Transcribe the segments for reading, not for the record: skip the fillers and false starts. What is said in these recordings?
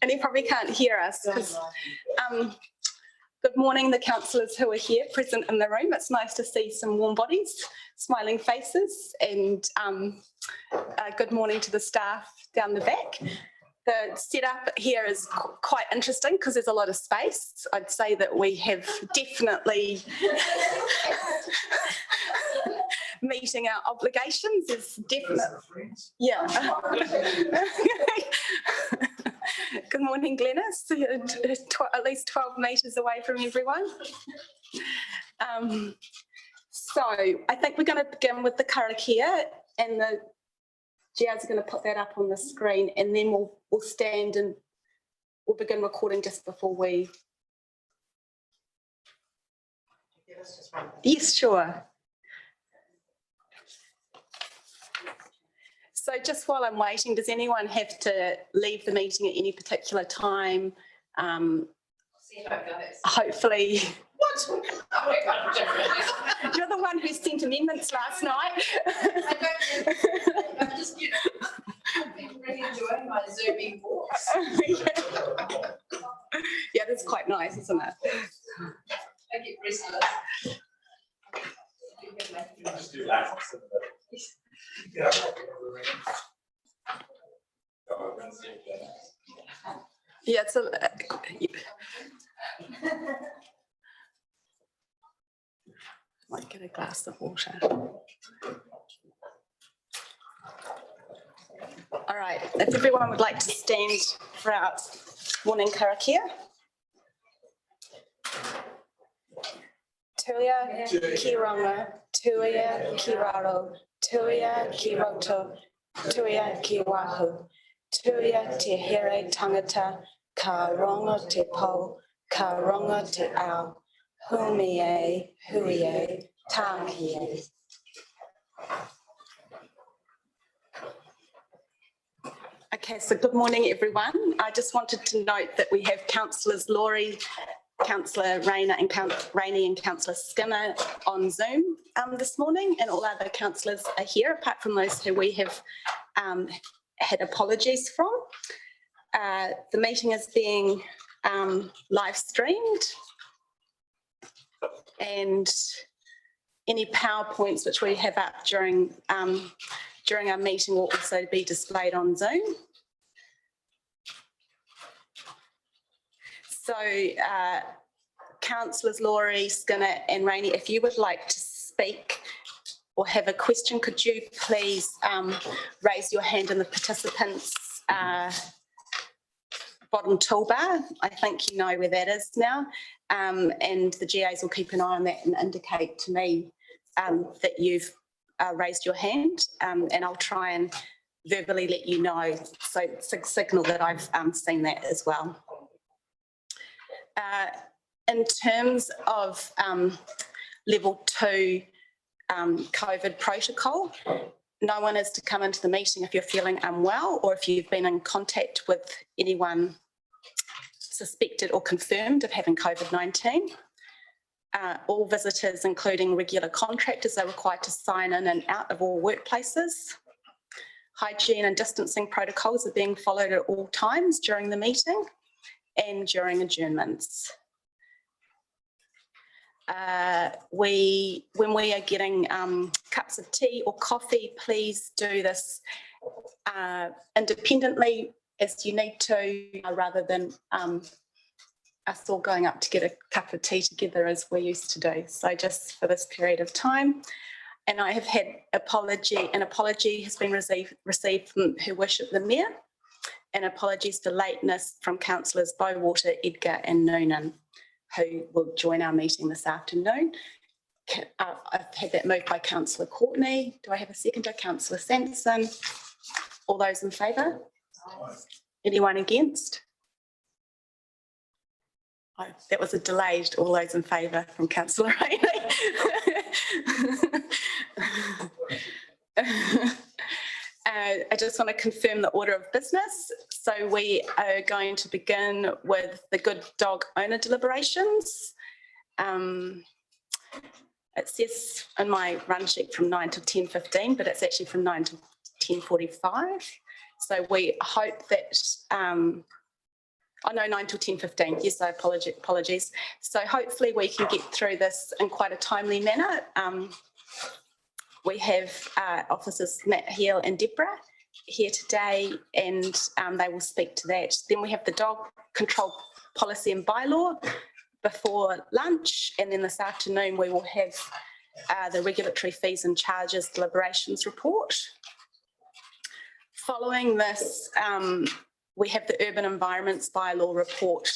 And he probably can't hear us because good morning, the councillors who are here present in the room. It's nice to see some warm bodies, smiling faces, and good morning to the staff down the back. The setup here is quite interesting because there's a lot of space. I'd say that we have definitely meeting our obligations is definitely, yeah. Good morning, Glenys. At least 12 metres away from everyone. So I think we're going to begin with the karakia, and the GRs are going to put that up on the screen, and then we'll stand and we'll begin recording just before we. Yes, sure. So just while I'm waiting, does anyone have to leave the meeting at any particular time? Hopefully. What? You're the one who sent amendments last night. I'm just, I've been really enjoying my Zooming walks. Yeah, that's quite nice, isn't it? I get restless. Just do that. Yeah, it's a. Might get a glass of water. All right, if everyone would like to stand for our morning karakia. Tuia ki ronga, tuia ki raro, tuia ki roto, tuia ki wahu, tuia te here tangata, ka ronga te po, ka ronga te ao, humie, huie, tangie. Okay, so good morning, everyone. I just wanted to note that we have Councillors Laurie, Councillor Rayner and Rainey and Councillor Skinner on Zoom this morning, and all other councillors are here, apart from those who we have had apologies from. The meeting is being live streamed, and any PowerPoints which we have up during our meeting will also be displayed on Zoom. So Councillors Laurie, Skinner and Rainey, if you would like to speak or have a question, could you please raise your hand in the participants bottom toolbar? I think you know where that is now. And the GAs will keep an eye on that and indicate to me that you've raised your hand, and I'll try and verbally let you know, so signal that I've seen that as well. In terms of level 2 COVID protocol, no one is to come into the meeting if you're feeling unwell or if you've been in contact with anyone suspected or confirmed of having COVID-19. All visitors, including regular contractors, are required to sign in and out of all workplaces. Hygiene and distancing protocols are being followed at all times during the meeting and during adjournments. When we are getting cups of tea or coffee, please do this independently as you need to, rather than us all going up to get a cup of tea together as we used to do. So just for this period of time. And I have had an apology has been received from Her Worship the Mayor, and apologies for lateness from Councillors Bowater, Edgar and Noonan, who will join our meeting this afternoon. I've had that moved by Councillor Courtney. Do I have a seconder? Councillor Sanderson. All those in favour? Anyone against? Oh, that was a delayed all those in favour from Councillor Rainey. I just want to confirm the order of business. So we are going to begin with the Good Dog Owner deliberations. It says in my run sheet from 9 to 10:15, but it's actually from 9 to 10:45. So we hope that, I know 9 till 10:15, yes, so apologies. So hopefully we can get through this in quite a timely manner. We have officers Matt Hill and Deborah here today, and they will speak to that. Then we have the dog control policy and bylaw before lunch, and then this afternoon we will have the regulatory fees and charges deliberations report. Following this, we have the urban environments bylaw report,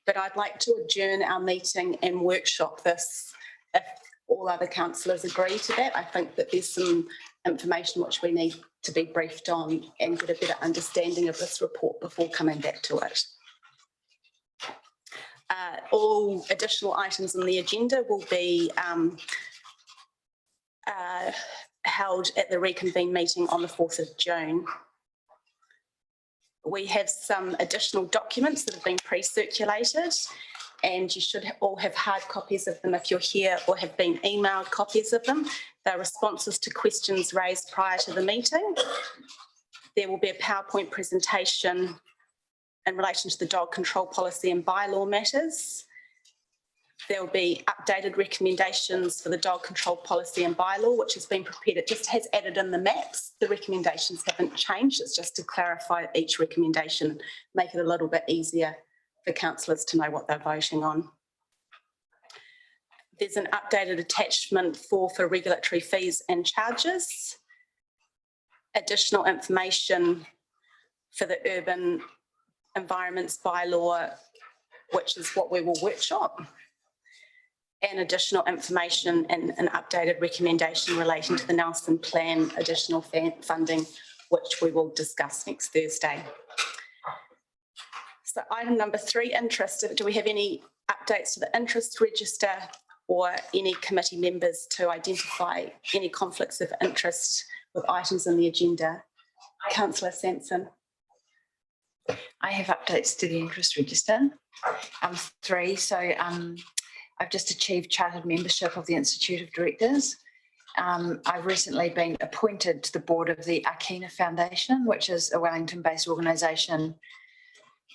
but I'd like to adjourn our meeting and workshop this if all other councillors agree to that. I think that there's some information which we need to be briefed on and get a better understanding of this report before coming back to it. All additional items on the agenda will be held at the reconvened meeting on the 4th of June. We have some additional documents that have been pre-circulated, and you should all have hard copies of them if you're here, or have been emailed copies of them. They're responses to questions raised prior to the meeting. There will be a PowerPoint presentation in relation to the dog control policy and bylaw matters. There will be updated recommendations for the dog control policy and bylaw, which has been prepared. It just has added in the maps. The recommendations haven't changed. It's just to clarify each recommendation, make it a little bit easier for councillors to know what they're voting on. There's an updated attachment for regulatory fees and charges, additional information for the urban environments bylaw, which is what we will workshop, and additional information and an updated recommendation relating to the Nelson Plan additional funding, which we will discuss next Thursday. So item number 3, interest. Do we have any updates to the interest register or any committee members to identify any conflicts of interest with items on the agenda? Councillor Sanson. I have updates to the interest register. 3, so I've just achieved chartered membership of the Institute of Directors. I've recently been appointed to the board of the Arkina Foundation, which is a Wellington-based organisation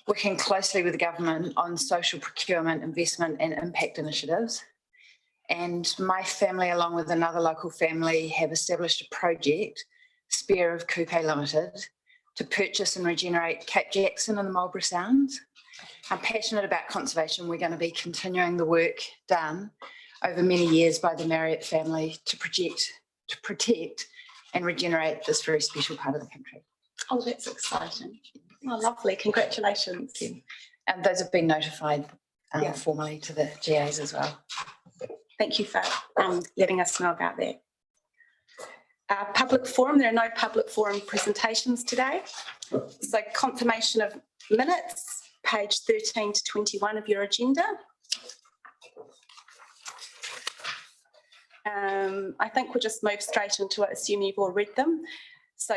working closely with the government on social procurement, investment and impact initiatives. And my family, along with another local family, have established a project, Spare of Kupe Limited, to purchase and regenerate Cape Jackson and the Marlborough Sounds. I'm passionate about conservation. We're going to be continuing the work done over many years by the Marriott family to protect and regenerate this very special part of the country. Oh, that's exciting. Oh, lovely. Congratulations. And those have been notified formally to the GAs as well. Thank you for letting us know about that. Public forum, there are no public forum presentations today. So confirmation of minutes, page 13 to 21 of your agenda. I think we'll just move straight into it, assuming you've all read them. So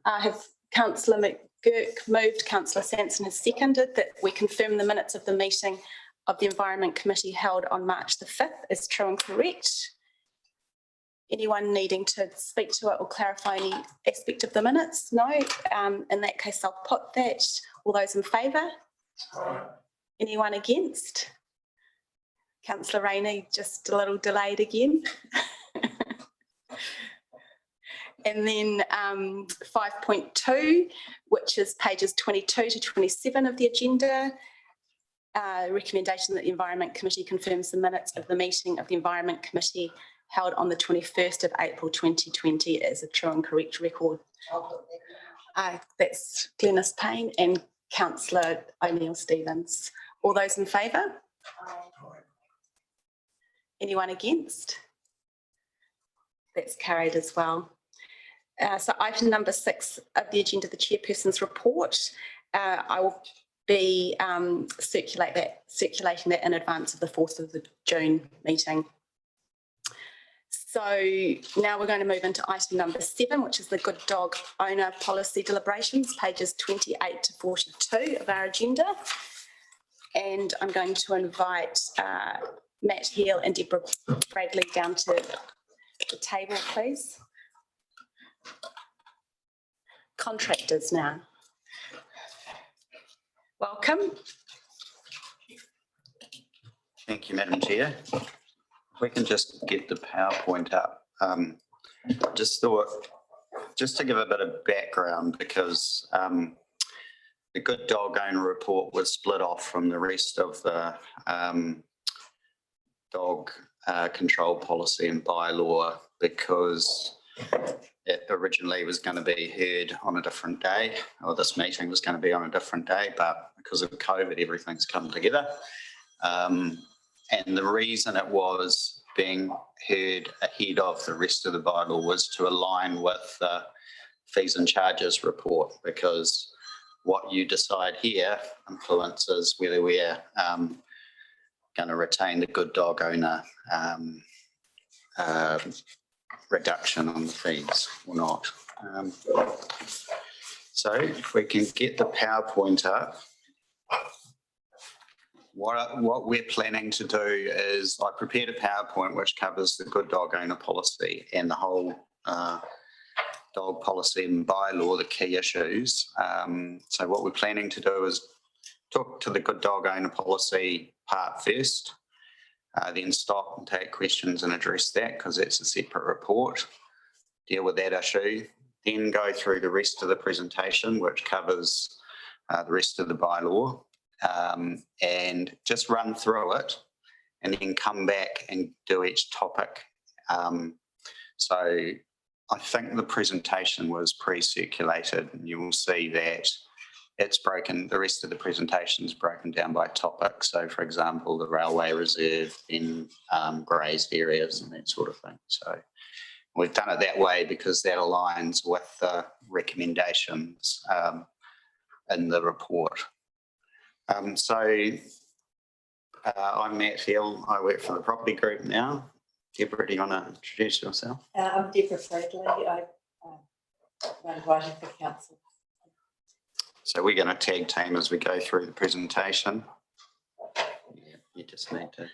I have Councillor McGurk moved, Councillor Sanson has seconded that we confirm the minutes of the meeting of the Environment Committee held on March the 5th is true and correct. Anyone needing to speak to it or clarify any aspect of the minutes? No. In that case, I'll put that. All those in favour? Anyone against? Councillor Rainey, just a little delayed again. And then 5.2, which is pages 22 to 27 of the agenda. Recommendation that the Environment Committee confirms the minutes of the meeting of the Environment Committee held on the 21st of April 2020 as a true and correct record. That's Glenys Payne and Councillor O'Neill Stevens. All those in favour? Anyone against? That's carried as well. So item number 6 of the agenda, the chairperson's report. I will be circulating that in advance of the 4th of June meeting. So now we're going to move into item number 7, which is the Good Dog Owner Policy Deliberations, pages 28 to 42 of our agenda. And I'm going to invite Matt Hill and Deborah Bradley down to the table, please. contractors now. Welcome. Thank you, Madam Chair. If we can just get the PowerPoint up. Just thought, just to give a bit of background, because the Good Dog Owner report was split off from the rest of the dog control policy and bylaw, because it originally was going to be heard on a different day, or this meeting was going to be on a different day, but because of COVID, everything's come together. And the reason it was being heard ahead of the rest of the bylaw was to align with the fees and charges report, because what you decide here influences whether we're going to retain the Good Dog Owner reduction on the fees or not. So if we can get the PowerPoint up. What we're planning to do is I prepared a PowerPoint which covers the Good Dog Owner policy and the whole dog policy and bylaw, the key issues. So what we're planning to do is talk to the Good Dog Owner policy part first, then stop and take questions and address that, because that's a separate report, deal with that issue, then go through the rest of the presentation, which covers the rest of the bylaw, and just run through it and then come back and do each topic. So I think the presentation was pre-circulated, and you will see that it's broken, the rest of the presentation is broken down by topic. So for example, the railway reserve, then grazed areas and that sort of thing. So we've done it that way because that aligns with the recommendations in the report. I'm Matt Hill. I work for the property group now. Deborah, do you want to introduce yourself? I'm Deborah Friedley. I'm writing for council. So we're going to tag team as we go through the presentation. Yeah, you just need to.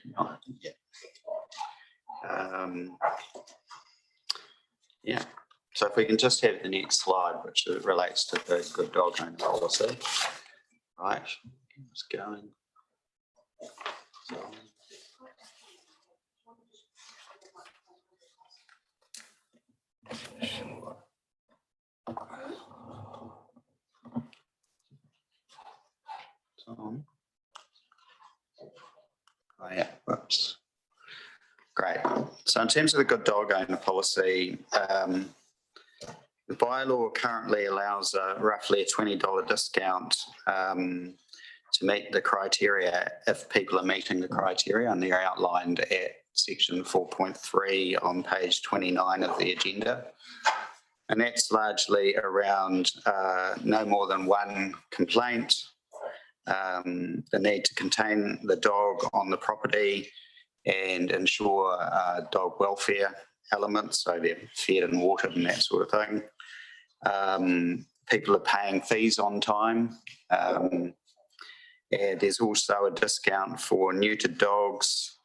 Yeah. So if we can just have the next slide, which relates to the Good Dog Owner policy. Right. It's going. So. Oh yeah, whoops. Great. So in terms of the Good Dog Owner policy, the bylaw currently allows roughly a $20 discount to meet the criteria if people are meeting the criteria, and they're outlined at section 4.3 on page 29 of the agenda. And that's largely around no more than one complaint, the need to contain the dog on the property and ensure dog welfare elements, so they're fed and watered and that sort of thing. People are paying fees on time. And there's also a discount for neutered dogs,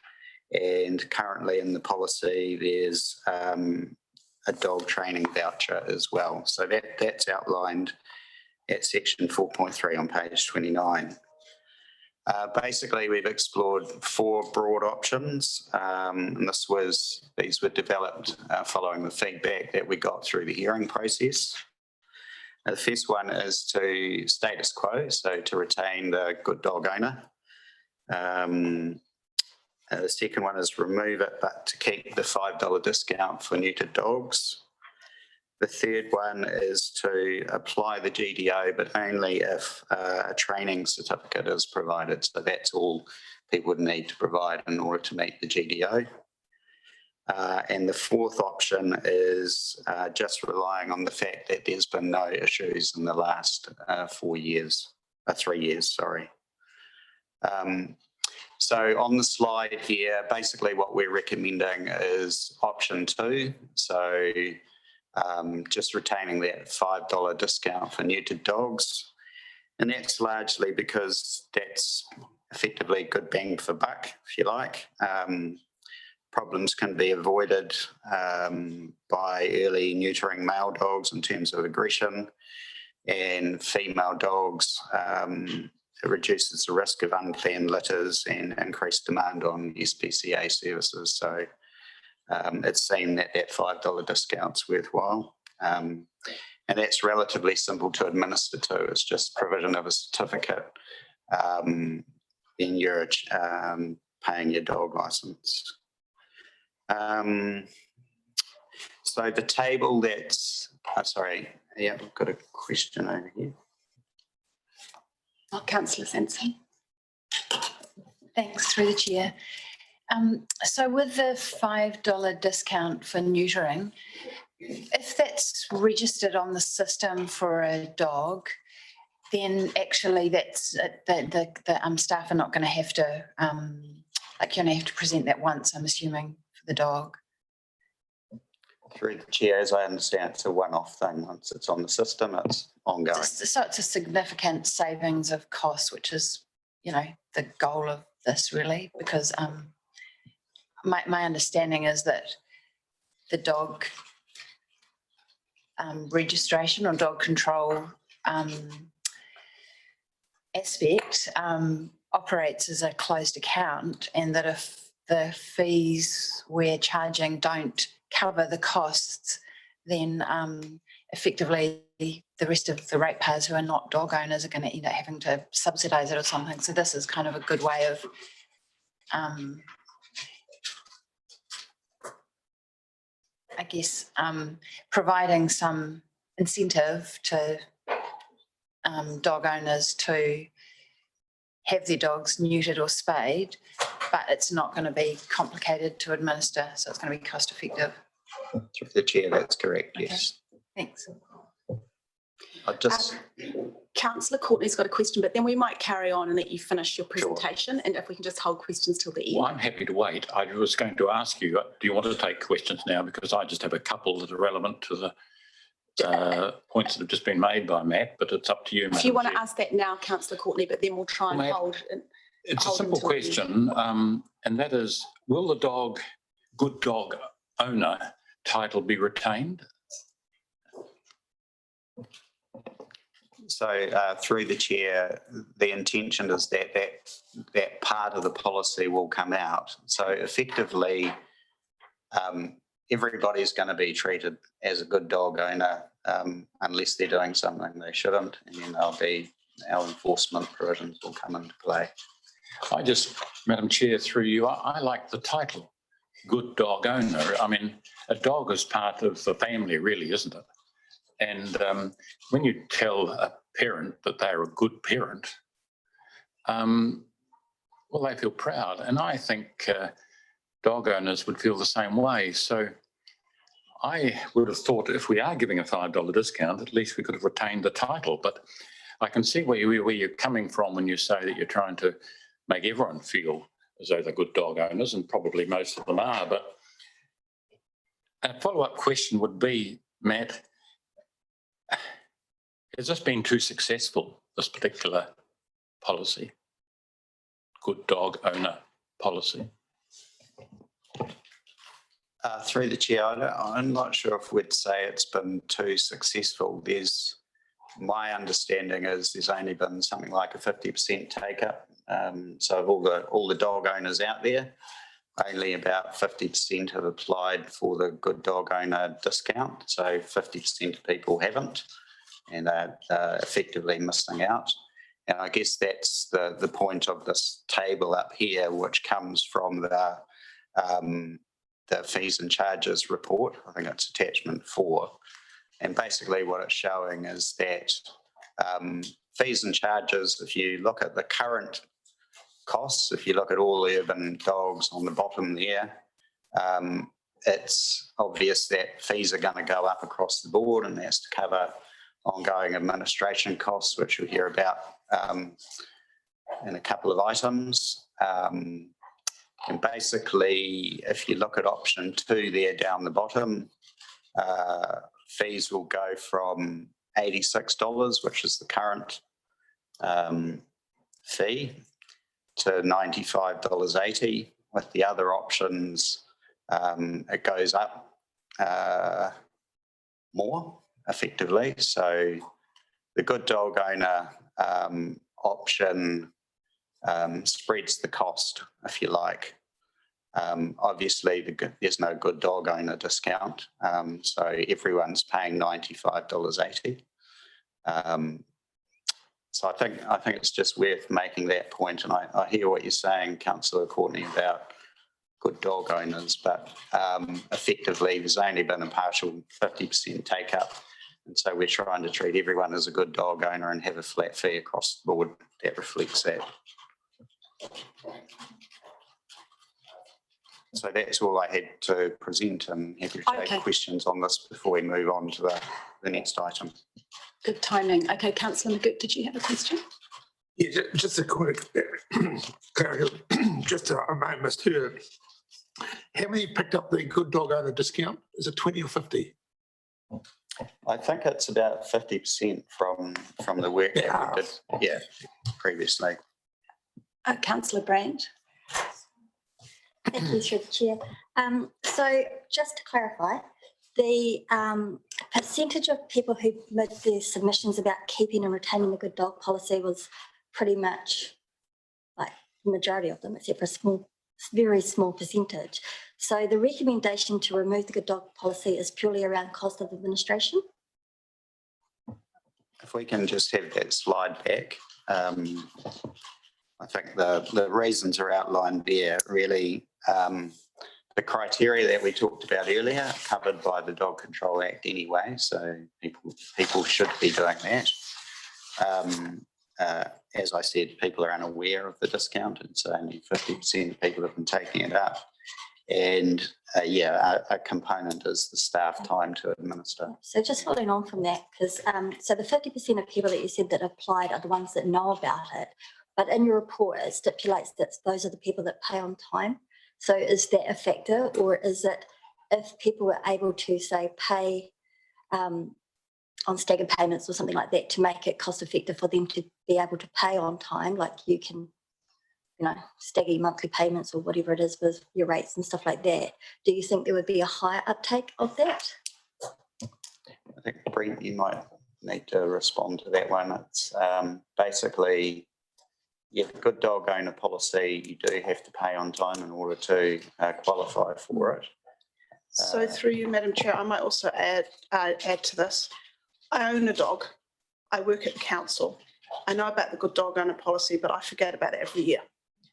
and currently in the policy there's a dog training voucher as well. So that's outlined at section 4.3 on page 29. Basically, we've explored 4 broad options, and these were developed following the feedback that we got through the hearing process. The first one is to status quo, so to retain the Good Dog Owner. The second one is remove it, but to keep the $5 discount for neutered dogs. The third one is to apply the GDO, but only if a training certificate is provided. So that's all people would need to provide in order to meet the GDO. And the fourth option is just relying on the fact that there's been no issues in the last 3 years, sorry. So on the slide here, basically what we're recommending is option 2. So just retaining that $5 discount for neutered dogs. And that's largely because that's effectively good bang for buck, if you like. Problems can be avoided by early neutering male dogs in terms of aggression. and female dogs, it reduces the risk of unplanned litters and increased demand on SPCA services. So it's seen that that $5 discount's worthwhile. And that's relatively simple to administer too. It's just provision of a certificate. Then you're paying your dog licence. So the table that's, sorry, yeah, we've got a question over here. Oh, Councillor Sanson. Thanks, through the chair. So with the $5 discount for neutering, if that's registered on the system for a dog, then actually that's the staff are not going to have to like you're going to have to present that once, I'm assuming, for the dog. Through the chair, as I understand, it's a one-off thing. Once it's on the system, it's ongoing. So it's a significant savings of costs, which is, you know, the goal of this really, because my understanding is that the dog registration or dog control aspect operates as a closed account, and that if the fees we're charging don't cover the costs, then effectively the rest of the ratepayers who are not dog owners are going to end up having to subsidise it or something. So this is kind of a good way of I guess providing some incentive to dog owners to have their dogs neutered or spayed, but it's not going to be complicated to administer, so it's going to be cost effective. Through the chair, that's correct, Okay. yes. Thanks. I just, Councillor Courtney's got a question, but then we might carry on and let you finish your presentation. And if we can just hold questions till the end. Well, I'm happy to wait. I was going to ask you, do you want to take questions now? Because I just have a couple that are relevant to the points that have just been made by Matt, but it's up to you, Madam If you want to Chair. ask that now, Councillor Courtney, but then we'll try and Matt, hold. It's a hold simple until the end. question, and that is, will the good dog owner title be retained? so through the chair, the intention is that that part of the policy will come out. So effectively, everybody's going to be treated as a good dog owner unless they're doing something they shouldn't, and then our enforcement provisions will come into play. I just, Madam Chair, through you, I like the title, good dog owner. I mean, a dog is part of the family, really, isn't it? And when you tell a parent that they're a good parent, well, they feel proud. And I think dog owners would feel the same way. So I would have thought if we are giving a $5 discount, at least we could have retained the title. But I can see where you're coming from when you say that you're trying to make everyone feel as though they're good dog owners, and probably most of them are. But a follow-up question would be, Matt, has this been too successful, this particular policy, good dog owner policy? Through the chair, I'm not sure if we'd say it's been too successful. My understanding is there's only been something like a 50% take up. So of all the dog owners out there, only about 50% have applied for the good dog owner discount. So 50% of people haven't, and are effectively missing out. And I guess that's the point of this table up here, which comes from the fees and charges report. I think it's attachment 4. And basically what it's showing is that fees and charges, if you look at the current costs, if you look at all urban dogs on the bottom there, it's obvious that fees are going to go up across the board, and that's to cover ongoing administration costs, which you'll hear about in a couple of items. And basically, if you look at option 2 there down the bottom, fees will go from $86, which is the current fee, to $95.80. With the other options, it goes up more effectively. So the good dog owner option spreads the cost, if you like. Obviously, there's no good dog owner discount, so everyone's paying $95.80. So I think it's just worth making that point, and I hear what you're saying, Councillor Courtney, about good dog owners, but effectively there's only been a partial 50% take up, and so we're trying to treat everyone as a good dog owner and have a flat fee across the board that reflects that. So that's all I had to present, and happy to take questions on this before we move on to the next item. Good timing. Okay, Councillor McGook, did you have a question? Yeah, just a quick, just I may have misheard. How many picked up the good dog owner discount? Is it 20 or 50? I think it's about 50% from the work that we did, previously. Councillor Brandt. Thank you, through the chair. So just to clarify, the percentage of people who made their submissions about keeping and retaining the good dog policy was pretty much like the majority of them, except for a small, very small percentage. So the recommendation to remove the good dog policy is purely around cost of administration. If we can just have that slide back. I think the reasons are outlined there. Really, the criteria that we talked about earlier are covered by the Dog Control Act anyway, so people should be doing that. As I said, people are unaware of the discount, and so only 50% of people have been taking it up. And a component is the staff time to administer. So just following on from that, because so the 50% of people that you said that applied are the ones that know about it, but in your report it stipulates that those are the people that pay on time. So is that a factor, or is it if people were able to, say, pay on staggered payments or something like that to make it cost effective for them to be able to pay on time, like you can, you know, stagger your monthly payments or whatever it is with your rates and stuff like that, do you think there would be a higher uptake of that? I think, Brent, you might need to respond to that one. It's basically, the good dog owner policy, you do have to pay on time in order to qualify for it. So through you, Madam Chair, I might also add to this. I own a dog. I work at the council. I know about the good dog owner policy, but I forget about it every year.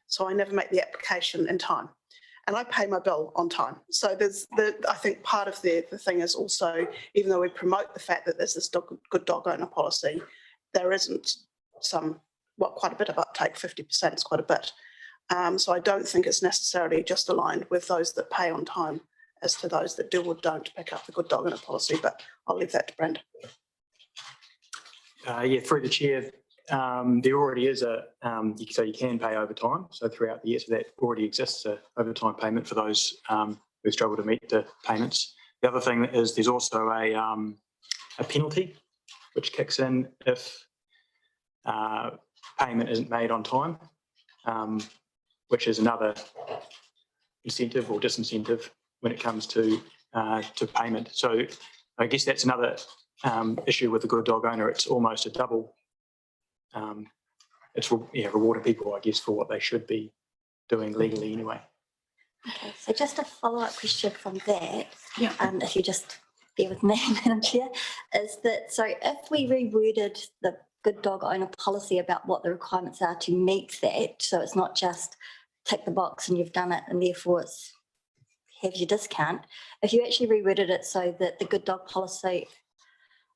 So I never make the application in time, and I pay my bill on time. So I think part of the thing is also, even though we promote the fact that there's this good dog owner policy, there isn't quite a bit of uptake. 50% is quite a bit. So I don't think it's necessarily just aligned with those that pay on time as to those that do or don't pick up the good dog owner policy, but I'll leave that to Brent. Through the chair, there already is so you can pay overtime. So throughout the year, so that already exists, a overtime payment for those who struggle to meet the payments. The other thing is there's also a penalty which kicks in if payment isn't made on time, which is another incentive or disincentive when it comes to payment. So I guess that's another issue with the good dog owner. It's almost a double. It's rewarding people, I guess, for what they should be doing legally anyway. Okay, so just a follow-up question from that, if you just bear with me, Madam Chair, is that, so if we reworded the good dog owner policy about what the requirements are to meet that, so it's not just tick the box and you've done it and therefore it's have your discount, if you actually reworded it so that the good dog policy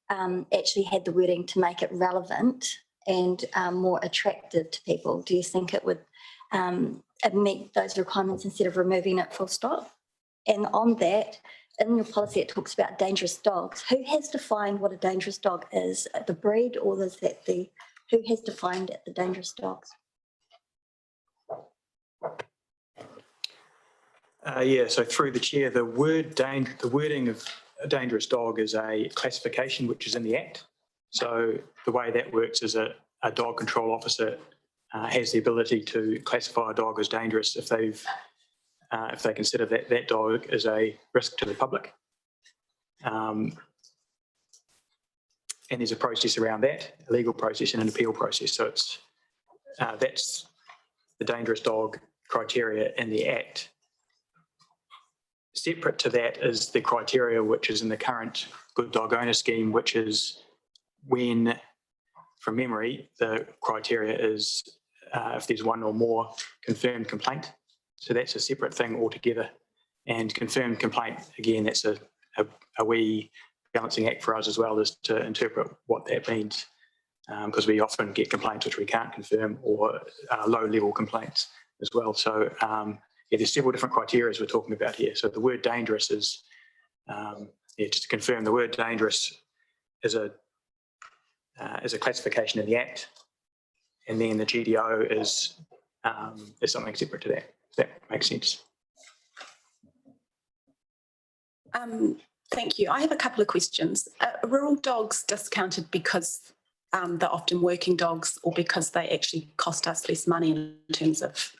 actually had the wording to make it relevant and more attractive to people, do you think it would meet those requirements instead of removing it full stop? And on that, in your policy, it talks about dangerous dogs. Who has defined what a dangerous dog is? The breed, or is that who has defined the dangerous dogs? So through the chair, the wording of a dangerous dog is a classification which is in the Act. So the way that works is a dog control officer has the ability to classify a dog as dangerous if they consider that dog is a risk to the public. and there's a process around that, a legal process and an appeal process. So it's that's the dangerous dog criteria in the Act. Separate to that is the criteria which is in the current Good Dog Owner Scheme, which is when, from memory, the criteria is if there's one or more confirmed complaint. So that's a separate thing altogether. And confirmed complaint, again, that's a wee balancing act for us as well, as to interpret what that means. Because we often get complaints which we can't confirm, or low-level complaints as well. So yeah, there's several different criteria we're talking about here. So the word dangerous is, just to confirm, the word dangerous is a classification in the Act, and then the GDO is something separate to that. If that makes sense. Thank you. I have a couple of questions. Are rural dogs discounted because they're often working dogs, or because they actually cost us less money in terms of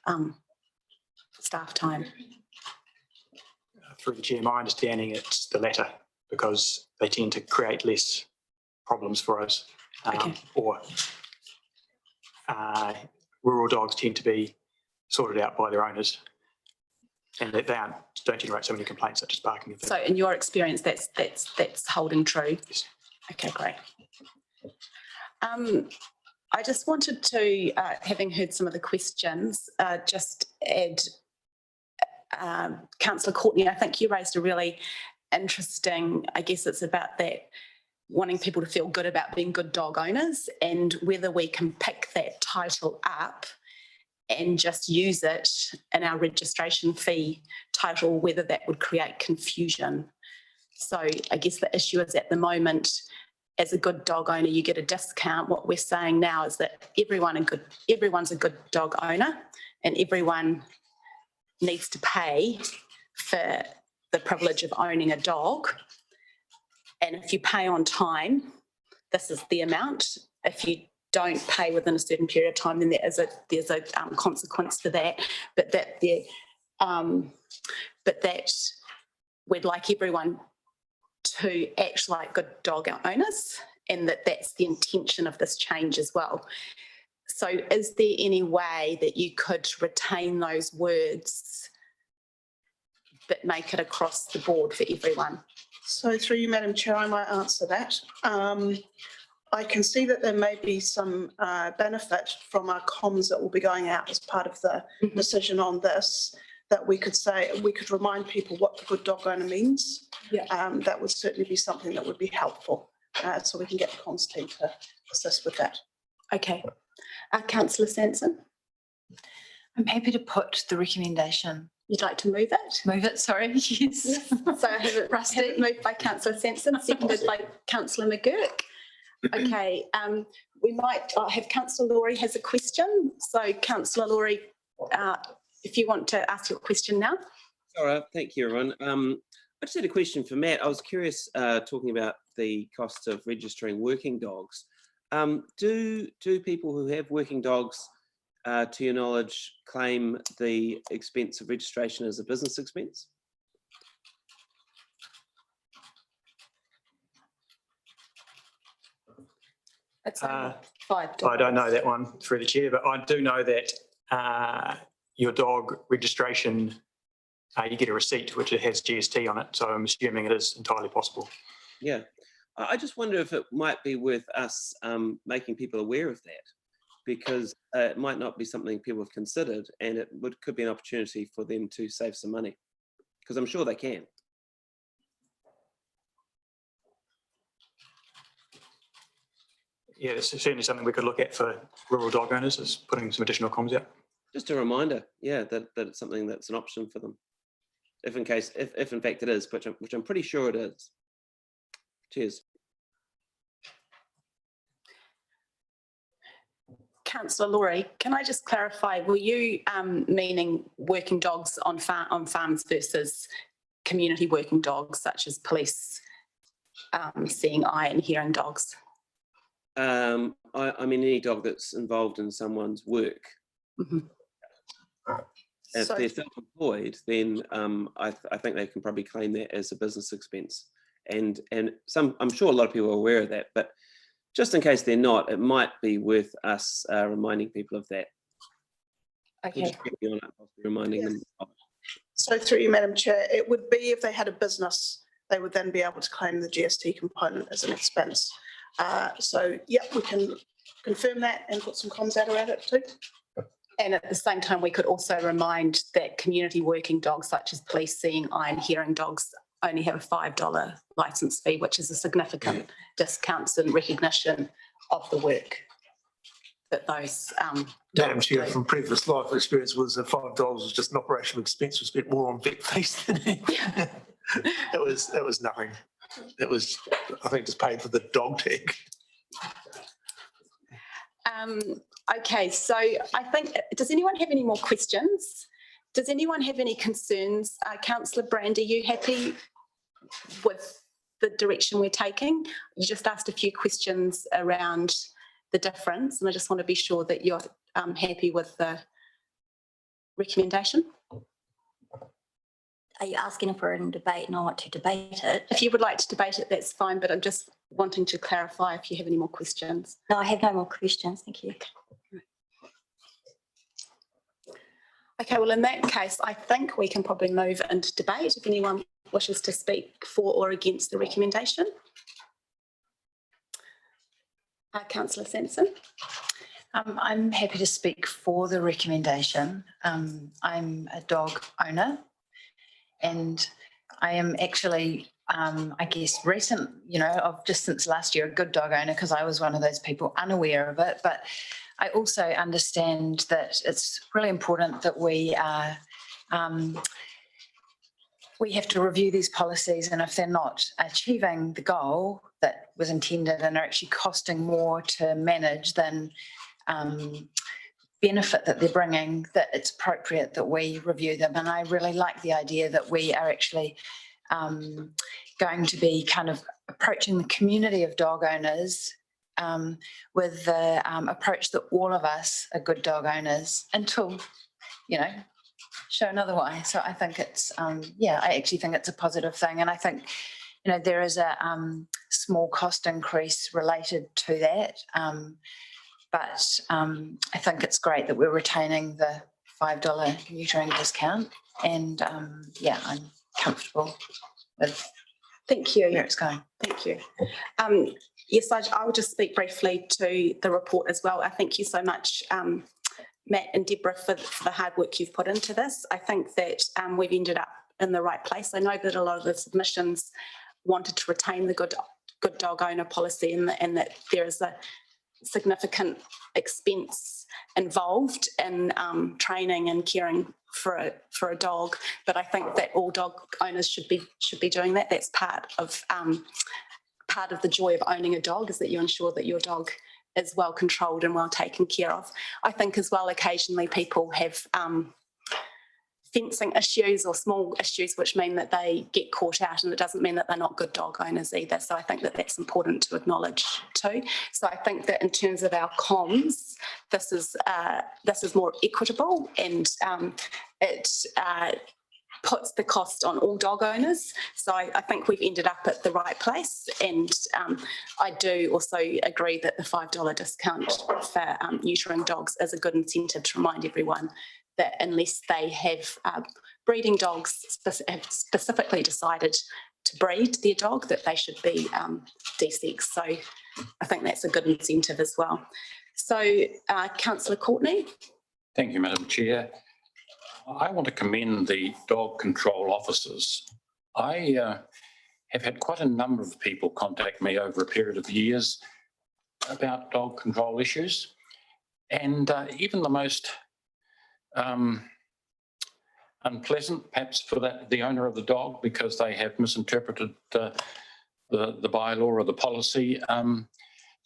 staff time? Through the chair, my understanding it's the latter, because they tend to create less problems for us. Okay. Or rural dogs tend to be sorted out by their owners, and they don't generate so many complaints such as barking. So in your experience, that's holding true? Yes. Okay, great. I just wanted to, having heard some of the questions, just add, Councillor Courtney, I think you raised a really interesting, I guess it's about that, wanting people to feel good about being good dog owners, and whether we can pick that title up and just use it in our registration fee title, whether that would create confusion. So I guess the issue is, at the moment, as a good dog owner, you get a discount. What we're saying now is that everyone's a good dog owner, and everyone needs to pay for the privilege of owning a dog. And if you pay on time, this is the amount. If you don't pay within a certain period of time, then there's a consequence to that. But that we'd like everyone to act like good dog owners, and that's the intention of this change as well. So is there any way that you could retain those words but make it across the board for everyone? So through you, Madam Chair, I might answer that. I can see that there may be some benefit from our comms that will be going out as part of the decision on this, that we could say, we could remind people what the good dog owner means. Yeah. That would certainly be something that would be helpful. So we can get the comms team to assist with that. Okay. Councillor Sanson, I'm happy to put the recommendation. you'd like to move it? Move it, sorry. Yes. So I have it moved by Councillor Sanson, seconded by Councillor McGurk. Okay, we might have Councillor Laurie has a question. So Councillor Laurie, if you want to ask your question now. All right, thank you, everyone. I just had a question for Matt. I was curious, talking about the cost of registering working dogs. Do people who have working dogs, to your knowledge, claim the expense of registration as a business expense? It's $5. $5. I don't know that one through the chair, but I do know that your dog registration, you get a receipt which it has GST on it. So I'm assuming it is entirely possible. Yeah, I just wonder if it might be worth us making people aware of that, because it might not be something people have considered, and it could be an opportunity for them to save some money, because I'm sure they can. Yeah, it's certainly something we could look at for rural dog owners, is putting some additional comms out. Just a reminder, yeah, that it's something that's an option for them, if in fact it is, which I'm pretty sure it is. Cheers. Councillor Laurie, can I just clarify, were you meaning working dogs on farms versus community working dogs, such as police seeing eye and hearing dogs? I mean any dog that's involved in someone's work. Mm-hmm. If they're self-employed, then I think they can probably claim that as a business expense. And I'm sure a lot of people are aware of that, but just in case they're not, it might be worth us reminding people of that. Okay. Just keep you on it, possibly reminding them. of it. So through you, Madam Chair, it would be if they had a business, they would then be able to claim the GST component as an expense. So, yeah, we can confirm that and put some comms out around it too. And at the same time, we could also remind that community working dogs such as police, seeing, eye and hearing dogs only have a $5 licence fee, which is a significant discount and recognition of the work that those Madam dogs Chair, do. from previous life experience was that $5 was just an operational expense. We spent more on vet fees than it was nothing. It was, I think, just paid for the dog tag. Okay, so I think, does anyone have any more questions? Does anyone have any concerns? Councillor Brand, are you happy with the direction we're taking? You just asked a few questions around the difference, and I just want to be sure that you're happy with the recommendation. Are you asking if we're in debate and I want to debate it? If you would like to debate it, that's fine, but I'm just wanting to clarify if you have any more questions. No, I have no more questions. Thank you. Okay, well, in that case, I think we can probably move into debate if anyone wishes to speak for or against the recommendation. Councillor Sampson. I'm happy to speak for the recommendation. I'm a dog owner and I am actually, I guess, recent, of just since last year, a good dog owner because I was one of those people unaware of it. But I also understand that it's really important that we have to review these policies, and if they're not achieving the goal that was intended and are actually costing more to manage than benefit that they're bringing, that it's appropriate that we review them. And I really like the idea that we are actually going to be kind of approaching the community of dog owners with the approach that all of us are good dog owners until, shown otherwise. So I think it's, I actually think it's a positive thing. And I think, there is a small cost increase related to that. But I think it's great that we're retaining the $5 neutering discount. And I'm comfortable with Thank you. where it's going. Thank you. Yes, I will just speak briefly to the report as well. I thank you so much, Matt and Deborah, for the hard work you've put into this. I think that we've ended up in the right place. I know that a lot of the submissions wanted to retain the good dog owner policy and that there is a significant expense involved in training and caring for a dog. But I think that all dog owners should be doing that. That's part of the joy of owning a dog, is that you ensure that your dog is well controlled and well taken care of. I think as well, occasionally people have fencing issues or small issues which mean that they get caught out, and it doesn't mean that they're not good dog owners either. So I think that that's important to acknowledge too. So I think that in terms of our comms, this is more equitable, and it puts the cost on all dog owners. So I think we've ended up at the right place, and I do also agree that the $5 discount for neutering dogs is a good incentive to remind everyone that unless they have breeding dogs have specifically decided to breed their dog, that they should be de-sexed. So I think that's a good incentive as well. So Councillor Courtney. Thank you, Madam Chair. I want to commend the dog control officers. I have had quite a number of people contact me over a period of years about dog control issues, and even the most unpleasant, perhaps for the owner of the dog, because they have misinterpreted the bylaw or the policy,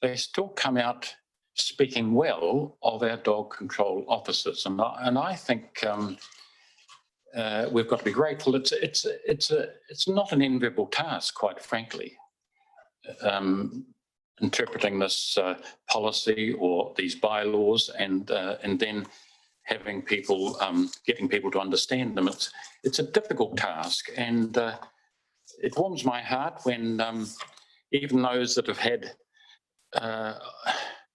they still come out speaking well of our dog control officers, and I think we've got to be grateful. It's not an enviable task, quite frankly, interpreting this policy or these bylaws and then having people, getting people to understand them. It's a difficult task, and it warms my heart when even those that have had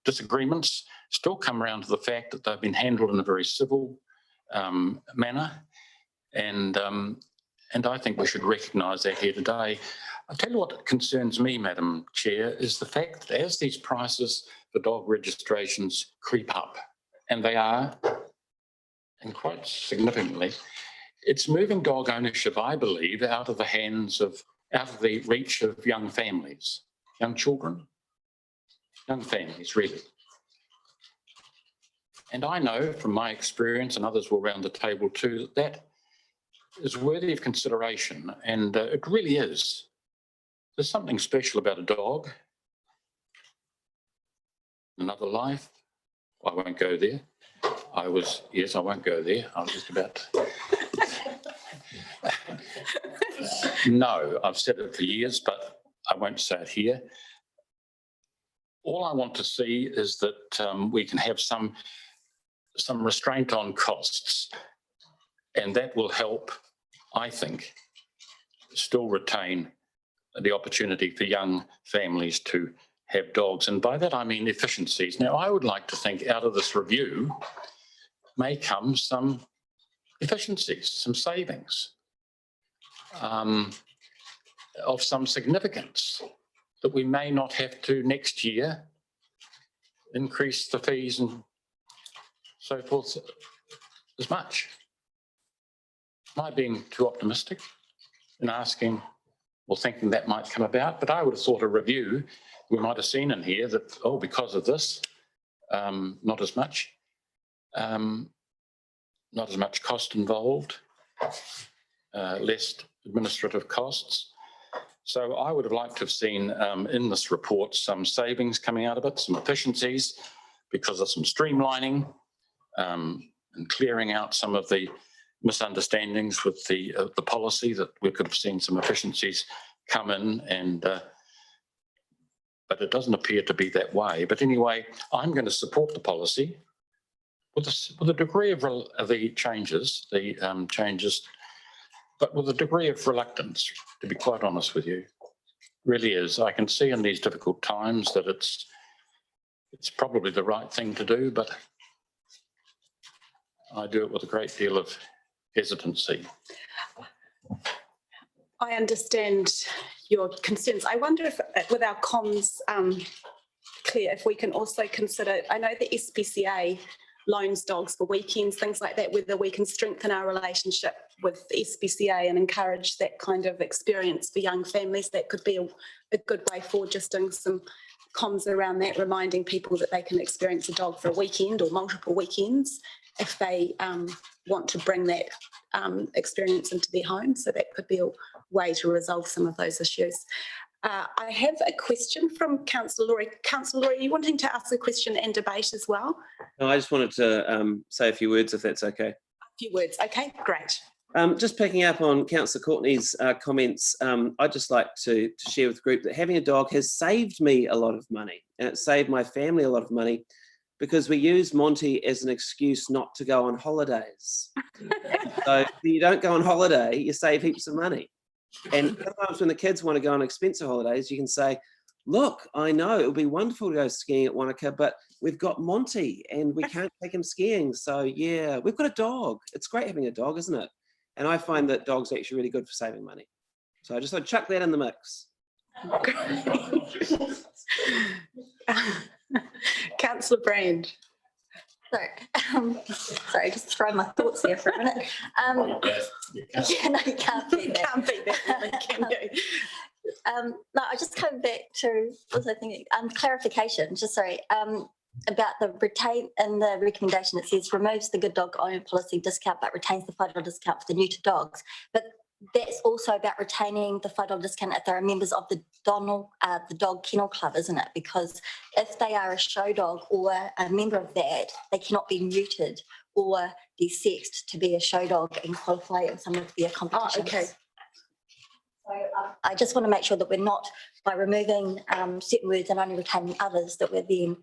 disagreements still come around to the fact that they've been handled in a very civil manner. And I think we should recognise that here today. I'll tell you what concerns me, Madam Chair, is the fact that as these prices for dog registrations creep up, and they are, and quite significantly, it's moving dog ownership, I believe, out of the reach of young families, young children, young families, really. And I know from my experience, and others will round the table too, that is worthy of consideration, and it really is. There's something special about a dog. Another life. I won't go there. Yes, I won't go there. I was just about No, I've said it for years, but I won't say it here. All I want to see is that we can have some restraint on costs, and that will help, I think, still retain the opportunity for young families to have dogs. And by that, I mean efficiencies. Now, I would like to think out of this review may come some efficiencies, some savings of some significance that we may not have to next year increase the fees and so forth as much. Am I being too optimistic in asking or thinking that might come about? But I would have thought a review, we might have seen in here that, oh, because of this, not as much cost involved, less administrative costs. So I would have liked to have seen in this report some savings coming out of it, some efficiencies because of some streamlining and clearing out some of the misunderstandings with the policy, that we could have seen some efficiencies come in, and but it doesn't appear to be that way. But anyway, I'm going to support the policy with a degree of the changes, but with a degree of reluctance, to be quite honest with you. Really is. I can see in these difficult times that it's probably the right thing to do, but I do it with a great deal of hesitancy. I understand your concerns. I wonder if, with our comms, Claire, if we can also consider, I know the SPCA loans dogs for weekends, things like that, whether we can strengthen our relationship with the SPCA and encourage that kind of experience for young families. That could be a good way forward, just doing some comms around that, reminding people that they can experience a dog for a weekend or multiple weekends if they want to bring that experience into their home. So that could be a way to resolve some of those issues. I have a question from Councillor Laurie. Councillor Laurie, are you wanting to ask a question and debate as well? No, I just wanted to say a few words, if that's okay. A few words, okay, great. Just picking up on Councillor Courtney's comments, I'd just like to share with the group that having a dog has saved me a lot of money, and it saved my family a lot of money, because we use Monty as an excuse not to go on holidays. So if you don't go on holiday, you save heaps of money. And sometimes when the kids want to go on expensive holidays, you can say, look, I know it would be wonderful to go skiing at Wanaka, but we've got Monty and we can't take him skiing. So yeah, we've got a dog. It's great having a dog, isn't it? And I find that dogs are actually really good for saving money. So I just thought chuck that in the mix. Councillor Brand. Sorry, just throw my thoughts here for a minute. Yeah, no, you can't beat that. Can't beat that, really, can you? No, I just come back to, what was I thinking? Clarification, just sorry, about the retain, in the recommendation, it says removes the good dog owner policy discount, but retains the $5 discount for the neuter dogs. But that's also about retaining the $5 discount if they're members of the Dog Kennel Club, isn't it? Because if they are a show dog or a member of that, they cannot be neutered or desexed to be a show dog and qualify in some of their competitions. Oh, okay. So I just want to make sure that we're not, by removing certain words and only retaining others, that we're then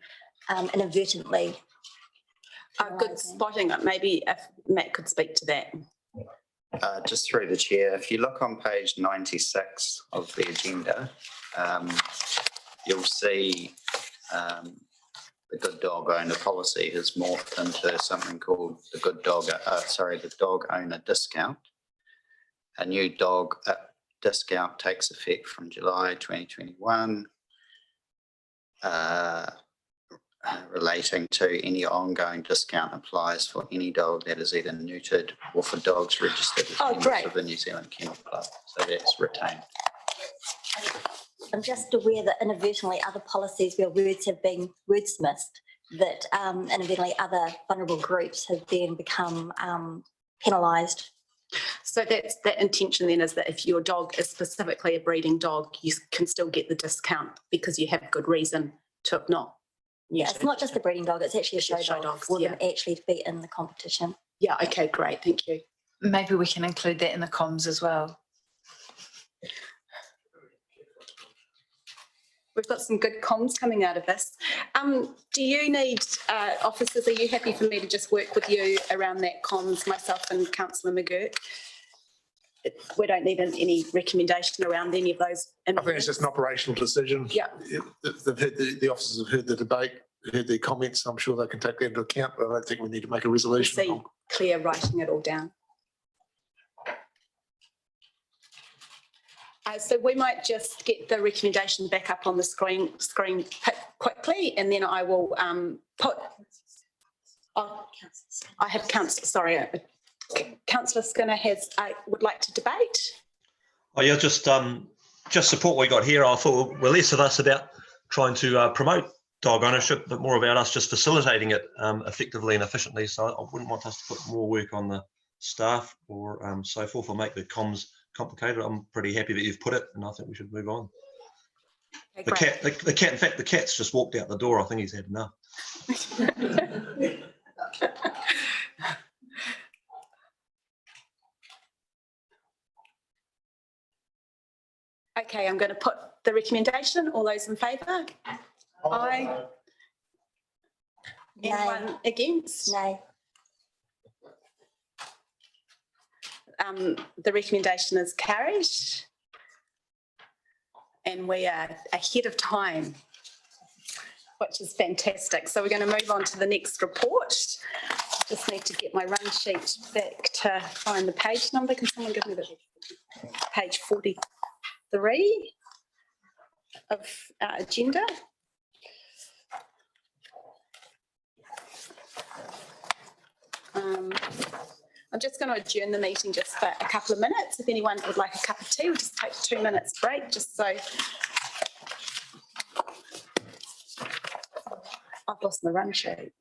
inadvertently. Good spotting. Maybe if Matt could speak to that. Just through the chair, if you look on page 96 of the agenda, you'll see the Good Dog Owner policy has morphed into something called the the Dog Owner Discount. A new dog discount takes effect from July 2021, relating to any ongoing discount applies for any dog that is either neutered or for dogs registered as members great. of the New Zealand Kennel Club. So that's retained. I'm just aware that inadvertently other policies where words have been wordsmithed, that inadvertently other vulnerable groups have then become penalised. So that's the intention then, is that if your dog is specifically a breeding dog, you can still get the discount because you have good reason to have not. Yeah, it's not just a breeding dog, it's actually a show dog dogs, for them yeah. actually to be in the competition. Yeah, okay, great, thank you. Maybe we can include that in the comms as well. We've got some good comms coming out of this. Do you need, officers, are you happy for me to just work with you around that comms, myself and Councillor McGurk? We don't need any recommendation around any of those. I think it's just an operational decision. Yeah. They've heard the officers have heard the debate, heard their comments. I'm sure they can take that into account, but I don't think we need to make a resolution. See clear writing it all down. So we might just get the recommendation back up on the screen quickly, and then I will put. Oh, I have Councillor Skinner would like to debate. Oh yeah, just support what we got here. I thought we're less of us about trying to promote dog ownership, but more about us just facilitating it effectively and efficiently. So I wouldn't want us to put more work on the staff or so forth, or make the comms complicated. I'm pretty happy that you've put it, and I think we should move on. Okay, The cat, in fact, the cat's just walked out the door. I think he's had enough. Okay, I'm going to put the recommendation. All those in favour? Aye. Anyone against? No. The recommendation is carried. And we are ahead of time, which is fantastic. So we're going to move on to the next report. Just need to get my run sheet back to find the page number. Can someone give me the page 43 of our agenda? I'm just going to adjourn the meeting just for a couple of minutes. If anyone would like a cup of tea, we'll just take 2 minutes break, just so. I've lost my run sheet.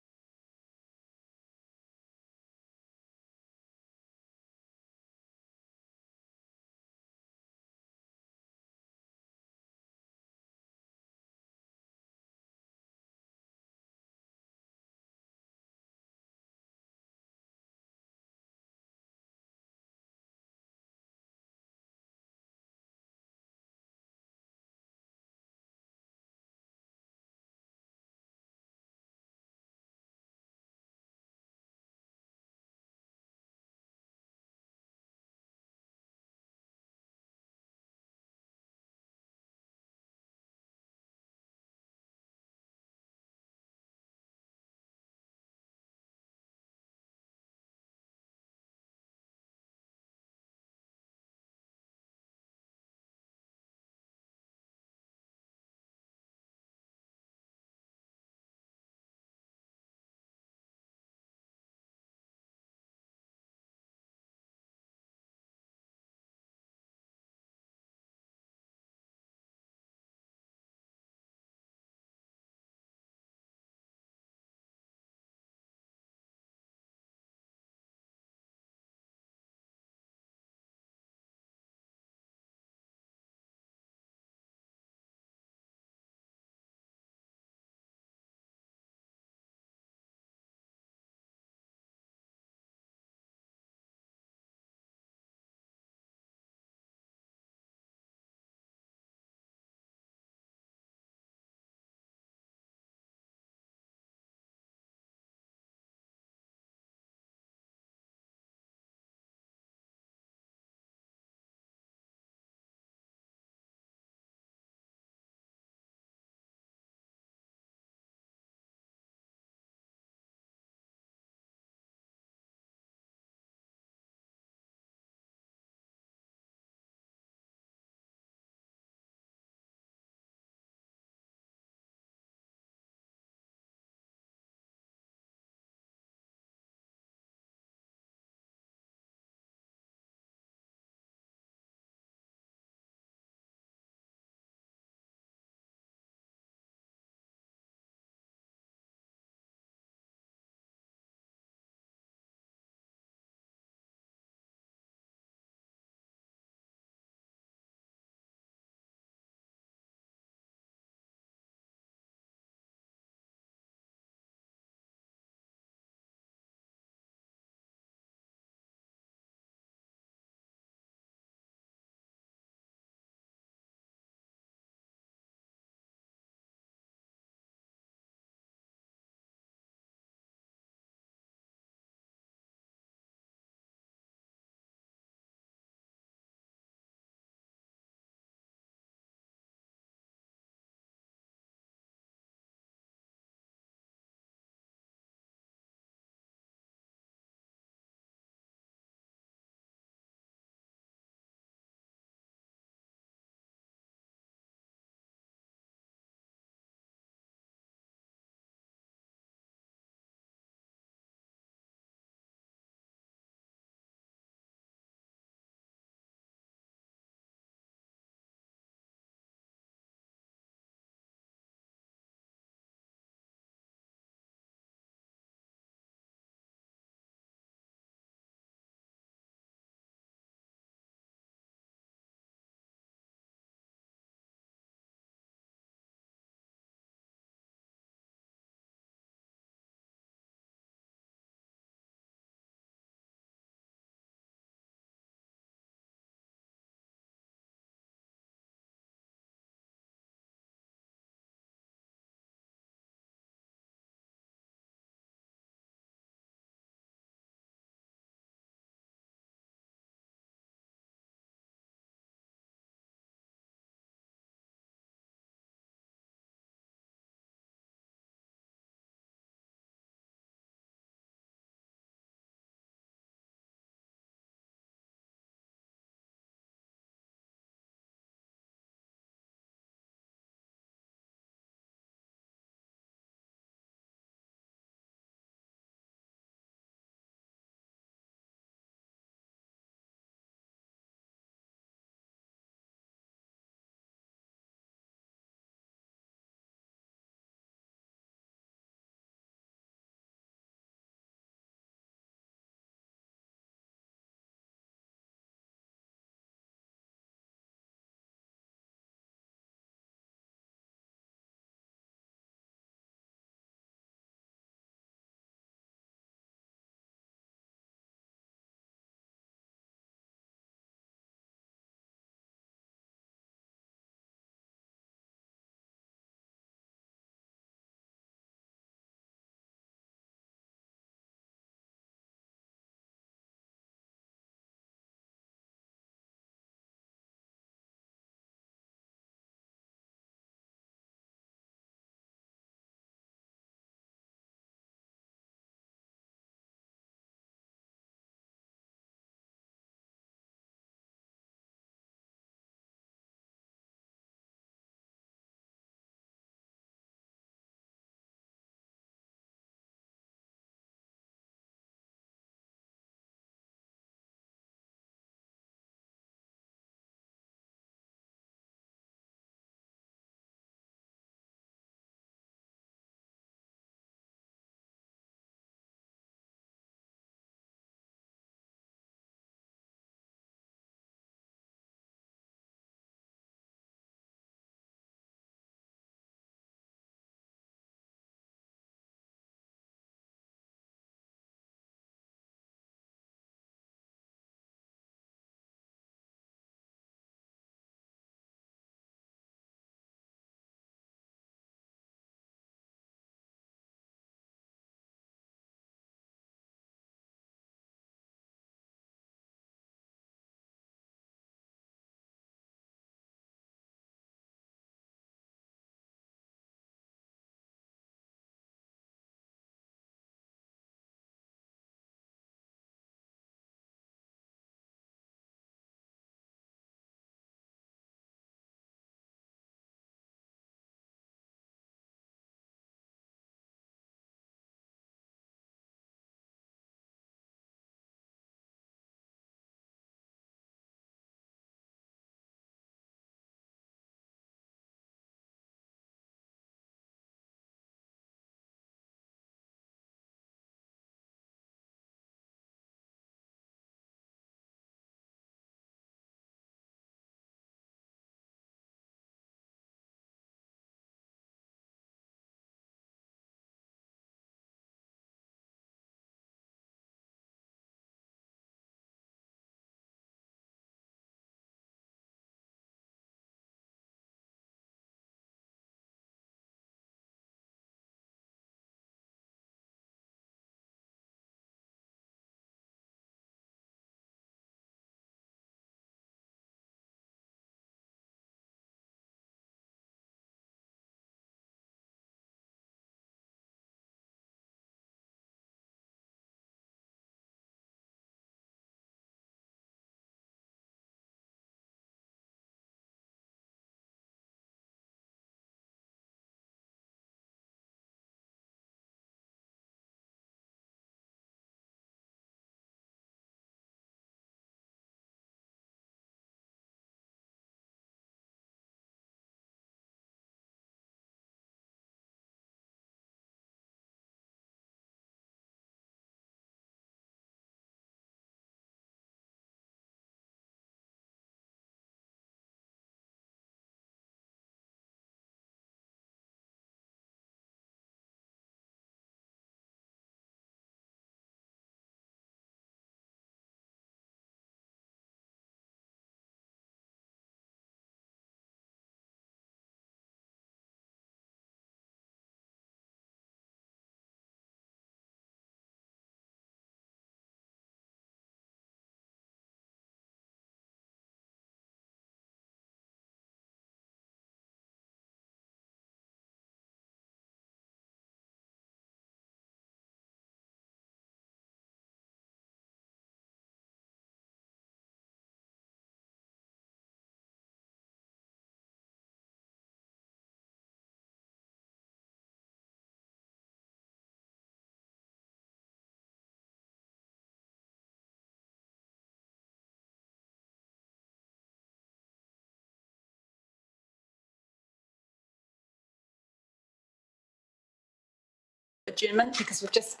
adjournment because we've just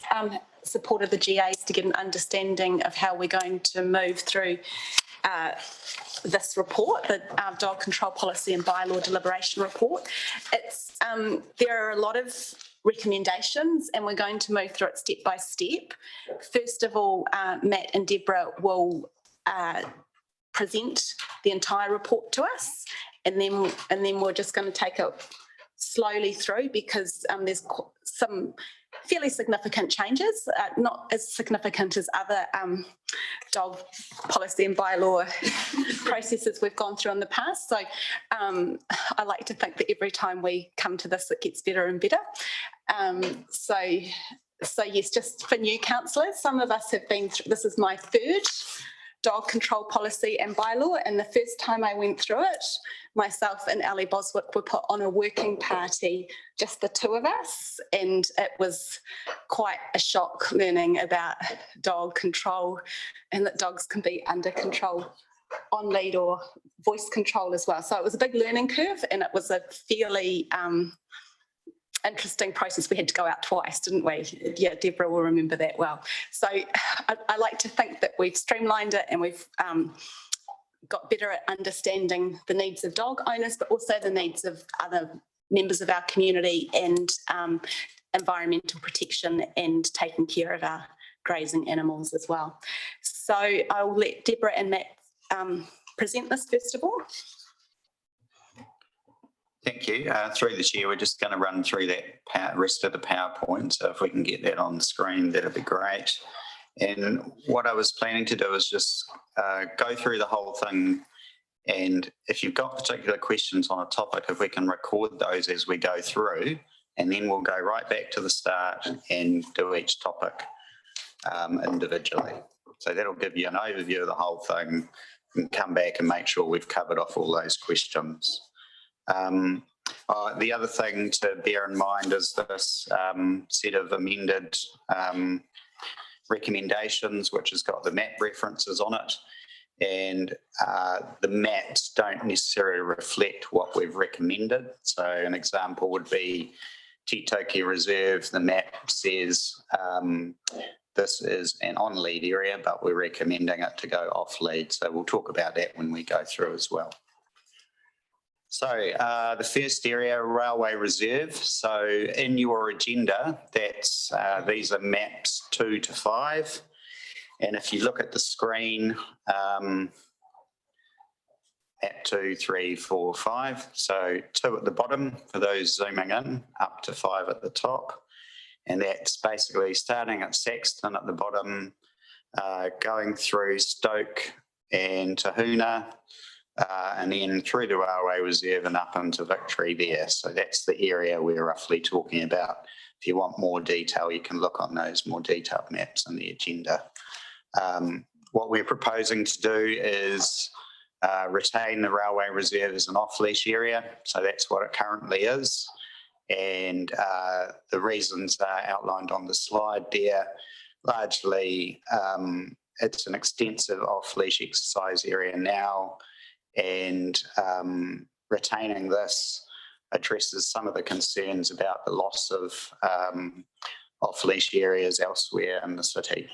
supported the GAs to get an understanding of how we're going to move through this report, the dog control policy and bylaw deliberation report. It's there are a lot of recommendations and we're going to move through it step by step. First of all, Matt and Deborah will present the entire report to us, and then we're just going to take it slowly through because there's some fairly significant changes, not as significant as other dog policy and bylaw processes we've gone through in the past. So I like to think that every time we come to this, it gets better and better. So yes, just for new councillors, some of us have been through, this is my third dog control policy and bylaw, and the first time I went through it, myself and Ali Boswick were put on a working party, just the two of us, and it was quite a shock learning about dog control and that dogs can be under control on lead or voice control as well. So it was a big learning curve and it was a fairly interesting process. We had to go out twice, didn't we? Yeah, Deborah will remember that well. So I like to think that we've streamlined it and we've got better at understanding the needs of dog owners, but also the needs of other members of our community and environmental protection and taking care of our grazing animals as well. So I'll let Deborah and Matt present this first of all. Thank you. Through the chair, we're just going to run through that rest of the PowerPoint. So if we can get that on the screen, that'd be great. And what I was planning to do is just go through the whole thing. And if you've got particular questions on a topic, if we can record those as we go through, and then we'll go right back to the start and do each topic individually. So that'll give you an overview of the whole thing and come back and make sure we've covered off all those questions. The other thing to bear in mind is this set of amended recommendations, which has got the map references on it, and the maps don't necessarily reflect what we've recommended. So an example would be Titoki Reserve. The map says this is an on-lead area, but we're recommending it to go off-lead. So we'll talk about that when we go through as well. So the first area, Railway Reserve. So in your agenda, that's these are maps 2 to 5. And if you look at the screen at 2, 3, 4, 5. So 2 at the bottom for those zooming in, up to 5 at the top. And that's basically starting at Saxton at the bottom, going through Stoke and Tahuna, and then through the Railway Reserve and up into Victory there. So that's the area we're roughly talking about. If you want more detail, you can look on those more detailed maps in the agenda. What we're proposing to do is retain the Railway Reserve as an off-leash area. So that's what it currently is. And the reasons are outlined on the slide there. Largely, it's an extensive off-leash exercise area now, and retaining this addresses some of the concerns about the loss of off-leash areas elsewhere in the city.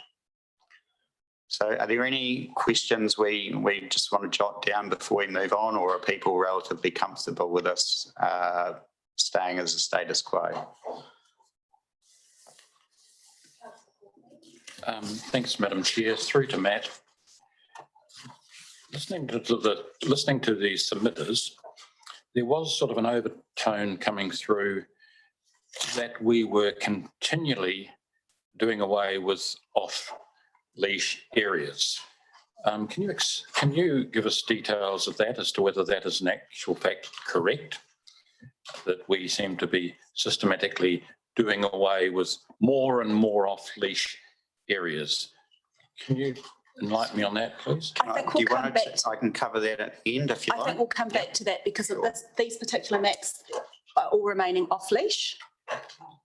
So are there any questions we just want to jot down before we move on, or are people relatively comfortable with us staying as a status quo? Thanks, Madam Chair. Through to Matt. Listening to the submitters, there was sort of an overtone coming through that we were continually doing away with off-leash areas. Can you give us details of that as to whether that is in actual fact correct, that we seem to be systematically doing away with more and more off-leash areas? Can you enlighten me on that, please? I think we'll come back. I can cover that at the end if you like. I think we'll come back to that because of these particular maps are all remaining off-leash.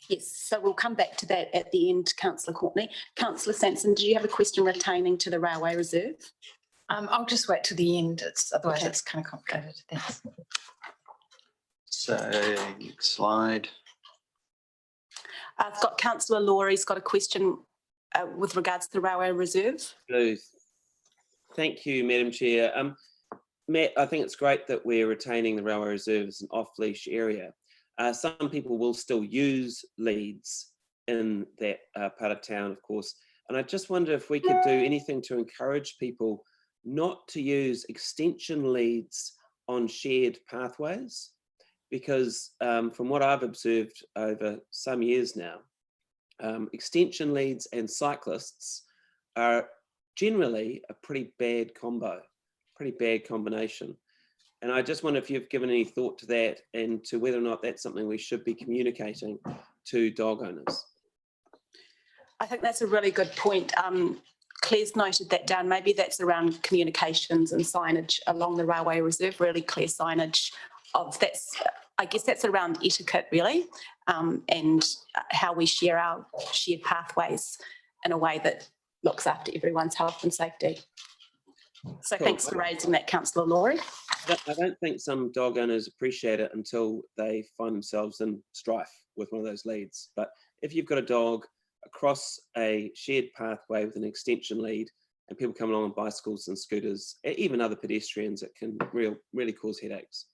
Yes, so we'll come back to that at the end, Councillor Courtney. Councillor Sanson, do you have a question retaining to the Railway Reserve? I'll just wait till the end. Otherwise it's kind of complicated. Thanks. So next slide. I've got Councillor Laurie's got a question with regards to the Railway Reserve. Lou, thank you, Madam Chair. Matt, I think it's great that we're retaining the Railway Reserve as an off-leash area. Some people will still use leads in that part of town, of course. And I just wonder if we could do anything to encourage people not to use extension leads on shared pathways, because from what I've observed over some years now, extension leads and cyclists are generally a pretty bad combo, pretty bad combination. And I just wonder if you've given any thought to that and to whether or not that's something we should be communicating to dog owners. I think that's a really good point. Claire's noted that down. Maybe that's around communications and signage along the Railway Reserve, really clear signage of that's, I guess that's around etiquette really, and how we share our shared pathways in a way that looks after everyone's health and safety. So Cool. Thanks for raising that, Councillor Laurie. I don't think some dog owners appreciate it until they find themselves in strife with one of those leads. But if you've got a dog across a shared pathway with an extension lead and people come along on bicycles and scooters, even other pedestrians, it can really cause headaches.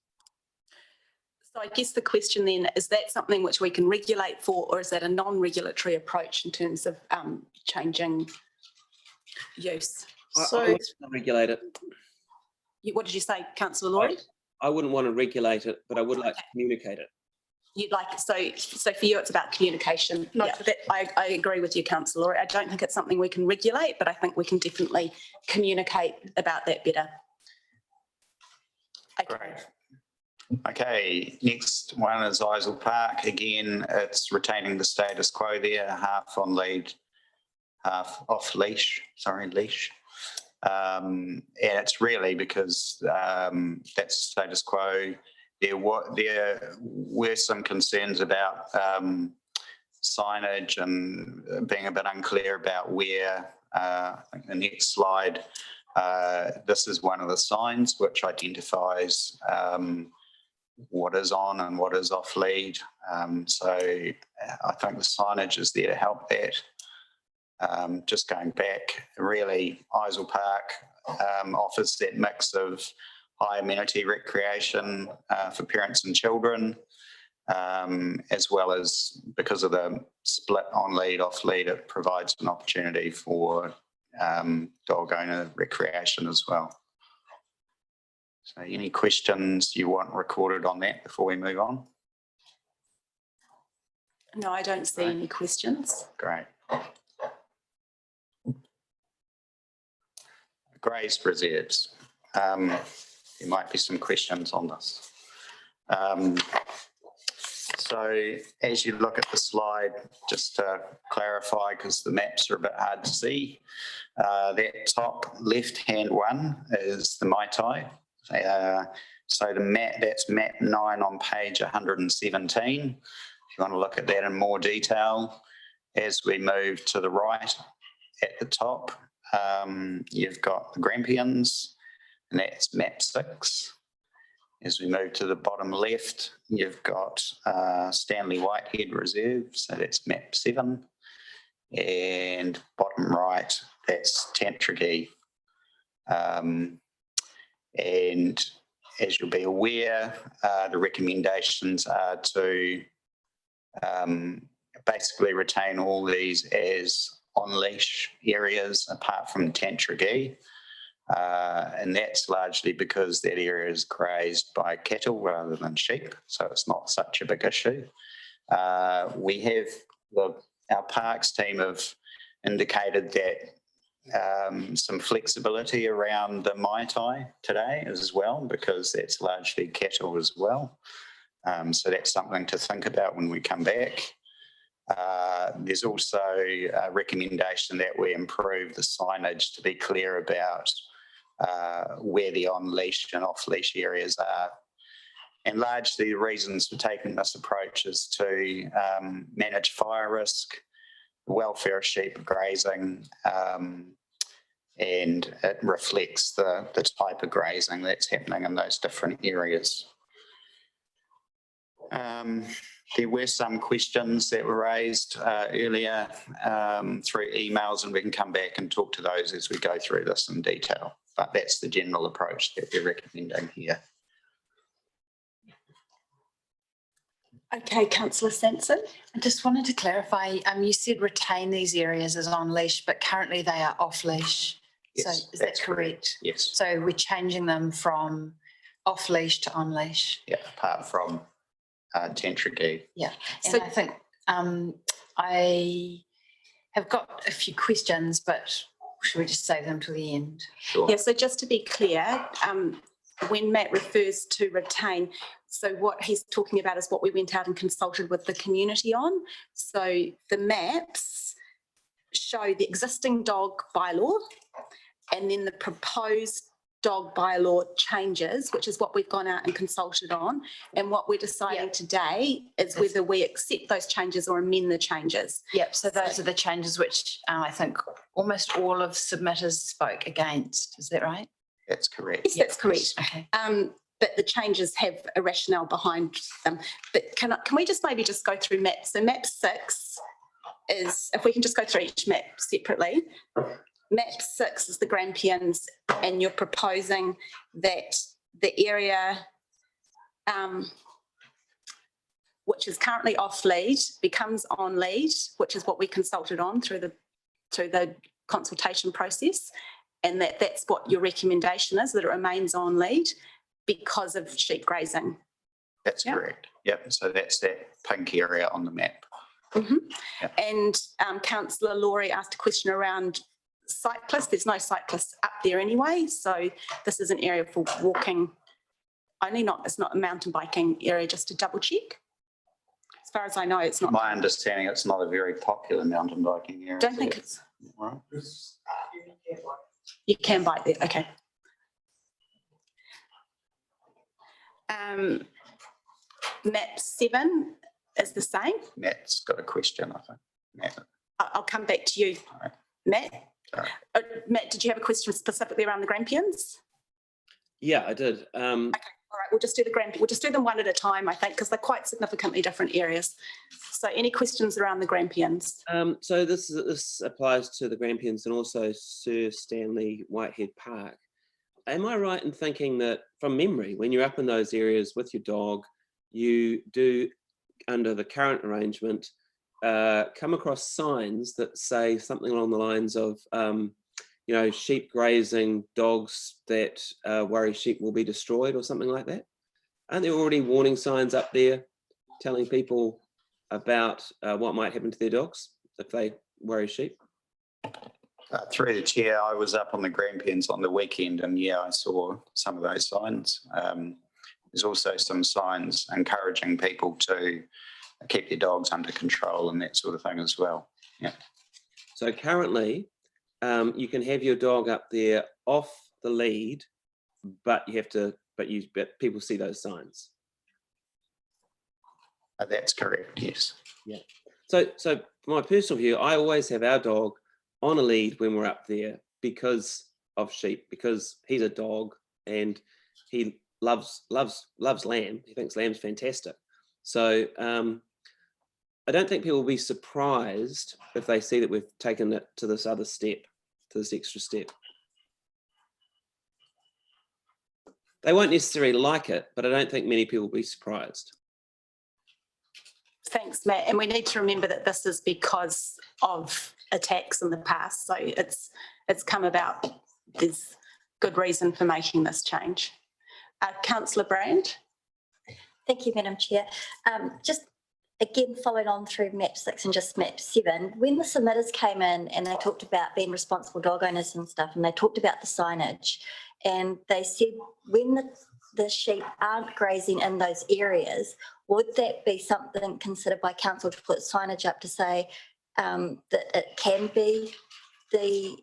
So I guess the question then, is that something which we can regulate for, or is that a non-regulatory approach in terms of changing use? So- I wouldn't regulate it. What did you say, Councillor Laurie? I wouldn't want to regulate it, but I would like to communicate it. You'd like, so for you, it's about communication. Yeah. That, I agree with you, Councillor Laurie. I don't think it's something we can regulate, but I think we can definitely communicate about that better. Okay. Great. Okay, next one is Isle Park. Again, it's retaining the status quo there, half on lead, half off leash, leash. And it's really because that's status quo. There were some concerns about signage and being a bit unclear about where. I think the next slide, this is one of the signs which identifies what is on and what is off lead. So I think the signage is there to help that. Just going back, really, Isle Park offers that mix of high amenity recreation for parents and children, as well as, because of the split on lead, off lead, it provides an opportunity for dog owner recreation as well. So any questions you want recorded on that before we move on? No, I don't see any questions. Great. Grazed reserves. There might be some questions on this. So as you look at the slide, just to clarify, because the maps are a bit hard to see, that top left-hand one is the Maitai. So the map, that's map 9 on page 117. If you want to look at that in more detail, as we move to the right at the top, you've got the Grampians, and that's map 6. As we move to the bottom left, you've got Stanley Whitehead Reserve, so that's map 7. And bottom right, that's Tantragee. And as you'll be aware, the recommendations are to basically retain all these as on-leash areas apart from Tantragee. And that's largely because that area is grazed by cattle rather than sheep, so it's not such a big issue. We have, our parks team have indicated that some flexibility around the Maitai today as well, because that's largely cattle as well. So that's something to think about when we come back. There's also a recommendation that we improve the signage to be clear about where the on-leash and off-leash areas are. And largely the reasons for taking this approach is to manage fire risk, the welfare of sheep grazing, and it reflects the type of grazing that's happening in those different areas. There were some questions that were raised earlier through emails, and we can come back and talk to those as we go through this in detail. But that's the general approach that we're recommending here. Okay, councillor Sanson. I just wanted to clarify, you said retain these areas as on leash, but currently they are off leash. So Yes, is that that's correct? Yes. So we're changing them from off leash to on leash. Yeah, apart from Tantragee. Yeah, and So- I think I have got a few questions, but should we just save them till the end? Sure. Yeah, so just to be clear, when Matt refers to retain, so what he's talking about is what we went out and consulted with the community on. So the maps show the existing dog bylaw and then the proposed dog bylaw changes, which is what we've gone out and consulted on. And what we're deciding today is whether we accept those changes or amend the changes. Yep, so those are the changes which I think almost all of submitters spoke against. Is that right? That's correct. Yes, that's correct. Okay. But the changes have a rationale behind them. But can we just maybe just go through maps? So map 6 is, if we can just go through each map separately. Map 6 is the Grampians, and you're proposing that the area which is currently off lead becomes on lead, which is what we consulted on through the consultation process, and that's what your recommendation is, that it remains on lead because of sheep grazing. That's Yeah. correct. Yep. So that's that pink area on the map. And councillor Laurie asked a question around cyclists. There's no cyclists up there anyway, so this is an area for walking only, it's not a mountain biking area, just to double check. As far as I know, it's not. My understanding, it's not a very popular mountain biking area. Don't think it's, Right. you can bike there, okay. Map 7 is the same. Matt's got a question, I think. Matt. I'll come back to you, All right. Matt. All right. Matt, did you have a question specifically around the Grampians? Yeah, I did. All right, we'll just do them one at a time, I think, because they're quite significantly different areas. So any questions around the Grampians? So this applies to the Grampians and also Sir Stanley Whitehead Park. Am I right in thinking that, from memory, when you're up in those areas with your dog, you do, under the current arrangement, come across signs that say something along the lines of, sheep grazing, dogs that worry sheep will be destroyed, or something like that? Aren't there already warning signs up there telling people about what might happen to their dogs if they worry sheep? Through the chair, I was up on the Grampians on the weekend, and yeah, I saw some of those signs. There's also some signs encouraging people to keep their dogs under control and that sort of thing as well. Yeah. So currently, you can have your dog up there off the lead, but but people see those signs. That's correct. Yes. Yeah. So from my personal view, I always have our dog on a lead when we're up there because of sheep, because he's a dog and he loves lamb. He thinks lamb's fantastic. So I don't think people will be surprised if they see that we've taken it to this other step, to this extra step. They won't necessarily like it, but I don't think many people will be surprised. Thanks, Matt. And we need to remember that this is because of attacks in the past. So it's come about. There's good reason for making this change. Councillor Brand. Thank you, Madam Chair. Just again, following on through map 6 and just map 7, when the submitters came in and they talked about being responsible dog owners and stuff, and they talked about the signage, and they said when the sheep aren't grazing in those areas, would that be something considered by council to put signage up to say that it can be the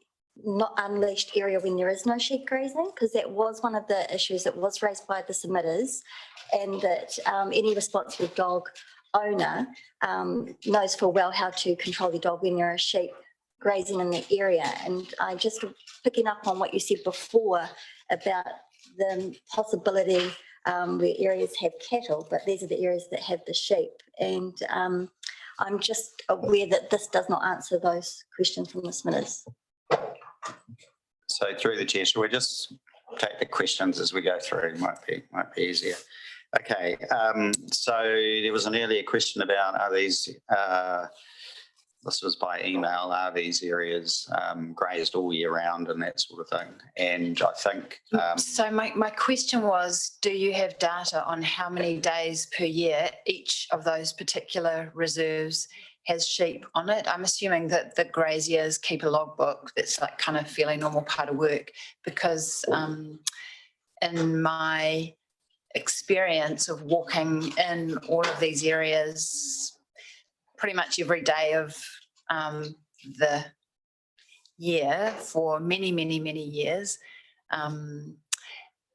not unleashed area when there is no sheep grazing? Because that was one of the issues that was raised by the submitters, and that any responsible dog owner knows full well how to control their dog when there are sheep grazing in the area. And I just picking up on what you said before about the possibility where areas have cattle, but these are the areas that have the sheep. And I'm just aware that this does not answer those questions from Ms. Minners. So through the chair, shall we just take the questions as we go through? Might be easier. Okay, so there was an earlier question about are these, this was by email, are these areas grazed all year round and that sort of thing? And I think... So my question was, do you have data on how many days per year each of those particular reserves has sheep on it? I'm assuming that the graziers keep a logbook. That's like kind of fairly normal part of work, because in my experience of walking in all of these areas pretty much every day of the year for many years,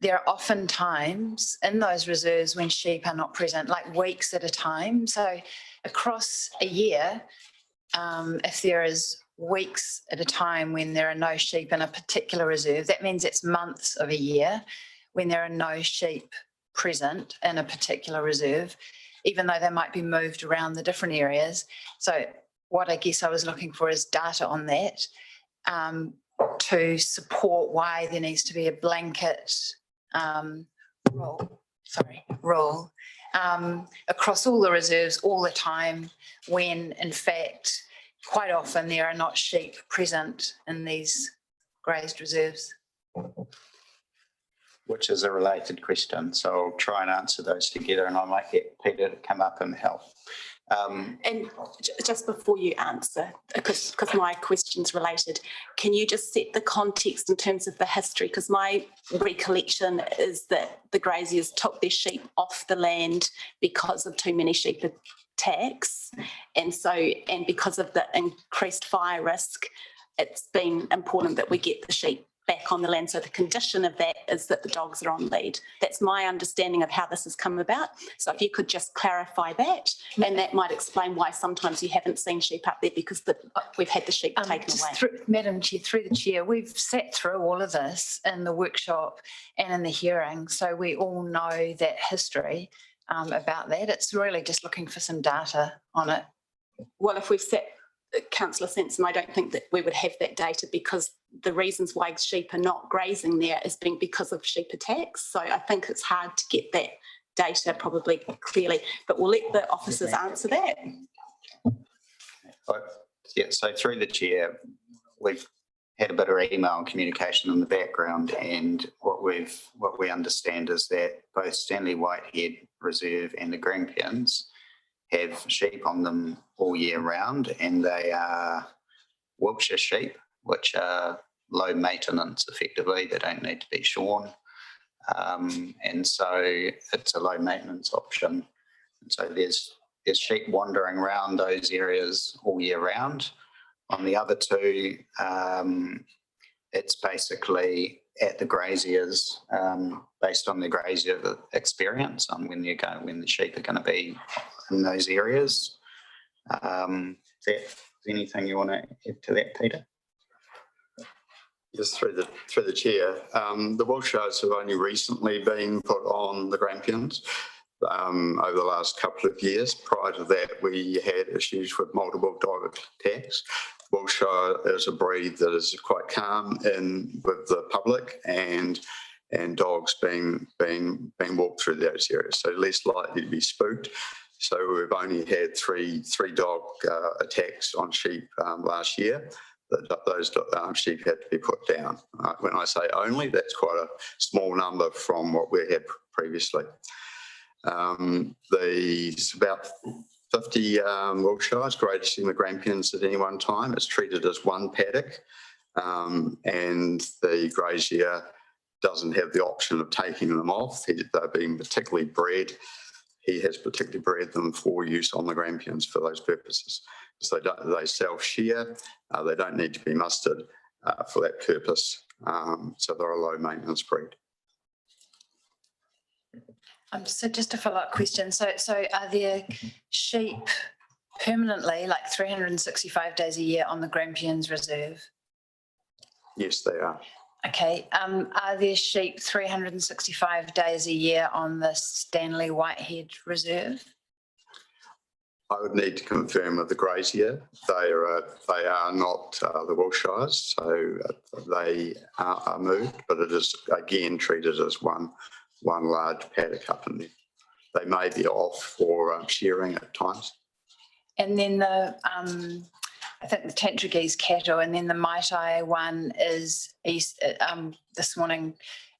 there are often times in those reserves when sheep are not present, like weeks at a time. So across a year, if there is weeks at a time when there are no sheep in a particular reserve, that means it's months of a year when there are no sheep present in a particular reserve, even though they might be moved around the different areas. So what I guess I was looking for is data on that to support why there needs to be a blanket rule across all the reserves all the time, when in fact quite often there are not sheep present in these grazed reserves. Which is a related question, so I'll try and answer those together, and I might get Peter to come up and help. And just before you answer, because my question's related, can you just set the context in terms of the history? Because my recollection is that the graziers took their sheep off the land because of too many sheep attacks, and because of the increased fire risk, it's been important that we get the sheep back on the land. So the condition of that is that the dogs are on lead. That's my understanding of how this has come about. So if you could just clarify that, and that might explain why sometimes you haven't seen sheep up there, because we've had the sheep taken away. Madam Chair, through the chair, we've sat through all of this in the workshop and in the hearing, so we all know that history about that. It's really just looking for some data on it. Well, if we've sat, Councillor Simpson, I don't think that we would have that data, because the reasons why sheep are not grazing there is because of sheep attacks. So I think it's hard to get that data probably clearly, but we'll let the officers answer that. Yeah, so through the chair, we've had a bit of email communication in the background, and what we understand is that both Stanley Whitehead Reserve and the Grampians have sheep on them all year round, and they are Wiltshire sheep, which are low maintenance effectively. They don't need to be shorn. And so it's a low maintenance option. And so there's sheep wandering around those areas all year round. On the other two, it's basically at the graziers, based on the grazier experience on when the sheep are going to be in those areas. Is there anything you want to add to that, Peter? Yes, through the chair. The Wiltshires have only recently been put on the Grampians over the last couple of years. Prior to that, we had issues with multiple dog attacks. Wiltshire is a breed that is quite calm with the public and dogs being walked through those areas, so less likely to be spooked. So we've only had three dog attacks on sheep last year. Those sheep had to be put down. When I say only, that's quite a small number from what we had previously. There's about 50 Wiltshires grazing the Grampians at any one time. It's treated as one paddock, and the grazier doesn't have the option of taking them off. They're being particularly bred. He has particularly bred them for use on the Grampians for those purposes. So they self-shear, they don't need to be mustered for that purpose. So they're a low maintenance breed. So just a follow-up question. So are there sheep permanently, like 365 days a year on the Grampians Reserve? Yes, they are. Okay. Are there sheep 365 days a year on the Stanley Whitehead Reserve? I would need to confirm with the grazier. They are not the Wiltshires, so they are moved, but it is again treated as one large paddock up in there. They may be off for shearing at times. And then I think the Tantrageese cattle, and then the Maitai one is this morning.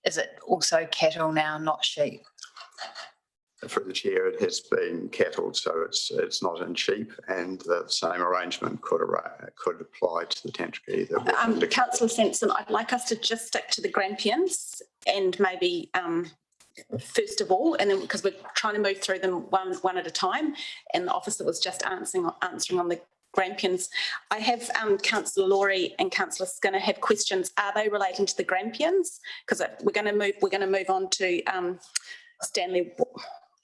Is it also cattle now, not sheep? Through the chair, it has been cattle, so it's not in sheep, and the same arrangement could apply to the Tantrageese. Councillor Sampson, I'd like us to just stick to the Grampians and maybe first of all, and then because we're trying to move through them one at a time, and the officer was just answering on the Grampians. I have Councillor Laurie and Councillor Skinner have questions. Are they relating to the Grampians? Because we're going to move on to Stanley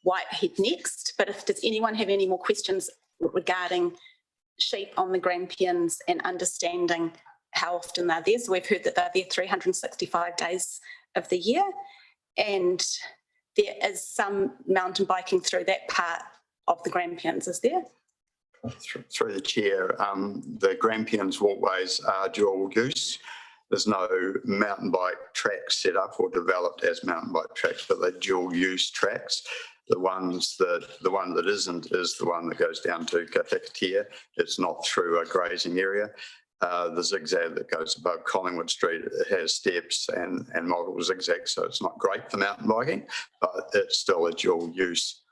Whitehead next. But does anyone have any more questions regarding sheep on the Grampians and understanding how often they're there? So we've heard that they're there 365 days of the year, and there is some mountain biking through that part of the Grampians, is there? Through the chair, the Grampians walkways are dual use. There's no mountain bike tracks set up or developed as mountain bike tracks, but they're dual use tracks. The one that isn't is the one that goes down to Kahikatea. It's not through a grazing area. The zigzag that goes above Collingwood Street, it has steps and multiple zigzags, so it's not great for mountain biking, but it's still a dual use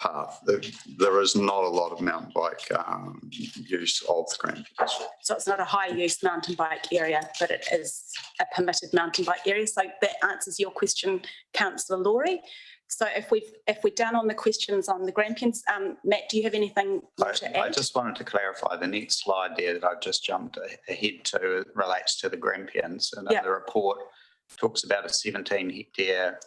path. There is not a lot of mountain bike use of the Grampians. So it's not a high use mountain bike area, but it is a permitted mountain bike area. So that answers your question, Councillor Laurie. So if we're done on the questions on the Grampians, Matt, do you have anything more to add? I just wanted to clarify the next slide there that I've just jumped ahead to relates to the Grampians, and the report talks about a 17 hectare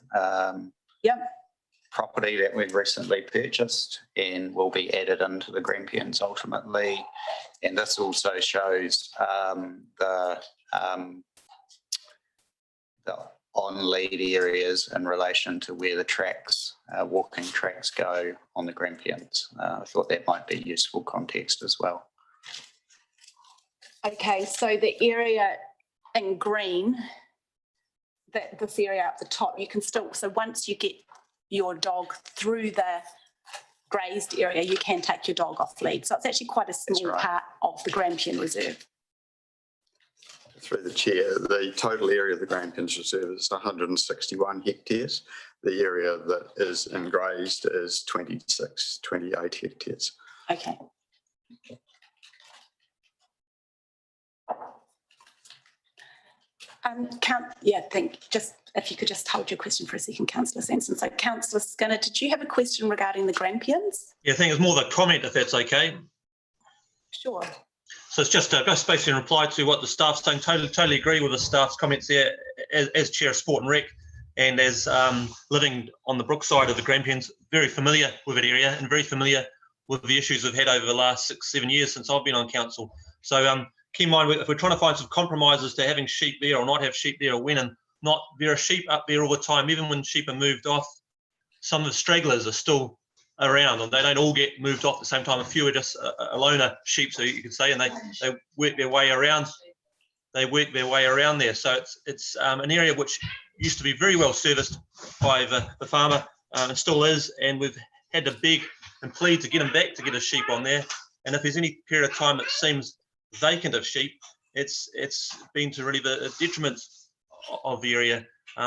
property that we've recently purchased and will be added into the Grampians ultimately. And this also shows the on-lead areas in relation to where the tracks, walking tracks go on the Grampians. I thought that might be useful context as well. Okay, so the area in green, this area at the top, you can still, so once you get your dog through the grazed area, you can take your dog off lead. So it's actually quite a small part of the Grampian Reserve. Through the chair, the total area of the Grampians Reserve is 161 hectares. The area that is engrazed is 28 hectares. Okay. If you could just hold your question for a second, Councillor Sampson. So Councillor Skinner, did you have a question regarding the Grampians? Yeah, I think it's more of a comment, if that's okay. Sure. So it's just basically in reply to what the staff's saying. Totally agree with the staff's comments there. As Chair of Sport and Rec, and as living on the Brookside of the Grampians, very familiar with that area and very familiar with the issues we've had over the last 6-7 years since I've been on council. So keep in mind, if we're trying to find some compromises to having sheep there or not have sheep there, or when and not, there are sheep up there all the time. Even when sheep are moved off, some of the stragglers are still around, and they don't all get moved off at the same time. A few are just a loner sheep, so you could say, and they work their way around. They work their way around there. So it's an area which used to be very well serviced by the farmer, and still is. And we've had to beg and plead to get him back to get his sheep on there. And if there's any period of time that seems vacant of sheep, it's been to really the detriment of the area.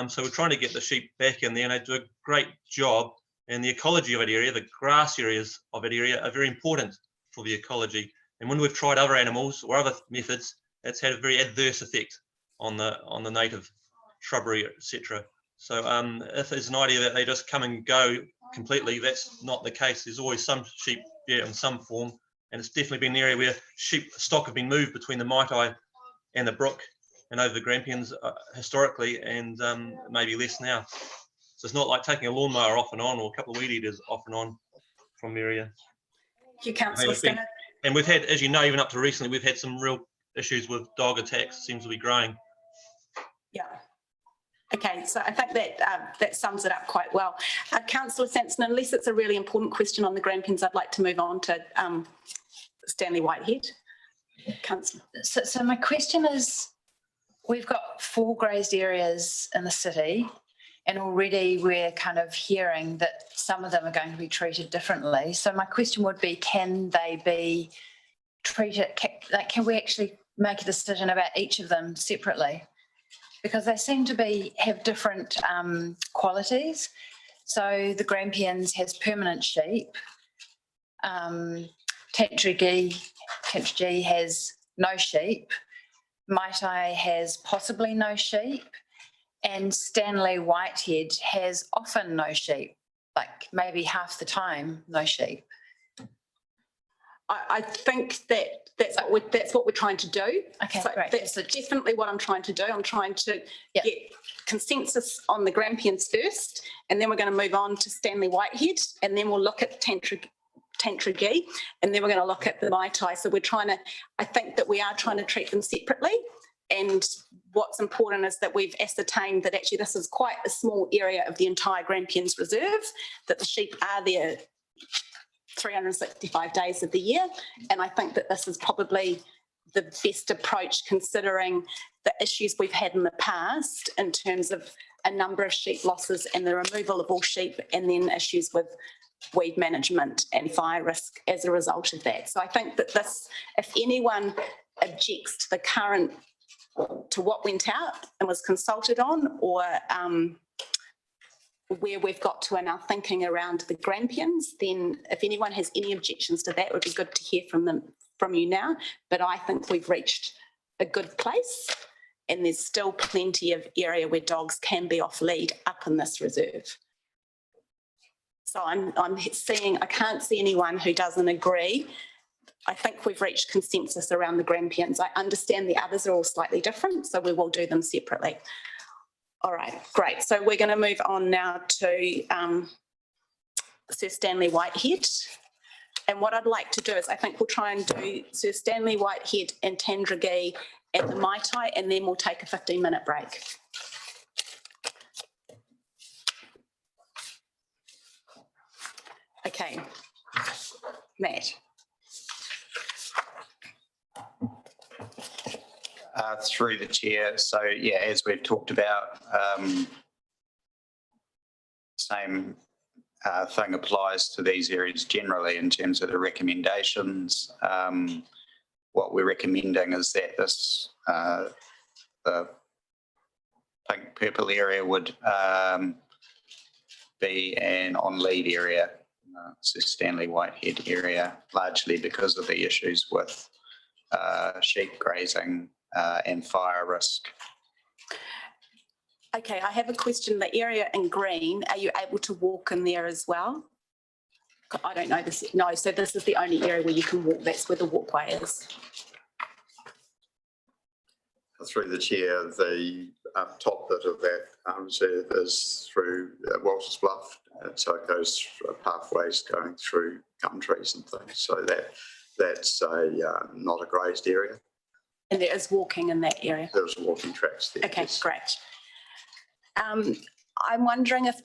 So we're trying to get the sheep back in there, and they do a great job. And the ecology of that area, the grass areas of that area, are very important for the ecology. And when we've tried other animals or other methods, that's had a very adverse effect on the native shrubbery, etc. So if there's an idea that they just come and go completely, that's not the case. There's always some sheep there in some form, and it's definitely been an area where sheep stock have been moved between the Maitai and the brook and over the Grampians historically, and maybe less now. So it's not like taking a lawnmower off and on, or a couple of weed eaters off and on from the area. Thank you, Councillor Skinner. And we've had, as you know, even up to recently, we've had some real issues with dog attacks. It seems to be growing. Yeah. Okay, so I think that sums it up quite well. Councillor Sanson, unless it's a really important question on the Grampians, I'd like to move on to Stanley Whitehead. Councillor. So my question is, we've got 4 grazed areas in the city, and already we're kind of hearing that some of them are going to be treated differently. So my question would be, can they be treated, can we actually make a decision about each of them separately? Because they seem to have different qualities. So the Grampians has permanent sheep. Tantragee has no sheep. Maitai has possibly no sheep. And Stanley Whitehead has often no sheep, like maybe half the time, no sheep. I think that's what we're trying to do. Okay, so great. That's definitely what I'm trying to do. I'm trying to get consensus on the Grampians first, and then we're going to move on to Stanley Whitehead, and then we'll look at Tantragee, and then we're going to look at the Maitai. So I think that we are trying to treat them separately. And what's important is that we've ascertained that actually this is quite a small area of the entire Grampians Reserve, that the sheep are there 365 days of the year. And I think that this is probably the best approach, considering the issues we've had in the past in terms of a number of sheep losses and the removal of all sheep, and then issues with weed management and fire risk as a result of that. So I think that this, if anyone objects to the current, to what went out and was consulted on, or where we've got to in our thinking around the Grampians, then if anyone has any objections to that, it would be good to hear from you now. But I think we've reached a good place, and there's still plenty of area where dogs can be off lead up in this reserve. So I can't see anyone who doesn't agree. I think we've reached consensus around the Grampians. I understand the others are all slightly different, so we will do them separately. All right, great. So we're going to move on now to Sir Stanley Whitehead. And what I'd like to do is I think we'll try and do Sir Stanley Whitehead and Tandragee and the Maitai, and then we'll take a 15-minute break. Okay, Matt. Through the chair. So yeah, as we've talked about, same thing applies to these areas generally in terms of the recommendations. What we're recommending is that this the pink purple area would be an on lead area, so Stanley Whitehead area, largely because of the issues with sheep grazing and fire risk. Okay, I have a question. The area in green, are you able to walk in there as well? I don't know this. No, so this is the only area where you can walk. That's where the walkway is. Through the chair, the top bit of that reserve is through Walters Bluff. So it goes pathways going through gum trees and things. So that's not a grazed area. And there is walking in that area? There's walking tracks there. Okay, yes. great. I'm wondering if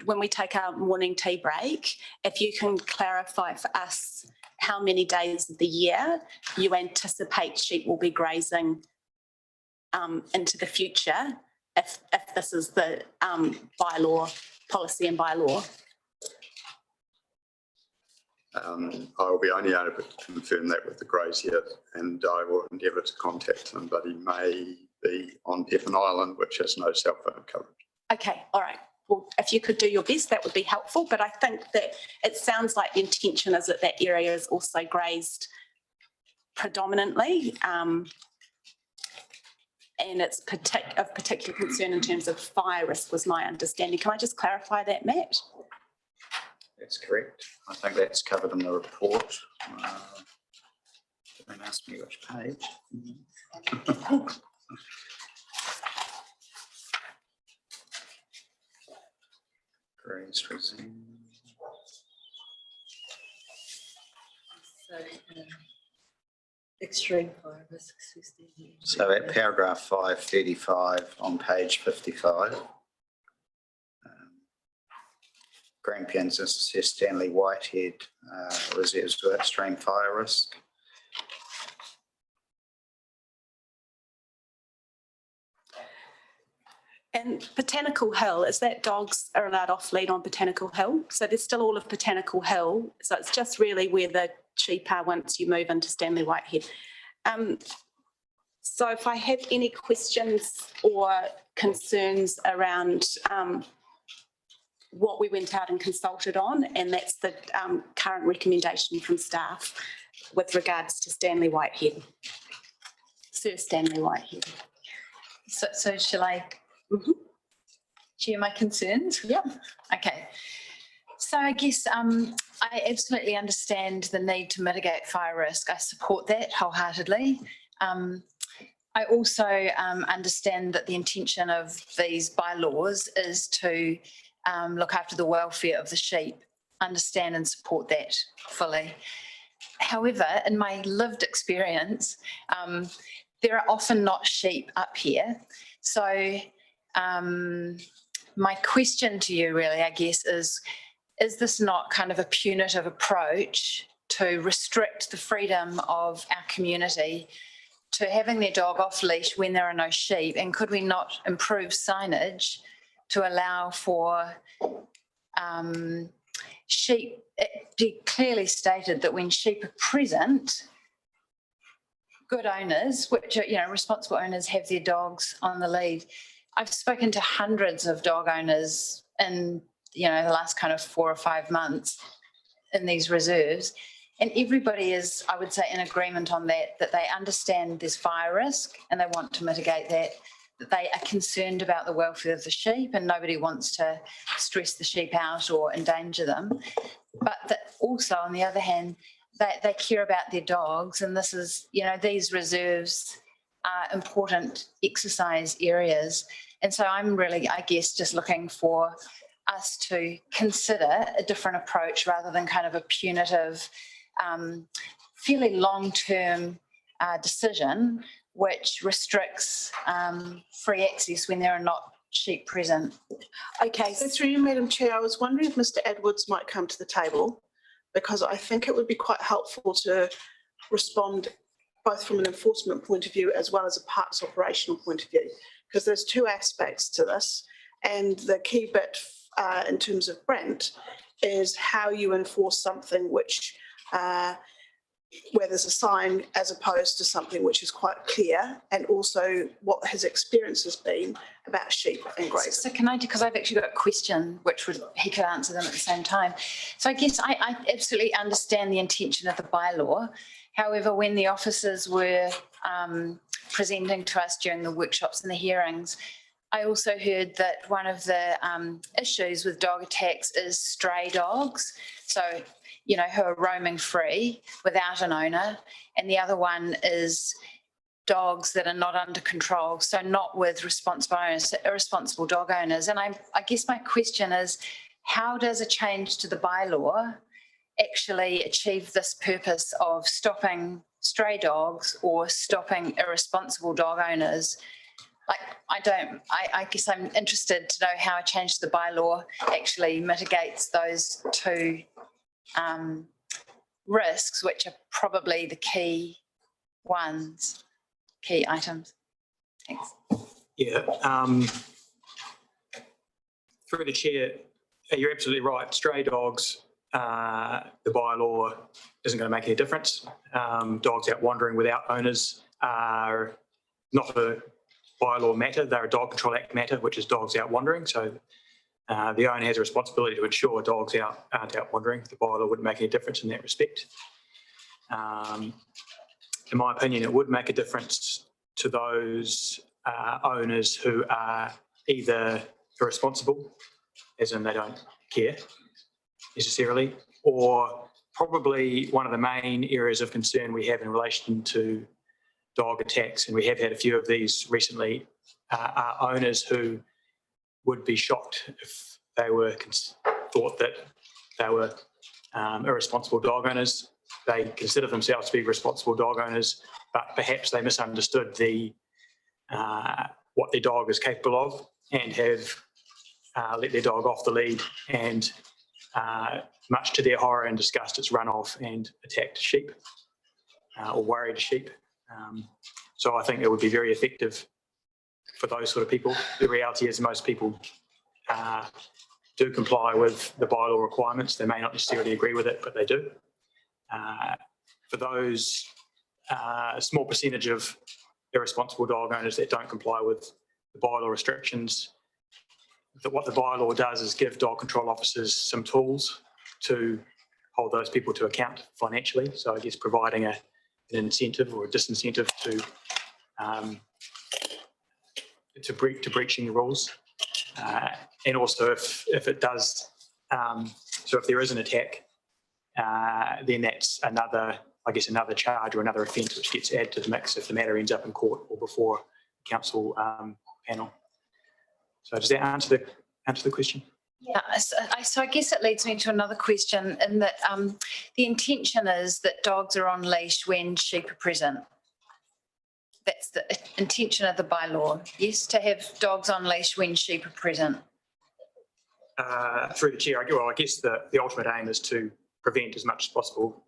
when we take our morning tea break, if you can clarify for us how many days of the year you anticipate sheep will be grazing into the future, if this is the policy and bylaw. I will be only able to confirm that with the grazier, and I will endeavour to contact him, but he may be on Pepin Island, which has no cell phone coverage. Okay, all right. Well, if you could do your best, that would be helpful. But I think that it sounds like the intention is that that area is also grazed predominantly, and it's of particular concern in terms of fire risk, was my understanding. Can I just clarify that, Matt? That's correct. I think that's covered in the report. Don't ask me which page. Grazed reserve. So Extreme fire risks. So at paragraph 535 on page 55, Grampians assess Stanley Whitehead reserves to extreme fire risk. And Botanical Hill, is that dogs are allowed off lead on Botanical Hill? So there's still all of Botanical Hill. So it's just really where the sheep are once you move into Stanley Whitehead. So if I have any questions or concerns around what we went out and consulted on, and that's the current recommendation from staff with regards to Stanley Whitehead, Sir Stanley Whitehead. So shall I share my concerns? Yep. Okay. So I guess I absolutely understand the need to mitigate fire risk. I support that wholeheartedly. I also understand that the intention of these bylaws is to look after the welfare of the sheep, understand and support that fully. However, in my lived experience, there are often not sheep up here. So my question to you really, I guess, is this not kind of a punitive approach to restrict the freedom of our community to having their dog off leash when there are no sheep? And could we not improve signage to allow for sheep? It be clearly stated that when sheep are present, good owners, which are, you know, responsible owners, have their dogs on the lead. I've spoken to hundreds of dog owners in, you know, the last kind of 4 or 5 months in these reserves, and everybody is, I would say, in agreement on that they understand there's fire risk and they want to mitigate that they are concerned about the welfare of the sheep and nobody wants to stress the sheep out or endanger them. But that also, on the other hand, they care about their dogs, and this is, you know, these reserves are important exercise areas. And so I'm really, I guess, just looking for us to consider a different approach rather than kind of a punitive, fairly long-term decision which restricts free access when there are not sheep present. Okay, so through you, Madam Chair, I was wondering if Mr Edwards might come to the table, because I think it would be quite helpful to respond both from an enforcement point of view as well as a parks operational point of view, because there's 2 aspects to this. And the key bit in terms of Brent is how you enforce something which where there's a sign as opposed to something which is quite clear, and also what his experience has been about sheep and grazing. So can I, because I've actually got a question which he could answer them at the same time. So I guess I absolutely understand the intention of the bylaw. However, when the officers were presenting to us during the workshops and the hearings, I also heard that one of the issues with dog attacks is stray dogs. So, you know, who are roaming free without an owner. And the other one is dogs that are not under control, so not with responsible owners, irresponsible dog owners. And I guess my question is, how does a change to the bylaw actually achieve this purpose of stopping stray dogs or stopping irresponsible dog owners? Like, I guess I'm interested to know how a change to the bylaw actually mitigates those 2 risks, which are probably the key items. Thanks. Yeah. Through the chair, you're absolutely right. Stray dogs, the bylaw isn't going to make any difference. Dogs out wandering without owners are not a bylaw matter. They're a Dog Control Act matter, which is dogs out wandering. So the owner has a responsibility to ensure dogs aren't out wandering. The bylaw wouldn't make any difference in that respect. In my opinion, it would make a difference to those owners who are either irresponsible, as in they don't care necessarily, or probably one of the main areas of concern we have in relation to dog attacks, and we have had a few of these recently, are owners who would be shocked if they were thought that they were irresponsible dog owners. they consider themselves to be responsible dog owners, but perhaps they misunderstood what their dog is capable of and have let their dog off the lead, and much to their horror and disgust, it's run off and attacked sheep or worried sheep. So I think it would be very effective for those sort of people. The reality is most people do comply with the bylaw requirements. They may not necessarily agree with it, but they do. For those, a small percentage of irresponsible dog owners that don't comply with the bylaw restrictions, what the bylaw does is give dog control officers some tools to hold those people to account financially. So I guess providing an incentive or a disincentive to breaching the rules. And also if it does, so if there is an attack, then that's another charge or another offence which gets added to the mix if the matter ends up in court or before council panel. So does that answer the question? Yeah, so I guess it leads me to another question in that the intention is that dogs are on leash when sheep are present. That's the intention of the bylaw, yes, to have dogs on leash when sheep are present. Through the chair, I guess the ultimate aim is to prevent as much as possible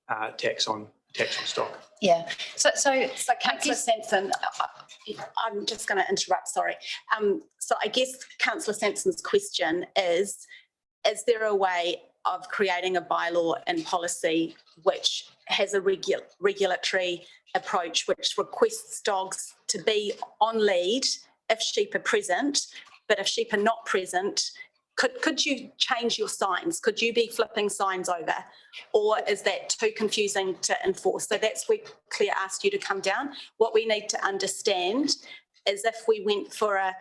attacks on stock. Yeah. So Councillor Sansom, I'm just going to interrupt, sorry. So I guess Councillor Sampson's question is there a way of creating a bylaw and policy which has a regulatory approach which requests dogs to be on lead if sheep are present, but if sheep are not present, could you change your signs? Could you be flipping signs over? Or is that too confusing to enforce? So that's where Claire asked you to come down. What we need to understand is if we went for a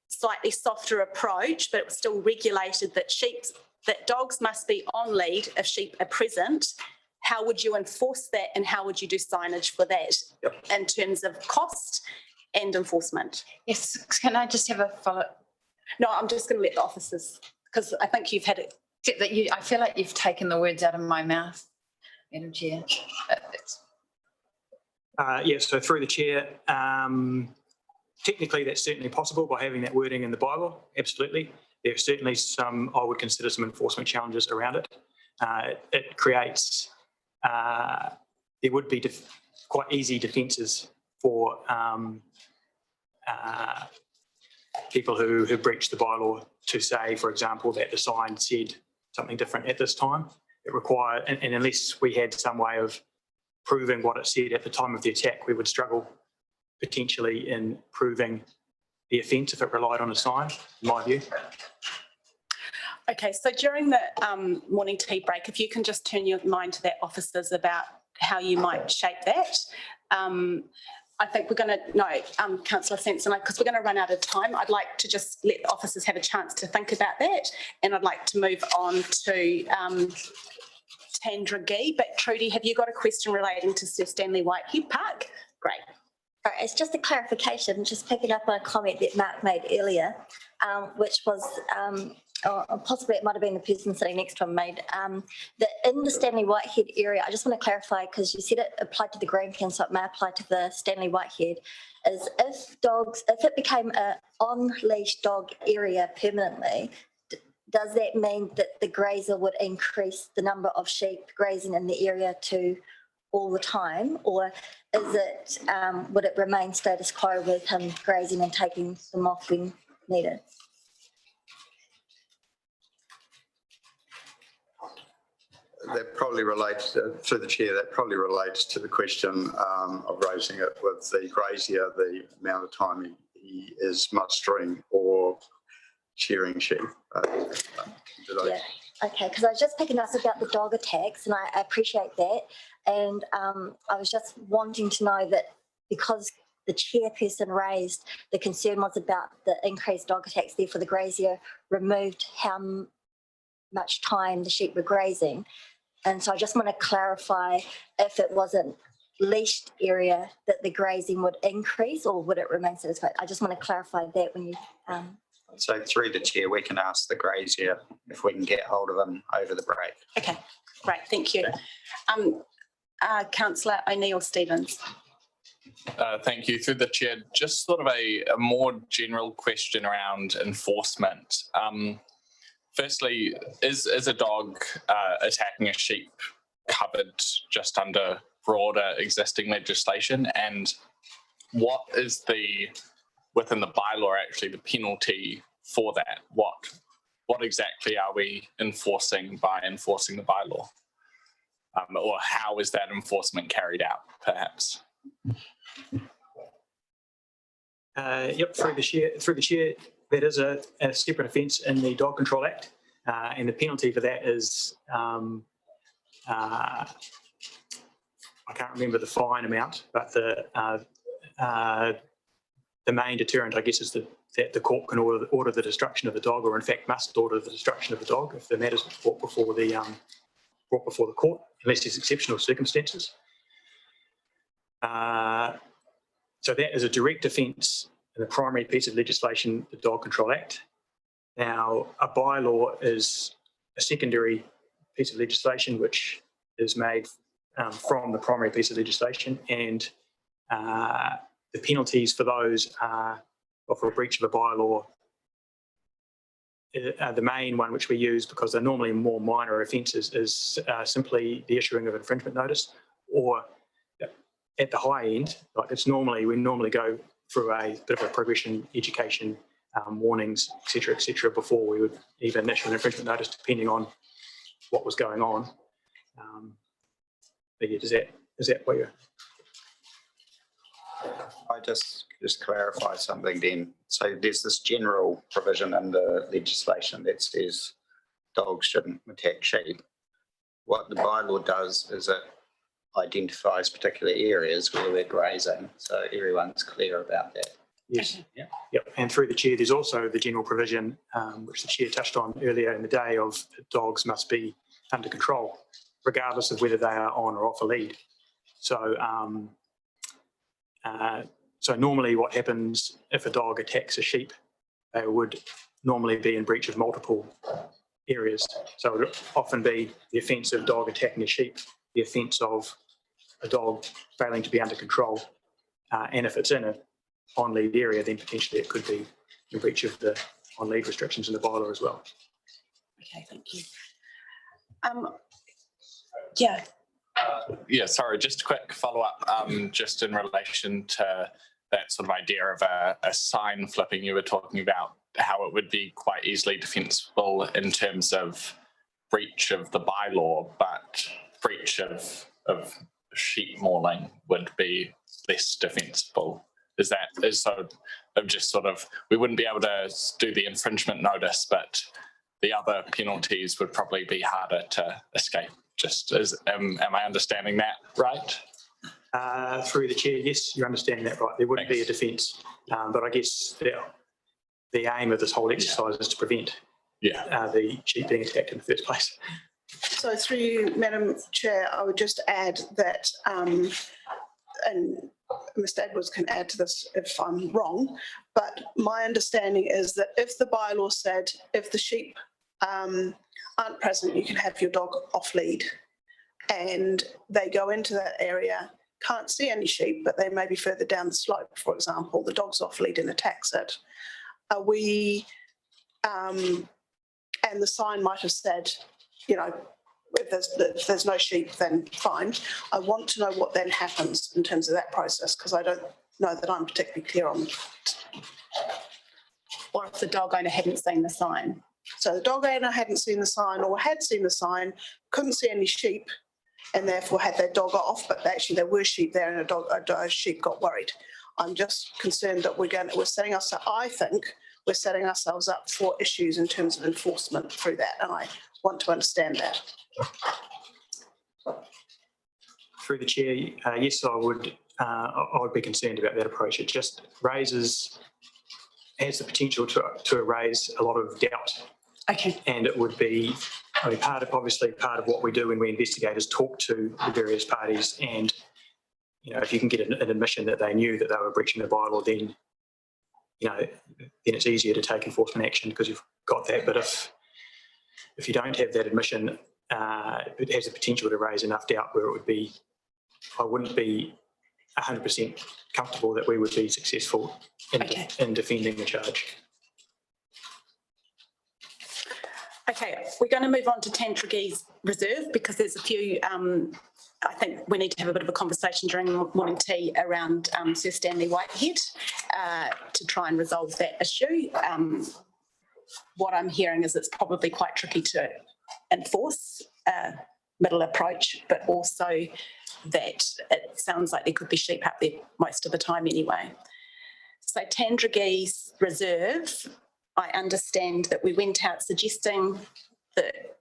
slightly softer approach, but it was still regulated that dogs must be on lead if sheep are present, how would you enforce that and how would you do signage for that in terms of cost and enforcement? Yes, can I just have a follow? No, I'm just going to let the officers, because I think you've had it. I feel like you've taken the words out of my mouth, Madam Chair. So through the chair, technically that's certainly possible by having that wording in the bylaw, absolutely. There are certainly some, I would consider some enforcement challenges around it. It creates, there would be quite easy defences for people who breach the bylaw to say, for example, that the sign said something different at this time. It required, and unless we had some way of proving what it said at the time of the attack, we would struggle potentially in proving the offence if it relied on a sign, in my view. Okay, so during the morning tea break, if you can just turn your mind to that, officers, about how you might shape that. I think we're going to, Councillor Sampson, because we're going to run out of time, I'd like to just let the officers have a chance to think about that, and I'd like to move on to Tandra Gee. But Trudy, have you got a question relating to Sir Stanley Whitehead Park? Great. All right, it's just a clarification, just picking up on a comment that Mark made earlier, which was, or possibly it might have been the person sitting next to him made, that in the Stanley Whitehead area, I just want to clarify, because you said it applied to the Grampian, so it may apply to the Stanley Whitehead, is if it became an on-leash dog area permanently, does that mean that the grazer would increase the number of sheep grazing in the area to all the time, or is it, would it remain status quo with him grazing and taking them off when needed? That probably relates, through the chair, that probably relates to the question of raising it with the grazier, the amount of time he is mustering or shearing sheep. Yeah, okay, because I was just picking up about the dog attacks, and I appreciate that. And I was just wanting to know that because the chairperson raised the concern was about the increased dog attacks, therefore the grazier removed how much time the sheep were grazing. And so I just want to clarify if it wasn't leashed area that the grazing would increase, or would it remain status quo? I just want to clarify that when you... So through the chair, we can ask the grazier if we can get hold of him over the break. Okay, Great, thank you. Councillor O'Neill-Stevens. Thank you. Through the chair, just sort of a more general question around enforcement. Firstly, is a dog attacking a sheep covered just under broader existing legislation? And what is within the bylaw actually the penalty for that? What exactly are we enforcing by enforcing the bylaw? Or how is that enforcement carried out, perhaps? Yep, through the chair, that is a separate offence in the Dog Control Act, and the penalty for that is I can't remember the fine amount, but the main deterrent, I guess, is that the court can order the destruction of the dog, or in fact must order the destruction of the dog if the matter is brought before the court, unless there's exceptional circumstances. So that is a direct offence in the primary piece of legislation, the Dog Control Act. Now, a bylaw is a secondary piece of legislation which is made from the primary piece of legislation, and the penalties for those are, or for a breach of a bylaw, the main one which we use, because they're normally more minor offences, is simply the issuing of infringement notice, or at the high end, like we normally go through a bit of a progression, education, warnings, etc., before we would even issue an infringement notice, depending on what was going on. But yeah, is that what you're? I just clarify something then. So there's this general provision in the legislation that says dogs shouldn't attack sheep. What the bylaw does is it identifies particular areas where we're grazing, so everyone's clear about that. Yes. Yep. And through the chair, there's also the general provision, which the chair touched on earlier in the day, of dogs must be under control, regardless of whether they are on or off a lead. So, so normally what happens if a dog attacks a sheep, they would normally be in breach of multiple areas. So it would often be the offence of dog attacking a sheep, the offence of a dog failing to be under control, and if it's in an on-lead area, then potentially it could be in breach of the on-lead restrictions in the bylaw as well. Okay, thank you. Yeah. Yeah, sorry, just a quick follow-up, just in relation to that sort of idea of a sign flipping. You were talking about how it would be quite easily defensible in terms of breach of the bylaw, but breach of sheep mauling would be less defensible. Is so of just sort of, we wouldn't be able to do the infringement notice, but the other penalties would probably be harder to escape. Just am I understanding that right? Through the chair, yes, you're understanding that right. There wouldn't be a defence, but I guess the aim of this whole exercise is to prevent the sheep being attacked in the first place. So through you, Madam Chair, I would just add that, and Mr Edwards can add to this if I'm wrong, but my understanding is that if the bylaw said if the sheep aren't present, you can have your dog off lead, and they go into that area, can't see any sheep, but they may be further down the slope, for example, the dog's off lead and attacks it. Are we, and the sign might have said, you know, if there's no sheep, then fine. I want to know what then happens in terms of that process, because I don't know that I'm particularly clear on that. Or if the dog owner hadn't seen the sign. So the dog owner hadn't seen the sign, or had seen the sign, couldn't see any sheep, and therefore had their dog off, but actually there were sheep there and a sheep got worried. I'm just concerned that we're setting ourselves, I think we're setting ourselves up for issues in terms of enforcement through that, and I want to understand that. Through the chair, yes, I would be concerned about that approach. It just has the potential to raise a lot of doubt. Okay. And it would be, I mean, part of what we do when we investigate is talk to the various parties, and you know, if you can get an admission that they knew that they were breaching the bylaw, then you know, then it's easier to take enforcement action because you've got that. But if you don't have that admission, it has the potential to raise enough doubt where it would be, I wouldn't be 100% comfortable that we would be successful in defending the charge. Okay, we're going to move on to Tandragee's Reserve because there's a few, I think we need to have a bit of a conversation during morning tea around Sir Stanley Whitehead to try and resolve that issue. What I'm hearing is it's probably quite tricky to enforce a middle approach, but also that it sounds like there could be sheep up there most of the time anyway. So Tandragee's Reserve, I understand that we went out suggesting that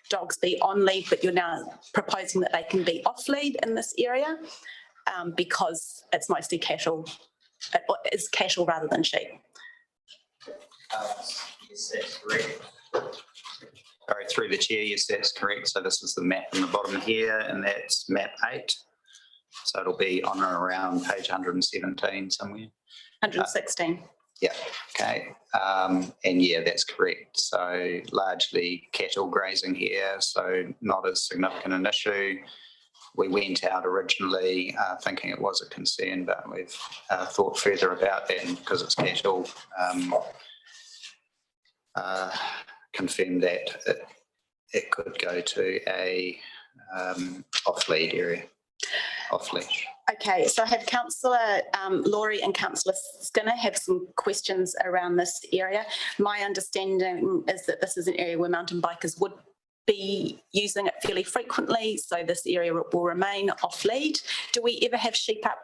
dogs be on lead, but you're now proposing that they can be off lead in this area because it's mostly cattle, it's cattle rather than sheep. Yes, that's correct. Sorry, through the chair, yes, that's correct. So this is the map on the bottom here, and that's map 8. So it'll be on or around page 117 somewhere. 116. Yeah, okay. And yeah, that's correct. So largely cattle grazing here, so not as significant an issue. We went out originally thinking it was a concern, but we've thought further about that, and because it's cattle, confirmed that it could go to a off-lead area, off-leash. Okay, so I have Councillor Laurie and Councillor Skinner have some questions around this area. My understanding is that this is an area where mountain bikers would be using it fairly frequently, so this area will remain off-lead. Do we ever have sheep up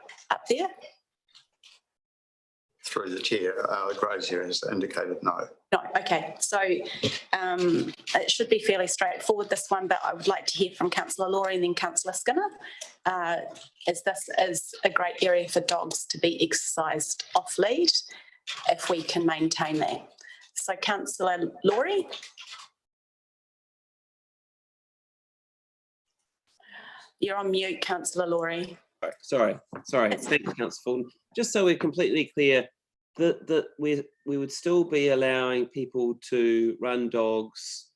there? Through the chair, the grazier has indicated no. No, okay, so it should be fairly straightforward, this one, but I would like to hear from Councillor Laurie and then Councillor Skinner, as this is a great area for dogs to be exercised off-lead, if we can maintain that. So Councillor Laurie. You're on mute, Councillor Laurie. Sorry. Thanks, Councillor Fulton. Just so we're completely clear, that we would still be allowing people to run dogs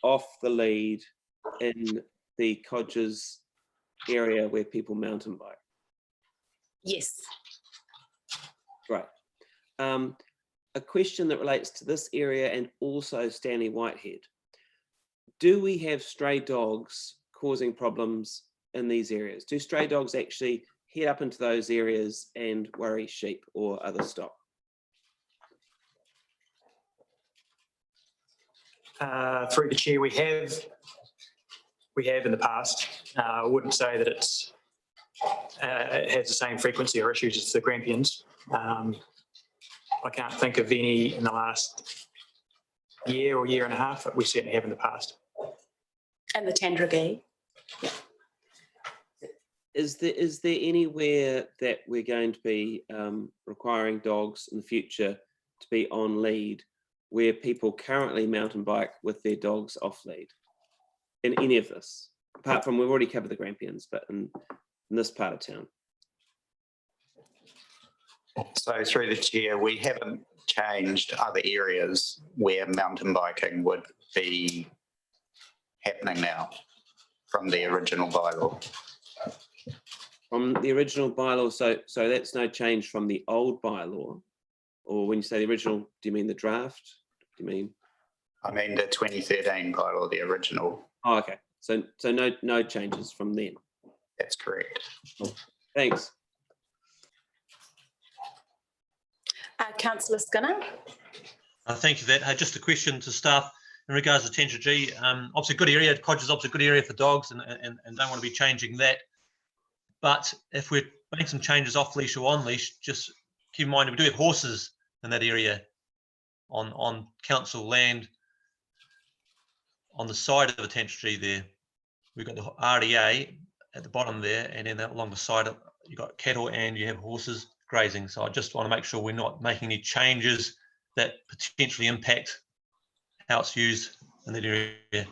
off the lead in the Codgers area where people mountain bike. Yes. Right. A question that relates to this area and also Stanley Whitehead. Do we have stray dogs causing problems in these areas? Do stray dogs actually head up into those areas and worry sheep or other stock? Through the chair, we have in the past. I wouldn't say that it has the same frequency or issues as the Grampians. I can't think of any in the last year or year and a half, but we certainly have in the past. And the Tandragee. Yeah. Is there anywhere that we're going to be requiring dogs in the future to be on lead where people currently mountain bike with their dogs off lead in any of this? Apart from, we've already covered the Grampians, but in this part of town. So through the chair, we haven't changed other areas where mountain biking would be happening now from the original bylaw. From the original bylaw, so that's no change from the old bylaw? Or when you say the original, do you mean the draft? Do you mean? I mean the 2013 bylaw, the original. Oh, okay. So no changes from then. That's correct. Thanks. Councillor Skinner. Thank you for that. Hey, just a question to staff in regards to Tandragee. Obviously, good area. Codgers obviously a good area for dogs, and don't want to be changing that. But if we're making some changes off leash or on leash, just keep in mind we do have horses in that area on council land on the side of the Tandragee there. We've got the RDA at the bottom there, and then along the side you've got cattle and you have horses grazing. So I just want to make sure we're not making any changes that potentially impact how it's used in that area in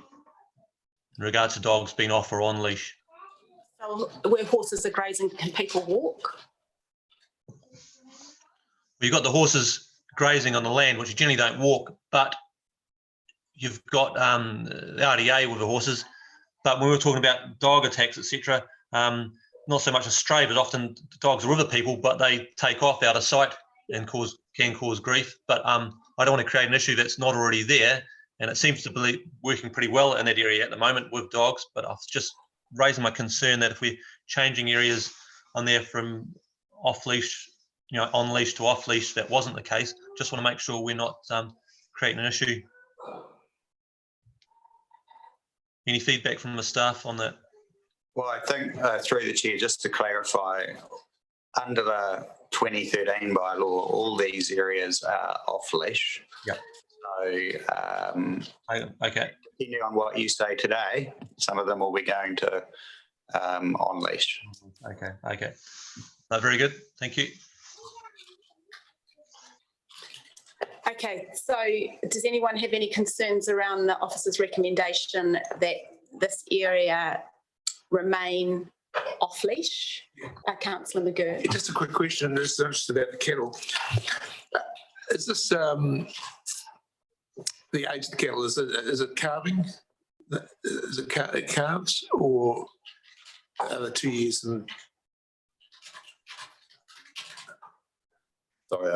regards to dogs being off or on leash. So where horses are grazing, can people walk? You've got the horses grazing on the land, which you generally don't walk, but you've got the RDA with the horses, But when we were talking about dog attacks, etc., not so much a stray, but often dogs are with other people, but they take off out of sight and can cause grief. But I don't want to create an issue that's not already there. And it seems to be working pretty well in that area at the moment with dogs. But I've just raising my concern that if we're changing areas on there from off leash, on leash to off leash, that wasn't the case. Just want to make sure we're not creating an issue. Any feedback from the staff on that? Well, I think through the chair, just to clarify, under the 2013 bylaw, all these areas are off leash. Yep. So, okay. Depending on what you say today, some of them will be going to on leash. Okay. No, very good. Thank you. Okay, so does anyone have any concerns around the officer's recommendation that this area remain off leash? Councillor McGurk. Just a quick question, just about the cattle. Is this the age of the cattle? Is it calving? Is it calves, or are they 2 years? And Sorry,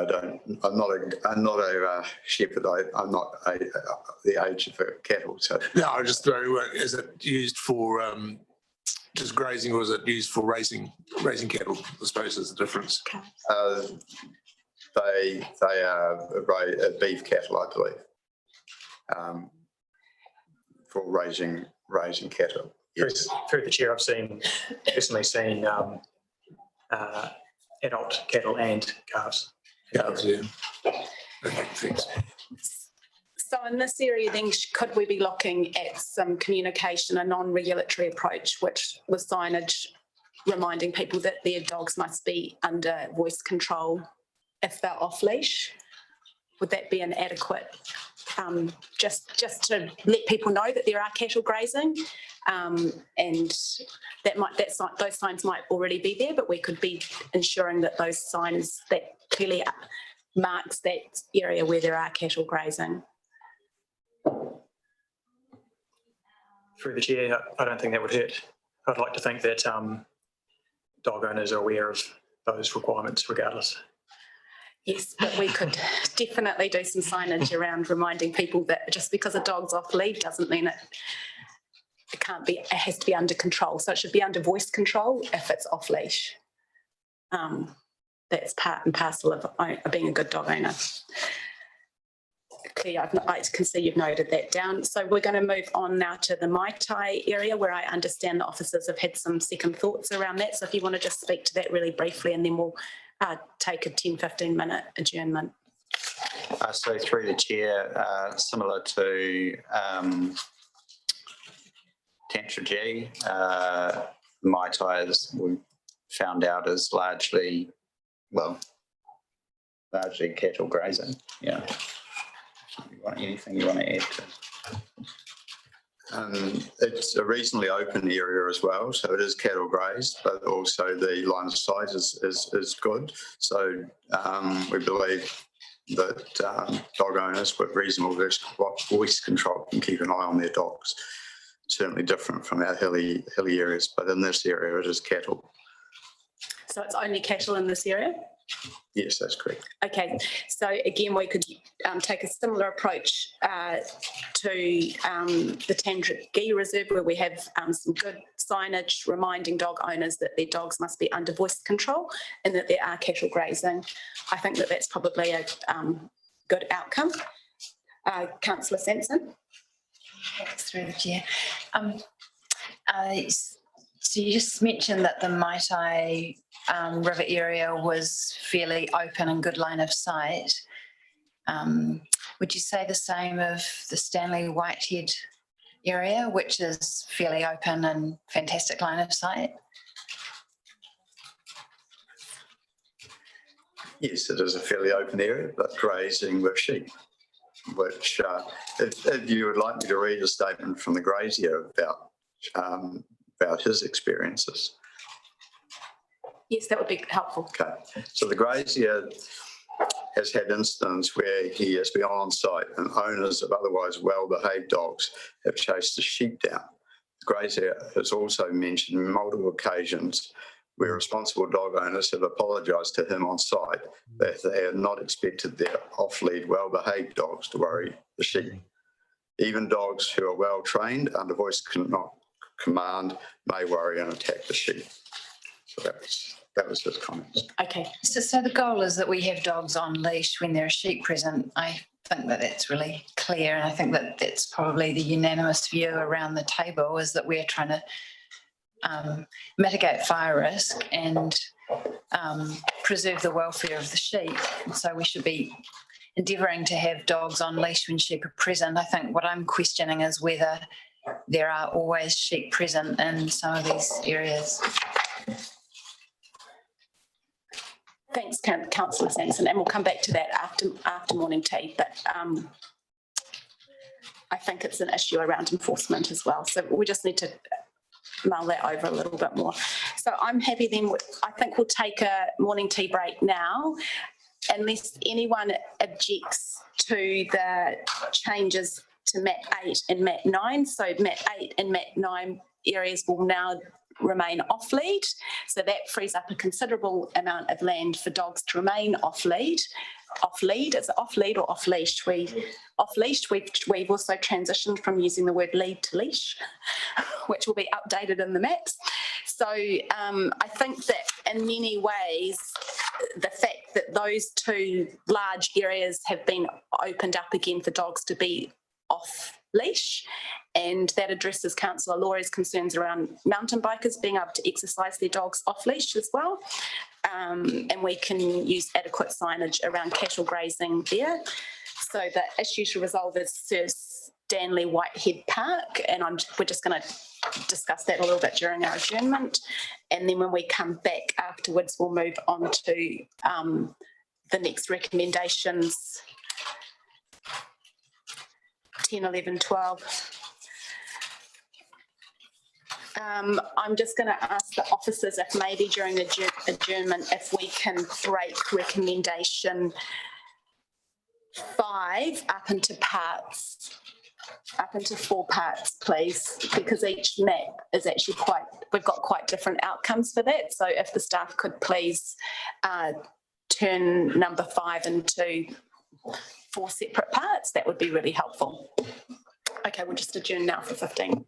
I'm not a shepherd. I'm not the age of cattle. So no, I'm just very well. Is it used for just grazing, or is it used for raising cattle? I suppose there's a difference. they are beef cattle, I believe, for raising cattle. Yes. Through the chair, I've personally seen adult cattle and calves. Calves, yeah. Okay, thanks. So in this area then, could we be looking at some communication, a non-regulatory approach, which was signage reminding people that their dogs must be under voice control if they're off leash? Would that be an adequate, just to let people know that there are cattle grazing, and those signs might already be there, but we could be ensuring that those signs that clearly marks that area where there are cattle grazing. Through the chair, I don't think that would hurt. I'd like to think that dog owners are aware of those requirements regardless. Yes, but we could definitely do some signage around reminding people that just because a dog's off lead doesn't mean it can't be, it has to be under control. So it should be under voice control if it's off leash. That's part and parcel of being a good dog owner. Clear, I can see you've noted that down. So we're going to move on now to the Mai Tai area, where I understand the officers have had some second thoughts around that. So if you want to just speak to that really briefly, and then we'll take a 10-15 minute adjournment. So through the chair, similar to Tantra G, Mai Tai, as we found out, is largely cattle grazing. Yeah. Anything you want to add to? It's a reasonably open area as well, so it is cattle grazed, but also the line of sight is good. So we believe that dog owners with reasonable voice control can keep an eye on their dogs. Certainly different from our hilly areas, but in this area it is cattle. So it's only cattle in this area? Yes, that's correct. Okay, so again, we could take a similar approach to the Tandragee Reserve, where we have some good signage reminding dog owners that their dogs must be under voice control and that there are cattle grazing. I think that that's probably a good outcome. Councillor Sanson. Thanks, through the chair. So you just mentioned that the Mai Tai river area was fairly open and good line of sight. Would you say the same of the Stanley Whitehead area, which is fairly open and fantastic line of sight? Yes, it is a fairly open area, but grazing with sheep, which if you would like me to read a statement from the grazier about his experiences. Yes, that would be helpful. Okay, so the grazier has had incidents where he has been on site and owners of otherwise well-behaved dogs have chased the sheep down Grazier has also mentioned on multiple occasions where responsible dog owners have apologised to him on site that they are not expected their off-lead, well-behaved dogs to worry the sheep. Even dogs who are well trained under voice command may worry and attack the sheep. So that was his comments. Okay. So the goal is that we have dogs on leash when there are sheep present. I think that that's really clear, and I think that that's probably the unanimous view around the table, is that we're trying to mitigate fire risk and preserve the welfare of the sheep. And so we should be endeavouring to have dogs on leash when sheep are present. I think what I'm questioning is whether there are always sheep present in some of these areas. Thanks, Councillor Sanderson, and we'll come back to that after morning tea. But I think it's an issue around enforcement as well. So we just need to mull that over a little bit more. So I'm happy then. I think we'll take a morning tea break now, unless anyone objects to the changes to MAP 8 and MAP 9. So MAP 8 and MAP 9 areas will now remain off lead. So that frees up a considerable amount of land for dogs to remain off lead. Off lead, is it off lead or off leash? Off leash, we've also transitioned from using the word lead to leash, which will be updated in the maps. So I think that in many ways, the fact that those two large areas have been opened up again for dogs to be off leash, and that addresses Councillor Laurie's concerns around mountain bikers being able to exercise their dogs off leash as well. And we can use adequate signage around cattle grazing there. So the issue to resolve is Sir Stanley Whitehead Park, and we're just going to discuss that a little bit during our adjournment. And then when we come back afterwards, we'll move on to the next recommendations, 10, 11, 12. I'm just going to ask the officers if maybe during the adjournment, if we can break recommendation 5 up into parts, up into 4 parts, please, because each map is actually we've got quite different outcomes for that. So if the staff could please turn number 5 into 4 separate parts, that would be really helpful. Okay, we'll just adjourn now for 15.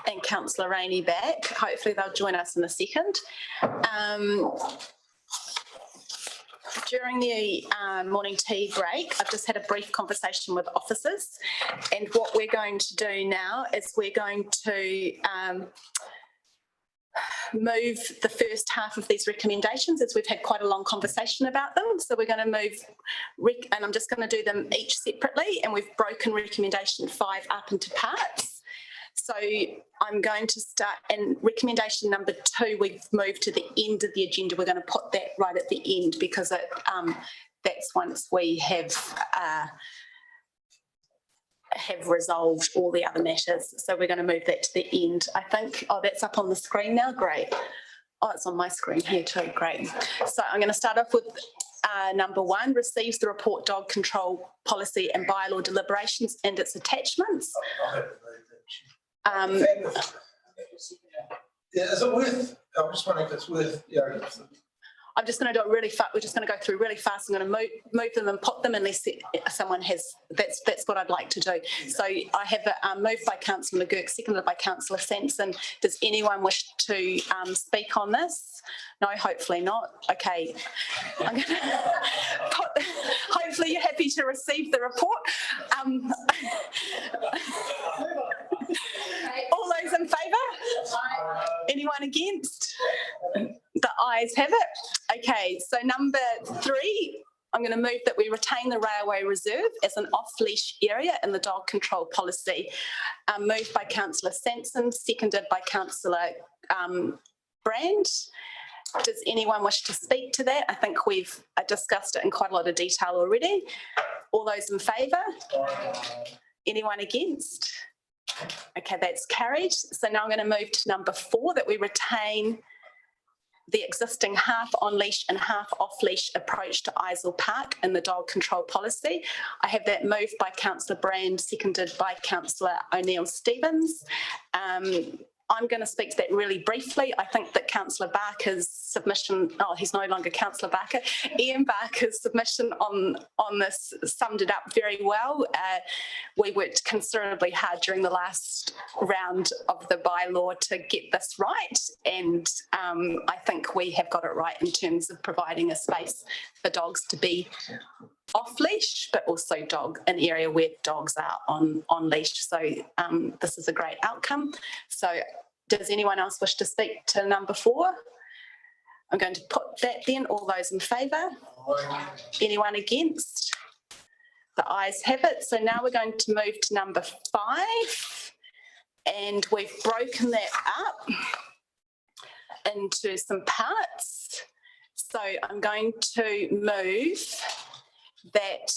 and Councillor Rainey back. Hopefully they'll join us in a second. During the morning tea break, I've just had a brief conversation with officers, and what we're going to do now is we're going to move the first half of these recommendations, as we've had quite a long conversation about them. So we're going to move, and I'm just going to do them each separately, and we've broken recommendation 5 up into parts. So I'm going to start, and recommendation number 2, we've moved to the end of the agenda. We're going to put that right at the end because that's once we have resolved all the other matters. So we're going to move that to the end. I think, oh, that's up on the screen now. Great. Oh, it's on my screen here too. Great. So I'm going to start off with number 1, receives the report dog control policy and bylaw deliberations and its attachments. Yeah, is it worth, I'm just wondering if it's worth, I'm just going to do it really fast. We're just going to go through really fast. I'm going to move them and put them unless someone has, that's what I'd like to do. So I have a moved by Councillor McGurk, seconded by Councillor Sanson. Does anyone wish to speak on this? No, hopefully not. Okay. I'm going to put, hopefully you're happy to receive the report. All those in favour? Anyone against? The ayes have it. Okay, so number 3, I'm going to move that we retain the Railway Reserve as an off-leash area in the dog control policy. Moved by Councillor Sanson, seconded by Councillor Brand. Does anyone wish to speak to that? I think we've discussed it in quite a lot of detail already. All those in favour? Anyone against? Okay, that's carried. So now I'm going to move to number 4, that we retain the existing half on-leash and half off-leash approach to Isle Park in the dog control policy. I have that moved by Councillor Brand, seconded by Councillor O'Neill-Stevens. I'm going to speak to that really briefly. I think that Councillor Barker's submission, oh, he's no longer Councillor Barker, Ian Barker's submission on this summed it up very well. We worked considerably hard during the last round of the bylaw to get this right, and I think we have got it right in terms of providing a space for dogs to be off leash, but also an area where dogs are on leash. So this is a great outcome. So does anyone else wish to speak to number 4? I'm going to put that then. All those in favour? Anyone against? The ayes have it. So now we're going to move to number 5, and we've broken that up into some parts. So I'm going to move that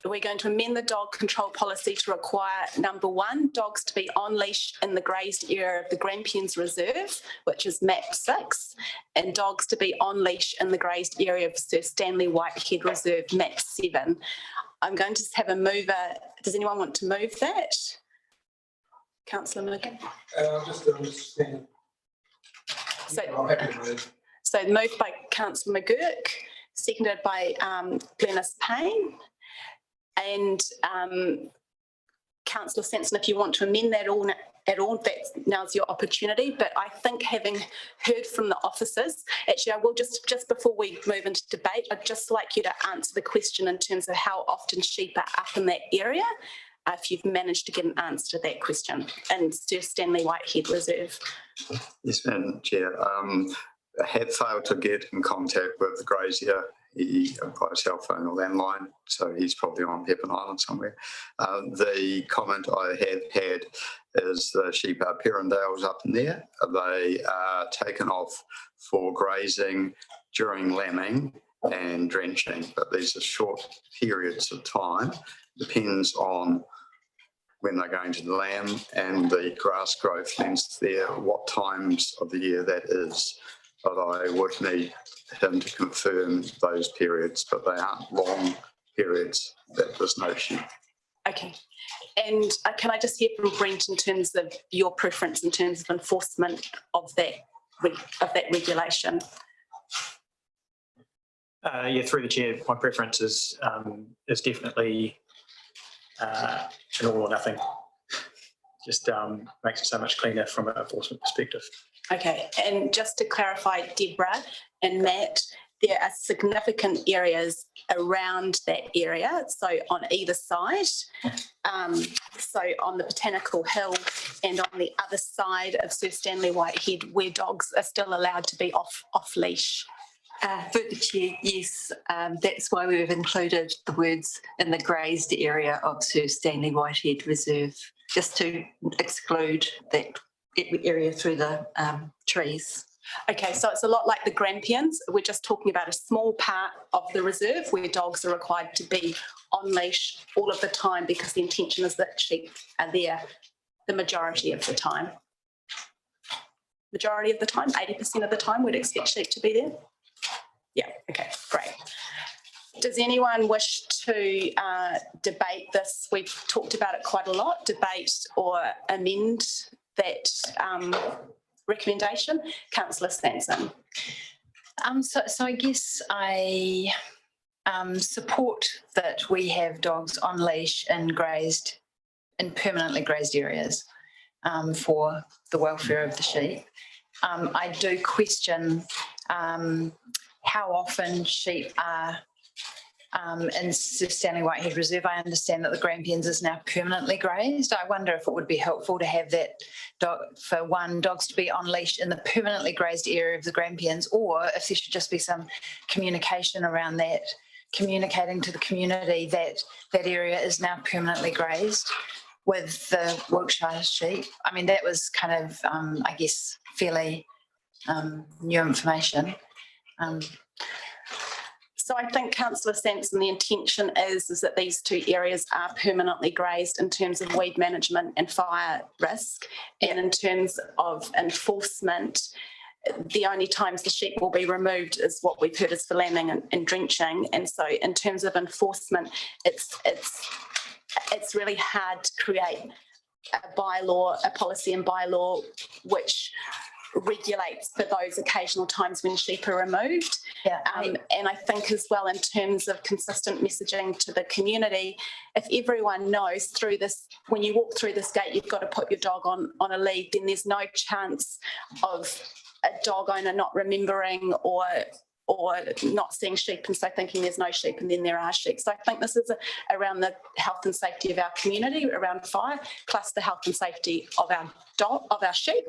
we're going to amend the dog control policy to require number 1, dogs to be on leash in the grazed area of the Grampians Reserve, which is map 6, and dogs to be on leash in the grazed area of Sir Stanley Whitehead Reserve, map 7. I'm going to have a mover. Does anyone want to move that? Councillor McGurk. I'm just saying. I'm happy to move. So moved by Councillor McGurk, seconded by Glenys Payne. And Councillor Sanson, if you want to amend that now's your opportunity. But I think, having heard from the officers, actually I will just before we move into debate, I'd just like you to answer the question in terms of how often sheep are up in that area, if you've managed to get an answer to that question, in Sir Stanley Whitehead Reserve. Yes, Madam Chair. I have failed to get in contact with the grazier by cell phone or landline, so he's probably on Pepin Island somewhere. The comment I have had is the sheep are Perrendales up in there. They are taken off for grazing during lambing and drenching, but these are short periods of time. Depends on when they're going to lamb and the grass growth length there, what times of the year that is. But I would need him to confirm those periods, but they aren't long periods that there's no sheep. Okay. And can I just hear from Brent in terms of your preference in terms of enforcement of that regulation? Yeah, through the chair, my preference is definitely an all or nothing. Just makes it so much cleaner from an enforcement perspective. Okay, and just to clarify, Deborah and Matt, there are significant areas around that area, so on either side. So on the Botanical Hill and on the other side of Sir Stanley Whitehead, where dogs are still allowed to be off leash. Through the chair, yes, that's why we've included the words in the grazed area of Sir Stanley Whitehead Reserve, just to exclude that area through the trees. Okay, so it's a lot like the Grampians. We're just talking about a small part of the reserve where dogs are required to be on leash all of the time, because the intention is that sheep are there the majority of the time. Majority of the time, 80% of the time, we'd expect sheep to be there. Yeah, okay, great. Does anyone wish to debate this? We've talked about it quite a lot, debate or amend that recommendation. Councillor Sansom. So I guess I support that we have dogs on leash in permanently grazed areas for the welfare of the sheep. I do question how often sheep are in Sir Stanley Whitehead Reserve. I understand that the Grampians is now permanently grazed. I wonder if it would be helpful to have that dogs to be on leash in the permanently grazed area of the Grampians, or if there should just be some communication around that, communicating to the community that that area is now permanently grazed with the Wiltshire sheep. I mean, that was kind of, I guess, fairly new information. So I think, Councillor Sansom, the intention is that these two areas are permanently grazed in terms of weed management and fire risk, and in terms of enforcement, the only times the sheep will be removed is what we've heard is for lambing and drenching. And so in terms of enforcement, it's really hard to create a policy and bylaw which regulates for those occasional times when sheep are removed. Yeah, and I think as well, in terms of consistent messaging to the community, if everyone knows through this, when you walk through this gate, you've got to put your dog on a lead, then there's no chance of a dog owner not remembering or not seeing sheep and so thinking there's no sheep and then there are sheep. So I think this is around the health and safety of our community around fire, plus the health and safety of our sheep.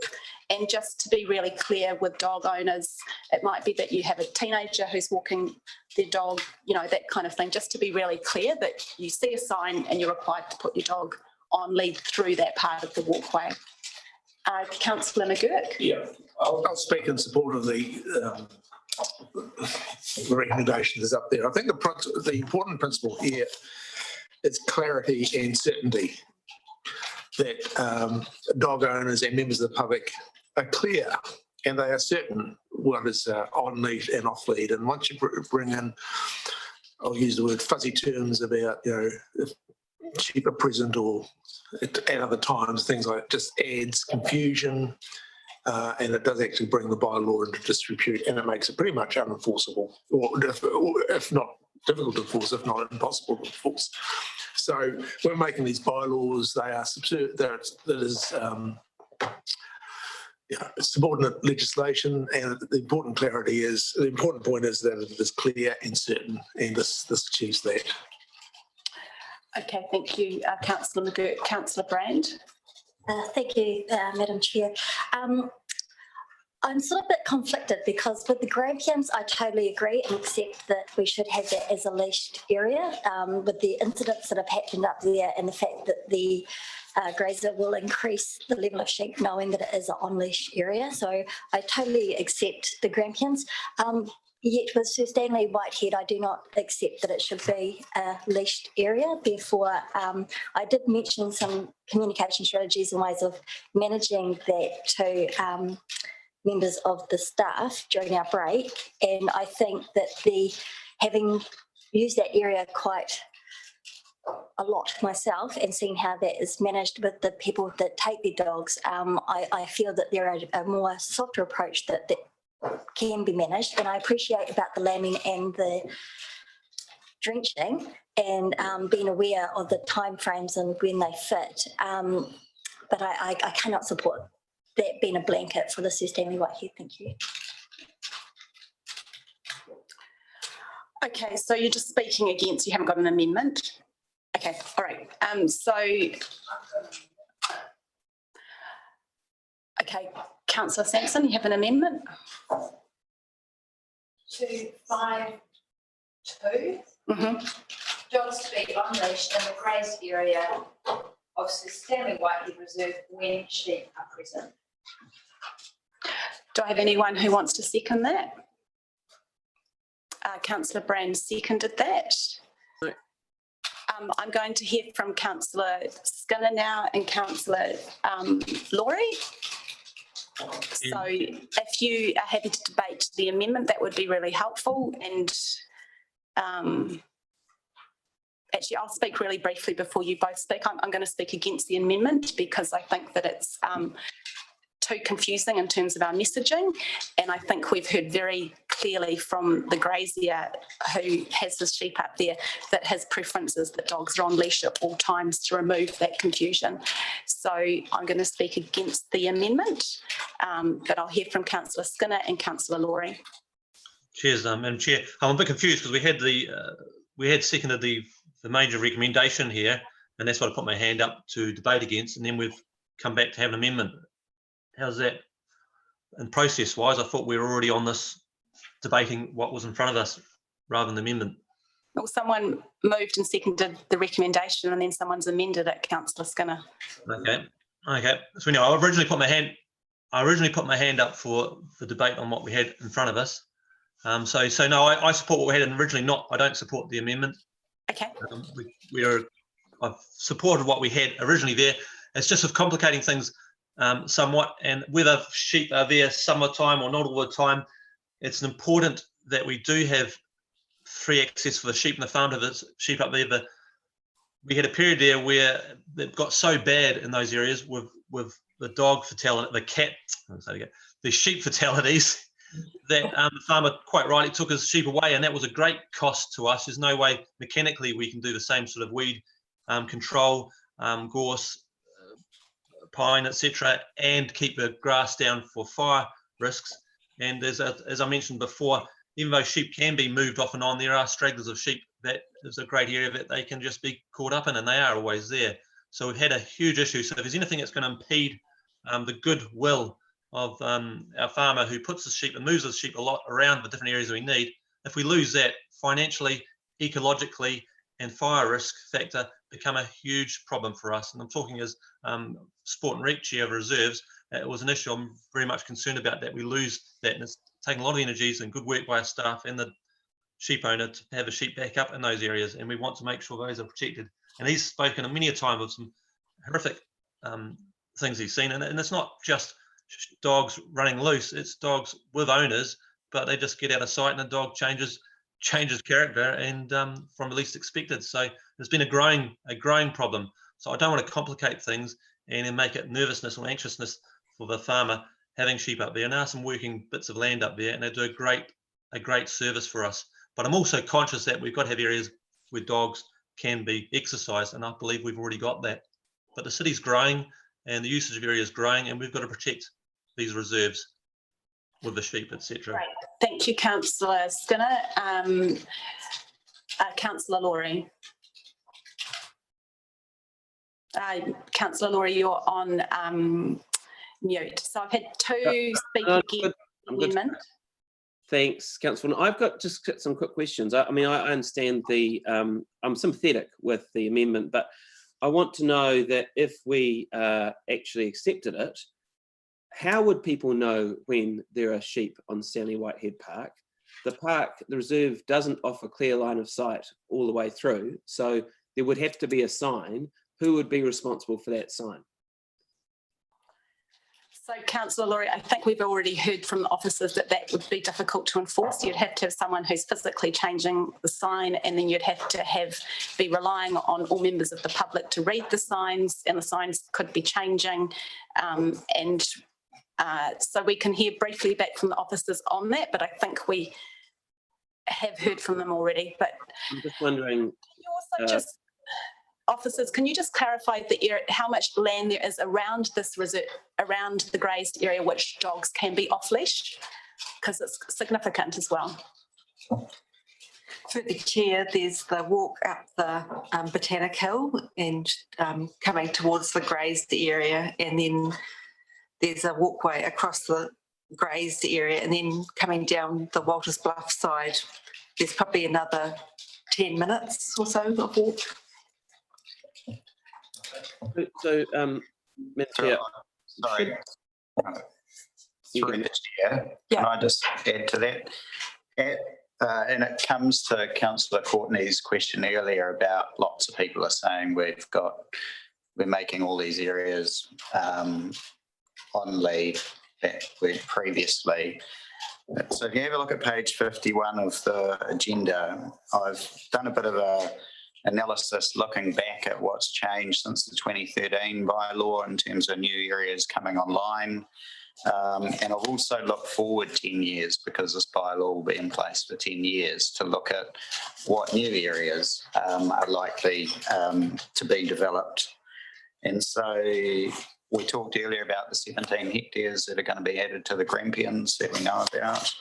And just to be really clear with dog owners, it might be that you have a teenager who's walking their dog, you know, that kind of thing, just to be really clear that you see a sign and you're required to put your dog on lead through that part of the walkway. Councillor McGurk. Yeah, I'll speak in support of the recommendation that's up there. I think the important principle here is clarity and certainty, that dog owners and members of the public are clear and they are certain what is on lead and off lead. And once you bring in, I'll use the word fuzzy terms about, you know, if sheep are present or at other times, things like just adds confusion. And it does actually bring the bylaw into disrepute, and it makes it pretty much unenforceable, or if not difficult to enforce, if not impossible to enforce. So we're making these bylaws, they are subordinate legislation, and the important point is that it is clear and certain, and this achieves that. Okay, thank you, Councillor McGurk. Councillor Brand. Thank you, Madam Chair. I'm sort of a bit conflicted because with the Grampians, I totally agree and accept that we should have that as a leashed area with the incidents that have happened up there and the fact that the grazer will increase the level of sheep knowing that it is an on-leash area. So I totally accept the Grampians. Yet with Sir Stanley Whitehead, I do not accept that it should be a leashed area. Therefore, I did mention some communication strategies and ways of managing that to members of the staff during our break. And I think that having used that area quite a lot myself and seeing how that is managed with the people that take their dogs, I feel that there is a more softer approach that can be managed. And I appreciate about the lambing and the drenching and being aware of the timeframes and when they fit. But I cannot support that being a blanket for the Sir Stanley Whitehead. Thank you. Okay, so you're just speaking against, you haven't got an amendment? Okay, all right. Okay, Councillor Sampson, you have an amendment? 252. Mm-hmm. Dogs to be unleashed in the grazed area of Sir Stanley Whitehead Reserve when sheep are present. Do I have anyone who wants to second that? Councillor Brand seconded that. I'm going to hear from Councillor Skinner now and Councillor Laurie. So if you are happy to debate the amendment, that would be really helpful. And actually, I'll speak really briefly before you both speak. I'm going to speak against the amendment because I think that it's too confusing in terms of our messaging. And I think we've heard very clearly from the grazier who has his sheep up there that his preference is that dogs are on leash at all times to remove that confusion. So I'm going to speak against the amendment, but I'll hear from Councillor Skinner and Councillor Laurie. Cheers, Madam Chair. I'm a bit confused because we had seconded the major recommendation here, and that's what I put my hand up to debate against, and then we've come back to have an amendment. How's that? And process-wise, I thought we were already on this debating what was in front of us rather than the amendment. Well, someone moved and seconded the recommendation, and then someone's amended it, Councillor Skinner. Okay. So anyway, I originally put my hand up for the debate on what we had in front of us. So no, I support what we had, and originally I don't support the amendment. Okay. I've supported what we had originally there. It's just of complicating things somewhat, and whether sheep are there some of the time or not all the time, it's important that we do have free access for the sheep in the farm to the sheep up there. But we had a period there where it got so bad in those areas with the dog fatality, the sheep fatalities, that the farmer quite rightly took his sheep away, and that was a great cost to us. There's no way mechanically we can do the same sort of weed control, gorse, pine, etc., and keep the grass down for fire risks. And as I mentioned before, even though sheep can be moved off and on, there are stragglers of sheep that is a great area that they can just be caught up in, and they are always there. So we've had a huge issue. So if there's anything that's going to impede the goodwill of our farmer who puts the sheep and moves the sheep a lot around the different areas we need, if we lose that financially, ecologically, and fire risk factor, become a huge problem for us. And I'm talking as Sport and Rec Chair of Reserves. It was an issue I'm very much concerned about, that we lose that, and it's taken a lot of energies and good work by our staff and the sheep owner to have a sheep back up in those areas, and we want to make sure those are protected. And he's spoken many a time of some horrific things he's seen, and it's not just dogs running loose, it's dogs with owners, but they just get out of sight and the dog changes character and from the least expected. So there's been a growing problem. So I don't want to complicate things and then make it nervousness or anxiousness for the farmer having sheep up there. And there are some working bits of land up there, and they do a great service for us. But I'm also conscious that we've got to have areas where dogs can be exercised, and I believe we've already got that. But the city's growing and the usage of areas is growing, and we've got to protect these reserves with the sheep, etc. Right. Thank you, Councillor Skinner. Councillor Laurie. Councillor Laurie, you're on mute. So I've had two speak against the amendment. Thanks, Councillor. I've got just some quick questions. I mean, I understand I'm sympathetic with the amendment, but I want to know that if we actually accepted it, how would people know when there are sheep on Stanley Whitehead Park? The reserve doesn't offer clear line of sight all the way through, so there would have to be a sign. Who would be responsible for that sign? So, Councillor Laurie, I think we've already heard from the officers that would be difficult to enforce. You'd have to have someone who's physically changing the sign, and then you'd have to be relying on all members of the public to read the signs, and the signs could be changing. So we can hear briefly back from the officers on that, but I think we have heard from them already. But I'm just wondering. you also just, officers, can you just clarify the area, how much land there is around this reserve, around the grazed area, which dogs can be off leash? Because it's significant as well. Through the chair, there's the walk up the Botanic Hill and coming towards the grazed area, and then there's a walkway across the grazed area, and then coming down the Walters Bluff side, there's probably another 10 minutes or so of walk. So, Madam Chair, Sorry. Through the chair, can I just add to that? And it comes to Councillor Courtney's question earlier about lots of people are saying we're making all these areas on leave that were previously. So if you have a look at page 51 of the agenda, I've done a bit of a analysis looking back at what's changed since the 2013 bylaw in terms of new areas coming online. And I've also looked forward 10 years because this bylaw will be in place for 10 years to look at what new areas are likely to be developed. And so we talked earlier about the 17 hectares that are going to be added to the Grampians that we know about.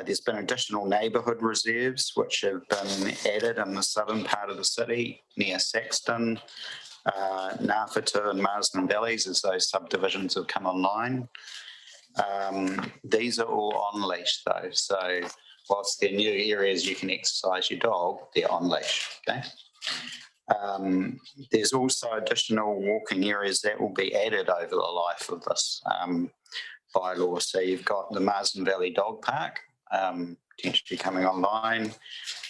There's been additional neighbourhood reserves which have been added in the southern part of the city near Saxton, Ngāwhatu and Marsden Valleys as those subdivisions have come online. These are all on leash though, so whilst they're new areas you can exercise your dog, they're on leash, okay? There's also additional walking areas that will be added over the life of this bylaw. So you've got the Marsden Valley Dog Park, potentially coming online,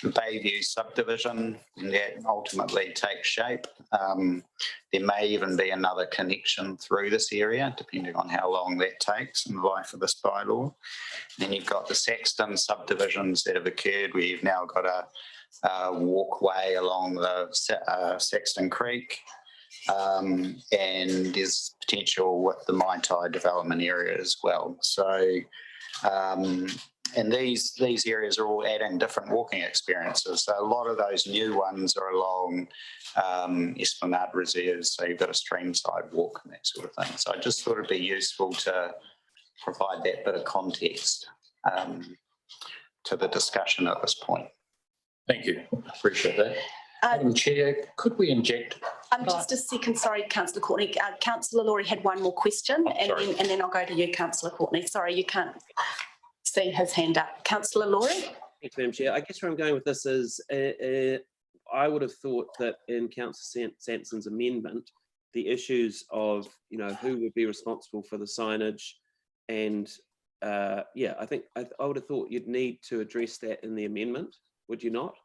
the Bayview subdivision, and that ultimately takes shape. There may even be another connection through this area, depending on how long that takes in the life of this bylaw. Then you've got the Saxton subdivisions that have occurred where you've now got a walkway along the Saxton Creek, and there's potential with the Mai Tai development area as well. So, and these areas are all adding different walking experiences. So a lot of those new ones are along Esplanade reserves, so you've got a streamside walk and that sort of thing. So I just thought it'd be useful to provide that bit of context to the discussion at this point. Thank you. Appreciate that. Madam Chair, could we inject? Just a second, sorry, Councillor Courtney. Councillor Laurie had one more question, and then I'll go to you, Councillor Courtney. Sorry, you can't see his hand up. Councillor Laurie? thanks, Madam Chair. I guess where I'm going with this is I would have thought that in Councillor Sampson's amendment, the issues of, you know, who would be responsible for the signage and yeah, I think I would have thought you'd need to address that in the amendment, would you not?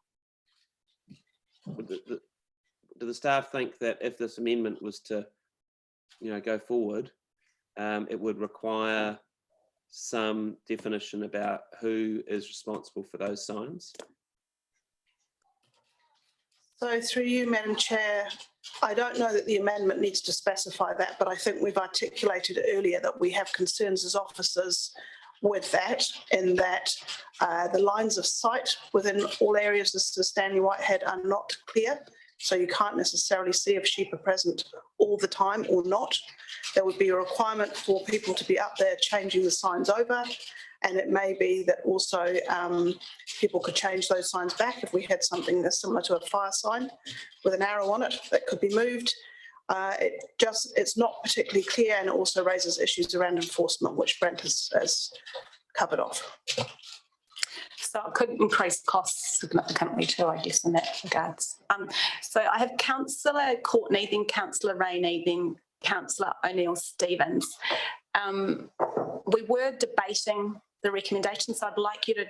Do the staff think that if this amendment was to, you know, go forward, it would require some definition about who is responsible for those signs? So through you, Madam Chair, I don't know that the amendment needs to specify that, but I think we've articulated earlier that we have concerns as officers with that, in that the lines of sight within all areas of the Stanley Whitehead are not clear. So you can't necessarily see if sheep are present all the time or not. There would be a requirement for people to be up there changing the signs over. And it may be that also people could change those signs back if we had something that's similar to a fire sign with an arrow on it that could be moved. It's not particularly clear, and it also raises issues around enforcement, which Brent has covered off. So it could increase costs significantly too, I guess, in that regards. So I have Councillor Courtney, then Councillor Rainey, then Councillor O'Neill-Stevens. We were debating the recommendations, so I'd like you to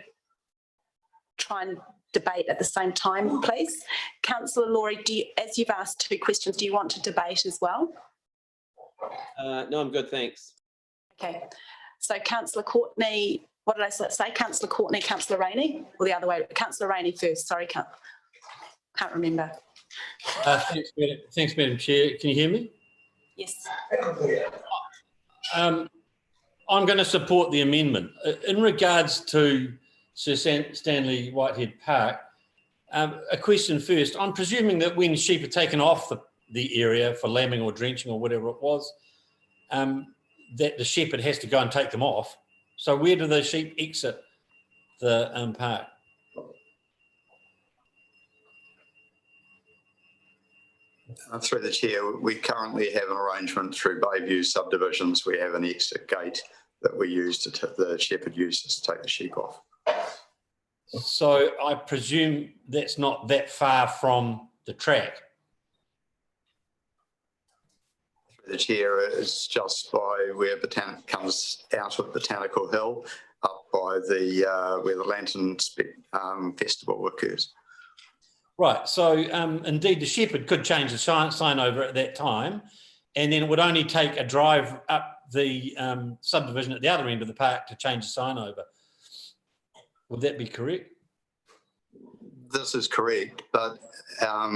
try and debate at the same time, please. Councillor Laurie, as you've asked two questions, do you want to debate as well? No, I'm good, thanks. Okay, so Councillor Courtney, what did I say? Councillor Courtney, Councillor Rainey, or the other way? Councillor Rainey first, sorry, can't remember. Thanks, Madam Chair. Can you hear me? Yes. I'm going to support the amendment. In regards to Sir Stanley Whitehead Park, A question first. I'm presuming that when sheep are taken off the area for lambing or drenching or whatever it was, that the shepherd has to go and take them off. So where do the sheep exit the park? Through the chair, we currently have an arrangement through Bayview subdivisions. We have an exit gate that we use the shepherd uses to take the sheep off. So I presume that's not that far from the track. Through the chair is just by where Botanic comes out of Botanical Hill, up by the where the Lantern Festival occurs. Right, so indeed the shepherd could change the sign over at that time, and then it would only take a drive up the subdivision at the other end of the park to change the sign over. Would that be correct? This is correct, but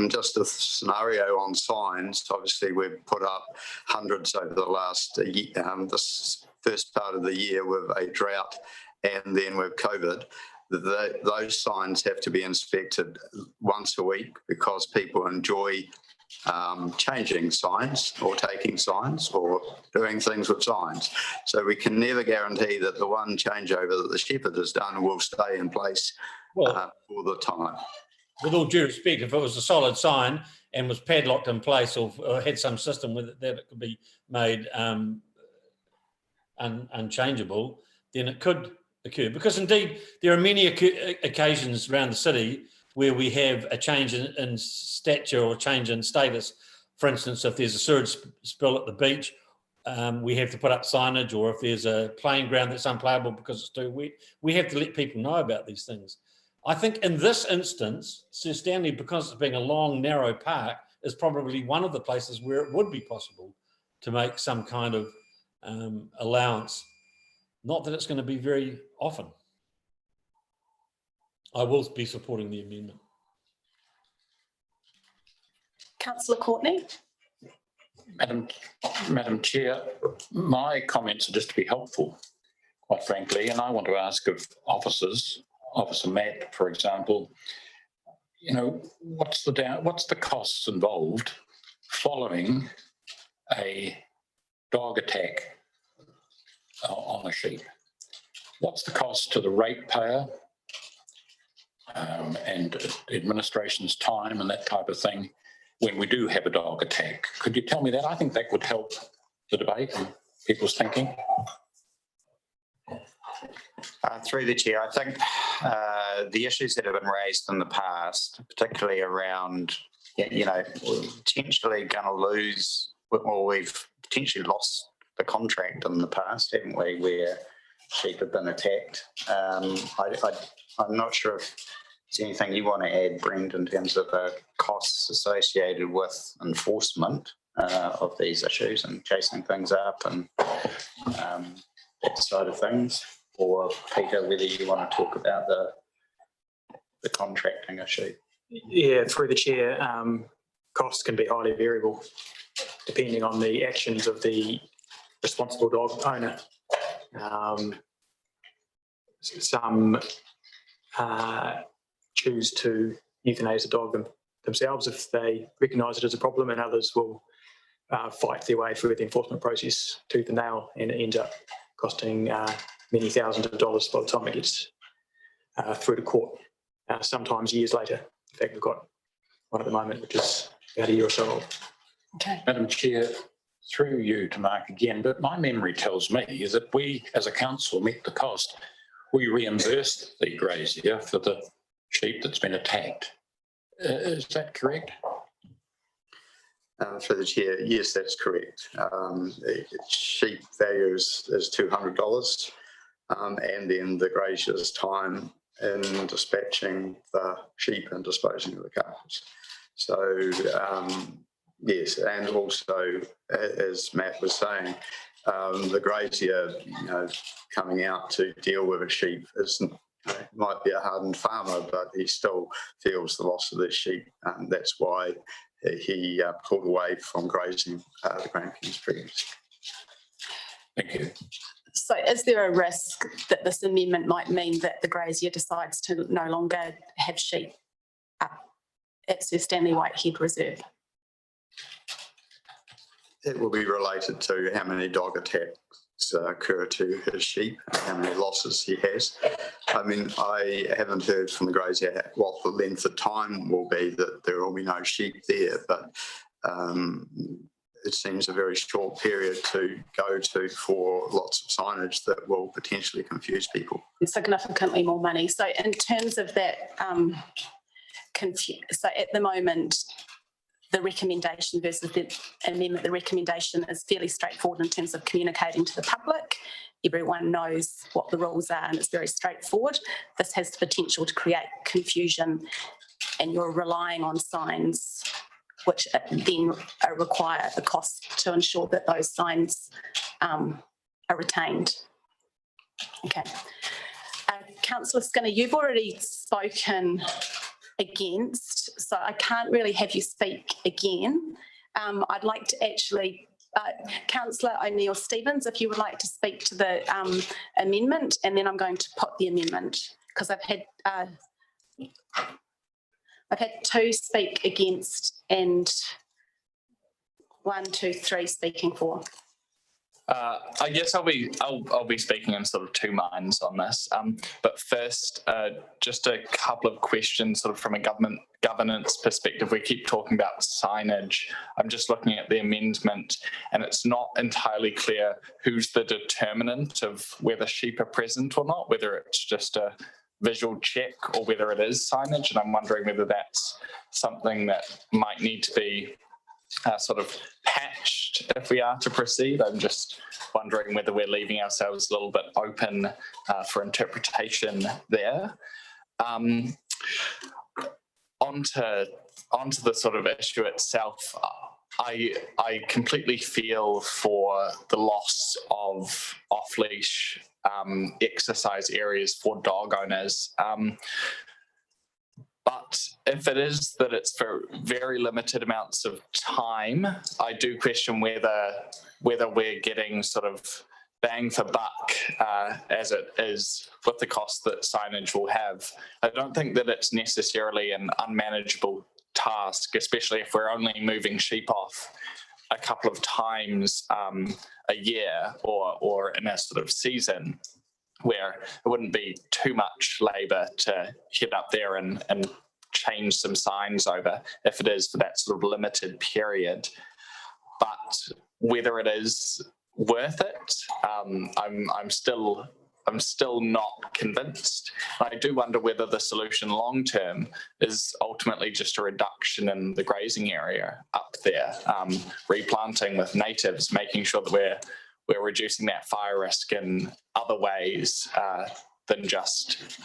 just a scenario on signs, obviously we've put up hundreds over the last year, this first part of the year with a drought and then with COVID. Those signs have to be inspected once a week because people enjoy changing signs or taking signs or doing things with signs. So we can never guarantee that the one changeover that the shepherd has done will stay in place all the time. With all due respect, if it was a solid sign and was padlocked in place or had some system with it that it could be made unchangeable, then it could occur. Because indeed, there are many occasions around the city where we have a change in stature or change in status. For instance, if there's a sewage spill at the beach, we have to put up signage, or if there's a playing ground that's unplayable because it's too wet, we have to let people know about these things. I think in this instance, Sir Stanley, because it's being a long, narrow park, is probably one of the places where it would be possible to make some kind of allowance. Not that it's going to be very often. I will be supporting the amendment. Councillor Courtney. Madam Chair, my comments are just to be helpful, quite frankly, and I want to ask of officers, Officer Matt, for example, you know, what's the costs involved following a dog attack on a sheep? What's the cost to the ratepayer and administration's time and that type of thing when we do have a dog attack? Could you tell me that? I think that would help the debate and people's thinking. Through the chair, I think the issues that have been raised in the past, particularly around, you know, potentially going to lose, or we've potentially lost the contract in the past, haven't we, where sheep have been attacked. I'm not sure if there's anything you want to add, Brent, in terms of the costs associated with enforcement of these issues and chasing things up and that side of things. Or Peter, whether you want to talk about the contracting issue. Yeah, through the chair, costs can be highly variable depending on the actions of the responsible dog owner. Some choose to euthanize the dog themselves if they recognise it as a problem, and others will fight their way through the enforcement process tooth and nail, and it ends up costing many thousands of dollars by the time it gets through to court, sometimes years later. In fact, we've got one at the moment, which is about a year or so old. Okay. Madam Chair, through you to Mark again, but my memory tells me is that we, as a council, met the cost. We reimbursed the grazier for the sheep that's been attacked. Is that correct? Through the chair, yes, that's correct. Sheep value is $200. And then the grazier's time in dispatching the sheep and disposing of the carcass. So yes, and also, as Matt was saying, the grazier, you know, coming out to deal with a sheep might be a hardened farmer, but he still feels the loss of the sheep. That's why he pulled away from grazing the Grampians previously. Thank you. So is there a risk that this amendment might mean that the grazier decides to no longer have sheep up at Sir Stanley Whitehead Reserve? It will be related to how many dog attacks occur to his sheep, and how many losses he has. I mean, I haven't heard from the grazier what the length of time will be that there will be no sheep there, but it seems a very short period to go to for lots of signage that will potentially confuse people. Significantly more money. So in terms of that, so at the moment, the recommendation versus the amendment, the recommendation is fairly straightforward in terms of communicating to the public. Everyone knows what the rules are and it's very straightforward. This has the potential to create confusion, and you're relying on signs which then require the cost to ensure that those signs are retained. Okay. Councillor Skinner, you've already spoken against, so I can't really have you speak again. I'd like to actually, Councillor O'Neill-Stevens, if you would like to speak to the amendment, and then I'm going to put the amendment, because I've had 2 speak against and 1, 2, 3 speaking for. I guess I'll be speaking in sort of 2 minds on this. But first, just a couple of questions sort of from a governance perspective. We keep talking about signage. I'm just looking at the amendment, and it's not entirely clear who's the determinant of whether sheep are present or not, whether it's just a visual check or whether it is signage. And I'm wondering whether that's something that might need to be sort of patched if we are to proceed. I'm just wondering whether we're leaving ourselves a little bit open for interpretation there. Onto the sort of issue itself, I completely feel for the loss of off-leash exercise areas for dog owners. But if it is that it's for very limited amounts of time, I do question whether we're getting sort of bang for buck as it is with the cost that signage will have. I don't think that it's necessarily an unmanageable task, especially if we're only moving sheep off a couple of times a year or in a sort of season, where it wouldn't be too much labour to head up there and change some signs over if it is for that sort of limited period. But whether it is worth it, I'm still not convinced. I do wonder whether the solution long term is ultimately just a reduction in the grazing area up there, replanting with natives, making sure that we're reducing that fire risk in other ways than just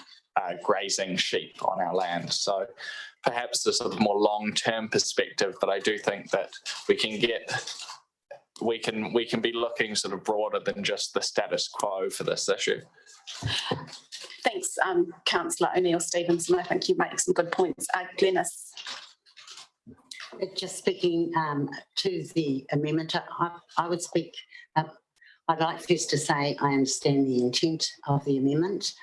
grazing sheep on our land. So perhaps a sort of more long-term perspective, but I do think that we can be looking sort of broader than just the status quo for this issue. Thanks, Councillor O'Neill-Stevens, I think you make some good points. Glenys. Just speaking to the amendment, I would speak. I'd like first to say I understand the intent of the amendment,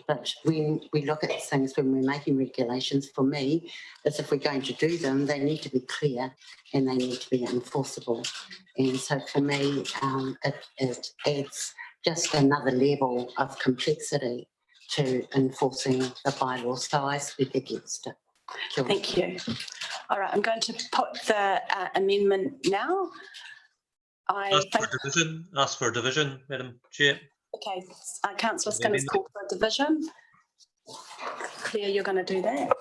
but when we look at things, when we're making regulations, for me, as if we're going to do them, they need to be clear and they need to be enforceable. And so for me, it adds just another level of complexity to enforcing the bylaw. So I speak against it. Thank you. All right, I'm going to put the amendment now. Ask for a division, Madam Chair. Okay, Councillor Skinner's called for a division. Claire, you're going to do that.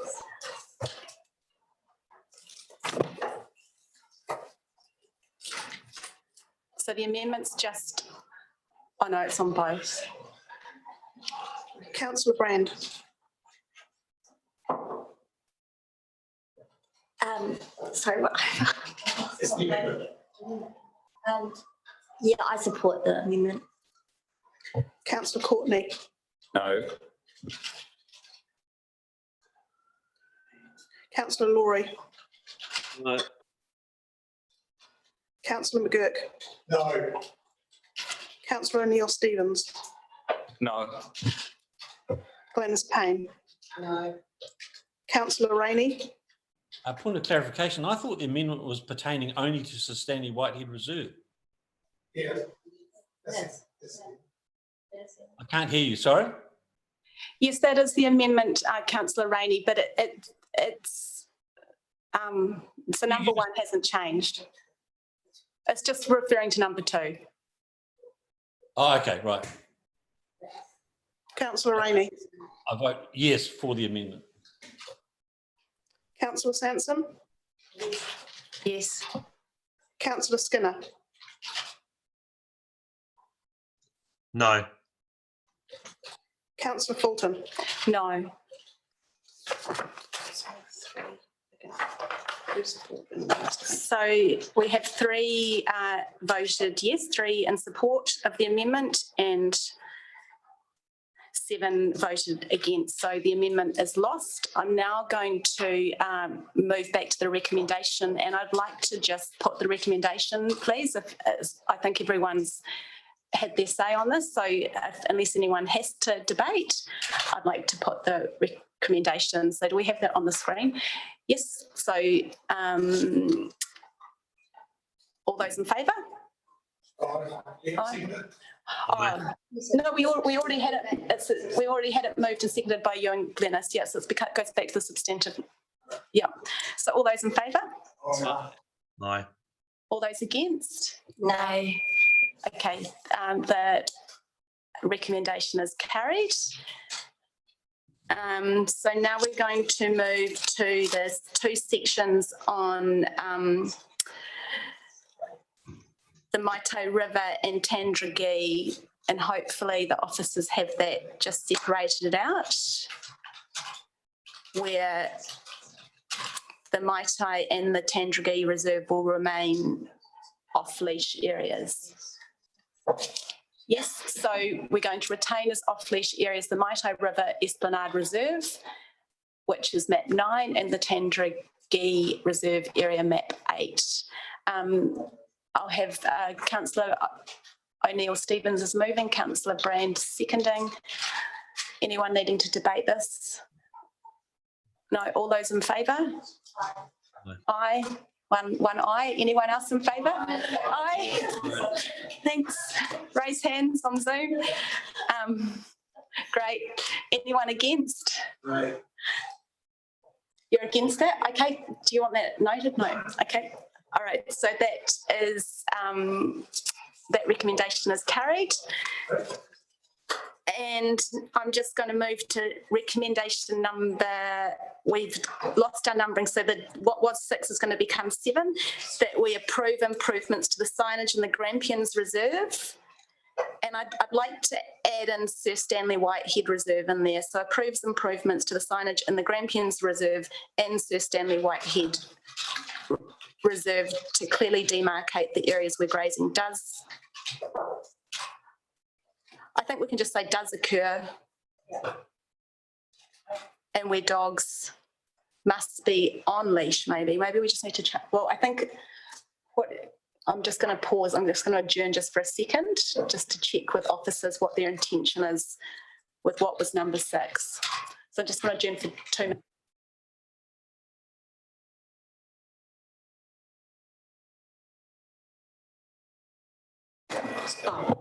So the amendment's just, oh no, it's on both. Councillor Brand. Sorry, what? Yeah, I support the amendment. Councillor Courtney. No. Councillor Laurie. No. Councillor McGurk. No. Councillor O'Neill-Stevens. No. Glenys Payne. No. Councillor Rainey. A point of clarification, I thought the amendment was pertaining only to Sir Stanley Whitehead Reserve. Yeah. I can't hear you, sorry? Yes, that is the amendment, councillor Rainey, but it's so number one hasn't changed. It's just referring to number two. Oh, okay, right. Councillor Rainey, I vote yes for the amendment. Councillor Sansom, Yes. Councillor Skinner, No. Councillor Fulton. No. So we have three voted yes, 3 in support of the amendment and 7 voted against. So the amendment is lost. I'm now going to move back to the recommendation, and I'd like to just put the recommendation, please. I think everyone's had their say on this, so unless anyone has to debate, I'd like to put the recommendation. So do we have that on the screen? Yes. So all those in favour? Aye. No, we already had it. We already had it moved and seconded by you and Glenys. Yes, it goes back to the substantive. Yeah. So all those in favour? No. All those against? No. Okay. The recommendation is carried. So now we're going to move to the 2 sections on the Maitai River and Tandragee, and hopefully the officers have that just separated out, where the Maitai and the Tandragee Reserve will remain off-leash areas. Yes, so we're going to retain as off-leash areas the Maitai River Esplanade Reserve, which is map 9, and the Tandragee Reserve area map 8. I'll have Councillor O'Neill Stevens is moving, Councillor Brand seconding. Anyone needing to debate this? No, all those in favour? Aye. One aye. Anyone else in favour? Aye. Thanks. Raise hands on Zoom. Great. Anyone against? Right. You're against it? Okay. Do you want that noted? No. Okay. All right. So that is that recommendation is carried. And I'm just going to move to recommendation number, we've lost our numbering, so that what was 6 is going to become 7, that we approve improvements to the signage in the Grampians Reserve. And I'd like to add in Sir Stanley Whitehead Reserve in there. So approves improvements to the signage in the Grampians Reserve and Sir Stanley Whitehead Reserve to clearly demarcate the areas where grazing does. I think we can just say does occur, and where dogs must be on leash. Maybe we just need to check. Well, I think I'm just going to pause. I'm just going to adjourn just for a second, just to check with officers what their intention is with what was number 6. So I'm just going to adjourn for 2 minutes. Oh.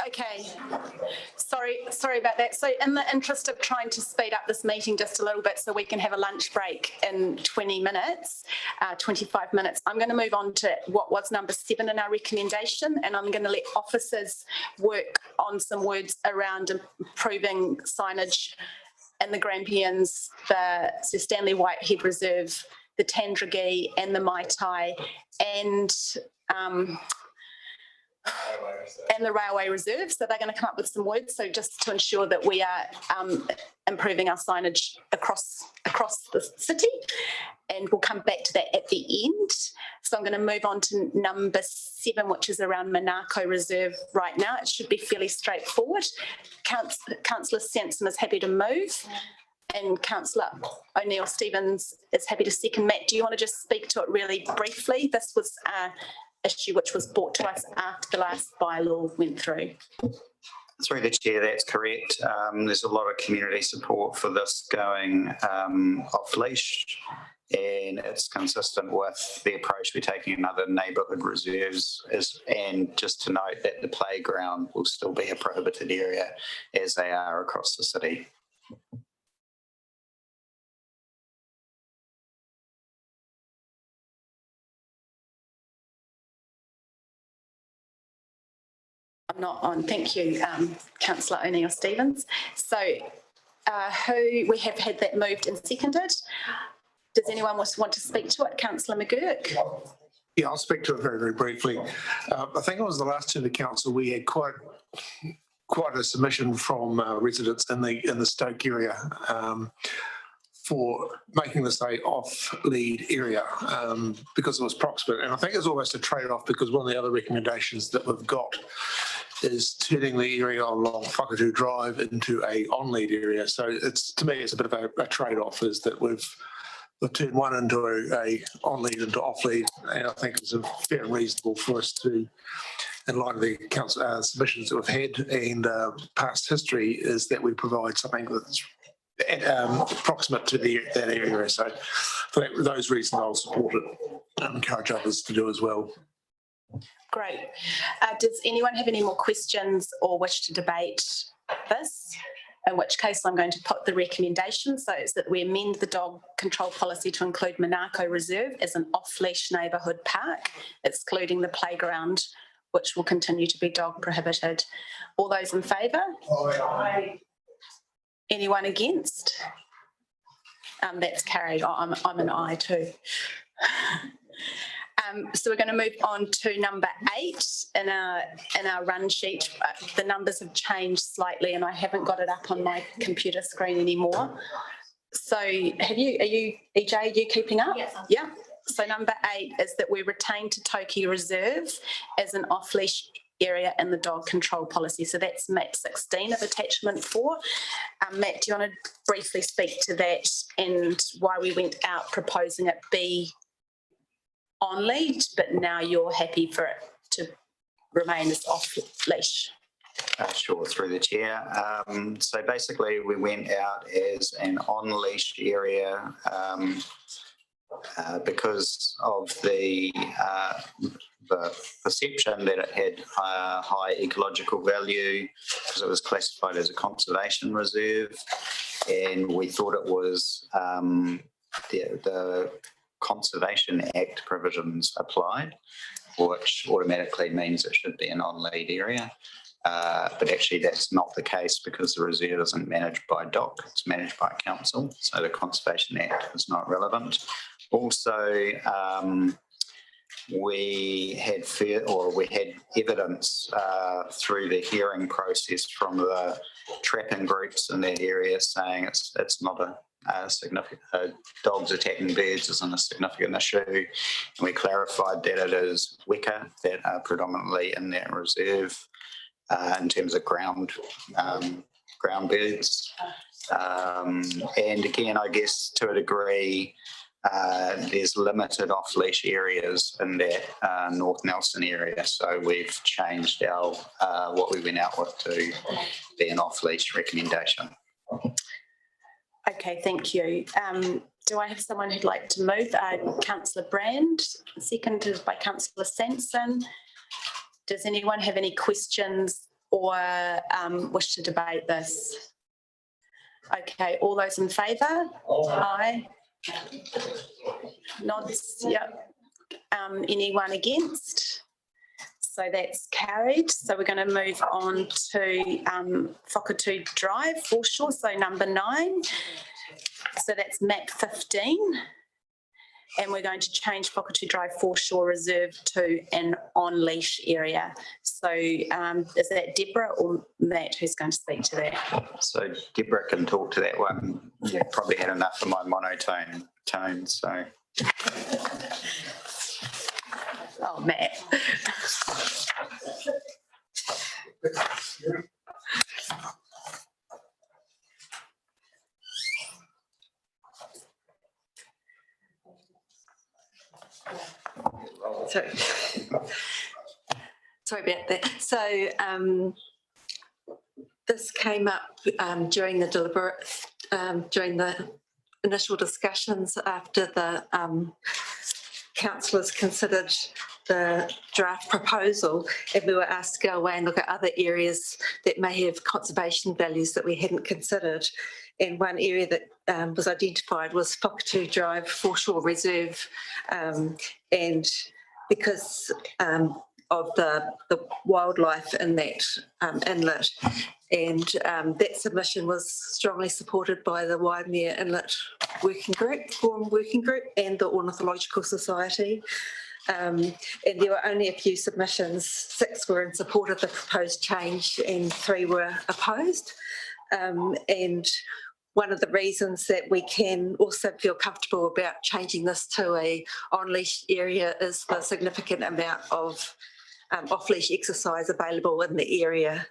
Okay, sorry about that. So in the interest of trying to speed up this meeting just a little bit so we can have a lunch break in 20 minutes, 25 minutes, I'm going to move on to what was number 7 in our recommendation, and I'm going to let officers work on some words around improving signage in the Grampians, the Sir Stanley Whitehead Reserve, the Tandragee and the Mai Tai, and the Railway Reserve. So they're going to come up with some words. So just to ensure that we are improving our signage across the city. And we'll come back to that at the end. So I'm going to move on to number 7, which is around Manako Reserve right now. It should be fairly straightforward. Councillor Sansom is happy to move. And Councillor O'Neill-Stevens is happy to second. Matt, do you want to just speak to it really briefly? This was an issue which was brought to us after the last bylaw went through. Through the chair, that's correct. There's a lot of community support for this going off leash, and it's consistent with the approach we're taking in other neighbourhood reserves. And just to note that the playground will still be a prohibited area as they are across the city. I'm not on. Thank you, Councillor O'Neill-Stevens. So who we have had that moved and seconded. Does anyone want to speak to it? Councillor McGurk. Yeah, I'll speak to it very, very briefly. I think it was the last term of council, we had quite a submission from residents in the Stoke area for making this a off-lead area because it was proximate. And I think it's almost a trade-off because one of the other recommendations that we've got is turning the area along Whakatū Drive into a on-lead area. So it's, to me, it's a bit of a trade-off, is that we've turned one into a on-lead into off-lead, and I think it's fair and reasonable for us to, in light of the council submissions that we've had and past history, is that we provide something that's proximate to that area. So for those reasons, I'll support it and encourage others to do as well. Great. Does anyone have any more questions or wish to debate this? In which case I'm going to put the recommendation. So it's that we amend the dog control policy to include Manako Reserve as an off-leash neighbourhood park, excluding the playground, which will continue to be dog prohibited. All those in favour? Aye. Anyone against? That's carried. I'm an aye too. So we're going to move on to number 8 in our run sheet. The numbers have changed slightly and I haven't got it up on my computer screen anymore. So are you, EJ, are you keeping up? Yes. Yeah. So number 8 is that we retain Te Toki Reserve as an off-leash area in the dog control policy. So that's map 16 of attachment 4. Matt, do you want to briefly speak to that and why we went out proposing it be on lead, but now you're happy for it to remain as off leash? Sure, through the chair. So basically we went out as an on-leash area because of the perception that it had high ecological value, because it was classified as a conservation reserve, and we thought it was the Conservation Act provisions applied, which automatically means it should be an on-lead area. But actually that's not the case because the reserve isn't managed by DOC, it's managed by council, so the Conservation Act is not relevant. Also, we had evidence through the hearing process from the trapping groups in that area saying it's not a significant, dogs attacking birds isn't a significant issue. And we clarified that it is weka that are predominantly in that reserve in terms of ground birds. And again, I guess to a degree, there's limited off-leash areas in that North Nelson area, so we've changed our what we went out with to be an off-leash recommendation. Okay, thank you. Do I have someone who'd like to move? Councillor Brand, seconded by Councillor Sanson. Does anyone have any questions or wish to debate this? Okay, all those in favour? Aye. Nods, yep. Anyone against? So that's carried. So we're going to move on to Whakatū Drive, foreshore, so number 9. So that's map 15. And we're going to change Whakatū Drive foreshore reserve to an on-leash area. So is that Deborah or Matt who's going to speak to that? So Deborah can talk to that one. You've probably had enough of my monotone tone, so. Oh, Matt. Sorry about that. So this came up during the initial discussions after the councillors considered the draft proposal, and we were asked to go away and look at other areas that may have conservation values that we hadn't considered. And one area that was identified was Whakatū Drive Foreshore Reserve, and because of the wildlife in that inlet. And that submission was strongly supported by the Waimea Inlet Forum Working Group and the Ornithological Society. And there were only a few submissions. 6 were in support of the proposed change and 3 were opposed. And one of the reasons that we can also feel comfortable about changing this to a on-leash area is the significant amount of off-leash exercise available in the area.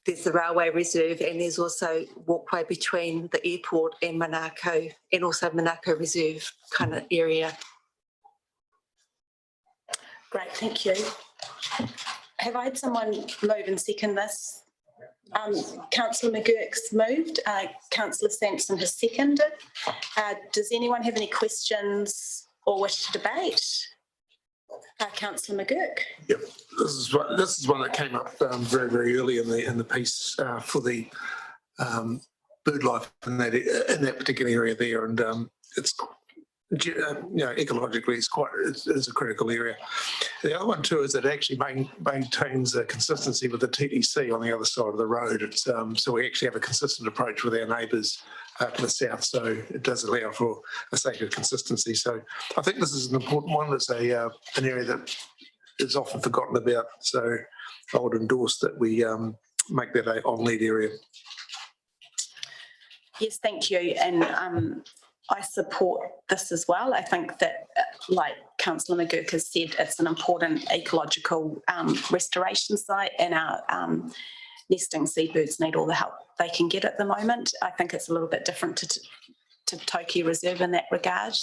There's the railway reserve, and there's also walkway between the airport and Manako, and also Manako Reserve kind of area. Great, thank you. Have I had someone move and second this? Councillor McGurk's moved, Councillor Sampson has seconded. Does anyone have any questions or wish to debate? Councillor McGurk. Yep, this is one that came up very, very early in the piece for the bird life in that particular area there, and it's ecologically it's a critical area. The other one too is that it actually maintains a consistency with the TDC on the other side of the road. It's so we actually have a consistent approach with our neighbours to the south, so it does allow for a sake of consistency. So I think this is an important one. It's an area that is often forgotten about, so I would endorse that we make that a on-lead area. Yes, thank you. And I support this as well. I think that, like Councillor McGurk has said, it's an important ecological restoration site, and our nesting seabirds need all the help they can get at the moment. I think it's a little bit different to Toki Reserve in that regard,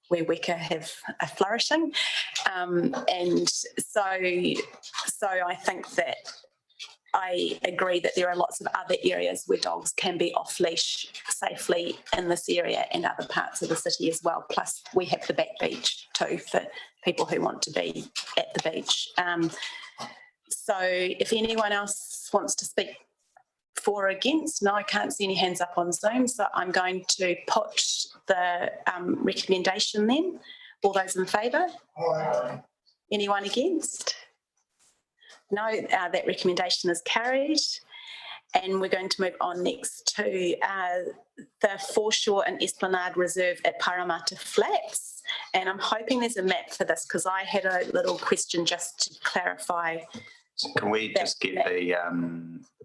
where weka have a flourishing. And so I think that I agree that there are lots of other areas where dogs can be off leash safely in this area and other parts of the city as well. Plus we have the back beach too for people who want to be at the beach. So if anyone else wants to speak for or against, no, I can't see any hands up on Zoom. So I'm going to put the recommendation then. All those in favour? Anyone against? No, that recommendation is carried. And we're going to move on next to the Foreshore and Esplanade Reserve at Parramatta Flats. And I'm hoping there's a map for this because I had a little question just to clarify. So can we just get the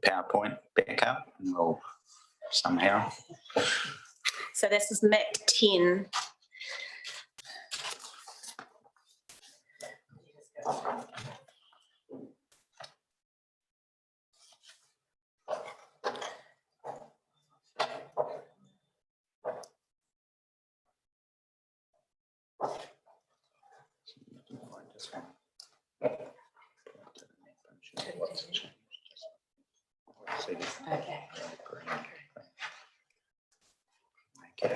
PowerPoint back up and we'll somehow. So this is map 10.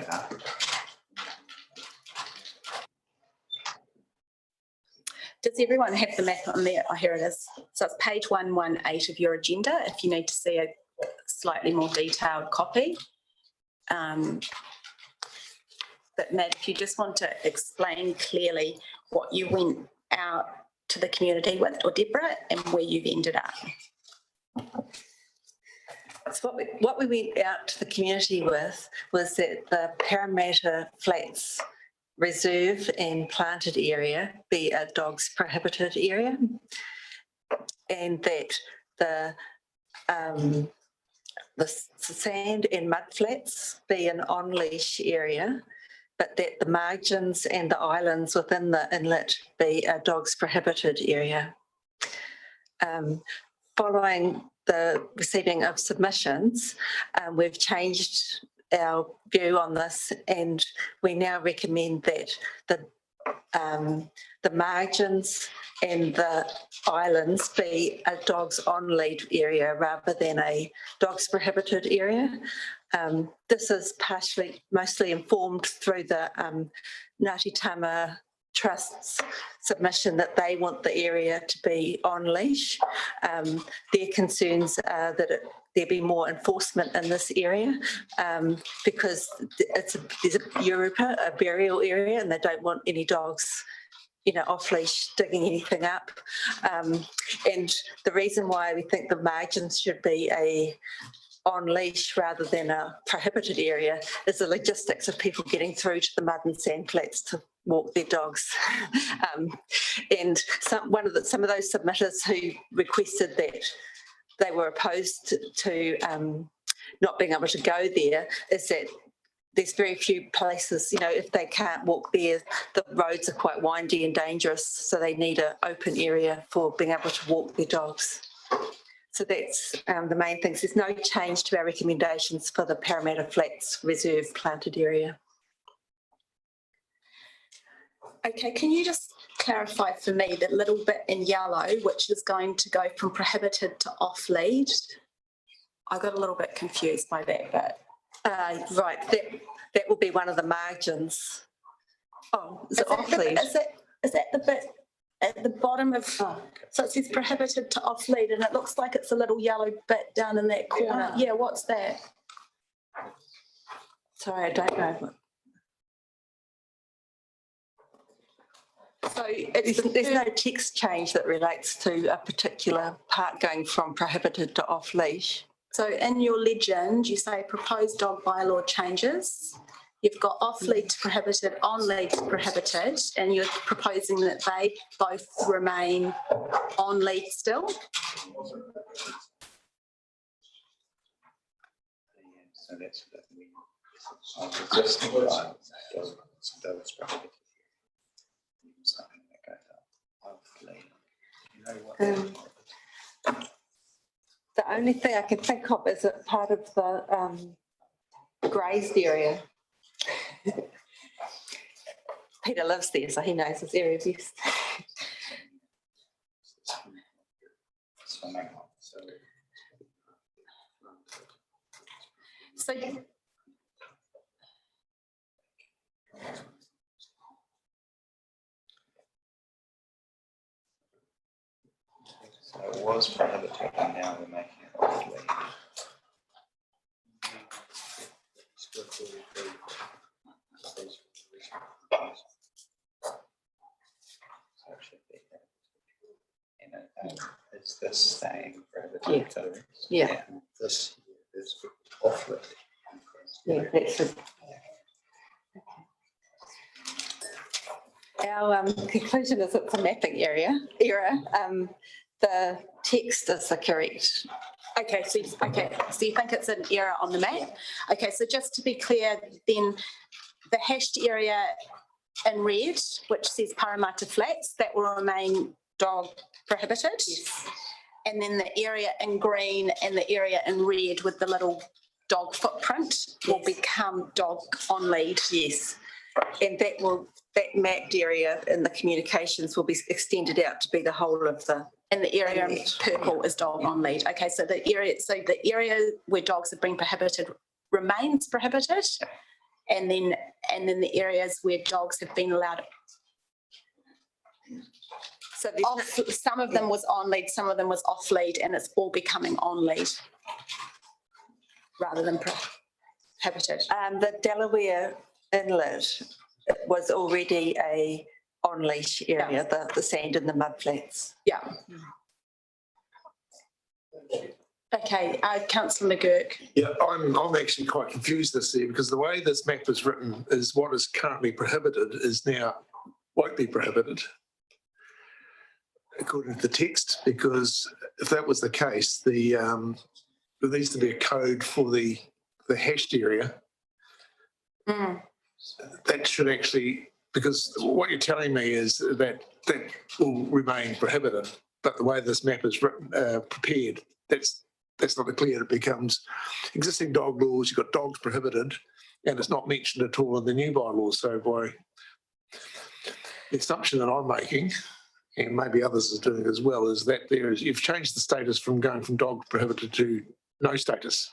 that. Does everyone have the map on there? Oh, here it is. So it's page 118 of your agenda if you need to see a slightly more detailed copy. But Matt, if you just want to explain clearly what you went out to the community with, or Deborah, and where you've ended up. So what we went out to the community with was that the Parramatta Flats reserve and planted area be a dogs prohibited area, and that the sand and mud flats be an on-leash area, but that the margins and the islands within the inlet be a dogs prohibited area. Following the receiving of submissions, we've changed our view on this, and we now recommend that the margins and the islands be a dogs on lead area rather than a dogs prohibited area. This is mostly informed through the Ngāti Tama Trust's submission that they want the area to be on leash. Their concerns are that there be more enforcement in this area because there's a Europa, a burial area, and they don't want any dogs, you know, off leash digging anything up. And the reason why we think the margins should be on leash rather than a prohibited area is the logistics of people getting through to the mud and sand flats to walk their dogs. And some of those submitters who requested that they were opposed to not being able to go there is that there's very few places, you know, if they can't walk there, the roads are quite windy and dangerous, so they need an open area for being able to walk their dogs. So that's the main things. There's no change to our recommendations for the Parramatta Flats Reserve planted area. Okay, can you just clarify for me that little bit in yellow, which is going to go from prohibited to off lead? I got a little bit confused by that bit. Right, that will be one of the margins. Oh, is it off lead? Is that the bit at the bottom of, so it says prohibited to off lead, and it looks like it's a little yellow bit down in that corner. Yeah, what's that? Sorry, I don't know. So there's no text change that relates to a particular part going from prohibited to off leash. So in your legend, you say proposed dog bylaw changes. You've got off lead to prohibited, on lead to prohibited, and you're proposing that they both remain on lead still? So that's just right. Those prohibited. Something that goes up off lead. You know what? The only thing I can think of is it part of the grazed area. Peter lives there, so he knows this area best. So it was prohibited and now we're making it off lead. So it should be there. And is this staying prohibited too? Yeah. This is off lead. Yeah, that's it. Our conclusion is it's a mapping error. The text is the correct. Okay, so you think it's an error on the map? Okay, so just to be clear, then the hashed area in red, which says Parramatta Flats, that will remain dog prohibited. Yes. And then the area in green and the area in red with the little dog footprint will become dog on lead. Yes. And that mapped area in the communications will be extended out to be the whole of the. And the area in purple is dog on lead. Okay, so the area where dogs have been prohibited remains prohibited, and then the areas where dogs have been allowed. So Some of them was on lead, some of them was off lead, and it's all becoming on lead rather than prohibited. the Delaware Inlet was already a on-leash area, the sand and the mud flats. Yeah. Okay, Councillor McGurk. Yeah, I'm actually quite confused this year because the way this map is written is what is currently prohibited is now won't be prohibited according to the text, because if that was the case, there needs to be a code for the hashed area. That should actually, because what you're telling me is that will remain prohibited, but the way this map is written, prepared, that's not clear. It becomes existing dog laws, you've got dogs prohibited, and it's not mentioned at all in the new bylaws. So by the assumption that I'm making, and maybe others are doing as well, is that you've changed the status from going from dog prohibited to no status.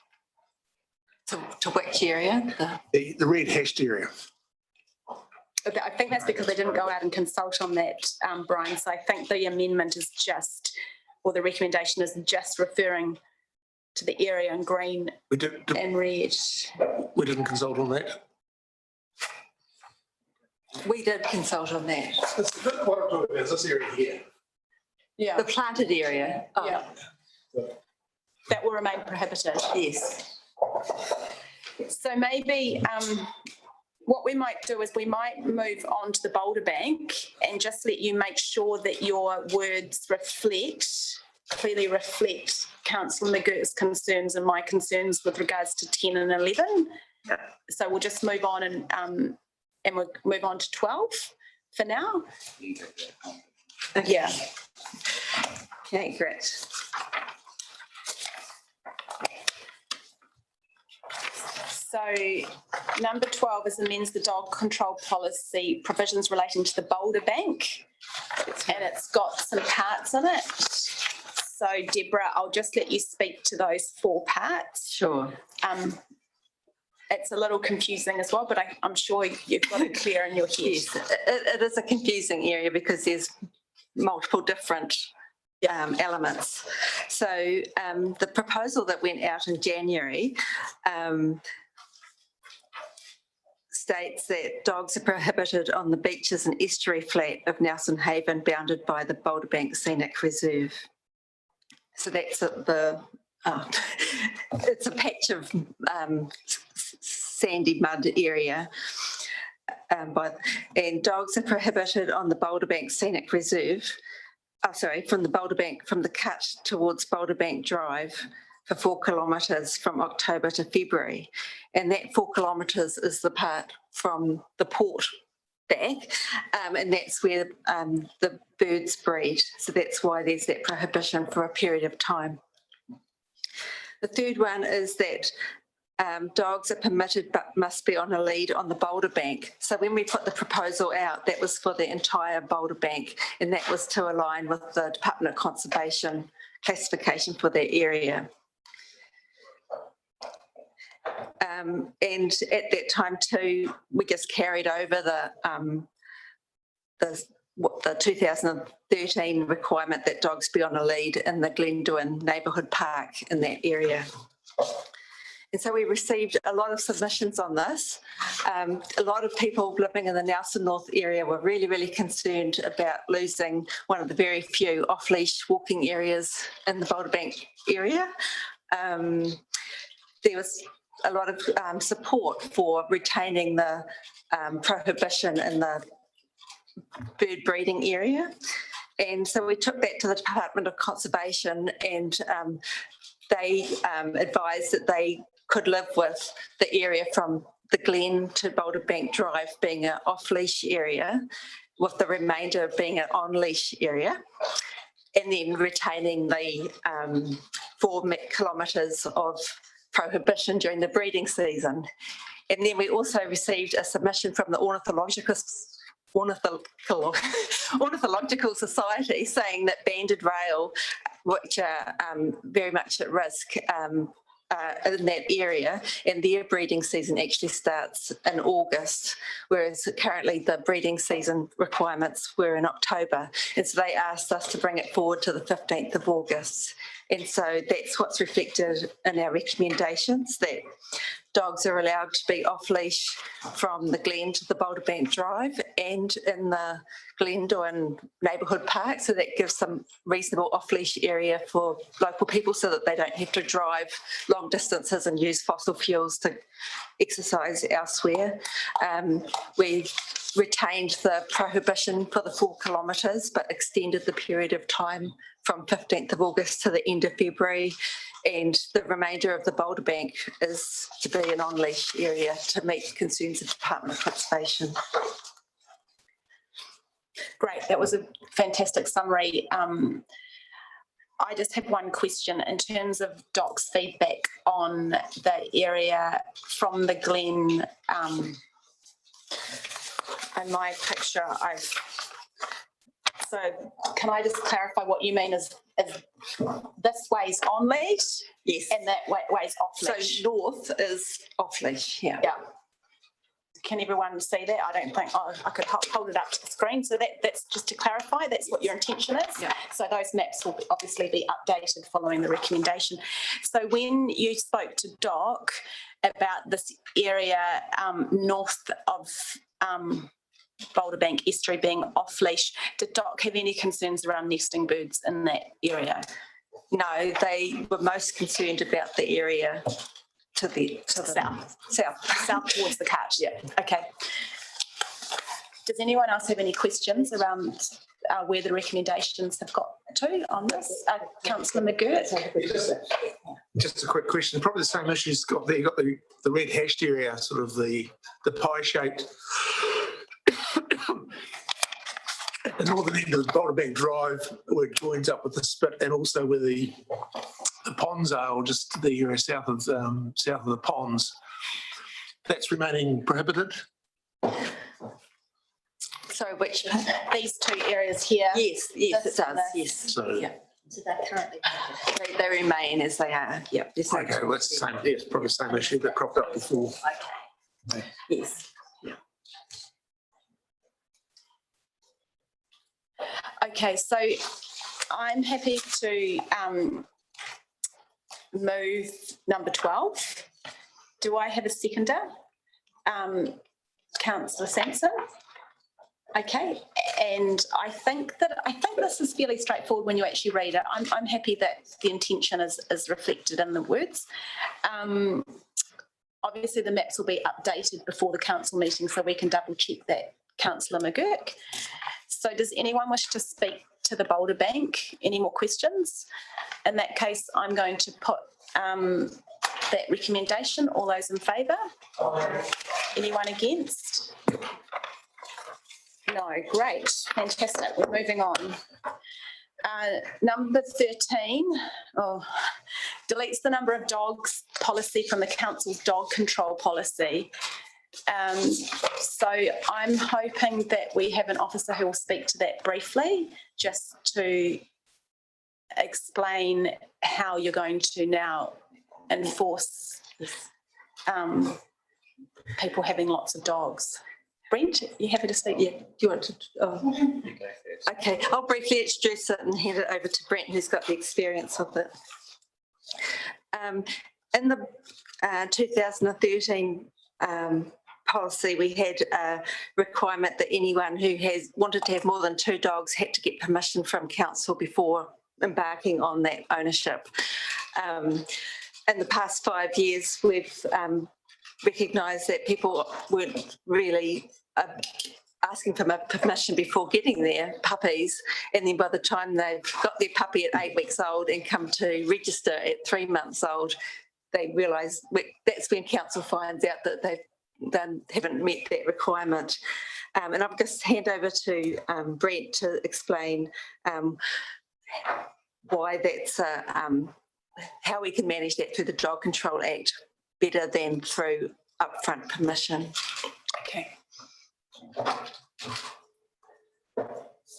To which area? The red hashed area. I think that's because they didn't go out and consult on that, Brian. So I think the amendment is just, or the recommendation is just referring to the area in green and red. We didn't consult on that. We did consult on that. What I'm talking about is this area here. Yeah. The planted area. Oh. Yeah. That will remain prohibited. Yes. So maybe what we might do is we might move on to the Boulder Bank and just let you make sure that your words clearly reflect Councillor McGurk's concerns and my concerns with regards to 10 and 11. So we'll just move on and we'll move on to 12 for now. Yeah. Okay, great. So number 12 is amends the dog control policy provisions relating to the Boulder Bank. And it's got some parts in it. So Deborah, I'll just let you speak to those 4 parts. Sure. It's a little confusing as well, but I'm sure you've got it clear in your head. Yes, it is a confusing area because there's multiple different elements. So the proposal that went out in January states that dogs are prohibited on the beaches and estuary flat of Nelson Haven bounded by the Boulder Bank Scenic Reserve. So that's it's a patch of sandy mud area. And dogs are prohibited on the Boulder Bank Scenic Reserve, from the Boulder Bank, from the cut towards Boulder Bank Drive for 4 kilometres from October to February. And that 4 kilometres is the part from the port back, and that's where the birds breed. So that's why there's that prohibition for a period of time. The third one is that dogs are permitted but must be on a lead on the Boulder Bank. So when we put the proposal out, that was for the entire Boulder Bank, and that was to align with the Department of Conservation classification for that area. And at that time too, we just carried over the 2013 requirement that dogs be on a lead in the Glendowen Neighbourhood Park in that area. And so we received a lot of submissions on this. A lot of people living in the Nelson North area were really, really concerned about losing one of the very few off-leash walking areas in the Boulder Bank area. There was a lot of support for retaining the prohibition in the bird breeding area. And so we took that to the Department of Conservation, and they advised that they could live with the area from the Glen to Boulder Bank Drive being an off-leash area, with the remainder being an on-leash area, and then retaining the 4 kilometres of prohibition during the breeding season. And then we also received a submission from the Ornithological Society saying that banded rail, which are very much at risk, in that area, and their breeding season actually starts in August, whereas currently the breeding season requirements were in October. And so they asked us to bring it forward to the 15th of August. And so that's what's reflected in our recommendations, that dogs are allowed to be off leash from the Glen to the Boulder Bank Drive and in the Glendon neighbourhood park. So that gives some reasonable off leash area for local people so that they don't have to drive long distances and use fossil fuels to exercise elsewhere. We retained the prohibition for the 4 kilometres but extended the period of time from 15th of August to the end of February, and the remainder of the Boulder Bank is to be an on-leash area to meet concerns of Department of Conservation. Great, that was a fantastic summary. I just have one question in terms of Doc's feedback on the area from the Glen. In my picture, so can I just clarify what you mean is this way's on leash? Yes. And that way's off leash? So north is off leash, yeah. Yeah. Can everyone see that? I don't think, I could hold it up to the screen. So that's just to clarify, that's what your intention is. Yeah. So those maps will obviously be updated following the recommendation. So when you spoke to Doc about this area north of Boulder Bank Estuary being off leash, did Doc have any concerns around nesting birds in that area? No, they were most concerned about the area to the south towards the cut. Yeah. Okay. Does anyone else have any questions around where the recommendations have got to on this? Councillor McGirt. Just a quick question. Probably the same issues got there. You got the red hashed area, sort of the pie shaped. The northern end of the Boulder Bank Drive, where it joins up with the spit, and also where the ponds are, or just the area south of the ponds, that's remaining prohibited. So which these two areas here? Yes, it does. Yes. So yeah. So they're currently. They remain as they are. Yep. Okay, well, that's the same. Yes, probably the same issue that cropped up before. Okay. Yes. Okay, so I'm happy to move number 12. Do I have a seconder? Councillor Sampson. Okay, and I think this is fairly straightforward when you actually read it. I'm happy that the intention is reflected in the words. Obviously, the maps will be updated before the council meeting, so we can double check that, Councillor McGurk. So does anyone wish to speak to the Boulder Bank? Any more questions? In that case, I'm going to put that recommendation. All those in favour? Anyone against? No, great, fantastic. We're moving on. Number 13, deletes the number of dogs policy from the council's dog control policy. So I'm hoping that we have an officer who will speak to that briefly, just to explain how you're going to now enforce people having lots of dogs. Brent, you happy to speak? Yeah. Do you want to? Okay, I'll briefly introduce it and hand it over to Brent, who's got the experience of it. In the 2013 policy, we had a requirement that anyone who wanted to have more than 2 dogs had to get permission from council before embarking on that ownership. In the past 5 years, we've recognised that people weren't really asking for permission before getting their puppies, and then by the time they've got their puppy at 8 weeks old and come to register at 3 months old, they realise that's when council finds out that they haven't met that requirement. And I'll just hand over to Brent to explain why that's how we can manage that through the Dog Control Act better than through upfront permission. Okay.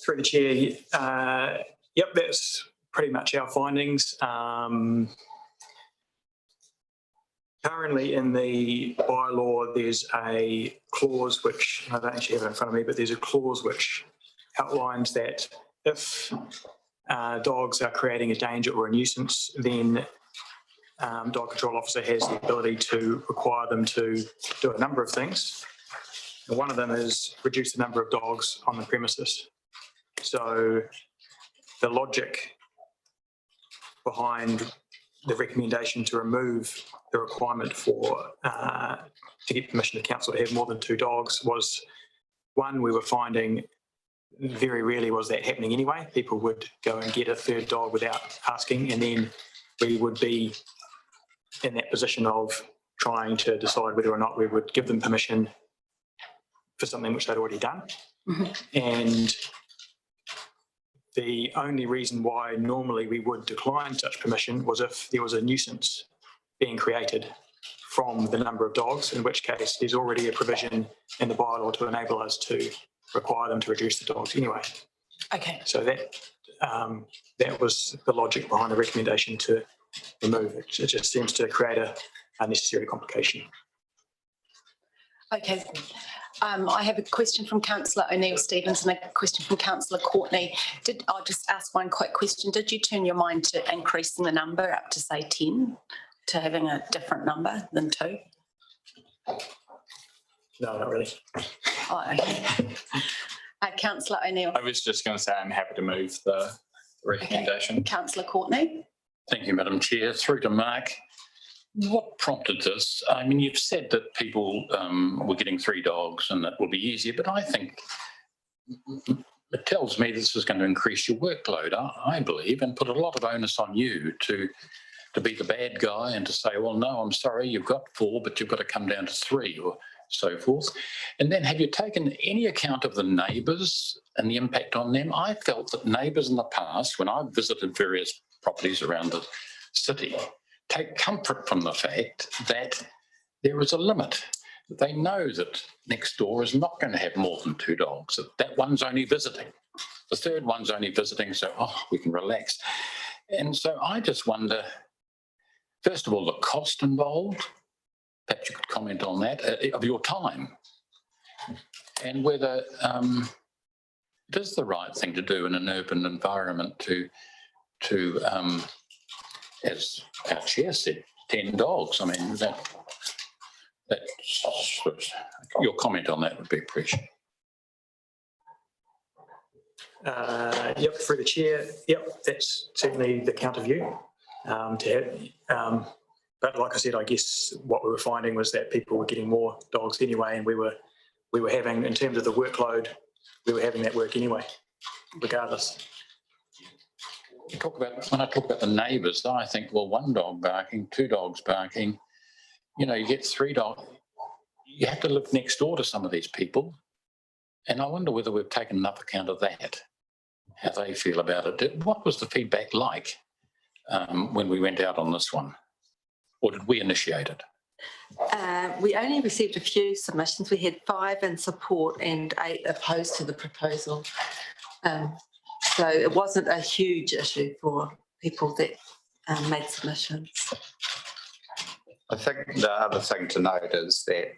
Through the chair, yep, that's pretty much our findings. Currently in the bylaw, there's a clause which, I don't actually have it in front of me, but there's a clause which outlines that if dogs are creating a danger or a nuisance, then dog control officer has the ability to require them to do a number of things. And one of them is reduce the number of dogs on the premises. So the logic behind the recommendation to remove the requirement for to get permission to council to have more than 2 dogs was, one, we were finding very rarely was that happening anyway. People would go and get a 3rd dog without asking, and then we would be in that position of trying to decide whether or not we would give them permission for something which they'd already done. And the only reason why normally we would decline such permission was if there was a nuisance being created from the number of dogs, in which case there's already a provision in the bylaw to enable us to require them to reduce the dogs anyway. Okay. So that was the logic behind the recommendation to remove it. It just seems to create a unnecessary complication. Okay. I have a question from Councillor O'Neill Stevens and a question from Councillor Courtney. I'll just ask one quick question. Did you turn your mind to increasing the number up to, say, 10, to having a different number than 2? No, not really. Oh, okay. Councillor O'Neill. I was just going to say I'm happy to move the recommendation. Councillor Courtney. Thank you, Madam Chair. Through to Mark. What prompted this? I mean, you've said that people were getting 3 dogs and that will be easier, but I think it tells me this is going to increase your workload, I believe, and put a lot of onus on you to be the bad guy and to say, well, no, I'm sorry, you've got 4, but you've got to come down to 3 or so forth. And then have you taken any account of the neighbours and the impact on them? I felt that neighbours in the past, when I've visited various properties around the city, take comfort from the fact that there is a limit. They know that next door is not going to have more than 2 dogs, that one's only visiting. The 3rd one's only visiting, so we can relax. And so I just wonder, first of all, the cost involved, perhaps you could comment on that, of your time, and whether it is the right thing to do in an urban environment to as our chair said, 10 dogs. I mean, your comment on that would be appreciated. Yep, through the chair. Yep, that's certainly the counter view to have. But like I said, I guess what we were finding was that people were getting more dogs anyway, and we were having, in terms of the workload, we were having that work anyway, regardless. When I talk about the neighbours, I think, well, 1 dog barking, 2 dogs barking, you get 3 dogs. You have to live next door to some of these people. And I wonder whether we've taken enough account of that, how they feel about it. What was the feedback like when we went out on this one? Or did we initiate it? We only received a few submissions. We had 5 in support and 8 opposed to the proposal. So it wasn't a huge issue for people that made submissions. I think the other thing to note is that,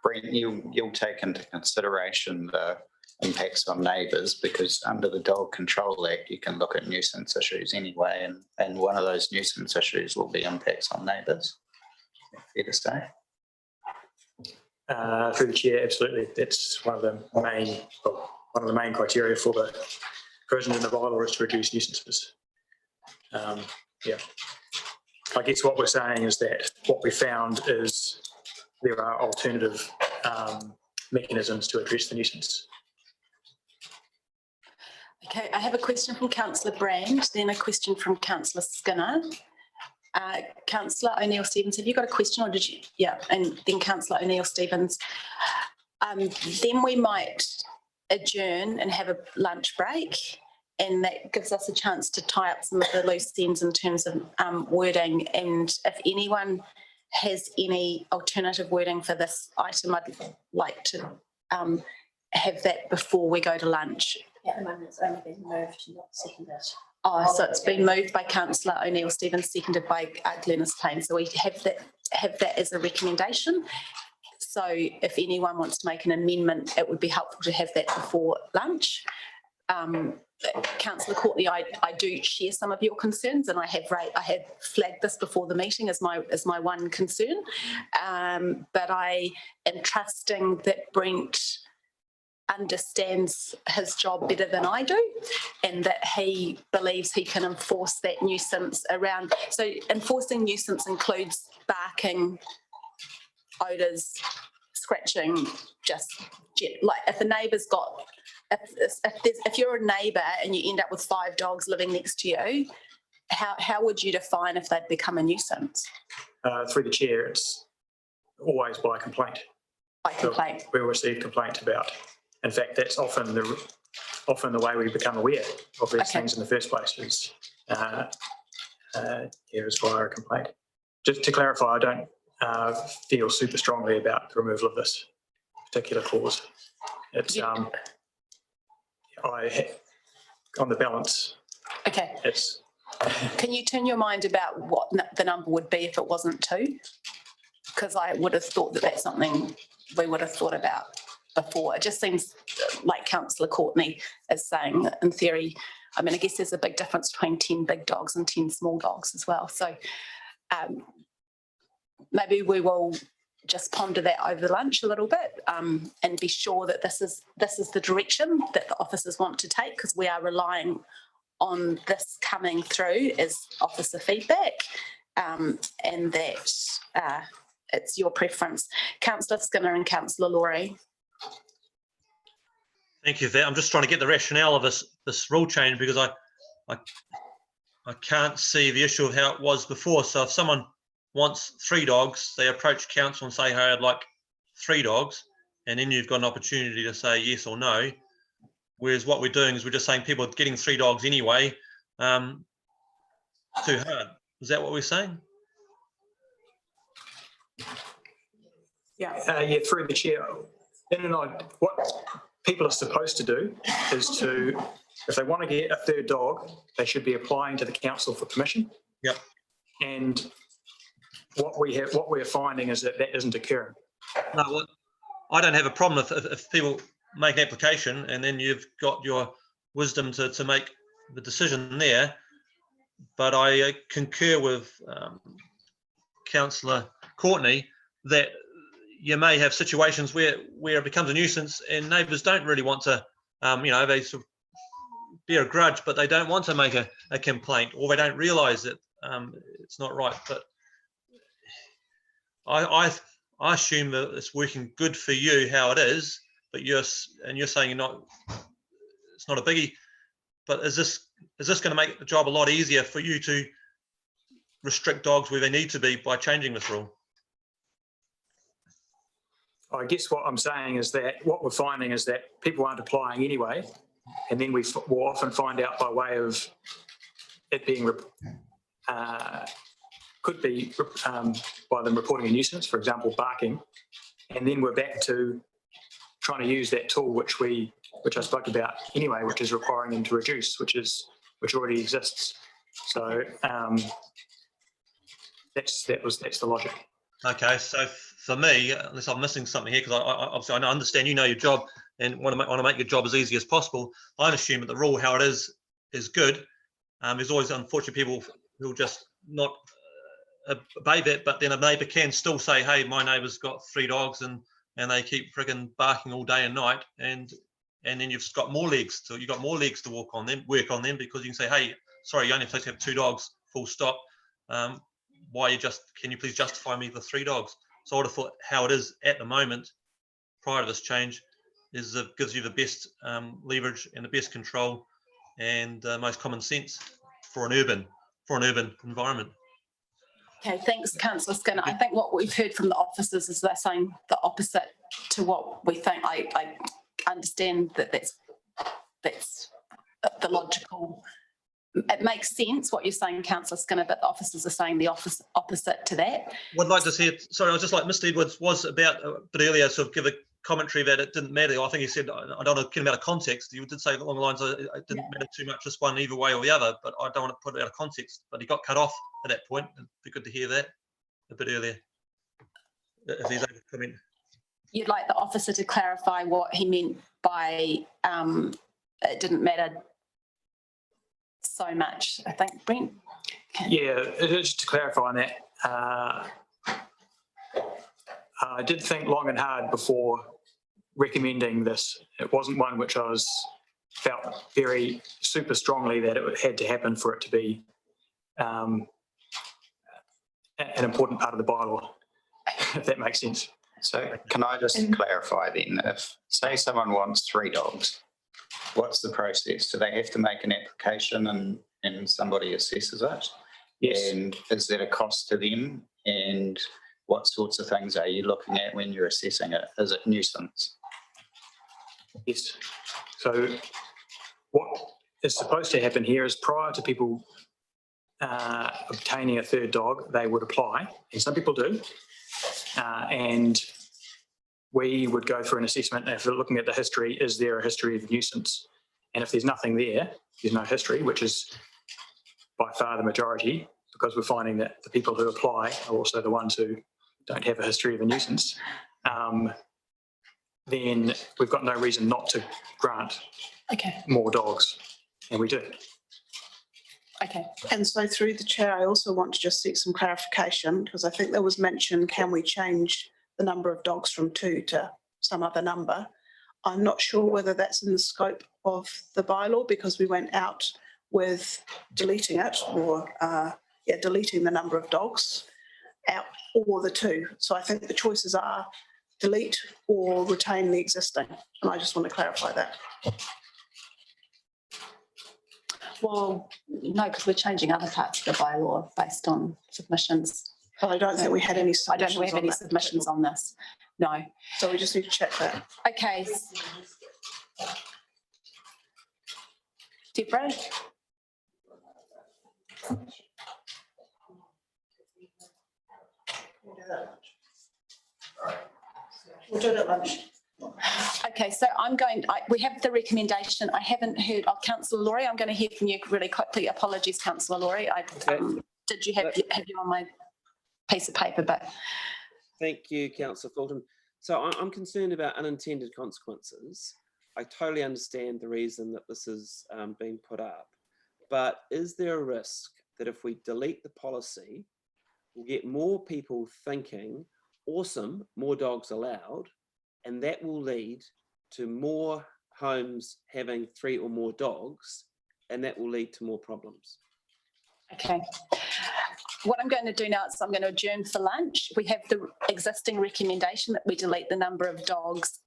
Brent, you'll take into consideration the impacts on neighbours, because under the Dog Control Act you can look at nuisance issues anyway, and one of those nuisance issues will be impacts on neighbours. Fair to say? Through the chair, absolutely. That's one of the main criteria for the provision in the bylaw is to reduce nuisances. Yeah. I guess what we're saying is that what we found is there are alternative mechanisms to address the nuisance. Okay, I have a question from Councillor Brand, then a question from Councillor Skinner. Councillor O'Neill Stevens, have you got a question, or did you? Yeah, and then Councillor O'Neill Stevens. Then we might adjourn and have a lunch break, and that gives us a chance to tie up some of the loose ends in terms of wording. And if anyone has any alternative wording for this item, I'd like to have that before we go to lunch. At the moment, it's only been moved, not seconded. Oh, so it's been moved by councillor O'Neill Stevens, seconded by Glenys Payne. So we have that as a recommendation. So if anyone wants to make an amendment, it would be helpful to have that before lunch. Councillor Courtney, I do share some of your concerns, and I have flagged this before the meeting as my one concern. But I am trusting that Brent understands his job better than I do, and that he believes he can enforce that nuisance around. So enforcing nuisance includes barking, odours, scratching, just like if a neighbour's got, if you're a neighbour and you end up with 5 dogs living next to you, how would you define if they'd become a nuisance? Through the chair, it's always by complaint. By complaint. So we'll receive complaints about. In fact, that's often the way we become aware of these things in the first place is is via a complaint. Just to clarify, I don't feel super strongly about the removal of this particular clause. It's on the balance. Okay. It's. Can you turn your mind about what the number would be if it wasn't 2? Because I would have thought that that's something we would have thought about before. It just seems like Councillor Courtney is saying, in theory, I mean, I guess there's a big difference between 10 big dogs and 10 small dogs as well. So maybe we will just ponder that over lunch a little bit and be sure that this is the direction that the officers want to take, because we are relying on this coming through as officer feedback, and that it's your preference. Councillor Skinner and Councillor Laurie. Thank you for that. I'm just trying to get the rationale of this rule change, because I can't see the issue of how it was before. So if someone wants 3 dogs, they approach council and say, hey, I'd like 3 dogs, and then you've got an opportunity to say yes or no. Whereas what we're doing is we're just saying people are getting 3 dogs anyway. Too hard. Is that what we're saying? Yeah, through the chair. What people are supposed to do is to, if they want to get a 3rd dog, they should be applying to the council for permission. Yep. And what we're finding is that isn't occurring. No, well, I don't have a problem if people make an application and then you've got your wisdom to make the decision there. But I concur with Councillor Courtney that you may have situations where it becomes a nuisance and neighbours don't really want to, they sort of bear a grudge, but they don't want to make a complaint, or they don't realise that it's not right. But I assume that it's working good for you how it is, but you're saying it's not a biggie. But is this going to make the job a lot easier for you to restrict dogs where they need to be by changing this rule? I guess what I'm saying is that what we're finding is that people aren't applying anyway, and then we'll often find out by way of it being could be by them reporting a nuisance, for example, barking, and then we're back to trying to use that tool which I spoke about anyway, which is requiring them to reduce, which already exists. So that's the logic. Okay, so for me, unless I'm missing something here, because obviously I understand you know your job and want to make your job as easy as possible, I'd assume that the rule how it is good. There's always unfortunately people who will just not obey that, but then a neighbour can still say, hey, my neighbour's got 3 dogs and they keep frigging barking all day and night, and then you've got more legs to work on them because you can say, hey, sorry, you only supposed to have 2 dogs, full stop. Can you please justify me the 3 dogs? So I would have thought how it is at the moment, prior to this change, is gives you the best leverage and the best control and most common sense for an urban environment. Okay, thanks, Councillor Skinner. I think what we've heard from the officers is they're saying the opposite to what we think. I understand that that's the logical. It makes sense what you're saying, Councillor Skinner, but the officers are saying the opposite to that. What I'd like to see, sorry, I was just like Mr. Edwards was about a bit earlier, sort of give a commentary that it didn't matter. I think he said, I don't want to get him out of context. He did say along the lines, it didn't matter too much, this one either way or the other, but I don't want to put it out of context. But he got cut off at that point. It'd be good to hear that a bit earlier, if he's able to comment. You'd like the officer to clarify what he meant by it didn't matter so much, I think, Brent? Yeah, just to clarify on that, I did think long and hard before recommending this. It wasn't one which I felt very super strongly that it had to happen for it to be an important part of the bylaw, if that makes sense. So can I just clarify then, if say someone wants 3 dogs, what's the process? Do they have to make an application and somebody assesses it? Yes. And is there a cost to them? And what sorts of things are you looking at when you're assessing it? Is it nuisance? Yes. So what is supposed to happen here is prior to people obtaining a 3rd dog, they would apply, and some people do, and we would go through an assessment. If we're looking at the history, is there a history of nuisance? And if there's nothing there, there's no history, which is by far the majority, because we're finding that the people who apply are also the ones who don't have a history of a nuisance, then we've got no reason not to grant more dogs, and we do. Okay. And so through the chair, I also want to just seek some clarification, because I think there was mention, can we change the number of dogs from 2 to some other number? I'm not sure whether that's in the scope of the bylaw, because we went out with deleting it, or deleting the number of dogs out, or the 2. So I think the choices are delete or retain the existing. And I just want to clarify that. Well, no, because we're changing other parts of the bylaw based on submissions. But I don't think we had any I don't submissions. think we have any submissions on this. No. So we just need to check that. Okay. Deborah? We'll do it at lunch. Okay, so we have the recommendation. I haven't heard of Councillor Laurie. I'm going to hear from you really quickly. Apologies, Councillor Laurie. Did you have you on my piece of paper, but. Thank you, Councillor Fulton. So I'm concerned about unintended consequences. I totally understand the reason that this is being put up, but is there a risk that if we delete the policy, we'll get more people thinking, awesome, more dogs allowed, and that will lead to more homes having 3 or more dogs, and that will lead to more problems? Okay. What I'm going to do now is I'm going to adjourn for lunch. We have the existing recommendation that we delete the number of dogs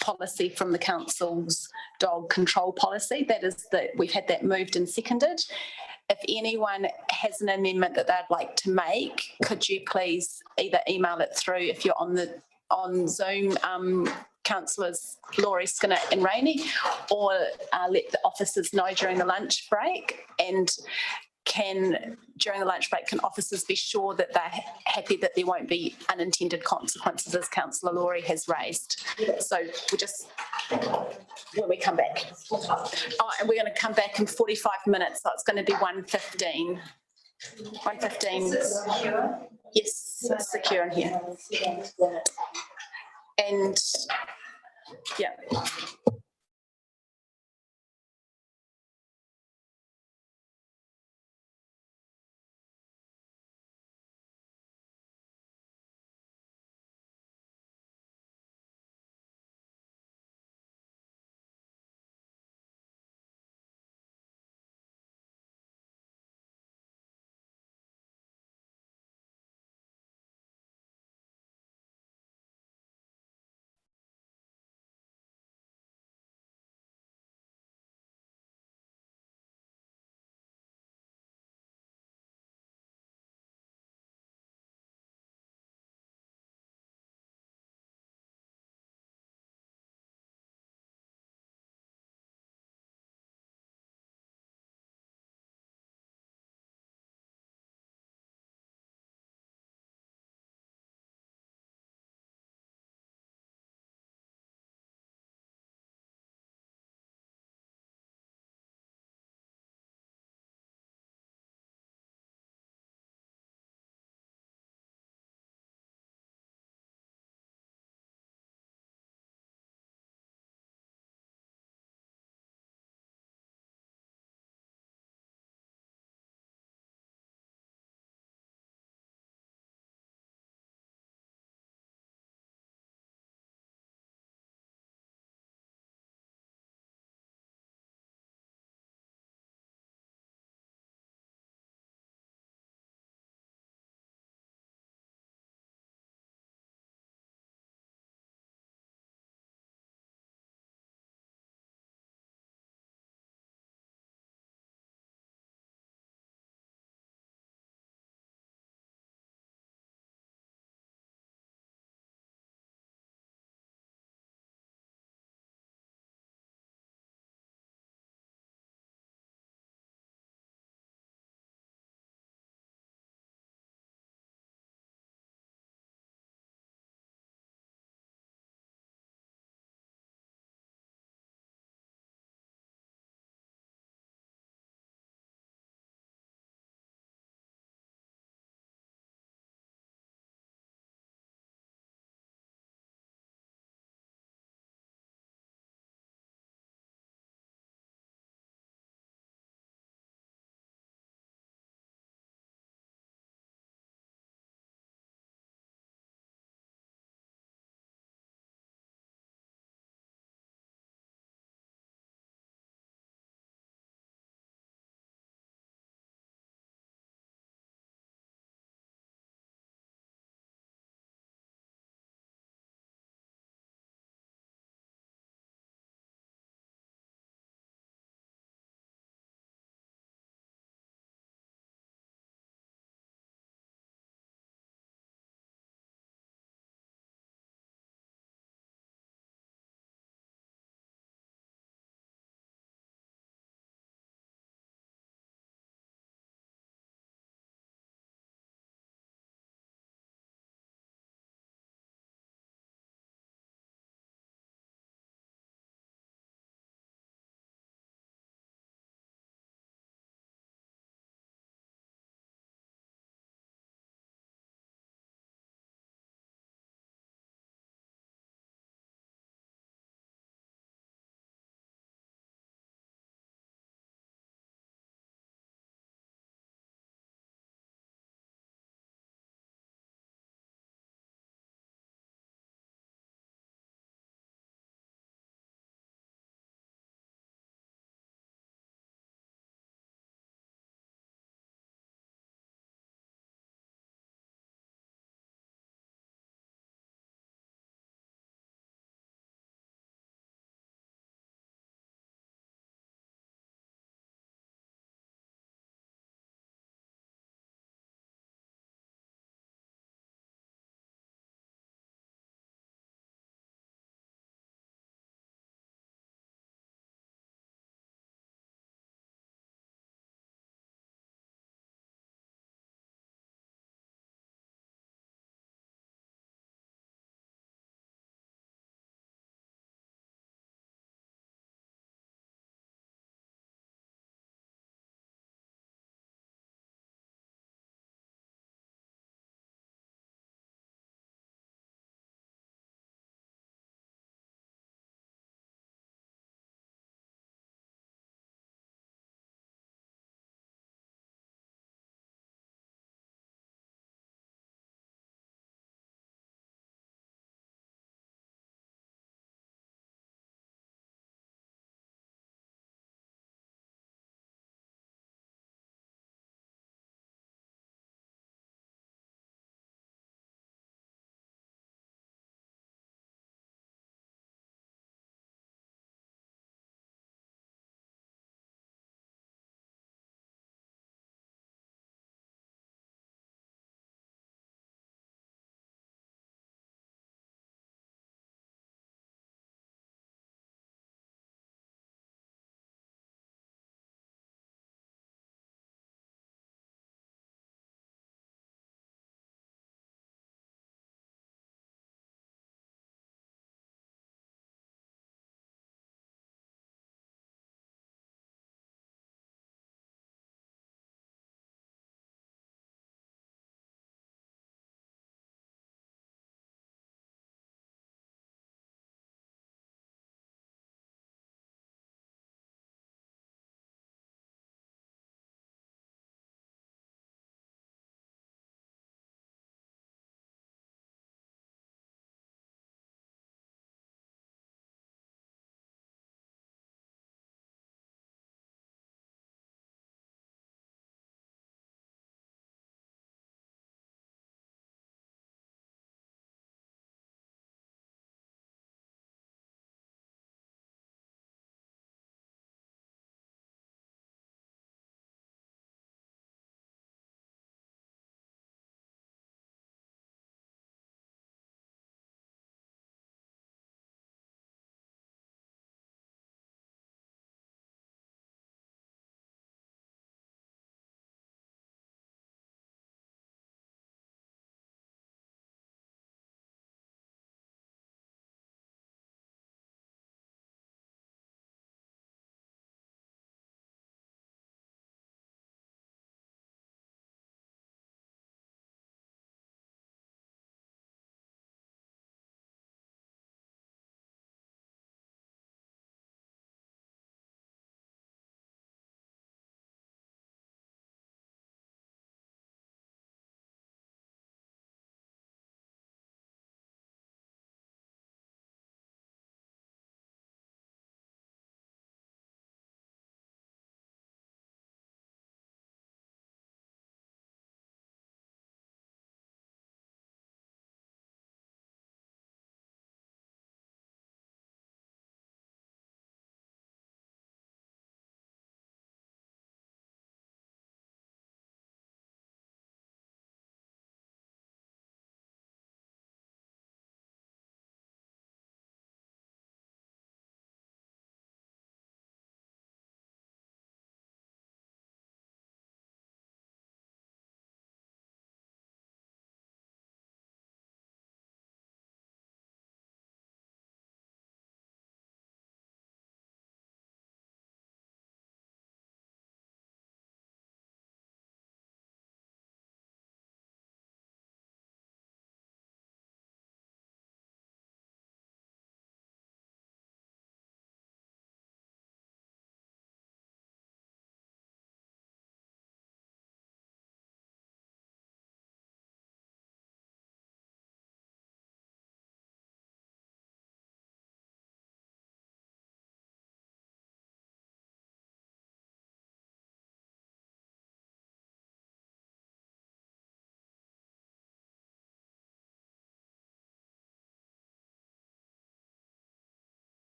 policy from the council's dog control policy. That is we've had that moved and seconded. If anyone has an amendment that they'd like to make, could you please either email it through if you're on Zoom, Councillors Laurie, Skinner and Rainey, or let the officers know during the lunch break. And during the lunch break, can officers be sure that they're happy that there won't be unintended consequences, as Councillor Laurie has raised? So we just, when we come back. And we're going to come back in 45 minutes, so it's going to be 1:15. 1:15. Yes, it's secure in here. And yeah.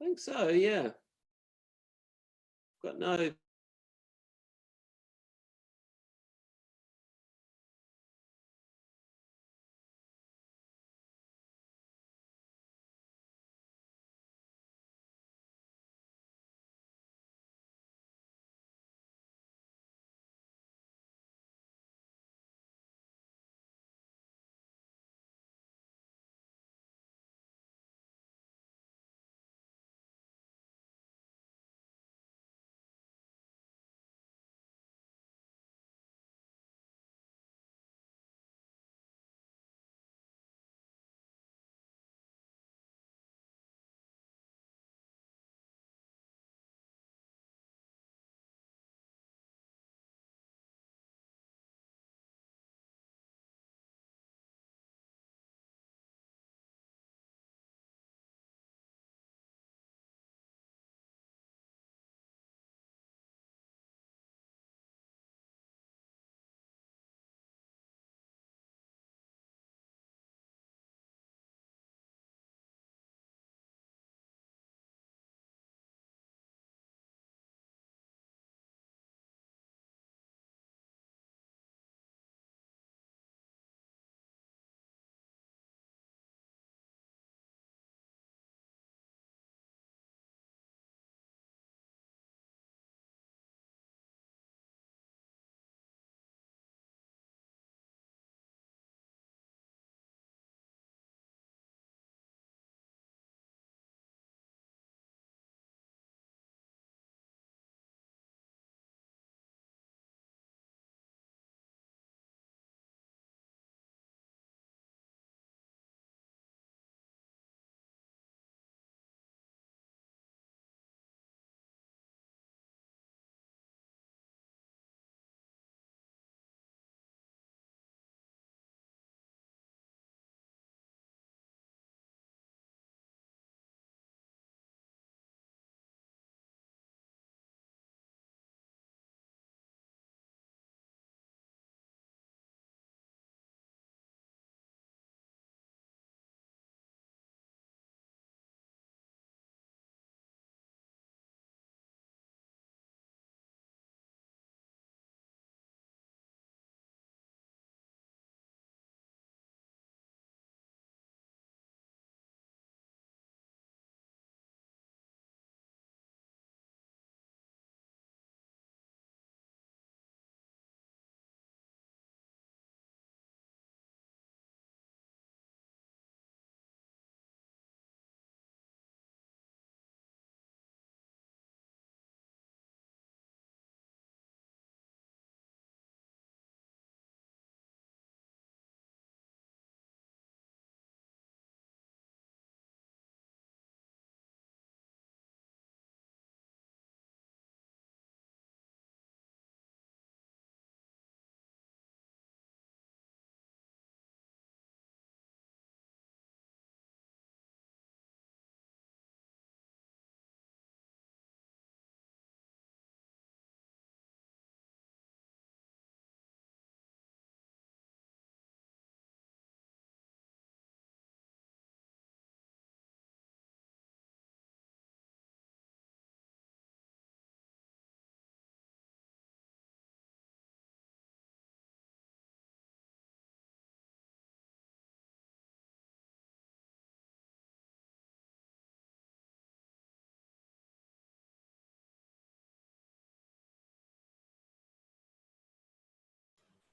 I think so, yeah. Got no.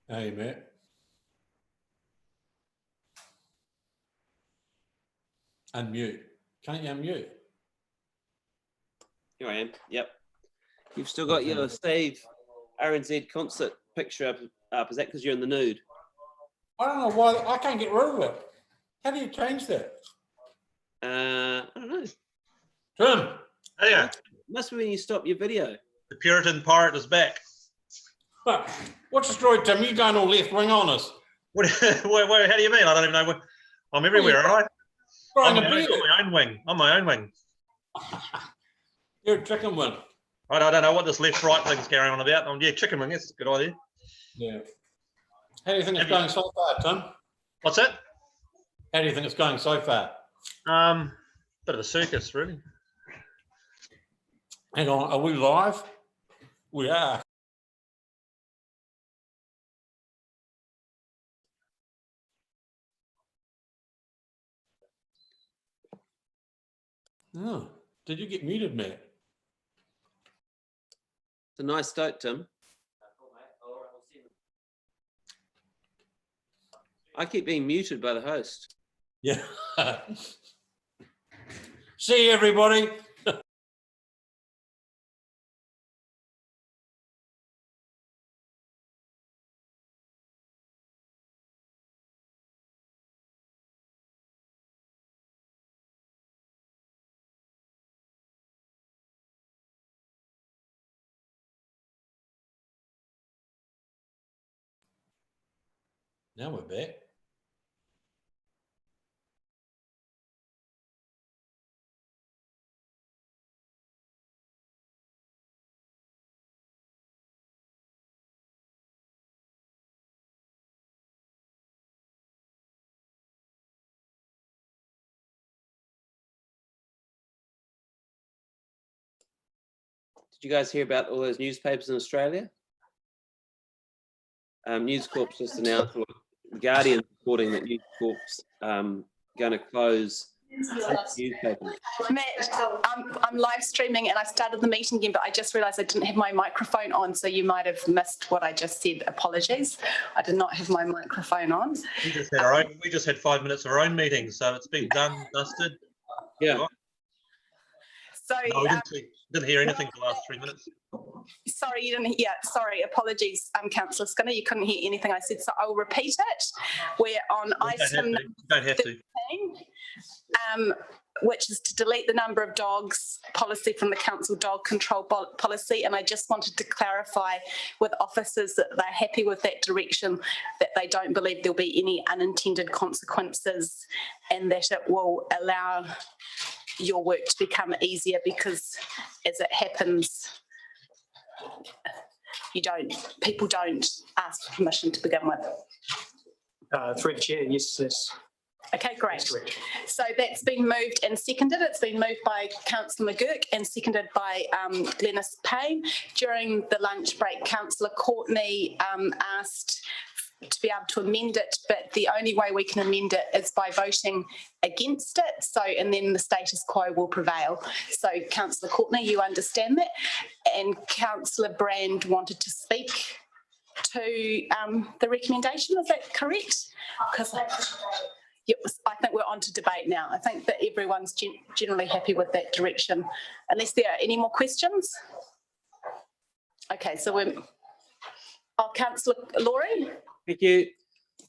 Hey, Matt. Unmute. Can't you unmute? Here I am. Yep. You've still got your Steve RNZ concert picture up. Is that because you're in the nude? I don't know why. I can't get rid of it. How do you change that? I don't know. Tim. Oh, yeah. Must be when you stop your video. The Puritan pirate is back. But what's the story, Tim? You going all left wing on us? What, how do you mean? I don't even know. I'm everywhere, aren't I? I'm my own wing. I'm my own wing. You're a chicken wing. I don't know what this left-right thing's going on about. Yeah, chicken wing. That's a good idea. Yeah. How do you think it's going so far, Tim? What's that? How do you think it's going so far? Bit of a circus, really. Hang on, are we live? We are. Oh, did you get muted, Matt? It's a nice start, Tim. I keep being muted by the host. Yeah. See you, everybody. Now we're back. Did you guys hear about all those newspapers in Australia? News Corp's just announced, or the Guardian reporting that News Corp's going to close newspapers. Matt, I'm live streaming and I started the meeting again, but I just realised I didn't have my microphone on, so you might have missed what I just said. Apologies. I did not have my microphone on. We just had 5 minutes of our own meeting, so it's been done, dusted. Yeah. So No, we didn't hear anything for the last 3 minutes. sorry, you didn't hear. Sorry, apologies, Councillor Skinner. You couldn't hear anything I said, so I will repeat it. We're on item You don't have to. 13, which is to delete the number of dogs policy from the council dog control policy. And I just wanted to clarify with officers that they're happy with that direction, that they don't believe there'll be any unintended consequences, and that it will allow your work to become easier, because as it happens, people don't ask for permission to begin with. Through the chair, yes. Okay, great. So that's been moved and seconded. It's been moved by Councillor McGurk and seconded by Glenys Payne. During the lunch break, Councillor Courtney asked to be able to amend it, but the only way we can amend it is by voting against it. So, and then the status quo will prevail. So, Councillor Courtney, you understand that? And Councillor Brand wanted to speak to the recommendation. Is that correct? Because I think we're on to debate now. I think that everyone's generally happy with that direction. Unless there are any more questions? Okay, so we're... Oh, Councillor Laurie? Thank you.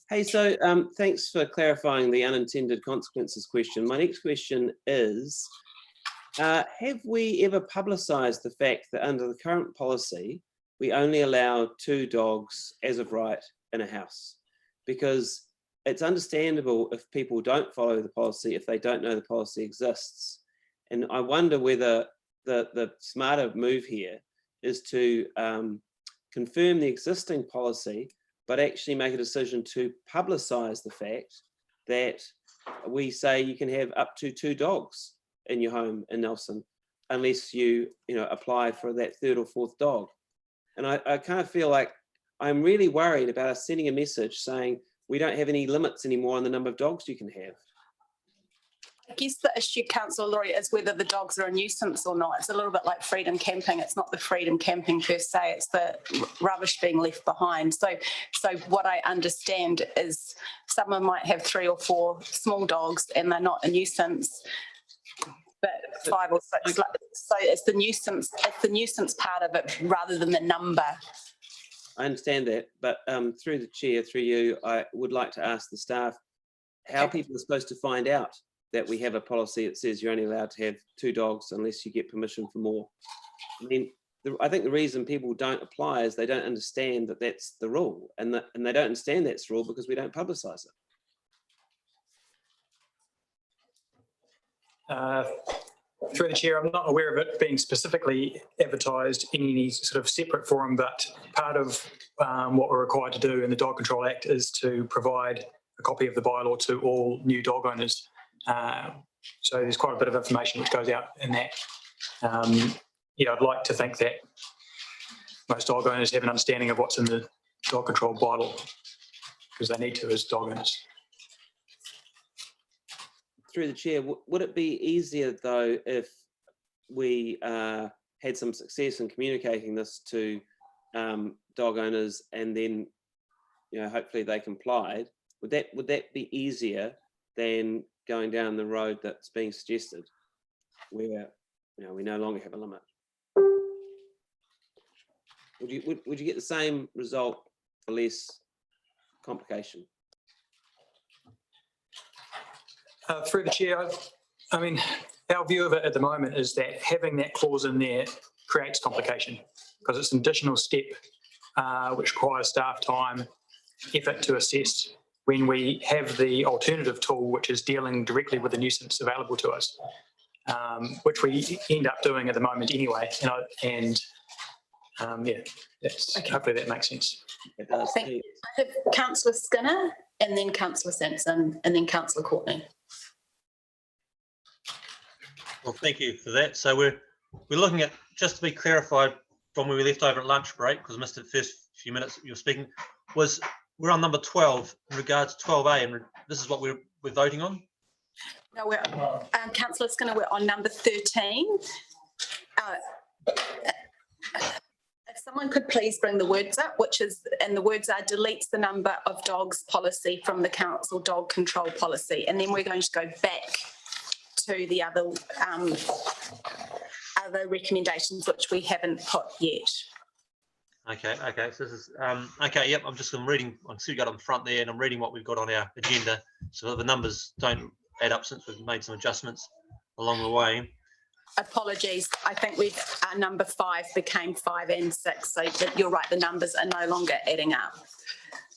Hey, so thanks for clarifying the unintended consequences question. My next question is, have we ever publicised the fact that under the current policy, we only allow 2 dogs as of right in a house? Because it's understandable if people don't follow the policy, if they don't know the policy exists. And I wonder whether the smarter move here is to confirm the existing policy, but actually make a decision to publicise the fact that we say you can have up to 2 dogs in your home in Nelson, unless you apply for that 3rd or 4th dog. And I kind of feel like I'm really worried about us sending a message saying we don't have any limits anymore on the number of dogs you can have. I guess the issue, Councillor Laurie, is whether the dogs are a nuisance or not. It's a little bit like freedom camping. It's not the freedom camping per se, it's the rubbish being left behind. So what I understand is someone might have 3 or 4 small dogs and they're not a nuisance, but 5 or 6. So it's the nuisance part of it rather than the number. I understand that, but through the chair, through you, I would like to ask the staff how people are supposed to find out that we have a policy that says you're only allowed to have 2 dogs unless you get permission for more. I mean, I think the reason people don't apply is they don't understand that that's the rule, and they don't understand that's the rule because we don't publicise it. Through the chair, I'm not aware of it being specifically advertised in any sort of separate forum, but part of what we're required to do in the Dog Control Act is to provide a copy of the bylaw to all new dog owners. So there's quite a bit of information which goes out in that. I'd like to think that most dog owners have an understanding of what's in the dog control bylaw, because they need to as dog owners. Through the chair, would it be easier though if we had some success in communicating this to dog owners, and then hopefully they complied? Would that be easier than going down the road that's being suggested, where we no longer have a limit? Would you get the same result for less complication? Through the chair, I mean, our view of it at the moment is that having that clause in there creates complication, because it's an additional step which requires staff time, effort to assess, when we have the alternative tool, which is dealing directly with the nuisance available to us, which we end up doing at the moment anyway. Hopefully that makes sense. It does. Thank you. I have Councillor Skinner, and then Councillor Sampson, and then Councillor Courtney. Well, thank you for that. So we're looking at, just to be clarified from where we left over at lunch break, because I missed the first few minutes you were speaking, we're on number 12 in regards to 12A, and this is what we're voting on? No, we're Councillor Skinner, we're on number 13. If someone could please bring the words up, and the words are deletes the number of dogs policy from the council dog control policy, and then we're going to go back to the other recommendations which we haven't put yet. Okay, so this is, okay, yep, I'm reading, I see you got on front there, and I'm reading what we've got on our agenda, so the numbers don't add up since we've made some adjustments along the way. Apologies, I think number 5 became 5 and 6, so you're right, the numbers are no longer adding up.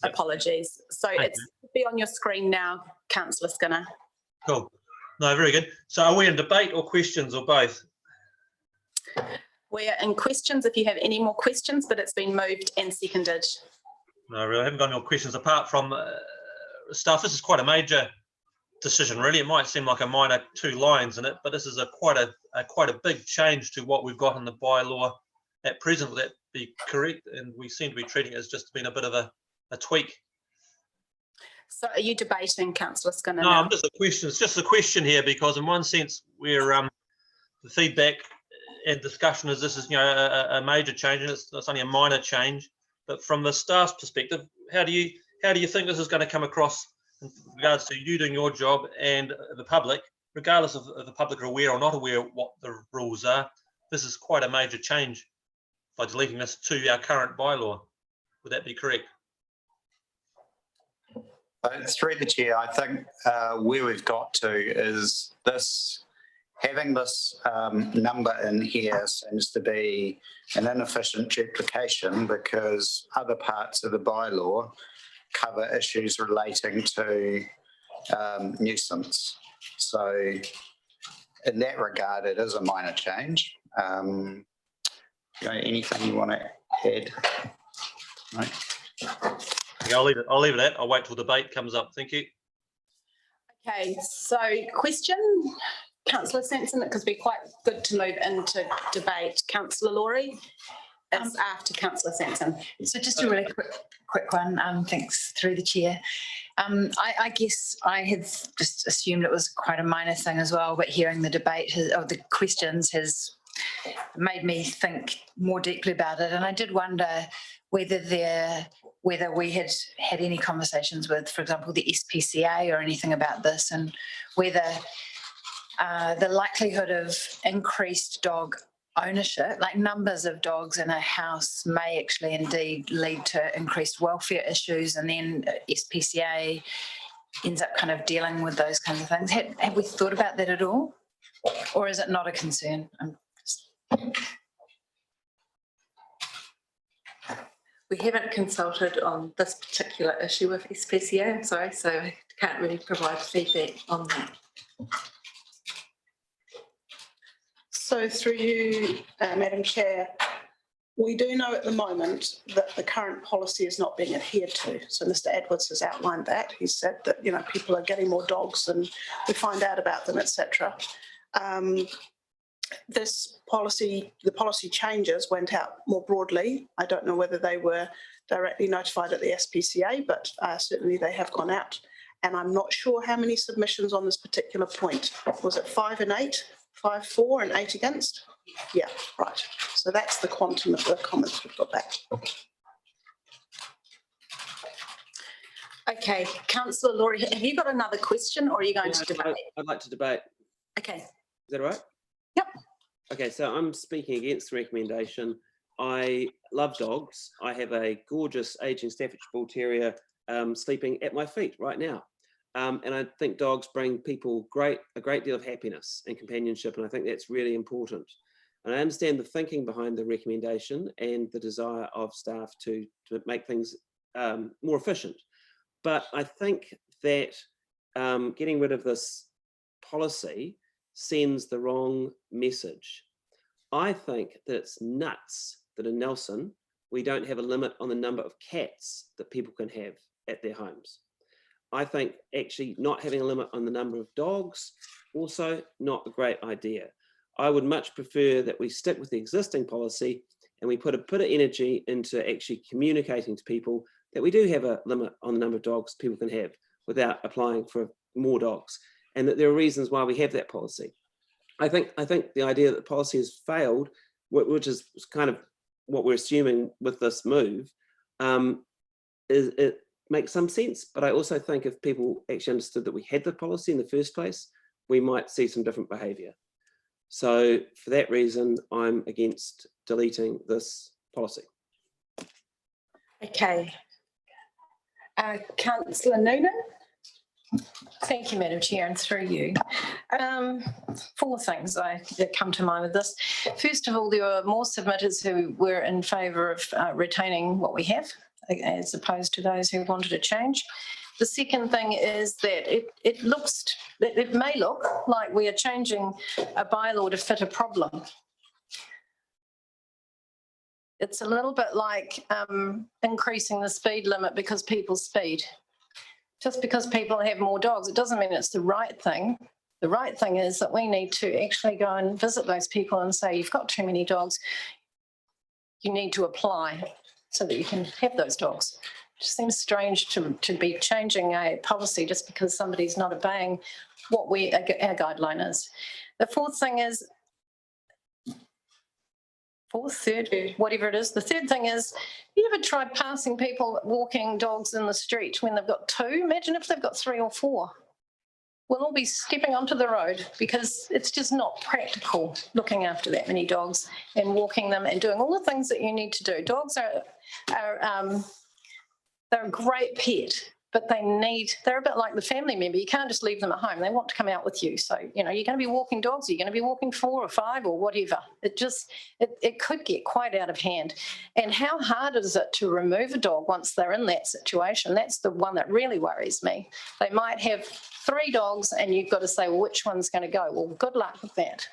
Yep. Apologies. So it's be on your screen now, Councillor Skinner. Cool. No, very good. So are we in debate or questions or both? We're in questions if you have any more questions, but it's been moved and seconded. No, really, I haven't got any more questions apart from staff. This is quite a major decision, really. It might seem like a minor 2 lines in it, but this is quite a big change to what we've got in the bylaw at present. Would that be correct? And we seem to be treating it as just being a bit of a tweak. So are you debating, Councillor Skinner? No, now? it's just a question here, because in one sense we're the feedback and discussion is this is a major change, and it's only a minor change. But from the staff's perspective, how do you think this is going to come across in regards to you doing your job and the public, regardless of the public are aware or not aware of what the rules are? This is quite a major change by deleting this to our current bylaw. Would that be correct? Through the chair, I think where we've got to is having this number in here seems to be an inefficient duplication, because other parts of the bylaw cover issues relating to nuisance. So in that regard, it is a minor change. Anything you want to add? Right. Yeah, I'll leave it at. I'll wait till debate comes up. Thank you. Okay, so question, Councillor Sampson, because it'd be quite good to move into debate. Councillor Laurie, it's after Councillor Sampson. So just a really quick one, thanks through the chair. I guess I had just assumed it was quite a minor thing as well, but hearing the debate or the questions has made me think more deeply about it. And I did wonder whether we had had any conversations with, for example, the SPCA or anything about this, and whether the likelihood of increased dog ownership, like numbers of dogs in a house, may actually indeed lead to increased welfare issues, and then SPCA ends up kind of dealing with those kinds of things. Have we thought about that at all? Or is it not a concern? We haven't consulted on this particular issue with SPCA, I'm sorry, so I can't really provide feedback on that. So through you, Madam Chair, we do know at the moment that the current policy is not being adhered to. So Mr. Edwards has outlined that. He said that, people are getting more dogs and we find out about them, etc. this policy, the policy changes went out more broadly. I don't know whether they were directly notified at the SPCA, but certainly they have gone out. And I'm not sure how many submissions on this particular point. Was it 5 and 8, 5 for and 8 against? Yeah, right. So that's the quantum of the comments we've got back. Okay, Councillor Laurie, have you got another question or are you going to debate? I'd like to debate. Okay. Is that all right? Yep. Okay, so I'm speaking against the recommendation. I love dogs. I have a gorgeous aging Staffordshire Bull Terrier sleeping at my feet right now. And I think dogs bring people a great deal of happiness and companionship, and I think that's really important. And I understand the thinking behind the recommendation and the desire of staff to make things more efficient. But I think that getting rid of this policy sends the wrong message. I think that it's nuts that in Nelson, we don't have a limit on the number of cats that people can have at their homes. I think actually not having a limit on the number of dogs, also not a great idea. I would much prefer that we stick with the existing policy and we put a bit of energy into actually communicating to people that we do have a limit on the number of dogs people can have without applying for more dogs, and that there are reasons why we have that policy. I think the idea that the policy has failed, which is kind of what we're assuming with this move, it makes some sense. But I also think if people actually understood that we had the policy in the first place, we might see some different behaviour. So for that reason, I'm against deleting this policy. Okay. Councillor Noonan? Thank you, Madam Chair, and through you. 4 things that come to mind with this. First of all, there were more submitters who were in favour of retaining what we have, as opposed to those who wanted a change. The second thing is that it may look like we are changing a bylaw to fit a problem. It's a little bit like increasing the speed limit because people speed. Just because people have more dogs, it doesn't mean it's the right thing. The right thing is that we need to actually go and visit those people and say, you've got too many dogs, you need to apply so that you can have those dogs. It just seems strange to be changing a policy just because somebody's not obeying what our guideline is. The fourth thing is, whatever it is. The third thing is, you ever tried passing people walking dogs in the street when they've got 2? Imagine if they've got 3 or 4. We'll all be stepping onto the road because it's just not practical looking after that many dogs and walking them and doing all the things that you need to do. Dogs they're a great pet, but they're a bit like the family member. You can't just leave them at home. They want to come out with you. So, you're going to be walking dogs, you're going to be walking 4 or 5 or whatever. It could get quite out of hand. And how hard is it to remove a dog once they're in that situation? That's the one that really worries me. They might have 3 dogs and you've got to say, well, which one's going to go? Well, good luck with that.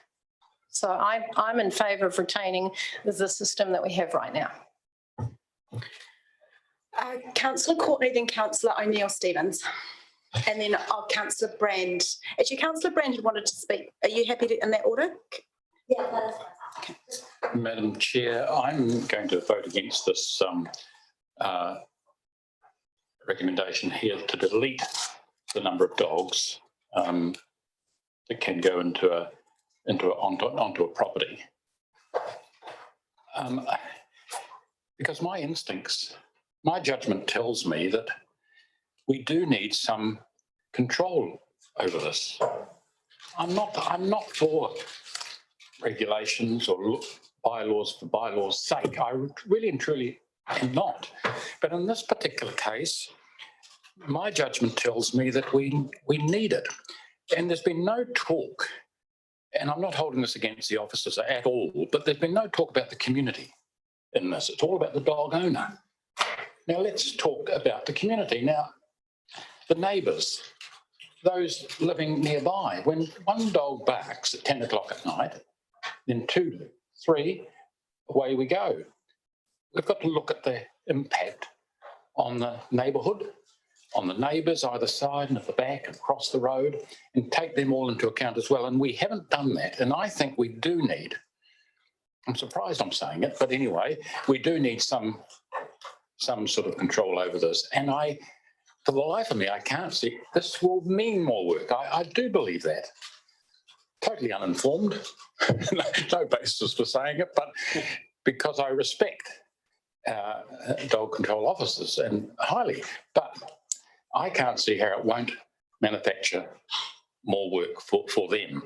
So I'm in favour of retaining the system that we have right now. Councillor Courtney, then Councillor O'Neill-Stevens, and then Councillor Brand. Actually, Councillor Brand had wanted to speak. Are you happy in that order? Yeah, that's okay. Madam Chair, I'm going to vote against this recommendation here to delete the number of dogs that can go onto a property. Because my judgment tells me that we do need some control over this. I'm not for regulations or bylaws for bylaws' sake. I really and truly am not. But in this particular case, my judgment tells me that we need it. And there's been no talk, and I'm not holding this against the officers at all, but there's been no talk about the community in this. It's all about the dog owner. Now let's talk about the community. Now, the neighbours, those living nearby, when one dog barks at 10 o'clock at night, then 2, 3, away we go. We've got to look at the impact on the neighbourhood, on the neighbours either side and at the back and across the road, and take them all into account as well. And we haven't done that. And I think we do need, I'm surprised I'm saying it, but anyway, we do need some sort of control over this. And for the life of me, I can't see, this will mean more work. I do believe that. Totally uninformed, no basis for saying it, but because I respect dog control officers and highly, but I can't see how it won't manufacture more work for them.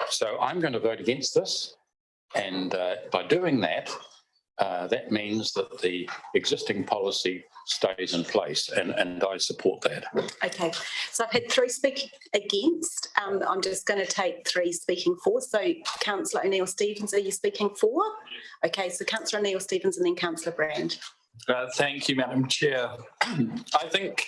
So I'm going to vote against this. And by doing that, that means that the existing policy stays in place, and I support that. Okay, so I've had 3 speaking against. I'm just going to take 3 speaking for. So Councillor O'Neill-Stevens, are you speaking for? Okay, so Councillor O'Neill-Stevens and then Councillor Brand. Thank you, Madam Chair. I think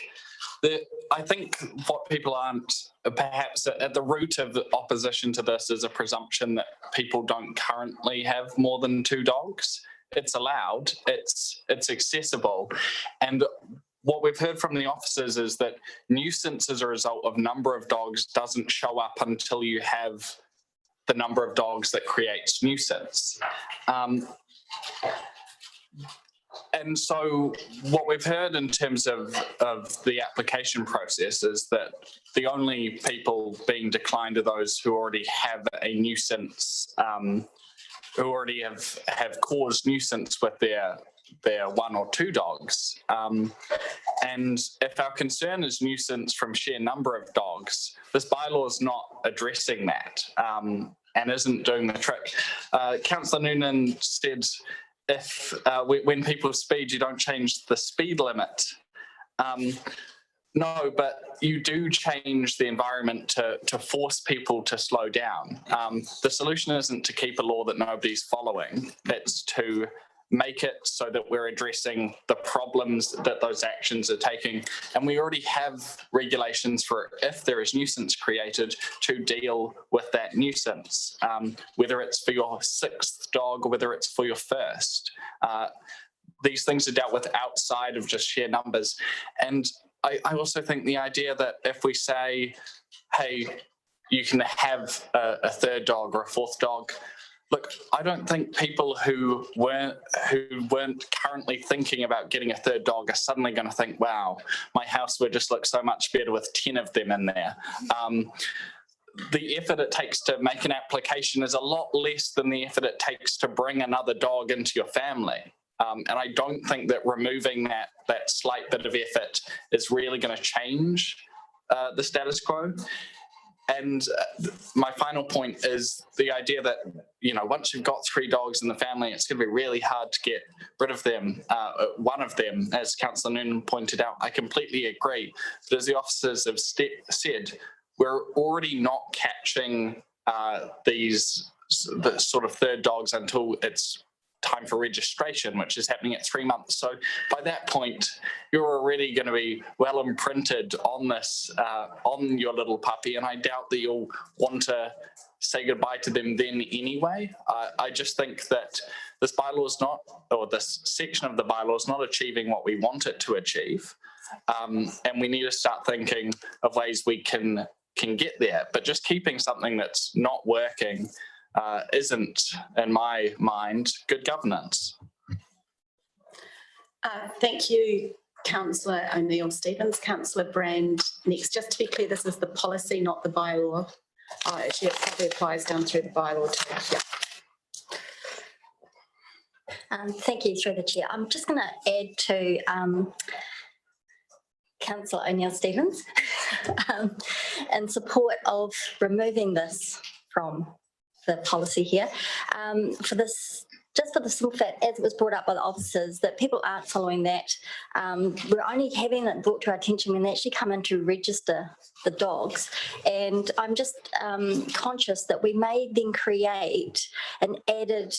what people aren't, perhaps at the root of the opposition to this is a presumption that people don't currently have more than 2 dogs. It's allowed, it's accessible. And what we've heard from the officers is that nuisance as a result of number of dogs doesn't show up until you have the number of dogs that creates nuisance. And so what we've heard in terms of the application process is that the only people being declined are those who already have a nuisance, who already have caused nuisance with their 1 or 2 dogs. And if our concern is nuisance from sheer number of dogs, this bylaw is not addressing that and isn't doing the trick. Councillor Noonan said if when people speed, you don't change the speed limit. No, but you do change the environment to force people to slow down. The solution isn't to keep a law that nobody's following. It's to make it so that we're addressing the problems that those actions are taking. And we already have regulations for if there is nuisance created to deal with that nuisance, whether it's for your 6th dog or whether it's for your 1st. These things are dealt with outside of just sheer numbers. And I also think the idea that if we say, hey, you can have a 3rd dog or a 4th dog, look, I don't think people who weren't currently thinking about getting a 3rd dog are suddenly going to think, wow, my house would just look so much better with 10 of them in there. The effort it takes to make an application is a lot less than the effort it takes to bring another dog into your family. And I don't think that removing that slight bit of effort is really going to change the status quo. And my final point is the idea that, you know, once you've got 3 dogs in the family, it's going to be really hard to get rid of them. 1 of them, as Councillor Noonan pointed out, I completely agree. But as the officers have said, we're already not catching the sort of 3rd dogs until it's time for registration, which is happening at 3 months. So by that point, you're already going to be well imprinted on this, on your little puppy, and I doubt that you'll want to say goodbye to them then anyway. I just think that this bylaw is not, or this section of the bylaw is not achieving what we want it to achieve, and we need to start thinking of ways we can get there. But just keeping something that's not working isn't, in my mind, good governance. Thank you, Councillor O'Neill-Stevens. Councillor Brand next. Just to be clear, this is the policy, not the bylaw. Actually, it probably applies down through the bylaw too. Yeah. Thank you, through the chair. I'm just going to add to Councillor O'Neill-Stevens in support of removing this from the policy here. For this, just for the simple fact, as it was brought up by the officers, that people aren't following that. We're only having it brought to our attention when they actually come in to register the dogs. And I'm just conscious that we may then create an added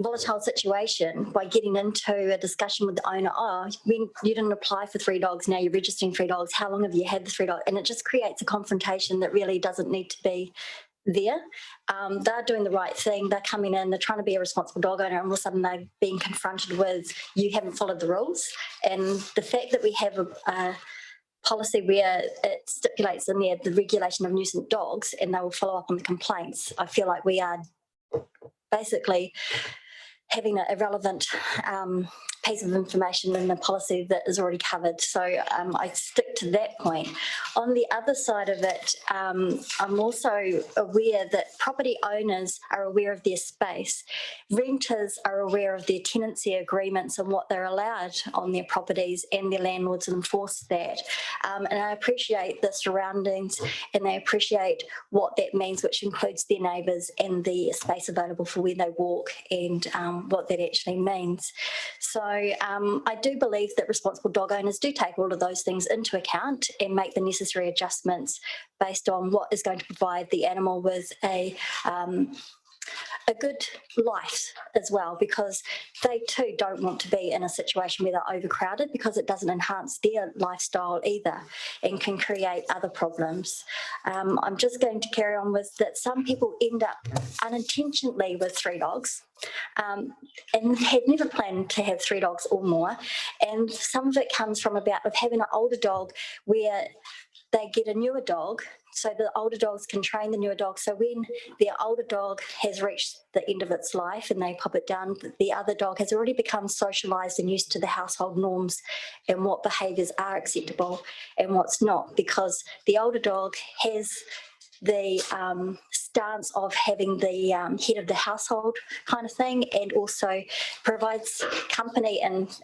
volatile situation by getting into a discussion with the owner. Oh, when you didn't apply for 3 dogs, now you're registering 3 dogs. How long have you had the 3 dogs? And it just creates a confrontation that really doesn't need to be there. They're doing the right thing. They're coming in, they're trying to be a responsible dog owner, and all of a sudden they're being confronted with, you haven't followed the rules. And the fact that we have a policy where it stipulates in there the regulation of nuisance dogs and they will follow up on the complaints, I feel like we are basically having an irrelevant piece of information in the policy that is already covered. So I stick to that point. On the other side of it, I'm also aware that property owners are aware of their space. Renters are aware of their tenancy agreements and what they're allowed on their properties, and their landlords enforce that. And I appreciate the surroundings, and they appreciate what that means, which includes their neighbours and the space available for where they walk, and what that actually means. So I do believe that responsible dog owners do take all of those things into account and make the necessary adjustments based on what is going to provide the animal with a good life as well, because they too don't want to be in a situation where they're overcrowded, because it doesn't enhance their lifestyle either and can create other problems. I'm just going to carry on with that. Some people end up unintentionally with 3 dogs and had never planned to have 3 dogs or more. And some of it comes from about of having an older dog where they get a newer dog, so the older dogs can train the newer dog. So when their older dog has reached the end of its life and they pop it down, the other dog has already become socialised and used to the household norms and what behaviours are acceptable and what's not, because the older dog has the stance of having the head of the household kind of thing, and also provides company and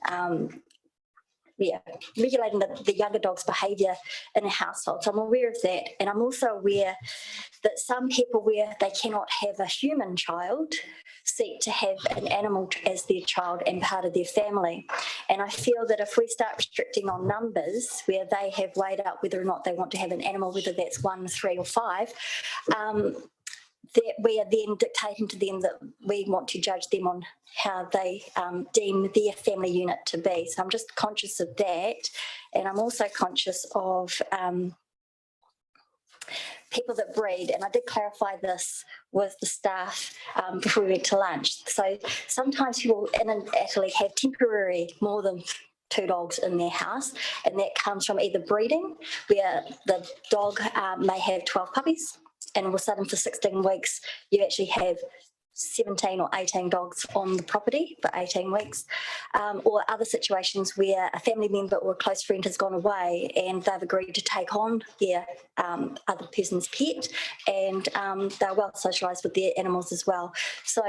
regulating the younger dog's behaviour in a household. So I'm aware of that. And I'm also aware that some people, where they cannot have a human child, seek to have an animal as their child and part of their family. And I feel that if we start restricting on numbers, where they have weighed up whether or not they want to have an animal, whether that's 1, 3 or 5, that we are then dictating to them that we want to judge them on how they deem their family unit to be. So I'm just conscious of that. And I'm also conscious of people that breed, and I did clarify this with the staff before we went to lunch. So sometimes people in Italy have temporary more than 2 dogs in their house, and that comes from either breeding, where the dog may have 12 puppies, and all of a sudden for 16 weeks, you actually have 17 or 18 dogs on the property for 18 weeks, or other situations where a family member or a close friend has gone away and they've agreed to take on their other person's pet, and they're well socialised with their animals as well. So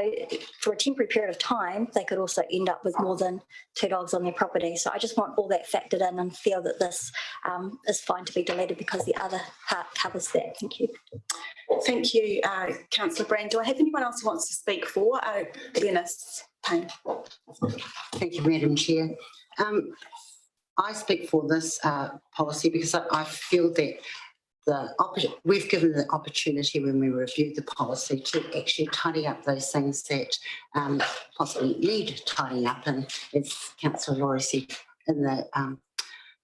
for a temporary period of time, they could also end up with more than 2 dogs on their property. So I just want all that factored in and feel that this is fine to be deleted, because the other part covers that. Thank you. Thank you, Councillor Brand. Do I have anyone else who wants to speak for Dennis Payne? Thank you, Madam Chair. I speak for this policy because I feel that we've given the opportunity when we reviewed the policy to actually tidy up those things that possibly need tidying up, and as Councillor Laurie said, in the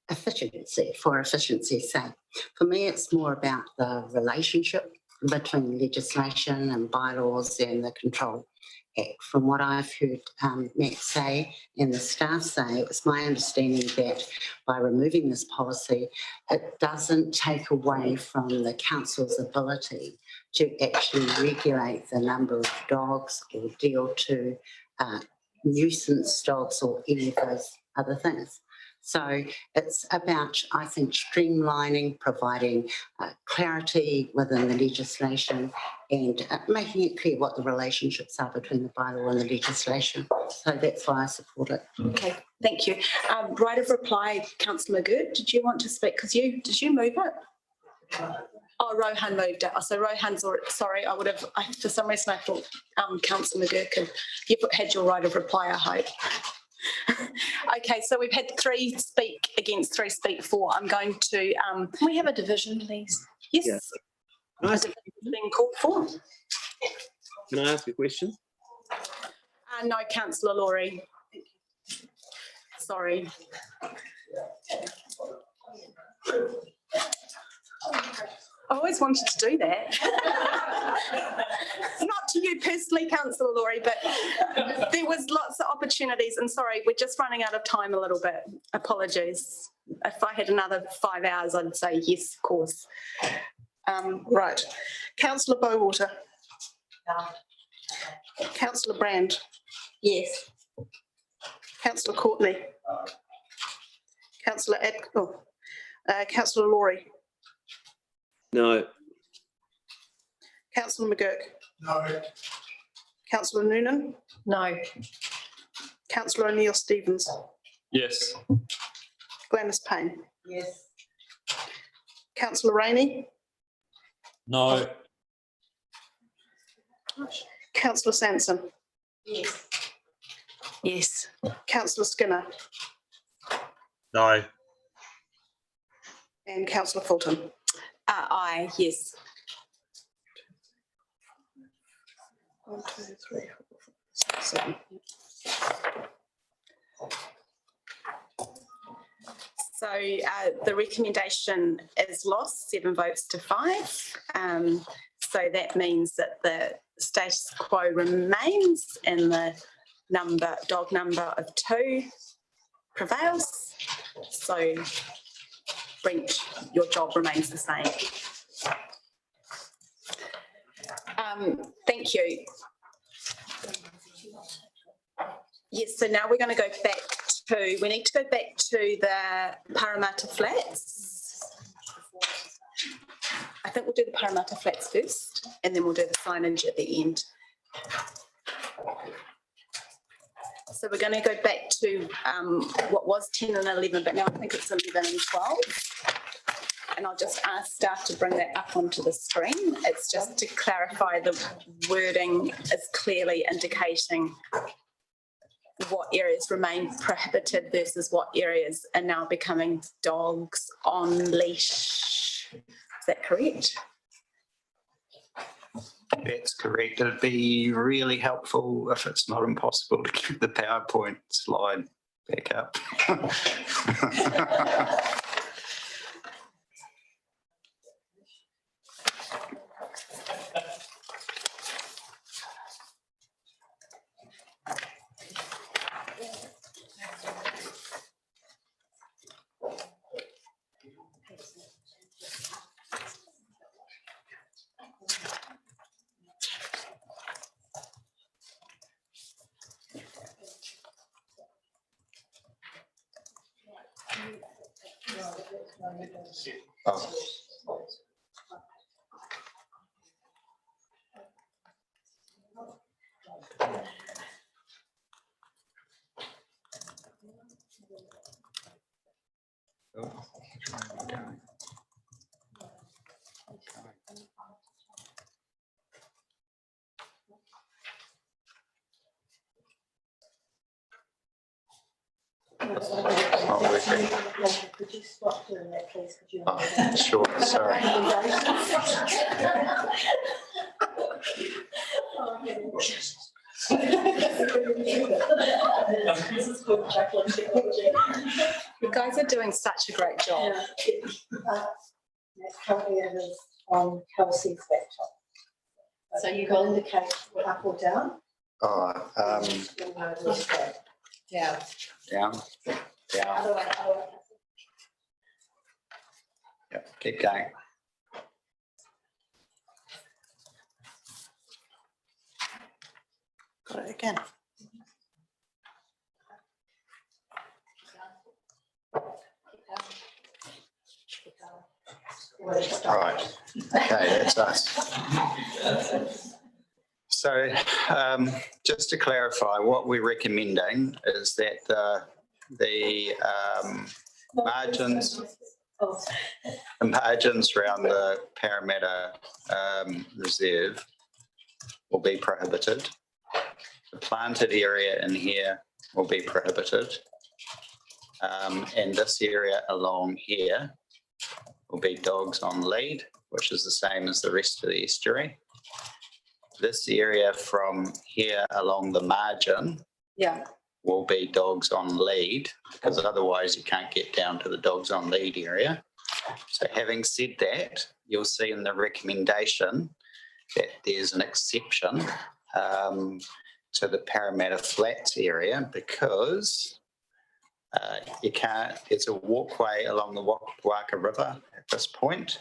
efficiency's sake. For me, it's more about the relationship between legislation and bylaws and the Control Act. From what I've heard Matt say and the staff say, it's my understanding that by removing this policy, it doesn't take away from the council's ability to actually regulate the number of dogs or deal to nuisance dogs or any of those other things. So it's about, I think, streamlining, providing clarity within the legislation, and making it clear what the relationships are between the bylaw and the legislation. So that's why I support it. Okay, thank you. Right of reply, Councillor McGurk, did you want to speak? Because did you move it? Oh, Rohan moved it. Oh, so Rohan's already, sorry, for some reason I thought Councillor McGurk, you've had your right of reply, I hope. Okay, so we've had 3 speak against, 3 speak for. I'm going to... Can we have a division, please? Yes. Yeah. Can I ask, Being called for. can I ask a question? No, Councillor Laurie. Sorry. I always wanted to do that. Not to you personally, Councillor Laurie, but there was lots of opportunities, and sorry, we're just running out of time a little bit. Apologies. If I had another 5 hours, I'd say yes, of course. Right. Councillor Bowater. Councillor Brand. Yes. Councillor Courtney. Councillor Laurie. No. Councillor McGurk. No. Councillor Noonan. No. Councillor O'Neill Stevens. Yes. Gladys Payne. Yes. Councillor Rainey. No. Councillor Sanson. Yes. Yes. Councillor Skinner. No. And Councillor Fulton. Aye, yes. 1, 2, 3, 4, 5, 6, 7. So the recommendation is lost, 7 votes to 5. So that means that the status quo remains and the dog number of 2 prevails. So Brent, your job remains the same. Thank you. Yes, so now we're going to go back to, we need to go back to the Parramatta Flats. I think we'll do the Parramatta Flats first, and then we'll do the signage at the end. So we're going to go back to what was 10 and 11, but now I think it's 11 and 12. And I'll just ask staff to bring that up onto the screen. It's just to clarify the wording is clearly indicating what areas remain prohibited versus what areas are now becoming dogs on leash. Is that correct? That's correct. It'd be really helpful, if it's not impossible, to keep the PowerPoint slide back up. Oh. It's not working. Could you stop doing that, please? Could you? Oh, sure, sorry. You guys are doing such a great job. Currently it is on Kelsey's laptop. So you will indicate up or down? Oh, Down. down, down. Yep, keep going. Got it again. Right, okay, that's us. So just to clarify, what we're recommending is that the margins around the Parramatta Reserve will be prohibited. The planted area in here will be prohibited. And this area along here will be dogs on lead, which is the same as the rest of the estuary. This area from here along the margin will be dogs on lead, because otherwise you can't get down to the dogs on lead area. So having said that, you'll see in the recommendation that there's an exception to the Parramatta Flats area because you can't, it's a walkway along the Waka River at this point,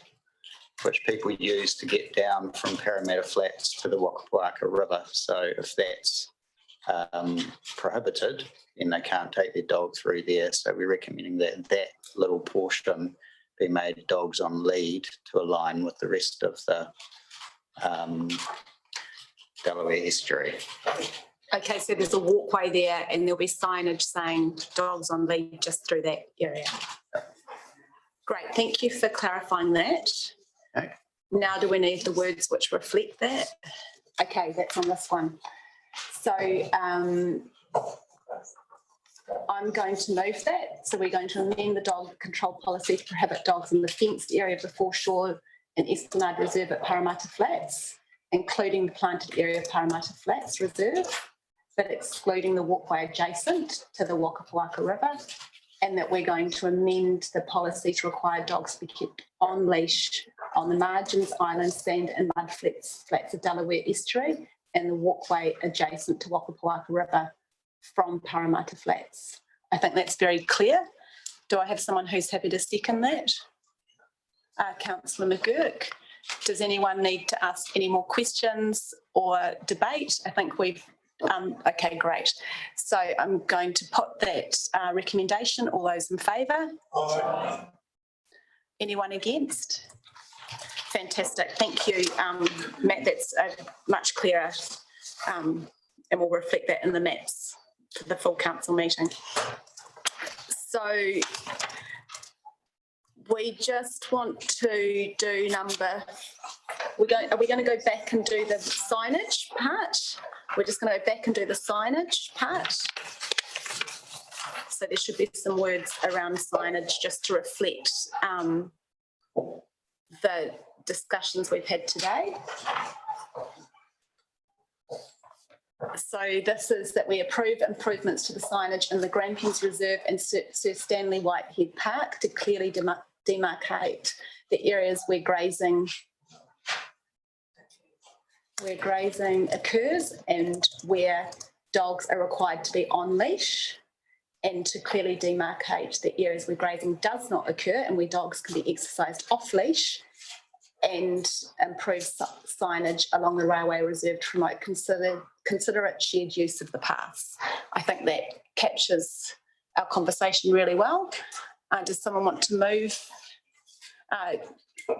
which people use to get down from Parramatta Flats to the Waka River. So if that's prohibited, then they can't take their dog through there. So we're recommending that that little portion be made dogs on lead to align with the rest of the Delaware estuary. Okay, so there's a walkway there and there'll be signage saying dogs on lead just through that area. Great, thank you for clarifying that. Okay. Now do we need the words which reflect that? Okay, that's on this one. So I'm going to move that. So we're going to amend the dog control policy to prohibit dogs in the fenced area of the foreshore and Esplanade Reserve at Parramatta Flats, including the planted area of Parramatta Flats Reserve, but excluding the walkway adjacent to the Waka River, and that we're going to amend the policy to require dogs to be kept on leash on the margins, islands, sand and mud flats of Delaware estuary and the walkway adjacent to Waka River from Parramatta Flats. I think that's very clear. Do I have someone who's happy to second that? Councillor McGurk. Does anyone need to ask any more questions or debate? I think we've, okay, great. So I'm going to put that recommendation. All those in favour? Aye. Anyone against? Fantastic, thank you, Matt. That's much clearer and we'll reflect that in the maps for the full council meeting. So we just want to do number, are we going to go back and do the signage part? We're just going to go back and do the signage part. So there should be some words around signage just to reflect the discussions we've had today. So this is that we approve improvements to the signage in the Grampians Reserve and Sir Stanley Whitehead Park to clearly demarcate the areas where grazing occurs and where dogs are required to be on leash, and to clearly demarcate the areas where grazing does not occur and where dogs can be exercised off leash, and improve signage along the railway reserve to promote considerate shared use of the paths. I think that captures our conversation really well. Does someone want to move?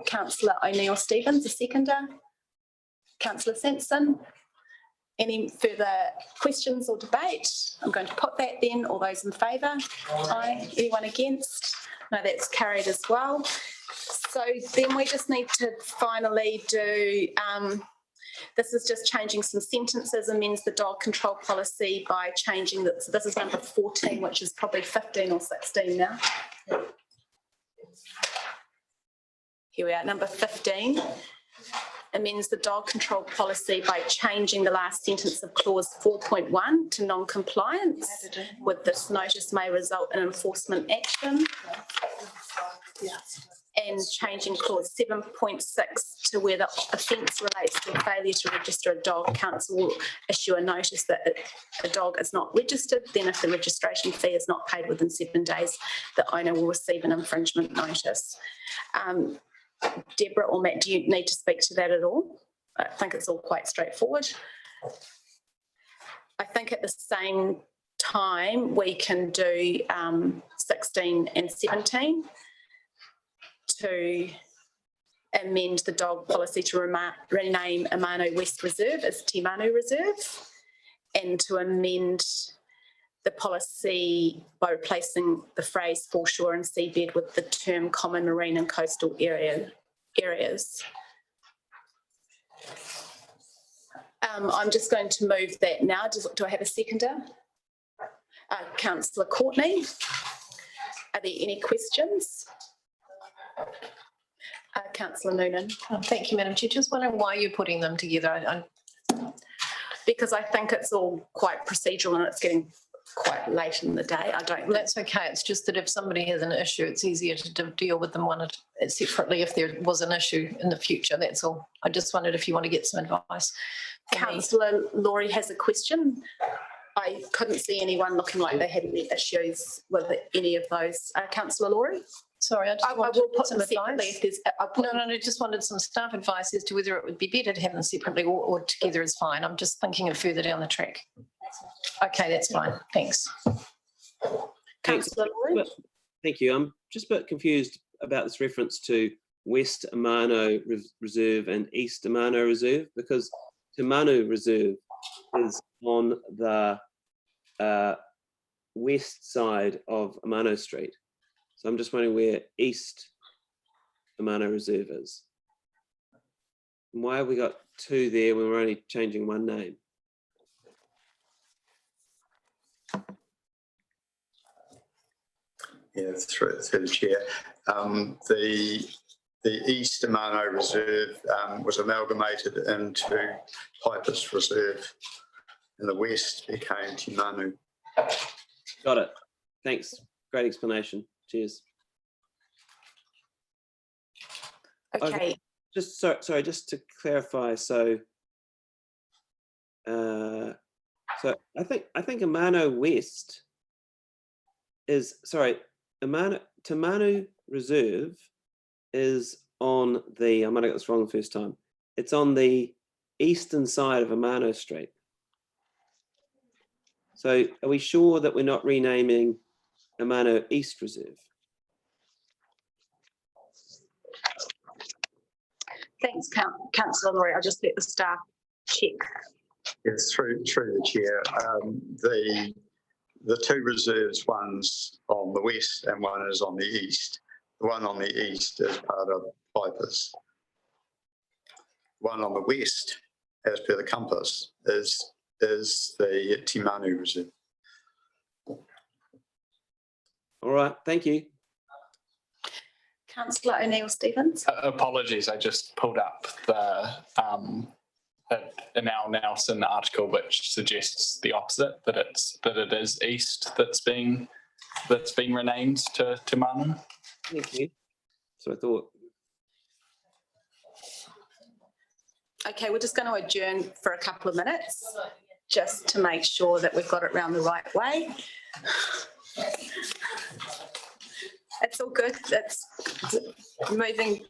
Councillor O'Neill-Stevens, a seconder. Councillor Sanson, any further questions or debate? I'm going to put that then. All those in favour? Aye. Anyone against? No, that's carried as well. So then we just need to finally do, this is just changing some sentences, amends the dog control policy by changing that. So this is number 14, which is probably 15 or 16 now. Here we are, number 15. Amends the dog control policy by changing the last sentence of clause 4.1 to non-compliance with this notice may result in enforcement action. And changing clause 7.6 to where the offence relates to failure to register a dog, council will issue a notice that a dog is not registered. Then if the registration fee is not paid within 7 days, the owner will receive an infringement notice. Deborah or Matt, do you need to speak to that at all? I think it's all quite straightforward. I think at the same time we can do 16 and 17 to amend the dog policy to rename Amano West Reserve as Te Manu Reserve, and to amend the policy by replacing the phrase foreshore and seabed with the term common marine and coastal areas. I'm just going to move that now. Do I have a seconder? Councillor Courtney, are there any questions? Councillor Noonan. Thank you, Madam Chair. Just wondering why you're putting them together. Because I think it's all quite procedural and it's getting quite late in the day. I don't. That's okay. It's just that if somebody has an issue, it's easier to deal with them separately if there was an issue in the future. That's all. I just wondered if you want to get some advice. Councillor Laurie has a question. I couldn't see anyone looking like they had any issues with any of those. Councillor Laurie? Sorry, I will put some them separately advice. if there's. No, just wanted some staff advice as to whether it would be better to have them separately or together is fine. I'm just thinking of further down the track. Okay, that's fine. Thanks. Councillor Laurie? Thank you. I'm just a bit confused about this reference to West Amano Reserve and East Amano Reserve, because Te Manu Reserve is on the west side of Amano Street. So I'm just wondering where East Amano Reserve is. And why have we got two there when we're only changing one name? Yeah, through the chair. The East Amano Reserve was amalgamated into Pipers Reserve, and the west became Te Manu. Got it. Thanks. Great explanation. Cheers. Okay. Just sorry, just to clarify. So I think Amano West is Te Manu Reserve is on the, I might have got this wrong the first time. It's on the eastern side of Amano Street. So are we sure that we're not renaming Amano East Reserve? Thanks, Councillor Laurie. I'll just let the staff check. Yes, through the chair. The two reserves, one's on the west and one is on the east. The one on the east is part of Pipers. One on the west, as per the compass, is the Te Manu Reserve. All right, thank you. Councillor O'Neill-Stevens. Apologies, I just pulled up the an Al Nelson article which suggests the opposite, that it is East that's being renamed to Te Manu. Thank you. So I thought. Okay, we're just going to adjourn for a couple of minutes just to make sure that we've got it round the right way. It's all good. It's moving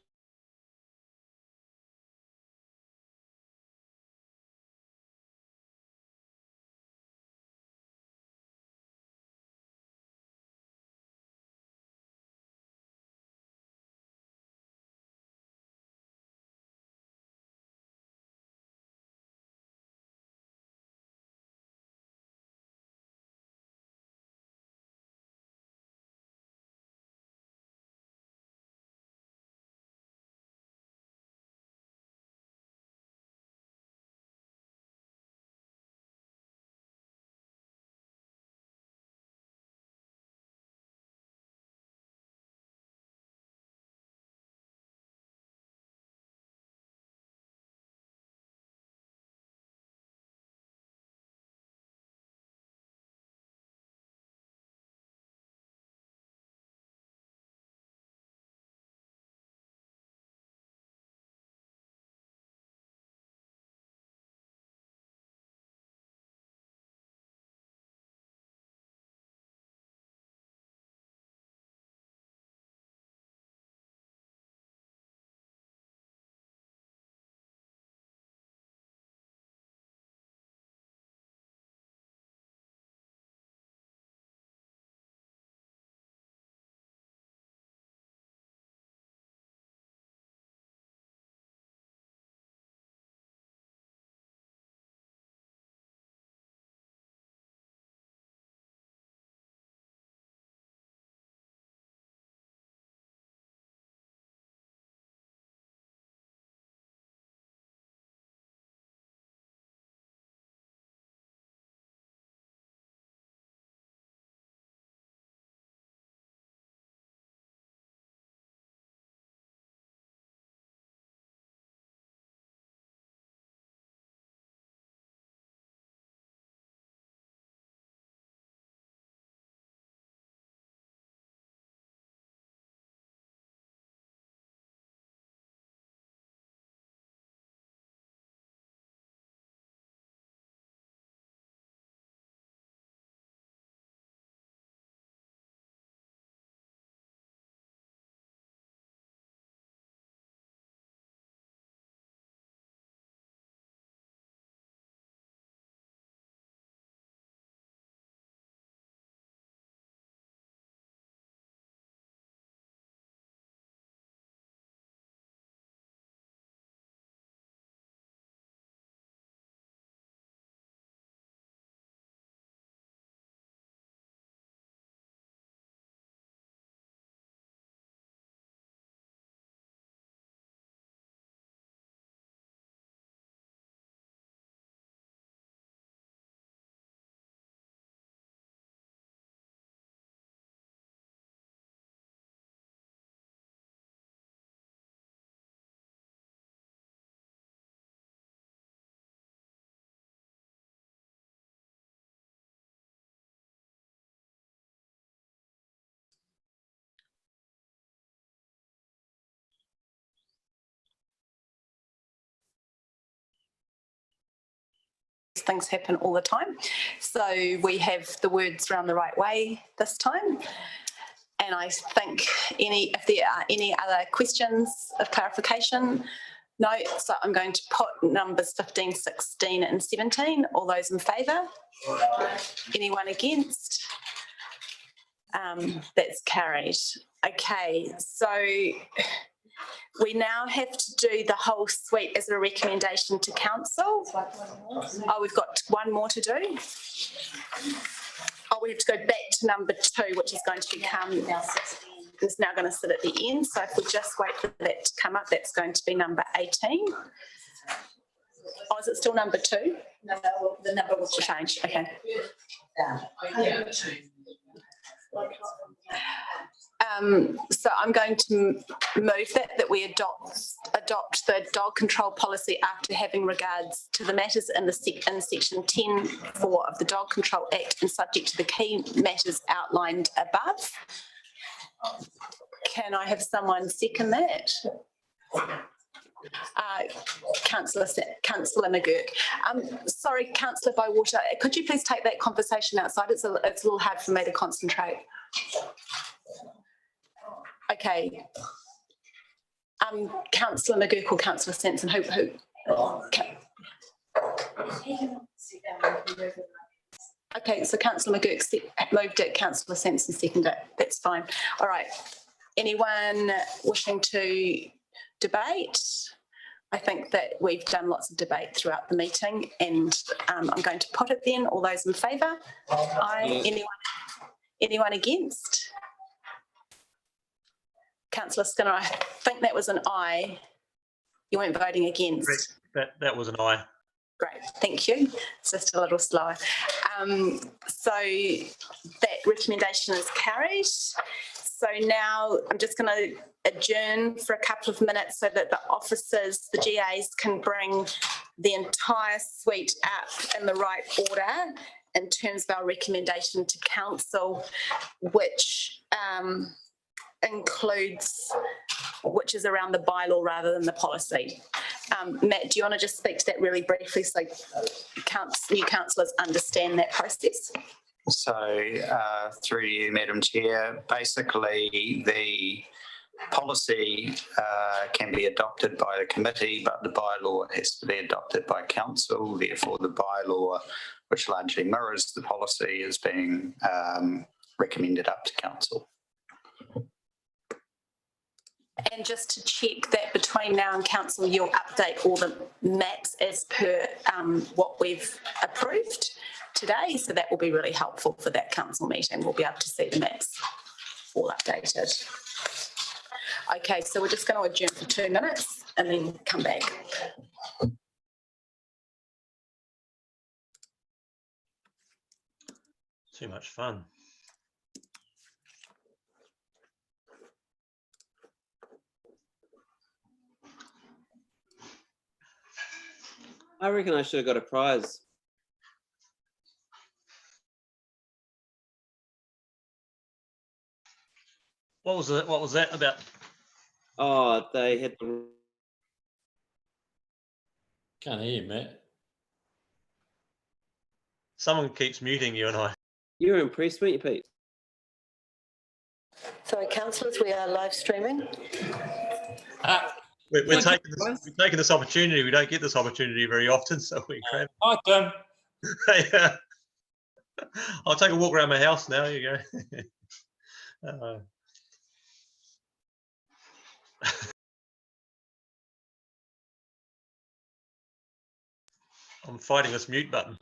things happen all the time. So we have the words round the right way this time. And I think if there are any other questions of clarification, no, so I'm going to put numbers 15, 16 and 17. All those in favour? Anyone against? That's carried. Okay, so we now have to do the whole suite as a recommendation to council. Oh, we've got one more to do. Oh, we have to go back to number 2, which is going to become, is now going to sit at the end. So if we just wait for that to come up, that's going to be number 18. Oh, is it still number 2? No, the number will Change, okay. So I'm going to move that we adopt the dog control policy after having regards to the matters in section 10(4) of the Dog Control Act and subject to the key matters outlined above. Can I have someone second that? Councillor McGurk. Sorry, Councillor Bywater, could you please take that conversation outside? It's a little hard for me to concentrate. Okay. Councillor McGurk or Councillor Sanson, who? Okay, so Councillor McGurk moved it, Councillor Sanson seconded it. That's fine. All right. Anyone wishing to debate? I think that we've done lots of debate throughout the meeting, and I'm going to put it then. All those in favour? Aye. Anyone against? Councillor Skinner, I think that was an aye. You weren't voting against. That was an aye. Great, thank you. It's just a little slower. So that recommendation is carried. So now I'm just going to adjourn for a couple of minutes so that the officers, the GAs, can bring the entire suite up in the right order in terms of our recommendation to council, which includes, which is around the bylaw rather than the policy. Matt, do you want to just speak to that really briefly so new councillors understand that process? So through you, Madam Chair, basically the policy can be adopted by the committee, but the bylaw has to be adopted by council. Therefore, the bylaw, which largely mirrors the policy, is being recommended up to council. And just to check that between now and council, you'll update all the maps as per what we've approved today. So that will be really helpful for that council meeting. We'll be able to see the maps all updated. Okay, so we're just going to adjourn for 2 minutes and then come back. Too much fun. I reckon I should have got a prize. What was it? What was that about? Oh, they had the... Can't hear you, Matt. Someone keeps muting you and I. You were impressed, weren't you, Pete? Sorry, councillors, we are live streaming. We're taking this opportunity. We don't get this opportunity very often, so we grab. Hi, Tim. I'll take a walk around my house now. You go. I'm fighting this mute button.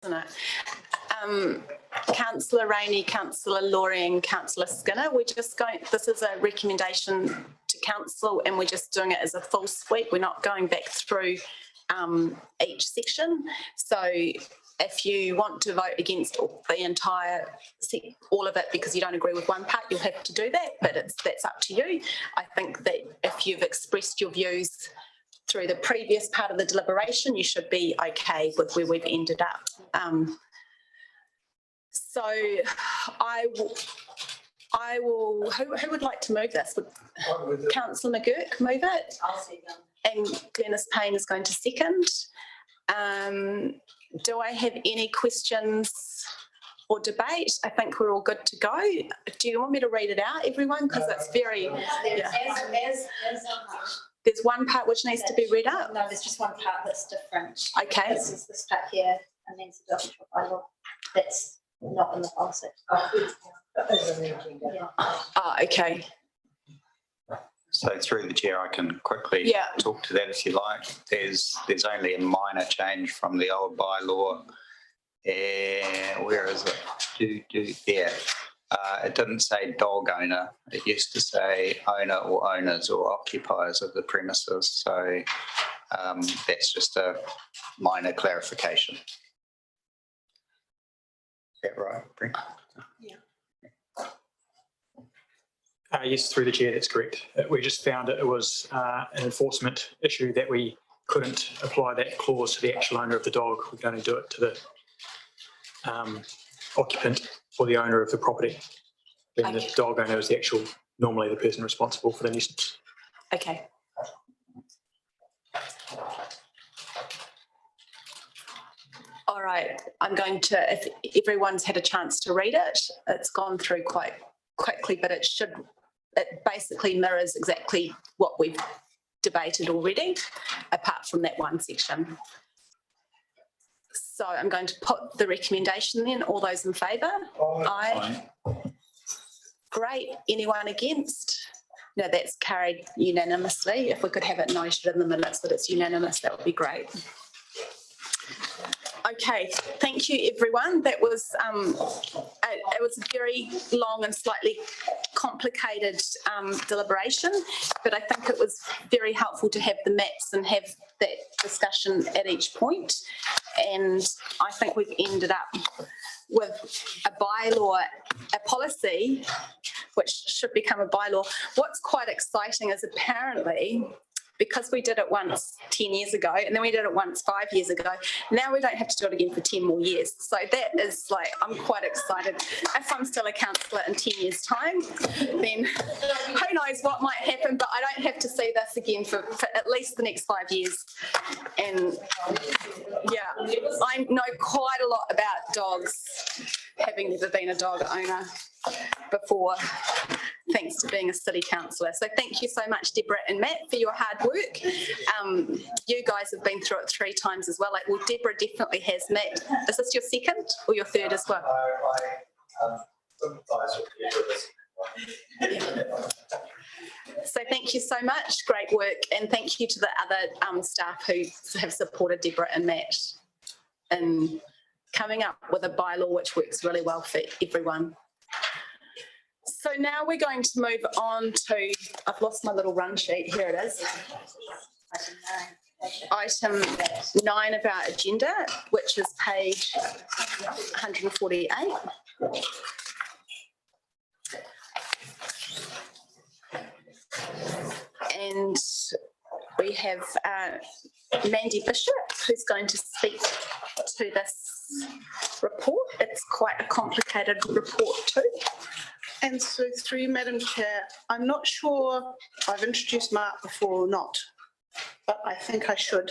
isn't it? Councillor Rainey, Councillor Laurie and Councillor Skinner, we're just going, this is a recommendation to council and we're just doing it as a full sweep. We're not going back through each section. So if you want to vote against the entire, all of it because you don't agree with one part, you'll have to do that, but that's up to you. I think that if you've expressed your views through the previous part of the deliberation, you should be okay with where we've ended up. So I will, who would like to move this? Would Councillor McGurk move it? I'll second. And Glenys Payne is going to second. Do I have any questions or debate? I think we're all good to go. Do you want me to read it out, everyone? Because it's very... Yeah. There's one part which needs to be read out? No, there's just one part that's different. Okay. This is this part here, and then it's adopted by law. That's not in the policy. Yeah. Oh, okay. So through the chair, I can quickly talk to that if you like. There's only a minor change from the old bylaw. Where is it? Yeah. It didn't say dog owner. It used to say owner or owners or occupiers of the premises. So that's just a minor clarification. Is that right, Brent? Yeah. Yes, through the chair, that's correct. We just found it was an enforcement issue that we couldn't apply that clause to the actual owner of the dog. We can only do it to the occupant or the owner of the property. Then the dog owner is normally the person responsible for the nuisance. Okay. All right, I'm going to, if everyone's had a chance to read it, it's gone through quite quickly, but it basically mirrors exactly what we've debated already, apart from that one section. So I'm going to put the recommendation then. All those in favour? Aye. Great. Anyone against? No, that's carried unanimously. If we could have it noted in the minutes that it's unanimous, that would be great. Okay, thank you everyone. That was it was a very long and slightly complicated deliberation, but I think it was very helpful to have the maps and have that discussion at each point. And I think we've ended up with a bylaw, a policy, which should become a bylaw. What's quite exciting is apparently, because we did it once 10 years ago and then we did it once 5 years ago, now we don't have to do it again for 10 more years. So that is like, I'm quite excited. If I'm still a councillor in 10 years time, then who knows what might happen, but I don't have to see this again for at least the next 5 years. And yeah, I know quite a lot about dogs, having never been a dog owner before, thanks to being a city councillor. So thank you so much, Deborah and Matt, for your hard work. You guys have been through it 3 times as well. Like, well, Deborah definitely has. Matt, is this your second or your third as well? So thank you so much, great work, and thank you to the other staff who have supported Deborah and Matt in coming up with a bylaw which works really well for everyone. So now we're going to move on to, I've lost my little run sheet, here it is. Item 9 of our agenda, which is page 148. And we have Mandy Bishop, who's going to speak to this report. It's quite a complicated report too. And so through you, Madam Chair, I'm not sure I've introduced Mark before or not, but I think I should.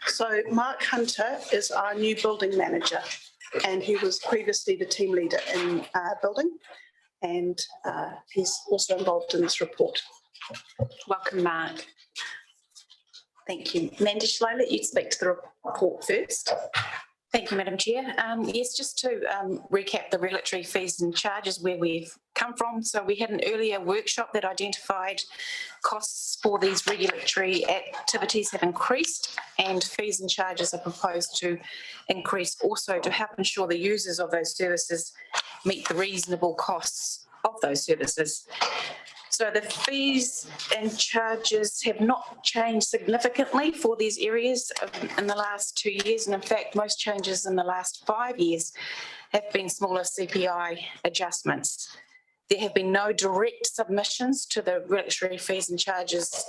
So Mark Hunter is our new building manager, and he was previously the team leader in building, and he's also involved in this report. Welcome, Mark. Thank you. Mandy, shall I let you speak to the report first? Thank you, Madam Chair. Yes, just to recap the regulatory fees and charges where we've come from. So we had an earlier workshop that identified costs for these regulatory activities have increased, and fees and charges are proposed to increase also to help ensure the users of those services meet the reasonable costs of those services. So the fees and charges have not changed significantly for these areas in the last 2 years. And in fact, most changes in the last 5 years have been smaller CPI adjustments. There have been no direct submissions to the regulatory fees and charges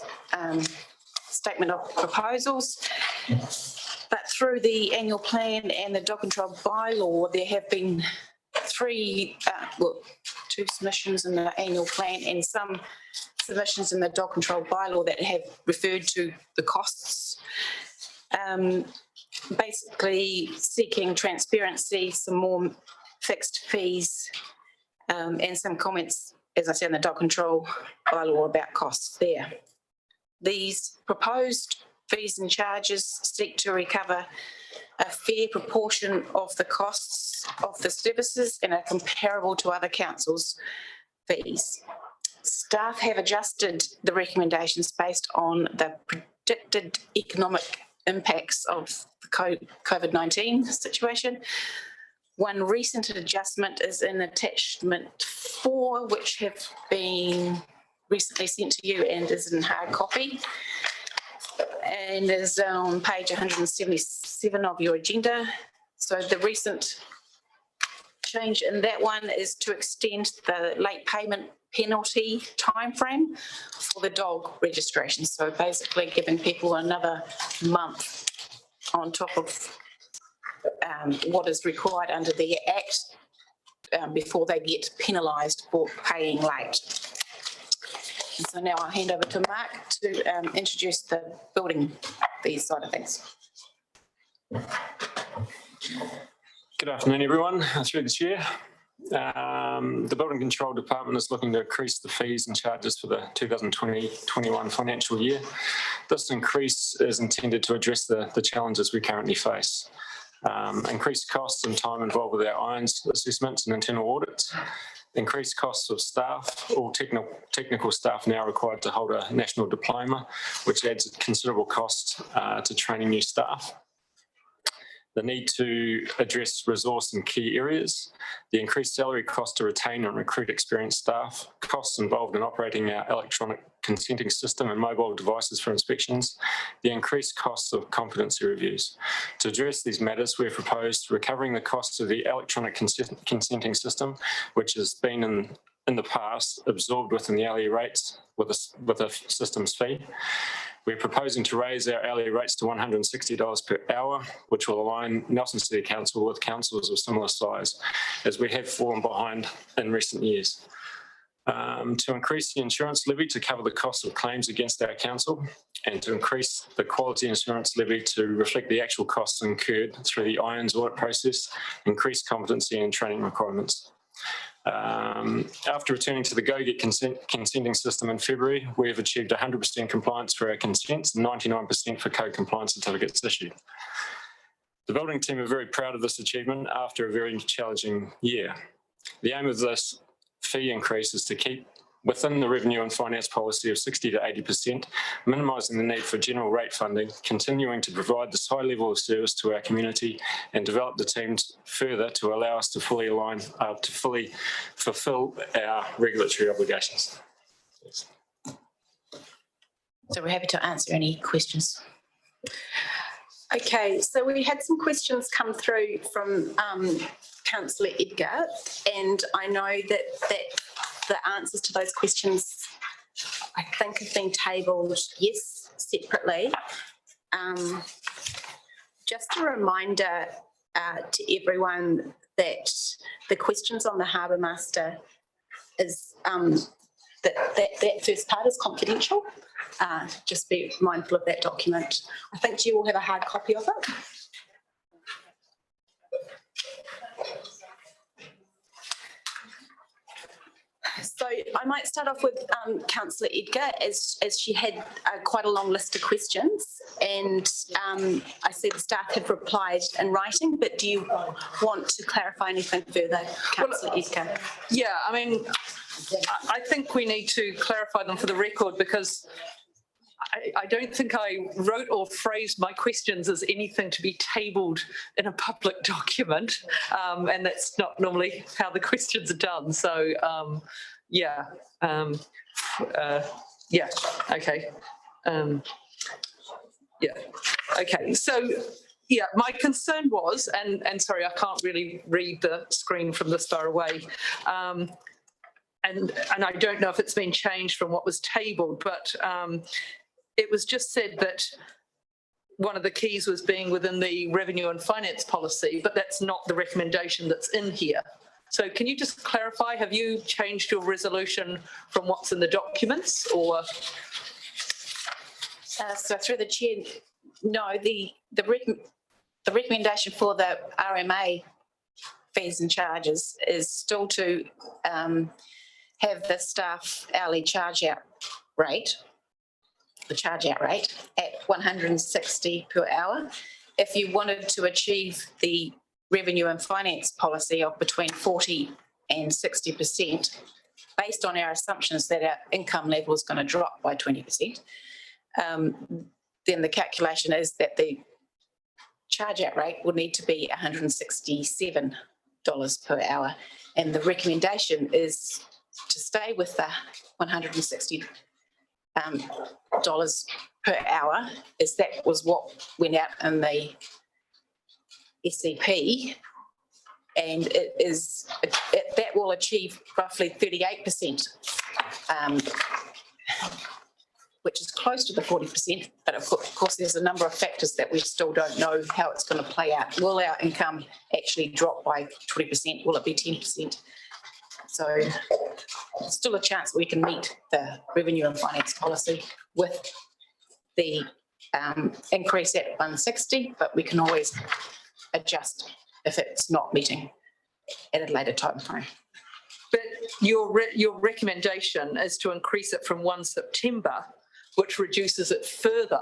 statement of proposals. But through the annual plan and the dog control bylaw, there have been two submissions in the annual plan and some submissions in the dog control bylaw that have referred to the costs. Basically seeking transparency, some more fixed fees, and some comments, as I said, in the dog control bylaw about costs there. These proposed fees and charges seek to recover a fair proportion of the costs of the services and are comparable to other councils' fees. Staff have adjusted the recommendations based on the predicted economic impacts of the COVID-19 situation. One recent adjustment is in attachment 4, which have been recently sent to you and is in hard copy, and is on page 177 of your agenda. So the recent change in that one is to extend the late payment penalty timeframe for the dog registration. So basically giving people another month on top of what is required under the Act before they get penalised for paying late. And so now I'll hand over to Mark to introduce the building fees side of things. Good afternoon, everyone. Through the chair. The Building Control Department is looking to increase the fees and charges for the 2020-21 financial year. This increase is intended to address the challenges we currently face. Increased costs and time involved with our IONS assessments and internal audits. Increased costs of staff, all technical staff now required to hold a national diploma, which adds considerable cost to training new staff. The need to address resource in key areas, the increased salary cost to retain and recruit experienced staff, costs involved in operating our electronic consenting system and mobile devices for inspections, the increased costs of competency reviews. To address these matters, we have proposed recovering the costs of the electronic consenting system, which has been in the past absorbed within the hourly rates with a systems fee. We're proposing to raise our hourly rates to $160 per hour, which will align Nelson City Council with councils of similar size, as we have fallen behind in recent years. To increase the insurance levy to cover the cost of claims against our council, and to increase the quality insurance levy to reflect the actual costs incurred through the IONS audit process, increased competency and training requirements. After returning to the GoGet consenting system in February, we have achieved 100% compliance for our consents and 99% for co-compliance certificates issued. The building team are very proud of this achievement after a very challenging year. The aim of this fee increase is to keep within the revenue and finance policy of 60 to 80%, minimising the need for general rate funding, continuing to provide this high level of service to our community and develop the teams further to allow us to fully fulfil our regulatory obligations. Yes. So we're happy to answer any questions. Okay, so we had some questions come through from Councillor Edgar, and I know that the answers to those questions, I think, have been tabled, yes, separately. Just a reminder to everyone that the questions on the Harbour Master is that first part is confidential. Just be mindful of that document. I think you all have a hard copy of it. So So I might start off with Councillor Edgar, as she had quite a long list of questions, and I see the staff have replied in writing, but do you want to clarify anything further, Councillor Edgar? Yeah, I mean, I think we need to clarify them for the record, because I don't think I wrote or phrased my questions as anything to be tabled in a public document, and that's not normally how the questions are done. So, yeah, yeah, okay, yeah, okay. So, yeah, my concern was, and sorry, I can't really read the screen from this far away. And I don't know if it's been changed from what was tabled, but it was just said that one of the keys was being within the revenue and finance policy, but that's not the recommendation that's in here. So can you just clarify, have you changed your resolution from what's in the documents, or? So through the chair, no, the recommendation for the RMA fees and charges is still to have the staff hourly charge out rate, the charge out rate at 160 per hour. If you wanted to achieve the revenue and finance policy of between 40 and 60%, based on our assumptions that our income level is going to drop by 20%, then the calculation is that the charge out rate would need to be $167 per hour. And the recommendation is to stay with the $160 per hour, as that was what went out in the SCP, and that will achieve roughly 38%, which is close to the 40%, but of course there's a number of factors that we still don't know how it's going to play out. Will our income actually drop by 20%? Will it be 10%? So there's still a chance we can meet the revenue and finance policy with the increase at 160, but we can always adjust if it's not meeting at a later time frame. But your recommendation is to increase it from 1 September, which reduces it further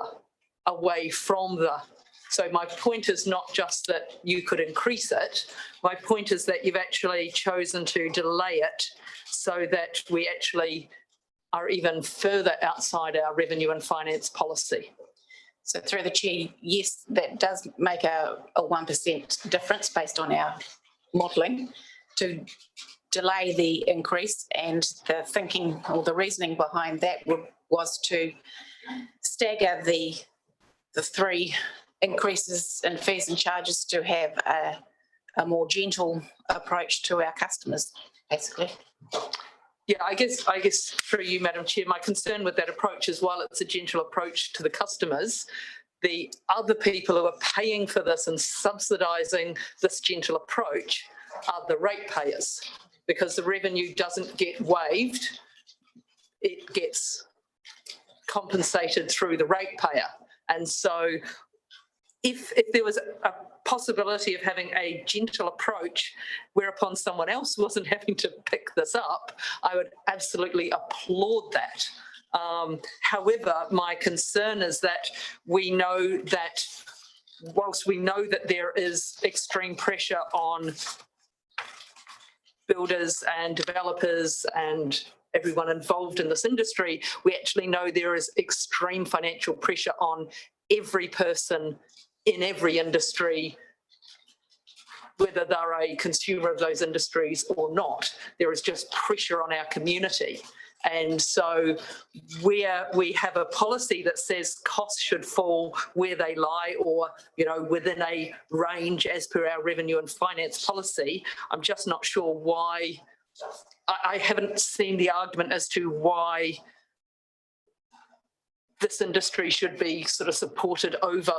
away from the. So my point is not just that you could increase it. My point is that you've actually chosen to delay it so that we actually are even further outside our revenue and finance policy. So through the chair, yes, that does make a 1% difference based on our modelling to delay the increase, and the thinking or the reasoning behind that was to stagger the three increases in fees and charges to have a more gentle approach to our customers, basically. Yeah, I guess through you, Madam Chair, my concern with that approach is, while it's a gentle approach to the customers, the other people who are paying for this and subsidising this gentle approach are the ratepayers, because the revenue doesn't get waived, it gets compensated through the ratepayer. And so if there was a possibility of having a gentle approach whereupon someone else wasn't having to pick this up, I would absolutely applaud that. However, my concern is that we know that whilst we know that there is extreme pressure on builders and developers and everyone involved in this industry, we actually know there is extreme financial pressure on every person in every industry, whether they're a consumer of those industries or not. There is just pressure on our community. And so where we have a policy that says costs should fall where they lie, or, you know, within a range as per our revenue and finance policy, I'm just not sure why. I haven't seen the argument as to why this industry should be sort of supported over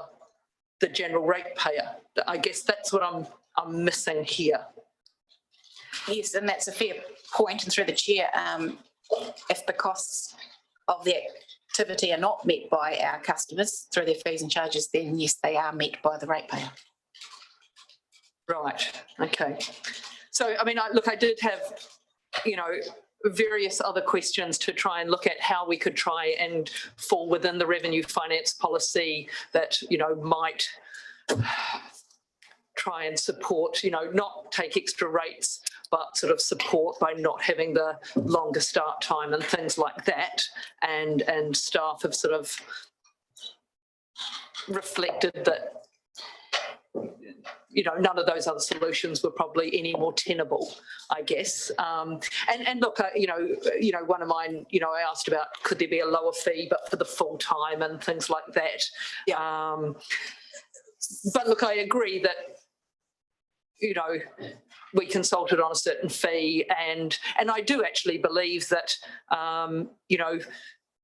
the general ratepayer. I guess that's what I'm missing here. Yes, and that's a fair point, and through the chair, if the costs of the activity are not met by our customers through their fees and charges, then yes, they are met by the ratepayer. Right, okay. So, I mean, look, I did have, you know, various other questions to try and look at how we could try and fall within the revenue finance policy that, you know, might try and support, you know, not take extra rates, but sort of support by not having the longer start time and things like that. And staff have sort of reflected that, you know, none of those other solutions were probably any more tenable, I guess. And look, you know, one of mine, you know, I asked about could there be a lower fee, but for the full time and things like that. But look, I agree that, you know, we consulted on a certain fee, and I do actually believe that, you know,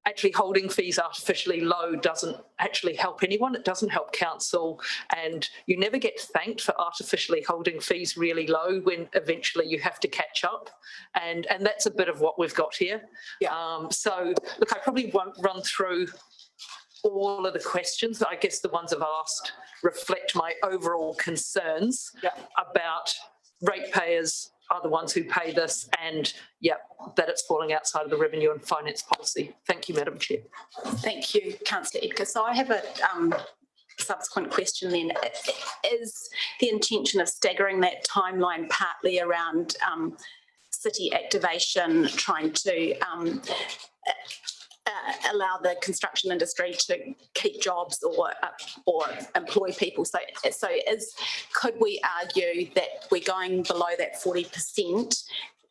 actually holding fees artificially low doesn't actually help anyone. It doesn't help council, and you never get thanked for artificially holding fees really low when eventually you have to catch up, and that's a bit of what we've got here. So look, I probably won't run through all of the questions. I guess the ones I've asked reflect my overall concerns about ratepayers are the ones who pay this, and that it's falling outside of the revenue and finance policy. Thank you, Madam Chair. Thank you, Councillor Edgar. So I have a subsequent question then. Is the intention of staggering that timeline partly around city activation, trying to allow the construction industry to keep jobs or employ people? So could we argue that we're going below that 40%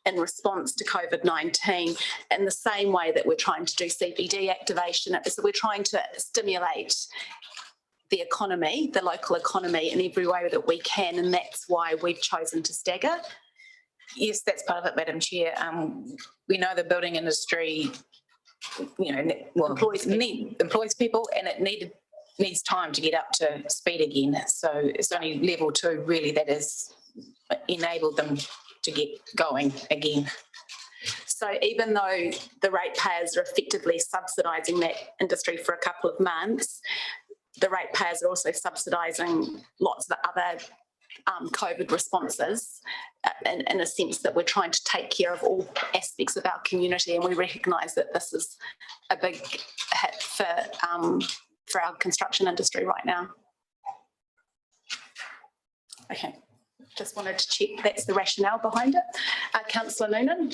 in response to COVID-19 in the same way that we're trying to do CBD activation? So we're trying to stimulate the economy, the local economy, in every way that we can, and that's why we've chosen to stagger. Yes, that's part of it, Madam Chair. We know the building industry, you know, well, employs people, and it needs time to get up to speed again. So it's only level 2 really that has enabled them to get going again. So even though the ratepayers are effectively subsidising that industry for a couple of months, the ratepayers are also subsidising lots of the other COVID responses in a sense that we're trying to take care of all aspects of our community, and we recognise that this is a big hit for our construction industry right now. Okay, just wanted to check that's the rationale behind it. Councillor Noonan.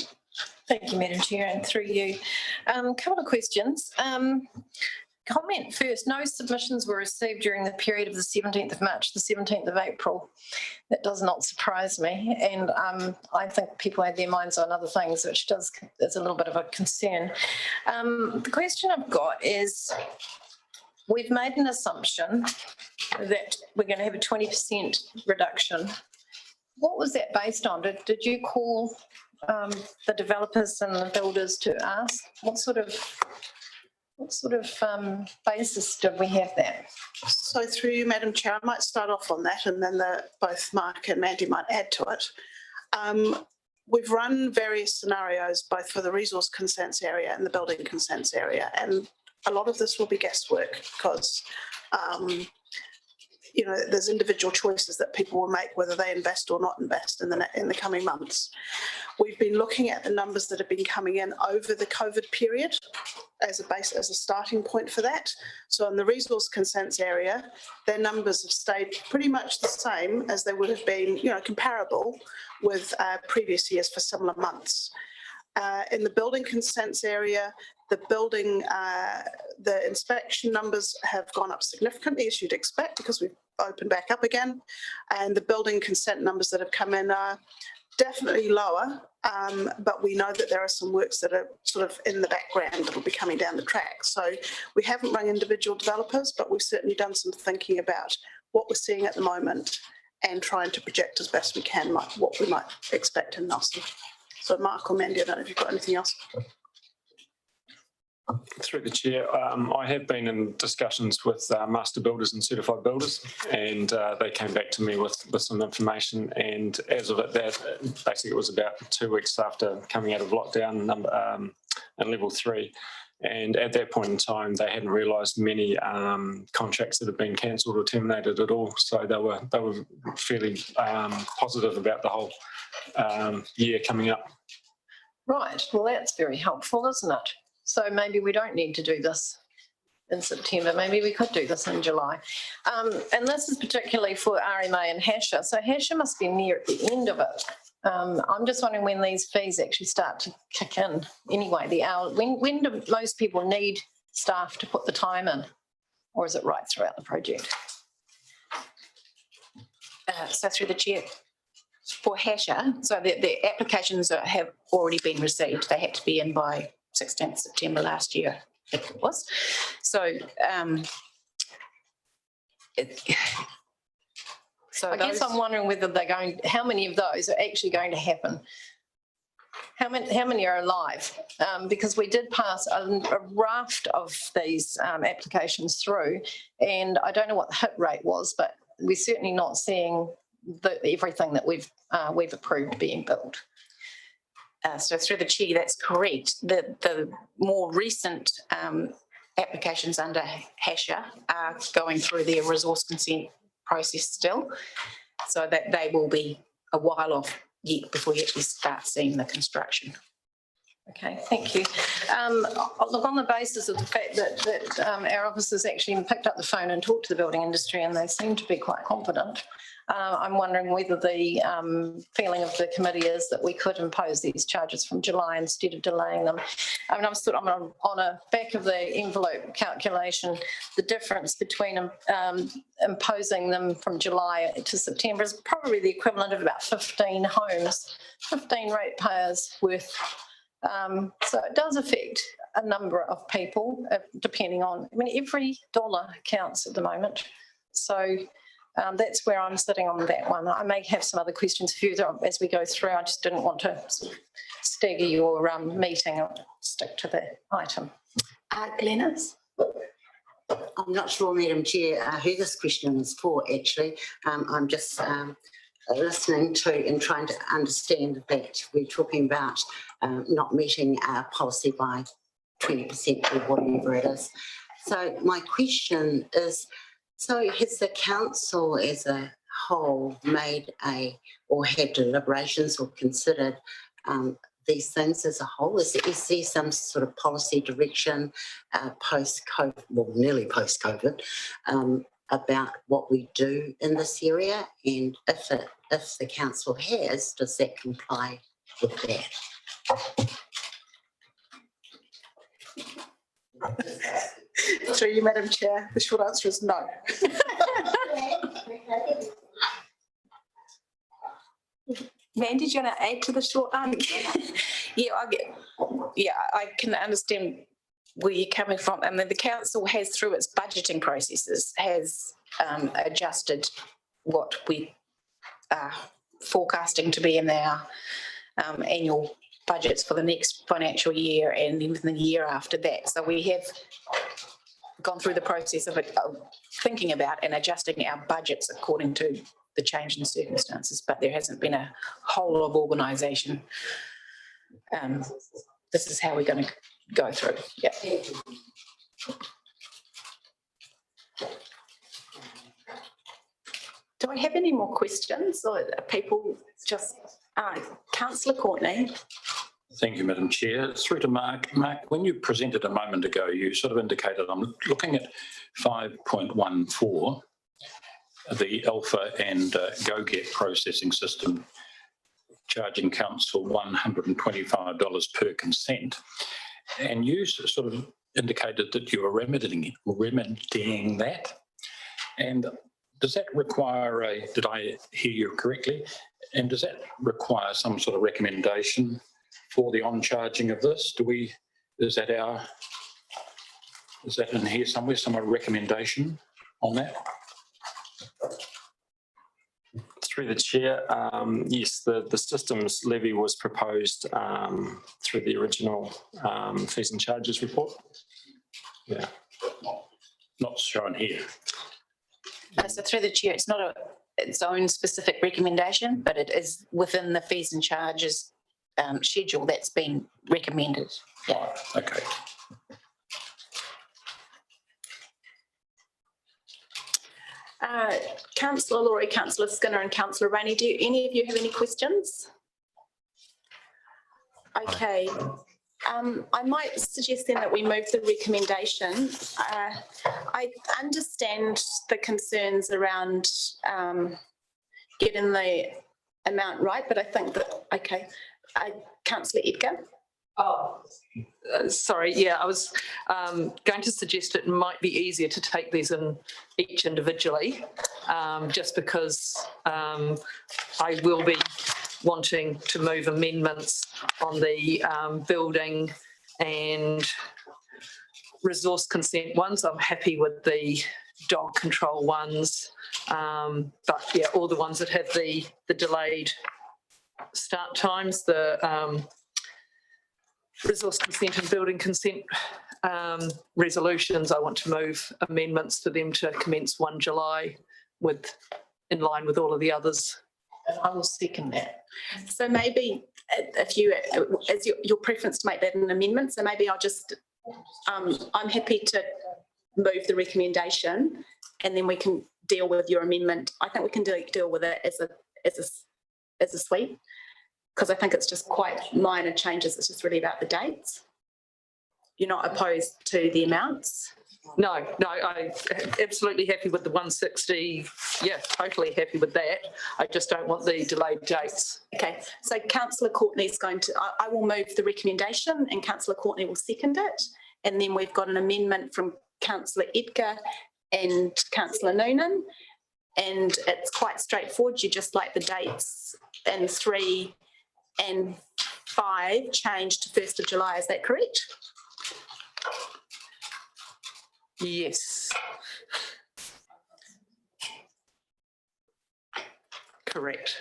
Thank you, Madam Chair, and through you. Couple of questions. Comment first, no submissions were received during the period of the 17th of March, the 17th of April. That does not surprise me, and I think people had their minds on other things, which is a little bit of a concern. The question I've got is, we've made an assumption that we're going to have a 20% reduction. What was that based on? Did you call the developers and the builders to ask? What sort of basis did we have that? So through you, Madam Chair, I might start off on that, and then both Mark and Mandy might add to it. We've run various scenarios, both for the resource consents area and the building consents area, and a lot of this will be guesswork because you know, there's individual choices that people will make whether they invest or not invest in the coming months. We've been looking at the numbers that have been coming in over the COVID period as a starting point for that. So in the resource consents area, their numbers have stayed pretty much the same as they would have been, you know, comparable with previous years for similar months. In the building consents area, the inspection numbers have gone up significantly, as you'd expect, because we've opened back up again. And the building consent numbers that have come in are definitely lower, but we know that there are some works that are sort of in the background that will be coming down the track. So we haven't rung individual developers, but we've certainly done some thinking about what we're seeing at the moment and trying to project as best we can what we might expect in Nelson. So Mark or Mandy, I don't know if you've got anything else. Through the chair, I have been in discussions with master builders and certified builders, and they came back to me with some information, and as of it, that basically it was about 2 weeks after coming out of lockdown in level 3, and at that point in time they hadn't realised many contracts that had been cancelled or terminated at all, so they were fairly positive about the whole year coming up. Right, well, that's very helpful, isn't it? So maybe we don't need to do this in September. Maybe we could do this in July. And this is particularly for RMA and HASHA. So HASHA must be near at the end of it. I'm just wondering when these fees actually start to kick in. Anyway, the hour, when do most people need staff to put the time in? Or is it right throughout the project? So through the chair, for HASHA, so the applications have already been received. They had to be in by 16th September last year, I think it was. So, I guess I'm wondering whether they're going, how many of those are actually going to happen? How many are alive? Because we did pass a raft of these applications through, and I don't know what the hit rate was, but we're certainly not seeing everything that we've approved being built. So through the chair, that's correct. The more recent applications under HASHA are going through their resource consent process still, so that they will be a while off yet before you actually start seeing the construction. Okay, thank you. Look, on the basis of the fact that our officers actually picked up the phone and talked to the building industry, and they seem to be quite confident, I'm wondering whether the feeling of the committee is that we could impose these charges from July instead of delaying them. I mean, I'm on a back of the envelope calculation, the difference between imposing them from July to September is probably the equivalent of about 15 homes, 15 ratepayers worth. So it does affect a number of people, depending on, I mean, every dollar counts at the moment. So that's where I'm sitting on that one. I may have some other questions further as we go through. I just didn't want to sort of stagger your meeting. I'll stick to the item. Glenys? I'm not sure, Madam Chair, who this question is for, actually. I'm just listening to and trying to understand that we're talking about not meeting our policy by 20% or whatever it is. So my question is, so has the council as a whole made or had deliberations or considered these things as a whole? Is there some sort of policy direction post-COVID, well, nearly post-COVID, about what we do in this area? And if the council has, does that comply with that? Through you, Madam Chair, the short answer is no. Man, did you want to add to the short answer? I can understand where you're coming from. I mean, the council has, through its budgeting processes, has adjusted what we are forecasting to be in our annual budgets for the next financial year and even the year after that. So we have gone through the process of thinking about and adjusting our budgets according to the change in circumstances, but there hasn't been a whole of organisation. This is how we're going to go through. Yeah. Do I have any more questions, or are people just... Councillor Courtney. Thank you, Madam Chair. Through to Mark. Mark, when you presented a moment ago, you sort of indicated, I'm looking at 5.14, the Alpha and GoGet processing system, charging council $125 per consent. And you sort of indicated that you were remedying that. And does that require did I hear you correctly? And does that require some sort of recommendation for the on-charging of this? Is that in here somewhere, some recommendation on that? Through the chair, yes, the systems levy was proposed through the original fees and charges report. Yeah. Not shown here. So through the chair, it's not its own specific recommendation, but it is within the fees and charges schedule that's been recommended. Yeah. Okay. Councillor Laurie, Councillor Skinner and Councillor Rainey, do any of you have any questions? Okay. I might suggest then that we move the recommendation. I understand the concerns around getting the amount right, but I think that, okay, Councillor Edgar. Sorry, yeah, I was going to suggest it might be easier to take these in each individually, just because I will be wanting to move amendments on the building and resource consent ones. I'm happy with the dog control ones, but yeah, all the ones that have the delayed start times, the resource consent and building consent resolutions, I want to move amendments for them to commence 1 July in line with all of the others. And I will second that. So maybe if you, as your preference to make that an amendment, so maybe I'll just, I'm happy to move the recommendation and then we can deal with your amendment. I think we can deal with it as a sweep, because I think it's just quite minor changes. It's just really about the dates. You're not opposed to the amounts? No, I'm absolutely happy with the 160. Yeah, totally happy with that. I just don't want the delayed dates. Okay, so Councillor Courtney's going to, I will move the recommendation and Councillor Courtney will second it. And then we've got an amendment from Councillor Edgar and Councillor Noonan. And it's quite straightforward. You just like the dates and 3 and 5 changed to 1st of July. Is that correct? Yes. Correct.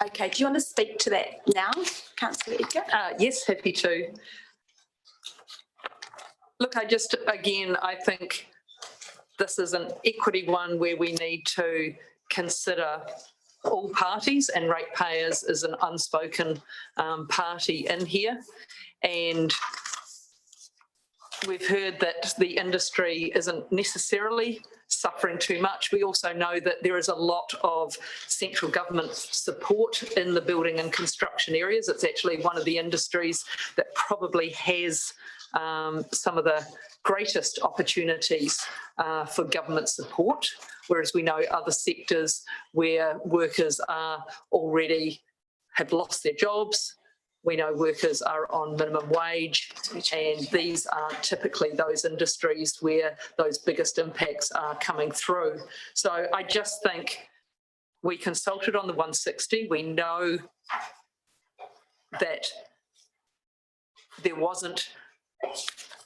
Okay, do you want to speak to that now, Councillor Edgar? Yes, happy to. Look, I think this is an equity one where we need to consider all parties, and ratepayers is an unspoken party in here. And we've heard that the industry isn't necessarily suffering too much. We also know that there is a lot of central government support in the building and construction areas. It's actually one of the industries that probably has some of the greatest opportunities for government support, whereas we know other sectors where workers are already have lost their jobs. We know workers are on minimum wage, and these are typically those industries where those biggest impacts are coming through. So I just think we consulted on the 160. We know that there wasn't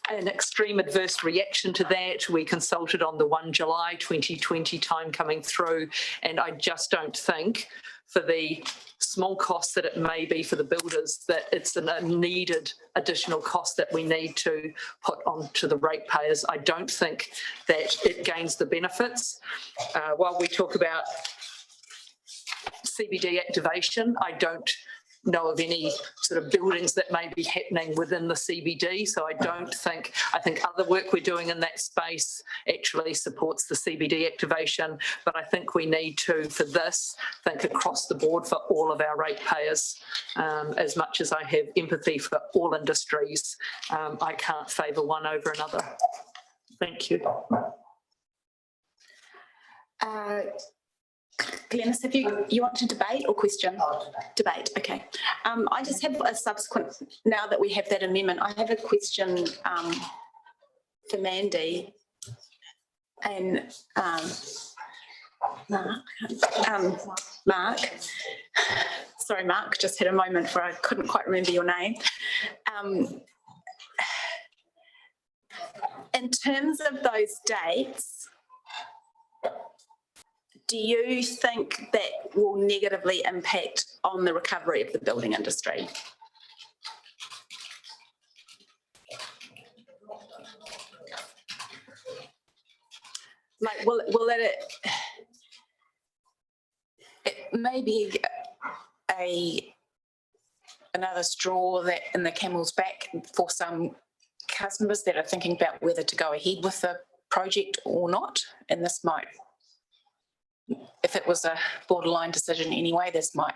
an extreme adverse reaction to that. We consulted on the 1 July 2020 time coming through, and I just don't think, for the small cost that it may be for the builders, that it's a needed additional cost that we need to put onto the ratepayers. I don't think that it gains the benefits. While we talk about CBD activation, I don't know of any sort of buildings that may be happening within the CBD. So I think other work we're doing in that space actually supports the CBD activation. But I think we need to, for this, think across the board for all of our ratepayers. As much as I have empathy for all industries, I can't favour one over another. Thank you. Glenys, have you want to debate or question? Debate, okay. I just have a subsequent, now that we have that amendment, I have a question for Mandy and Mark. Sorry, Mark, just had a moment where I couldn't quite remember your name. In terms of those dates, do you think that will negatively impact on the recovery of the building industry? Like, will it may be another straw that in the camel's back for some customers that are thinking about whether to go ahead with the project or not, and this might, if it was a borderline decision anyway, this might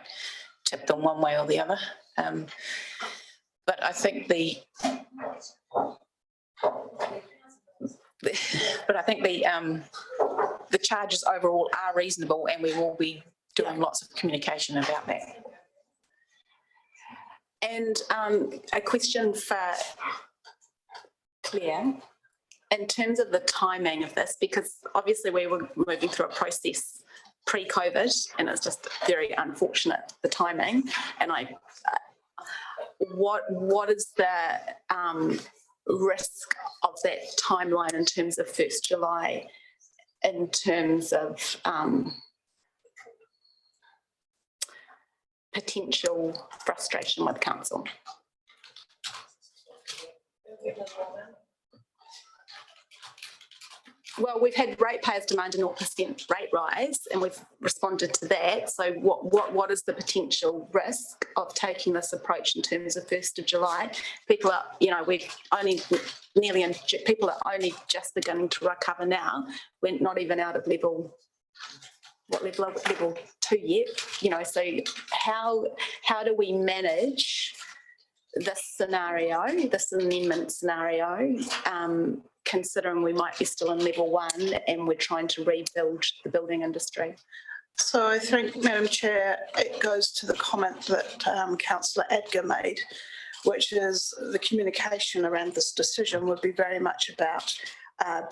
tip them one way or the other. But I think the charges overall are reasonable, and we will be doing lots of communication about that. And a question for Claire, in terms of the timing of this, because obviously we were moving through a process pre-COVID, and it's just very unfortunate, the timing. And what is the risk of that timeline in terms of 1st July, in terms of potential frustration with council? Well, we've had ratepayers demand a 0% rate rise, and we've responded to that. So what is the potential risk of taking this approach in terms of 1st of July? People are, we've only people are only just beginning to recover now. We're not even out of level 2 yet, so how do we manage this scenario, this amendment scenario, considering we might be still in level 1 and we're trying to rebuild the building industry? So I think, Madam Chair, it goes to the comment that Councillor Adger made, which is the communication around this decision would be very much about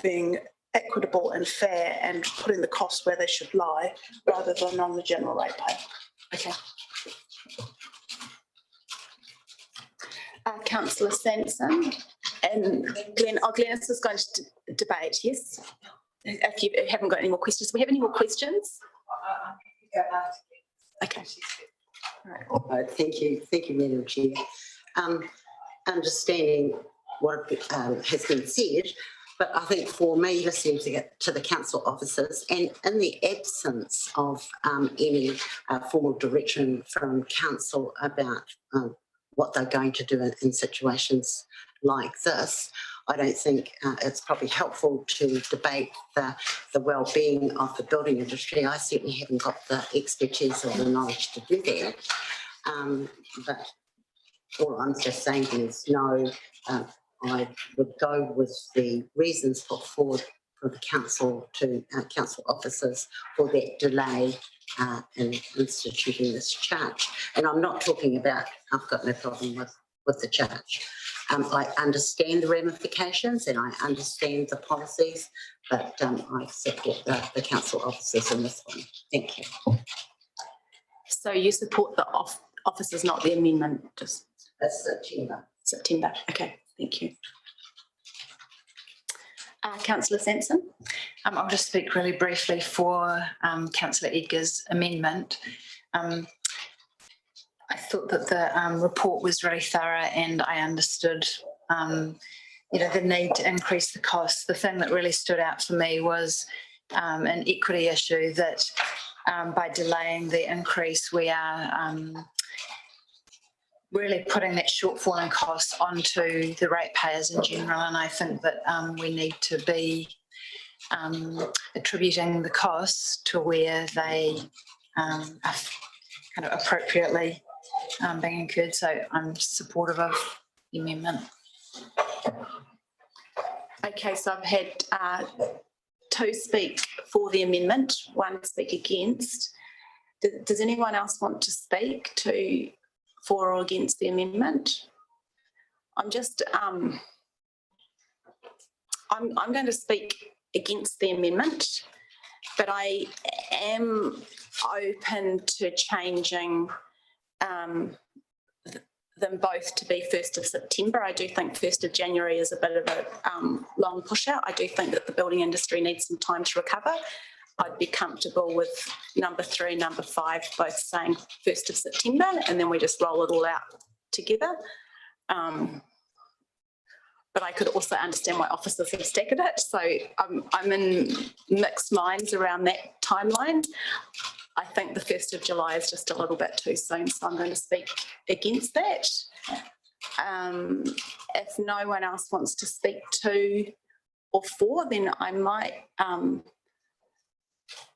being equitable and fair and putting the costs where they should lie rather than on the general ratepayer. Okay. Councillor Sanson and Glenn. Glenys is going to debate, yes? If you haven't got any more questions. Do we have any more questions? Okay. All right. Thank you, Madam Chair. Understanding what has been said, but I think for me, listening to the council officers, and in the absence of any formal direction from council about what they're going to do in situations like this, I don't think it's probably helpful to debate the well-being of the building industry. I certainly haven't got the expertise or the knowledge to do that. But all I'm just saying is no, I would go with the reasons put forward for the council to council officers for that delay in instituting this charge. And I'm not talking about, I've got no problem with the charge. I understand the ramifications and I understand the policies, but I support the council officers in this one. Thank you. So you support the officers, not the amendment? Just that's September. September. Okay, thank you. Councillor Sanson. I'll just speak really briefly for Councillor Edgar's amendment. I thought that the report was really thorough, and I understood the need to increase the costs. The thing that really stood out for me was an equity issue, that by delaying the increase, we are really putting that shortfall in costs onto the ratepayers in general. And I think that we need to be attributing the costs to where they are kind of appropriately being incurred. So I'm supportive of the amendment. Okay, so I've had 2 speak for the amendment, 1 speak against. Does anyone else want to speak for or against the amendment? I'm just, I'm going to speak against the amendment, but I am open to changing them both to be 1st of September. I do think 1st of January is a bit of a long push out. I do think that the building industry needs some time to recover. I'd be comfortable with number 3, number 5, both saying 1st of September, and then we just roll it all out together. But I could also understand why officers have staggered it. So I'm in mixed minds around that timeline. I think the 1st of July is just a little bit too soon, so I'm going to speak against that. If no one else wants to speak 2 or 4, then I might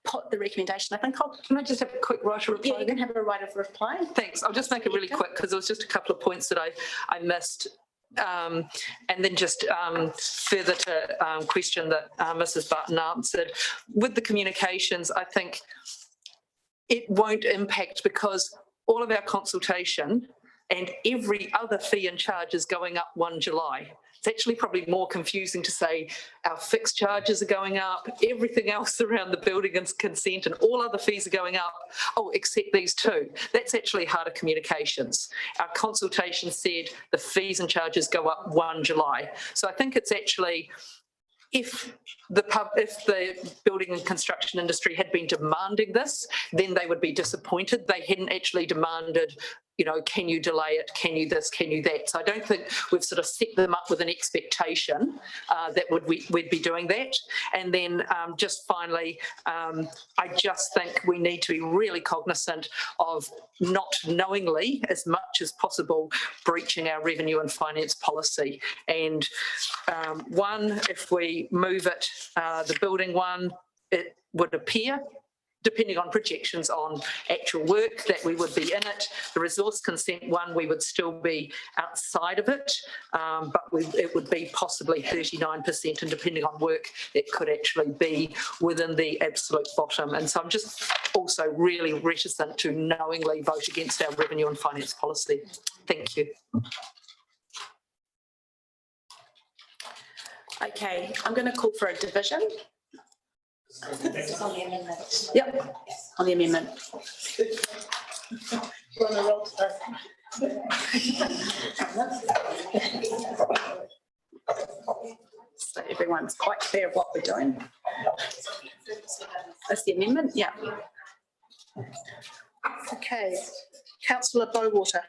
put the recommendation. I think Can I just have a quick right of reply? yeah, you can have a right of reply. Thanks. I'll just make it really quick because there was just a couple of points that I missed. And then just further to question that Mrs. Barton answered. With the communications, I think it won't impact because all of our consultation and every other fee and charge is going up 1 July. It's actually probably more confusing to say our fixed charges are going up, everything else around the building and consent and all other fees are going up, except these two. That's actually harder communications. Our consultation said the fees and charges go up 1 July. So I think it's actually, if the building and construction industry had been demanding this, then they would be disappointed. They hadn't actually demanded, can you delay it? Can you this? Can you that? So I don't think we've sort of set them up with an expectation that we'd be doing that. And then just finally, I just think we need to be really cognizant of not knowingly, as much as possible, breaching our revenue and finance policy. And if we move it, the building one, it would appear, depending on projections on actual work, that we would be in it. The resource consent one, we would still be outside of it, but it would be possibly 39%, and depending on work, it could actually be within the absolute bottom. And so I'm just also really reticent to knowingly vote against our revenue and finance policy. Thank you. Okay, I'm going to call for a division. On the amendment. Yep, on the amendment. We're on a roll So everyone's quite clear of what we're doing. That's the amendment, yeah. Okay, councillor Bowater.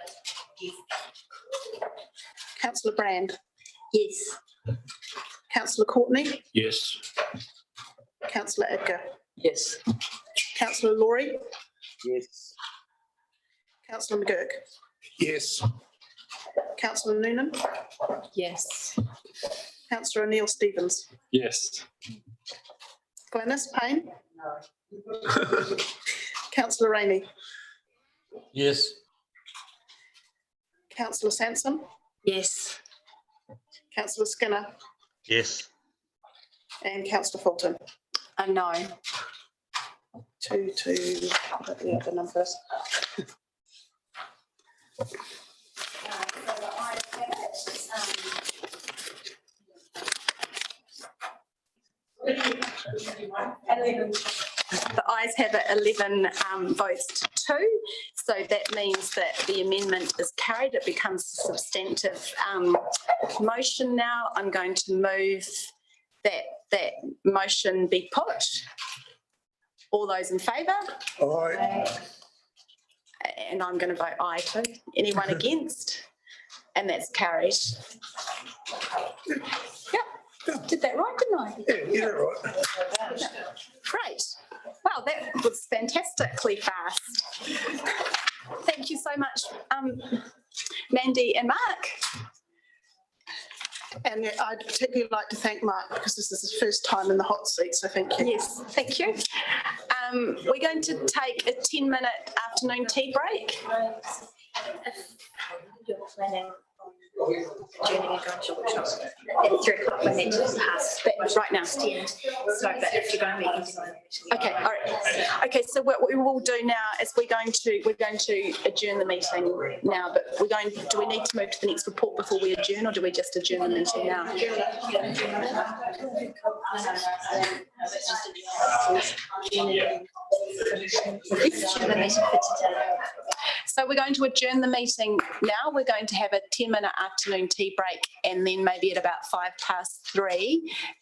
Councillor Brand. Yes. Councillor Courtney. Yes. Councillor Edgar. Yes. Councillor Laurie. Yes. Councillor McGurk. Yes. Councillor Noonan. Yes. Councillor O'Neill Stevens. Yes. Glenys Payne. No. Councillor Rainey. Yes. Councillor Sansom. Yes. Councillor Skinner. Yes. And Councillor Fulton. No. 2, the other numbers. The ayes have it 11 votes to 2. So that means that the amendment is carried. It becomes a substantive motion now. I'm going to move that motion be put. All those in favour? Aye. And I'm going to vote aye too. Anyone against? And that's carried. Yep, did that right, didn't I? Yeah, right. Great. Wow, that was fantastically fast. Thank you so much, Mandy and Mark. And I'd particularly like to thank Mark because this is his first time in the hot seat, so thank you. Yes, thank you. We're going to take a 10-minute afternoon tea break. You're planning on joining a culture workshop at 3 o'clock when that just passed. But right now. So, but if you're going to be Okay, all right. Okay, so what we will do now is we're going to adjourn the meeting now, but do we need to move to the next report before we adjourn, or do we just adjourn the meeting now? So we're going to adjourn the meeting now. We're going to have a 10-minute afternoon tea break, and then maybe at about 3:05,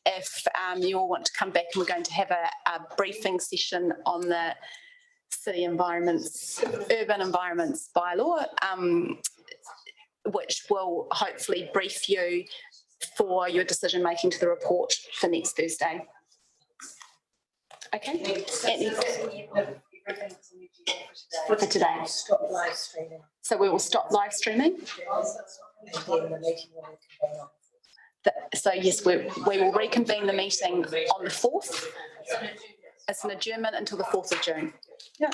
if you all want to come back, and we're going to have a briefing session on the city environments, urban environments bylaw, which will hopefully brief you for your decision making to the report for next Thursday. Okay. For today. Stop live streaming. So we will stop live streaming. So yes, we will reconvene the meeting on the 4th. It's an adjournment until the 4th of June. Yeah.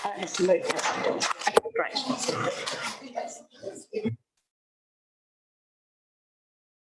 I have to move that. Okay, great.